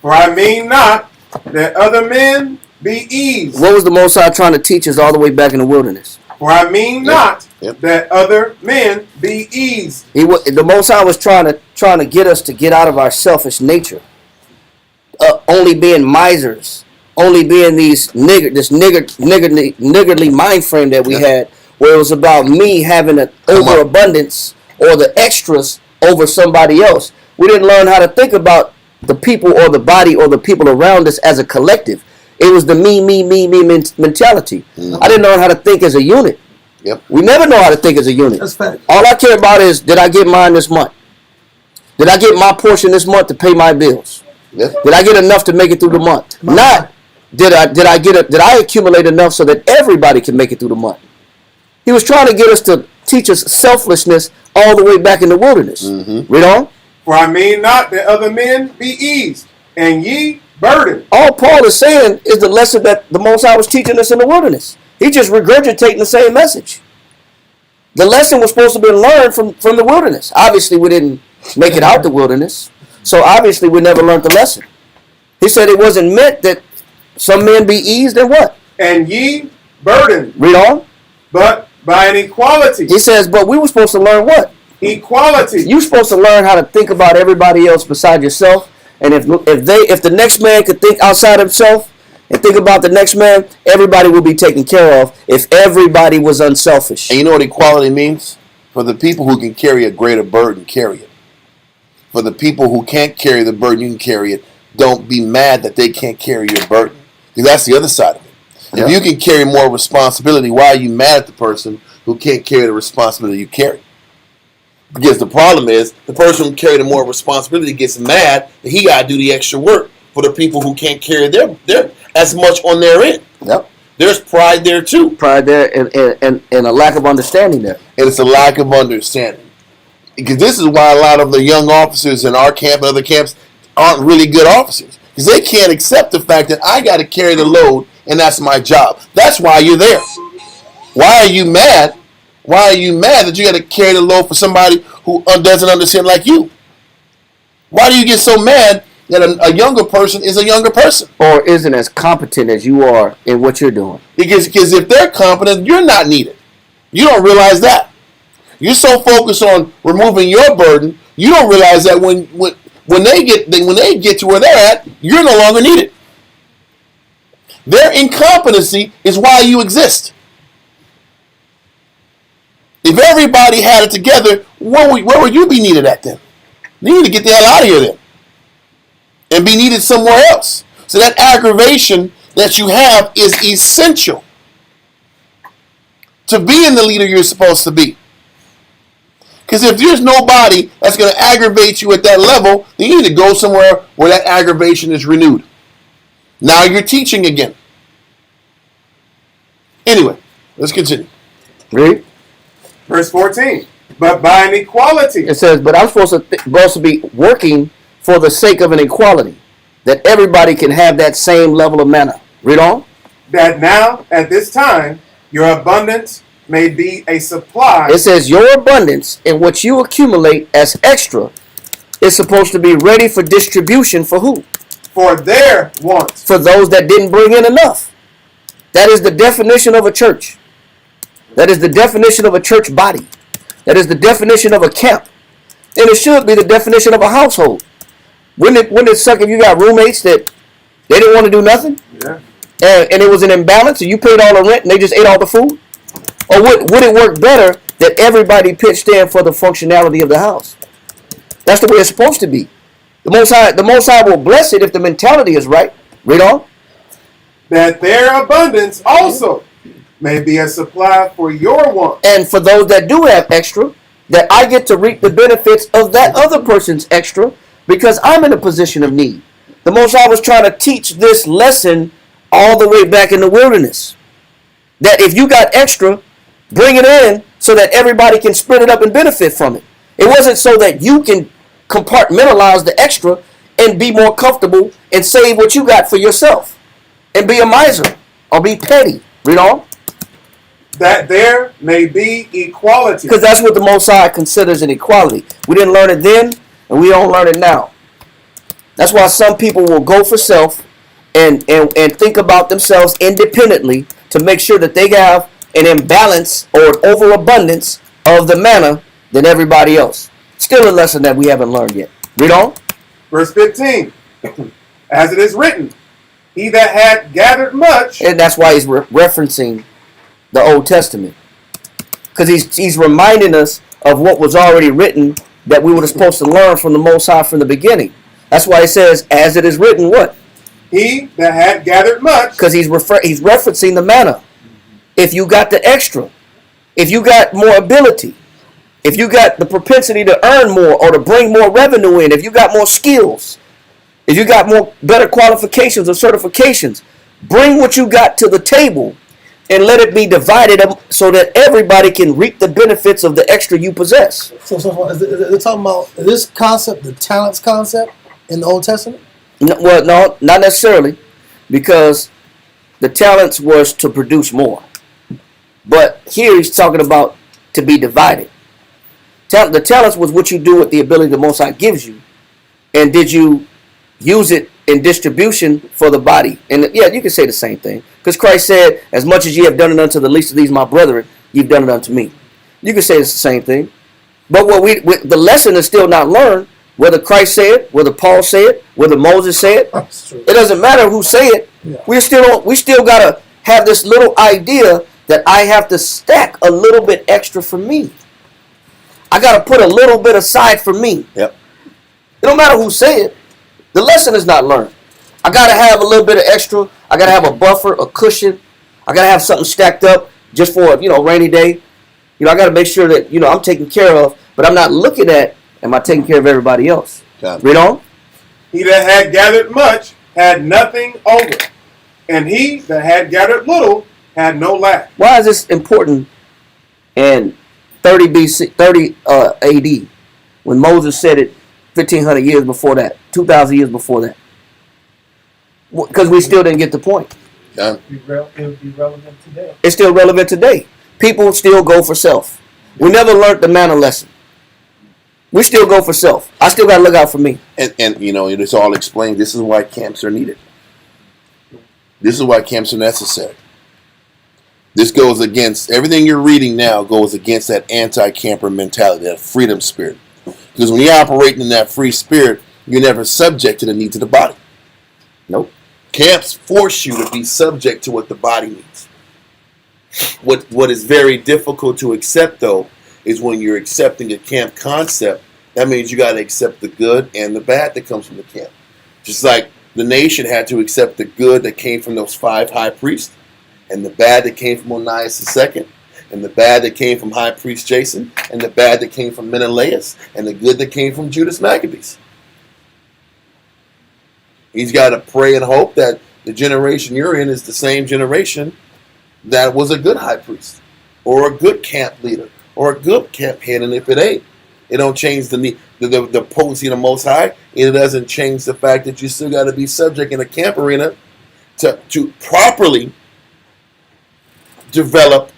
For I mean not that other men be eased. What was the Most High trying to teach us all the way back in the wilderness? For I mean not that other men be eased. The Most High was trying to get us to get out of our selfish nature. Only being misers, only being this niggardly mind frame that we had, where it was about me having an overabundance or the extras over somebody else. We didn't learn how to think about the people or the body or the people around us as a collective. It was the me mentality. Mm-hmm. I didn't learn how to think as a unit. Yep. We never know how to think as a unit. That's fact. All I care about is, did I get mine this month? Did I get my portion this month to pay my bills? Yes. Did I get enough to make it through the month? Not did I accumulate enough so that everybody can make it through the month? He was trying to get us to teach us selflessness all the way back in the wilderness. Mm-hmm. Read on. For I mean not that other men be eased, and ye burdened. All Paul is saying is the lesson that the Most High was teaching us in the wilderness. He just regurgitating the same message. The lesson was supposed to be learned from the wilderness. Obviously, we didn't make it out the wilderness, so obviously we never learned the lesson. He said it wasn't meant that some men be eased and what? And ye burdened. Read on. But by an equality. He says, but we were supposed to learn what? Equality. You're supposed to learn how to think about everybody else beside yourself. And if the next man could think outside himself and think about the next man, everybody would be taken care of if everybody was unselfish. And you know what equality means? For the people who can carry a greater burden, carry it. For the people who can't carry the burden, you can carry it. Don't be mad that they can't carry your burden. Because that's the other side of it. If you can carry more responsibility, why are you mad at the person who can't carry the responsibility you carry? Because the problem is, the person who carry the more responsibility gets mad that he got to do the extra work for the people who can't carry their as much on their end. Yep. There's pride there too. Pride there and a lack of understanding there. And it's a lack of understanding. Because this is why a lot of the young officers in our camp and other camps aren't really good officers. Because they can't accept the fact that I got to carry the load and that's my job. That's why you're there. Why are you mad? Why are you mad that you got to carry the load for somebody who doesn't understand like you? Why do you get so mad that a younger person is a younger person? Or isn't as competent as you are in what you're doing? Because if they're competent, you're not needed. You don't realize that. You're so focused on removing your burden, you don't realize that when they get to where they're at, you're no longer needed. Their incompetency is why you exist. If everybody had it together, where would you be needed at then? You need to get the hell out of here then. And be needed somewhere else. So that aggravation that you have is essential to being the leader you're supposed to be. Because if there's nobody that's going to aggravate you at that level, then you need to go somewhere where that aggravation is renewed. Now you're teaching again. Anyway, let's continue. Read. Verse 14. But by an equality. It says, but I'm supposed to be working for the sake of an equality, that everybody can have that same level of manna. Read on. That now, at this time, your abundance may be a supply. It says your abundance and what you accumulate as extra is supposed to be ready for distribution for who? For their wants. For those that didn't bring in enough. That is the definition of a church. That is the definition of a church body. That is the definition of a camp. And it should be the definition of a household. Wouldn't it suck if you got roommates that they didn't want to do nothing? Yeah. And it was an imbalance and you paid all the rent and they just ate all the food? Or would it work better that everybody pitched in for the functionality of the house? That's the way it's supposed to be. The Most High will bless it if the mentality is right. Read on. That their abundance also may be a supply for your want. And for those that do have extra, that I get to reap the benefits of that other person's extra because I'm in a position of need. The Most High was trying to teach this lesson all the way back in the wilderness. That if you got extra, bring it in so that everybody can split it up and benefit from it. It wasn't so that you can compartmentalize the extra and be more comfortable and save what you got for yourself and be a miser or be petty. Read on. That there may be equality. Because that's what the Most High considers an equality. We didn't learn it then, and we don't learn it now. That's why some people will go for self and think about themselves independently to make sure that they have an imbalance or an overabundance of the manna than everybody else. Still a lesson that we haven't learned yet. Read on. Verse 15. As it is written, he that had gathered much. And that's why he's referencing the Old Testament. Because he's reminding us of what was already written that we were supposed to learn from the Most High from the beginning. That's why he says, as it is written, what? He that had gathered much. Because he's referencing the manna. If you got the extra, if you got more ability, if you got the propensity to earn more or to bring more revenue in, if you got more skills, if you got more better qualifications or certifications, bring what you got to the table and let it be divided up so that everybody can reap the benefits of the extra you possess. So is it talking about this concept, the talents concept in the Old Testament? No, well, no, not necessarily, because the talents was to produce more. But here he's talking about to be divided. The talents was what you do with the ability the Most High gives you. And did you use it in distribution for the body? And yeah, you can say the same thing. Because Christ said, as much as ye have done it unto the least of these my brethren, you've done it unto me. You can say it's the same thing. But the lesson is still not learned. Whether Christ said it, whether Paul said it, whether Moses said it, it doesn't matter who say it. Yeah. We still gotta have this little idea that I have to stack a little bit extra for me. I gotta put a little bit aside for me. Yep. It don't matter who say it. The lesson is not learned. I gotta have a little bit of extra. I gotta have a buffer, a cushion. I gotta have something stacked up just for rainy day. I gotta make sure that I'm taken care of. But I'm not looking at, am I taking care of everybody else? Read on. He that had gathered much had nothing over, and he that had gathered little had no lack. Why is this important in 30 AD when Moses said it 1,500 years before that, 2,000 years before that? Because we still didn't get the point. It would be relevant today. It's still relevant today. People still go for self. We never learned the manna lesson. We still go for self. I still got to look out for me. And it's all explained. This is why camps are needed. This is why camps are necessary. This goes against, everything you're reading now goes against that anti-camper mentality, that freedom spirit. Because when you're operating in that free spirit, you're never subject to the needs of the body. Nope. Camps force you to be subject to what the body needs. What is very difficult to accept, though, is when you're accepting a camp concept, that means you got to accept the good and the bad that comes from the camp. Just like the nation had to accept the good that came from those 5 high priests, and the bad that came from Onias II, and the bad that came from High Priest Jason, and the bad that came from Menelaus, and the good that came from Judas Maccabees. He's got to pray and hope that the generation you're in is the same generation that was a good high priest, or a good camp leader, or a good camp head. And if it ain't, it don't change the potency of the Most High. It doesn't change the fact that you still got to be subject in a camp arena to properly develop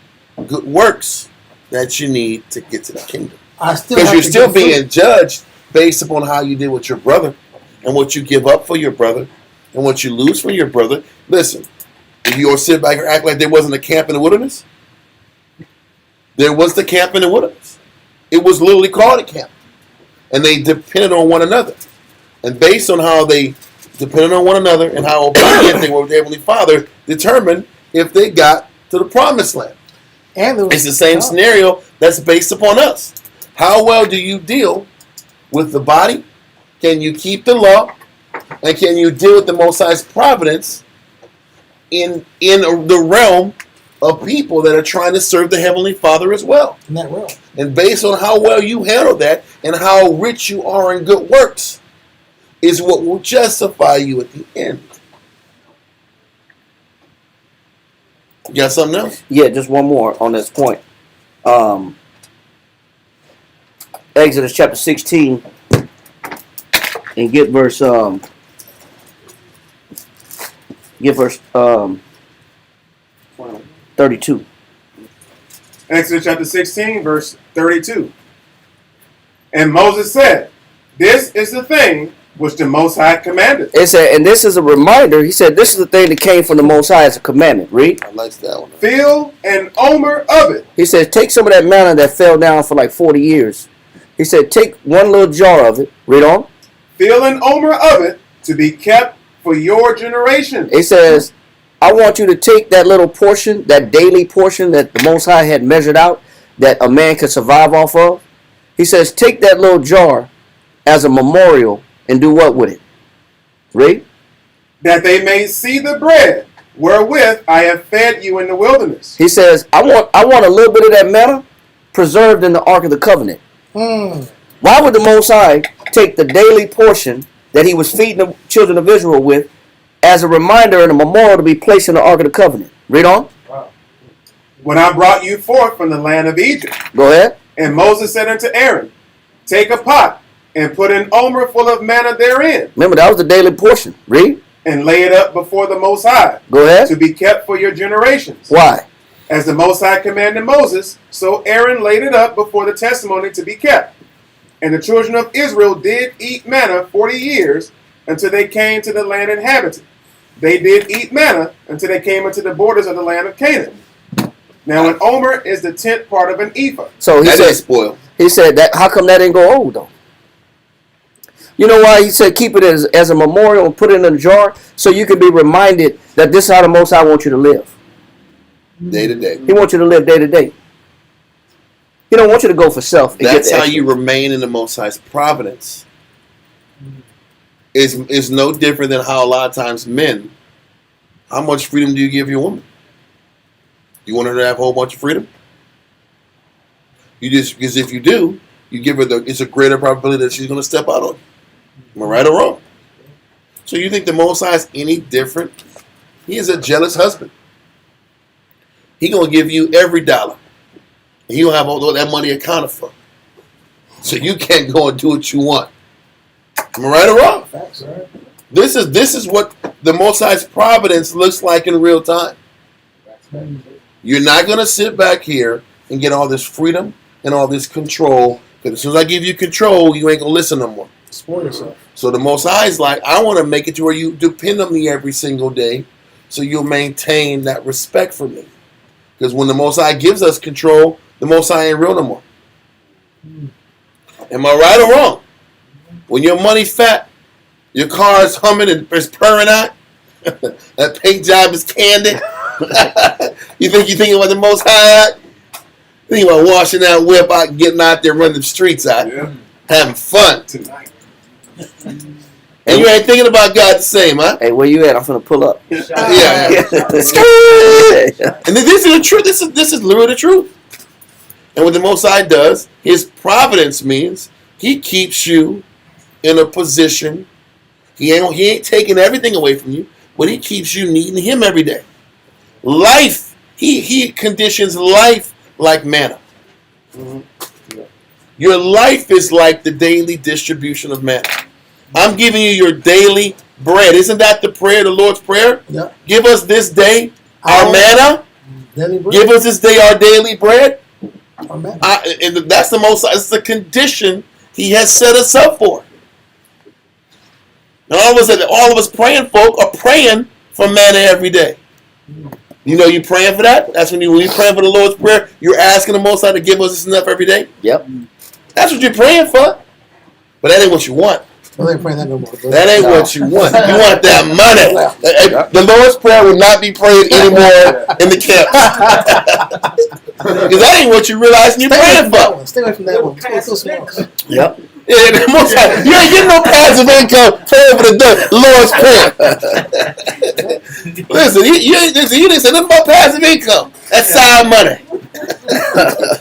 good works that you need to get to the kingdom. Because you're still being judged based upon how you did with your brother, and what you give up for your brother, and what you lose for your brother. Listen, if you all sit back and act like there wasn't a camp in the wilderness, there was the camp in the wilderness. It was literally called a camp. And they depended on one another. And based on how they depended on one another and how obedient they were with their Heavenly Father, determined if they got to the promised land. And it's the same scenario that's based upon us. How well do you deal with the body? Can you keep the law? And can you deal with the Most High's providence in the realm of people that are trying to serve the Heavenly Father as well? In that realm. And based on how well you handle that and how rich you are in good works is what will justify you at the end. You got something else? Yeah, just one more on this point. Exodus chapter 16 and get verse 32. Exodus chapter 16, verse 32. And Moses said, "This is the thing which the Most High commanded." It said, and this is a reminder. He said, this is the thing that came from the Most High as a commandment. Read. I like that one. Fill an omer of it. He said, take some of that manna that fell down for like 40 years. He said, take one little jar of it. Read on. Fill an omer of it to be kept for your generations. It says, I want you to take that little portion, that daily portion that the Most High had measured out, that a man could survive off of. He says, take that little jar as a memorial and do what with it? Read. That they may see the bread wherewith I have fed you in the wilderness. He says, I want a little bit of that manna preserved in the Ark of the Covenant. Why would the Most High take the daily portion that he was feeding the children of Israel with as a reminder and a memorial to be placed in the Ark of the Covenant? Read on. When I brought you forth from the land of Egypt. Go ahead. And Moses said unto Aaron, take a pot and put an omer full of manna therein. Remember, that was the daily portion. Read. And lay it up before the Most High. Go ahead. To be kept for your generations. Why? As the Most High commanded Moses, so Aaron laid it up before the testimony to be kept. And the children of Israel did eat manna 40 years until they came to the land inhabited. They did eat manna until they came into the borders of the land of Canaan. Now an omer is the 10th part of an ephah. So he said, spoiled. He said that. How come that didn't go old though? You know why he said keep it as a memorial and put it in a jar so you can be reminded that this is how the Most High wants you to live. Day to day. He wants you to live day to day. He don't want you to go for self. That's how you remain in the Most High's providence. Is no different than how a lot of times men, how much freedom do you give your woman? You want her to have a whole bunch of freedom? Because if you do, you give her it's a greater probability that she's going to step out on you. Am I right or wrong? So you think the Most High is any different? He is a jealous husband. He going to give you every dollar. And he don't have all that money accounted for. So you can't go and do what you want. Am I right or wrong? Facts, right? This is what the Most High's providence looks like in real time. You're not going to sit back here and get all this freedom and all this control. Because as soon as I give you control, you ain't going to listen no more. Spoil yourself. So the Most High is like, I want to make it to where you depend on me every single day so you'll maintain that respect for me. Because when the Most High gives us control, the Most High ain't real no more. Am I right or wrong? When your money fat, your car is humming and it's purring out, that paint job is candy. you think about the Most High out? Think about washing that whip out and getting out there running the streets out. Yeah. Having fun. Tonight. And you ain't thinking about God the same, huh? Hey, where you at? I'm finna pull up. Yeah. And this is the truth. This is literally the truth. And what the Most High does, His providence means He keeps you in a position. He ain't taking everything away from you, but He keeps you needing Him every day. Life, He conditions life like manna. Mm-hmm. Your life is like the daily distribution of manna. I'm giving you your daily bread. Isn't that the prayer, the Lord's Prayer? Yeah. Give us this day our manna. Daily bread. Give us this day our daily bread. Amen. And that's the most. It's the condition He has set us up for. And all of us praying folk are praying for manna every day. You know you praying for that? That's when you praying for the Lord's Prayer, you're asking the Most High to give us this enough every day? Yep. That's what you're praying for. But that ain't what you want. Well, they ain't praying that no more. That ain't what you want. You want that money. The Lord's Prayer will not be prayed anymore in the camp. Because that ain't what you realize when you're praying for. Stay away from that one. Stay away from that one. Yep. Yeah, the Most High, you ain't getting no passive income. Pray over the Lord's Prayer. Listen, you didn't say nothing about passive income. That's side money.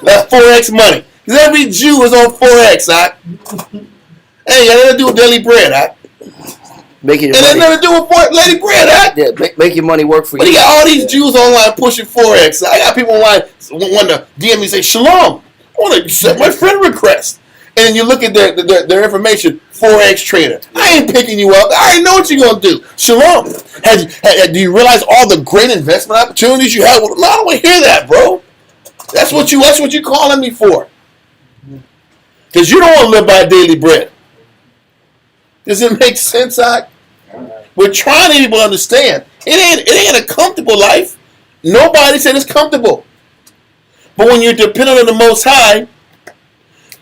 That's Forex money. Because every Jew is on Forex, Hey, it got nothing to do with daily bread, Making It your ain't money. nothing to do with daily bread, Yeah, make your money work for But you. you got all these Jews online pushing Forex. I got people online want to DM me and say, Shalom, I want to accept my friend request. And then you look at their information, Forex trader. I ain't picking you up. I already know what you're going to do. Shalom. Do you realize all the great investment opportunities you have? Well, no, I don't want to hear that, bro. That's what you calling me for. Because you don't want to live by daily bread. Does it make sense, We're trying to people understand. It ain't a comfortable life. Nobody said it's comfortable. But when you're dependent on the Most High,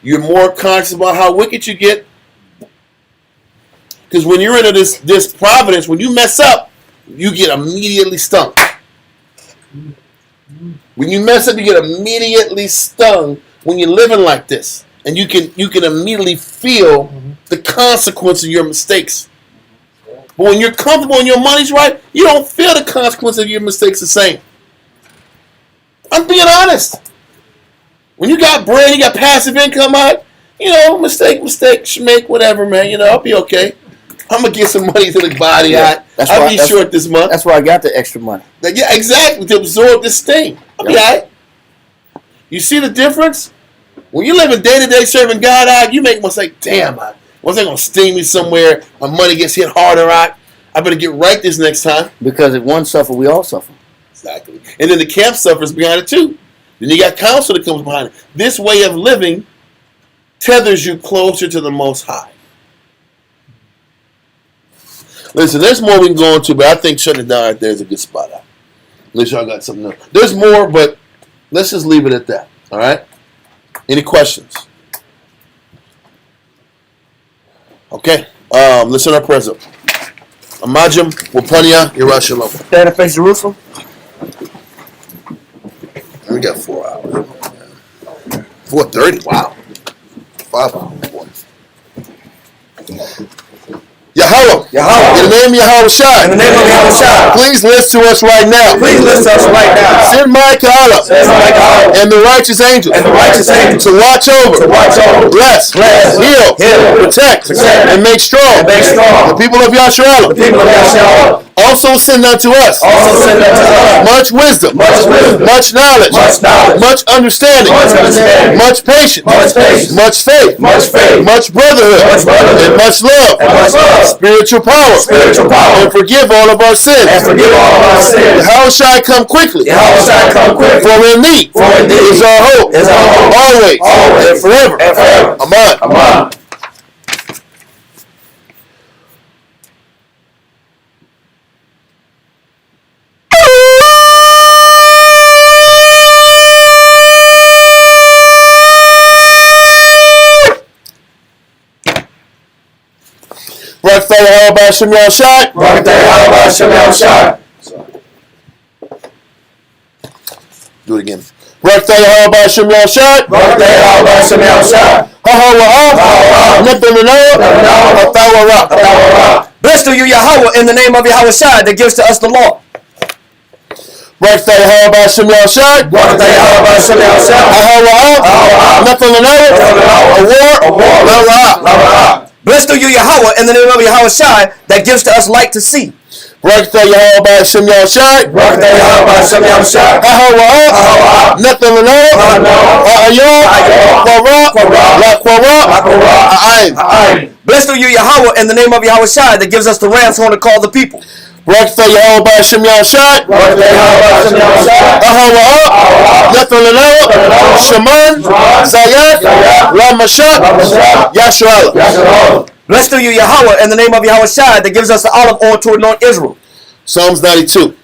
you're more conscious about how wicked you get. Because when you're into this providence, when you mess up, you get immediately stung. When you mess up, you get immediately stung when you're living like this. And you can immediately feel the consequence of your mistakes. But when you're comfortable and your money's right, you don't feel the consequence of your mistakes the same. I'm being honest. When you got bread, you got passive income out, mistake, schmake, whatever, man. I'll be okay. I'm going to get some money to the body. I'll be short this month. That's where I got the extra money. Yeah, exactly, to absorb this thing. I'll be all right. You see the difference? When you live in day-to-day serving God, you make one say, damn, once they're going to sting me somewhere, my money gets hit harder, I better get right this next time. Because if one suffer, we all suffer. Exactly. And then the camp suffers behind it too. Then you got counsel that comes behind it. This way of living tethers you closer to the Most High. Listen, there's more we can go into, but I think shutting it down right there is a good spot. Unless y'all got something else. There's more, but let's just leave it at that. All right? Any questions? Okay. Let's send our prayers up. Amajim, Wapanya, Yerushalayim. Stand and face Jerusalem. We got 4 hours. 4:30. Wow. 5 hours. Yahweh. In the name of Yahweh Shai. In the name of Yahweh Shai. Please listen to us right now. Please listen to us right now. Send Michael and the righteous angels. To watch over. Bless. Heal. Protect. And make strong. The people of Yasharallah. Also send unto us much wisdom, much knowledge, much understanding, much patience, much faith, much brotherhood, and much love, spiritual power, and forgive all of our sins. How shall I come quickly? For in thee is our hope, always and forever. Amen. Barak Hashem Yahushai. Do it again. Barak Hashem Yahushai. Blessed are you, Yahweh, in the name of Yahweh Shai that gives to us the law. Blessed are you, Yahweh, in the name of Yahweh Shai that gives to us light to see. Blessed are you, Yahweh, in the name of Yahweh Shai that gives us the ram's horn to call the people. Blessed are Yahweh Hashem Yahushai. Shaman, Zayat, Ramashak, Yasharallah. Blessed are you, Yahweh, in the name of Yahweh Shai that gives us the olive oil to anoint Israel. Psalms 92.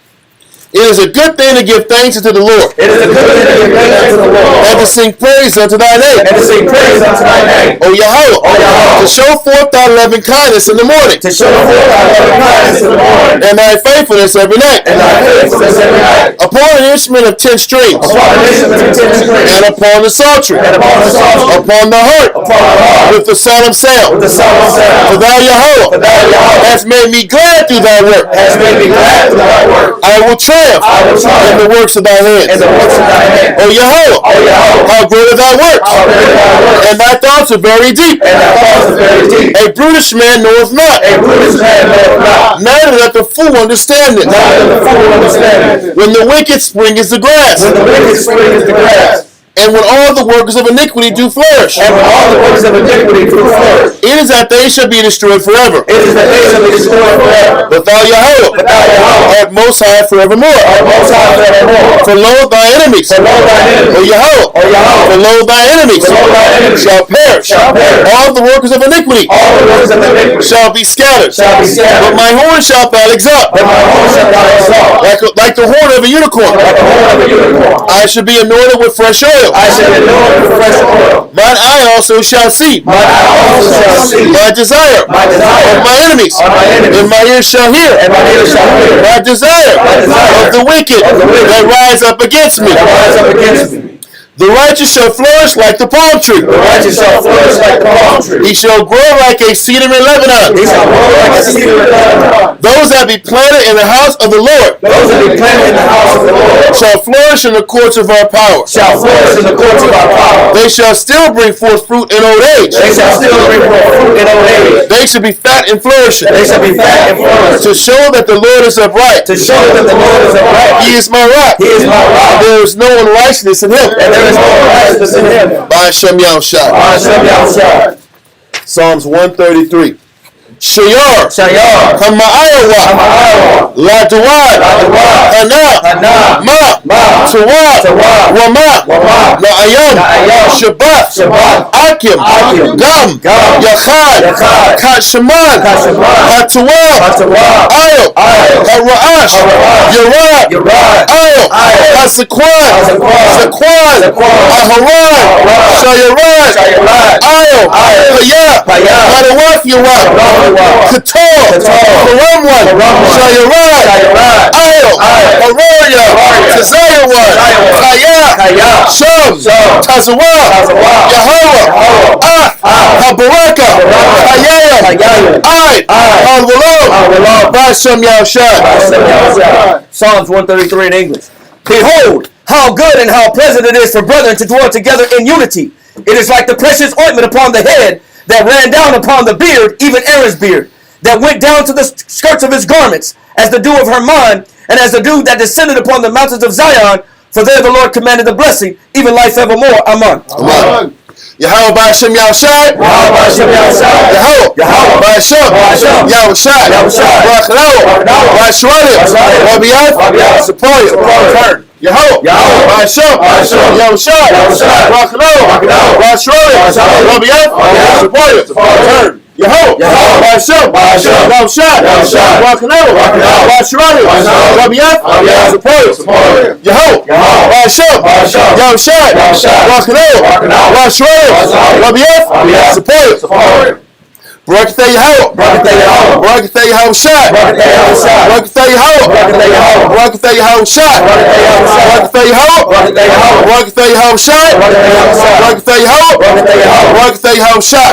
It is a good thing to give thanks unto the Lord. It is a good thing to give thanks unto the Lord. And to sing praise unto thy name. And to sing praise unto thy name. O Yahweh. O Yahweh. To show forth thy loving kindness in the morning. To show forth thy loving kindness in the morning. And thy faithfulness every night. And thy faithfulness every night. Upon an instrument of 10 strings. Upon an instrument of 10 strings. And upon the psaltery. And upon the psaltery. Upon the harp. Upon the harp. With the solemn sound. With the solemn sound. For thou Yahweh. For thou Yahweh. Hast made me glad through thy work. Has made me glad through thy work. I will triumph. I will triumph. In the works of thy hands. In the works of thy hands. O Yahweh. O Yahweh. How great are thy works. How great are thy works. And thy thoughts are very deep. And thy thoughts are very deep. A brutish man knoweth not. A brutish man knoweth not. Neither doth the fool understand it. Neither doth the fool understand it. When the wicked springeth the grass. When the wicked springeth the grass. And when all the workers of iniquity do flourish. And when all the workers of iniquity do flourish. It is that they shall be destroyed forever. It is that they shall be destroyed forever. But thou Yahweh. But thou Yahweh. Art most high forevermore. Art most high forevermore. For lo thy enemies. For lo thy enemies. O Yahweh. O Yahweh. For lo thy enemies. For lo thy enemies. Shall perish. Shall perish. All the workers of iniquity. All the workers of iniquity. Shall be scattered. Shall be scattered. But my horn shalt thou exalt. But my horn shalt thou exalt. Like the horn of a unicorn. Like the horn of a unicorn. I shall be anointed with fresh oil. I shall be anointed with fresh oil. Mine eye also shall see. Mine eye also shall see. My desire. My desire. Of my enemies. Of my enemies. And my ears shall hear. And my ears shall hear. My desire. My desire. Of the wicked. Of the wicked. That rise up against me. That rise up against me. The righteous shall flourish like the palm tree. The righteous shall flourish like the palm tree. He shall grow like a cedar in Lebanon. He shall grow like a cedar in Lebanon. Those that be planted in the house of the Lord. Those that be planted in the house of the Lord. Shall flourish in the courts of our power. Shall flourish in the courts of our power. They shall still bring forth fruit in old age. They shall still bring forth fruit in old age. They shall be fat and flourishing. They shall be fat and flourishing. To show that the Lord is upright. To show that the Lord is upright. He is my rock. He is my rock. There is no unrighteousness in him. And there is no unrighteousness in him. By Hashem Yahushua. By Hashem Yahushua. Psalms 133. Shayar. Shayar. Hama'ayawa. Hama'ayawa. Laduad. Laduad. Hana. Hana. Ma. Ma. Tawad. Tawad. Wama. Wama. Na'ayam. Na'ayam. Shabbat. Shabbat. Akim. Akim. Gam. Gam. Yachad. Yachad. Kat Shaman. Kat Shaman. Hatawad. Hatawad. Ayo. Ayo. Hara'ash. Hara'ash. Yarad. Yarad. Ayo. Ayo. Hasaquan. Hasaquan. Zaquan. Zaquan. Aharan. Aharan. Shayarad. Shayarad. Ayo. Ayo. Payah. Payah. Hadawaf Yawad. Qatar. Karamwan. Shayarad. Shayarad. Ayo. Aroya. Tazayawad. Kaya. Sham. Tazawah. Yahweh. Habaraka. Kayaya. Al-Walam. Basham Yahushua. Psalms 133 in English. Behold, how good and how pleasant it is for brethren to dwell together in unity. It is like the precious ointment upon the head that ran down upon the beard, even Aaron's beard, that went down to the skirts of his garments, as the dew of Hermon, and as the dew that descended upon the mountains of Zion. For there the Lord commanded the blessing, even life evermore. Amen. Amen. Yahweh Basham Yahushua. Yahweh Basham Yahushua. Yahweh Basham Yahushua. Rachel. Rashwalim. Rabiat. Sepoya. Turn. Yahweh Basham Yahushua. Rachel. Rashwalim. Rabiat. Sepoya. Turn. Yahweh Basham Yahushua. Rachel. Rashwalim. Rabiat. Sepoya. Yahweh Basham Yahushua. Rachel. Rashwalim. Rabiat. Sepoya. Barakatah Yahweh. Barakatah Yahushua. Barakatah Yahweh. Barakatah Yahushua. Barakatah Yahweh. Barakatah Yahushua. Barakatah Yahweh. Barakatah Yahushua.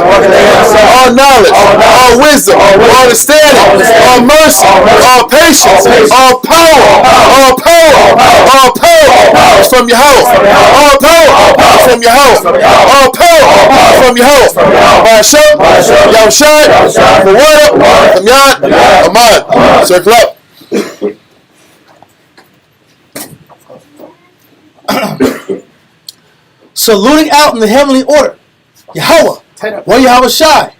All knowledge, all wisdom, all understanding, all mercy, all patience, all power is from Yahweh. All power from Yahweh. All power from Yahweh. By Hashem Yahushua. For what? From Yad. Aman. Circle up. Saluting out in the heavenly order. Yahweh. Wa Yahweh Shai.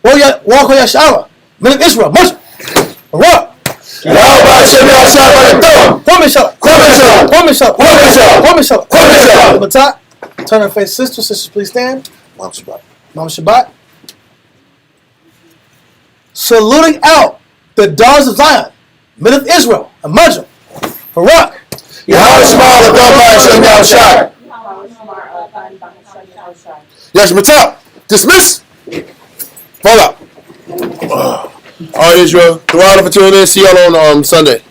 Wa Yahweh Men of Israel. Moshe. What? Yahweh Basham Yahushua. Turn and face sisters. Sisters, please stand. Mom Shabbat. Mama Shabbat. Saluting out the daughters of Zion, men of Israel, and Mudjam. Barak. Yahweh Shema L'Adon B'Hashem Yahushai. Yes, Matap. Dismiss. Fall out. All right, Israel. Throughout for tuning in. See y'all on Sunday.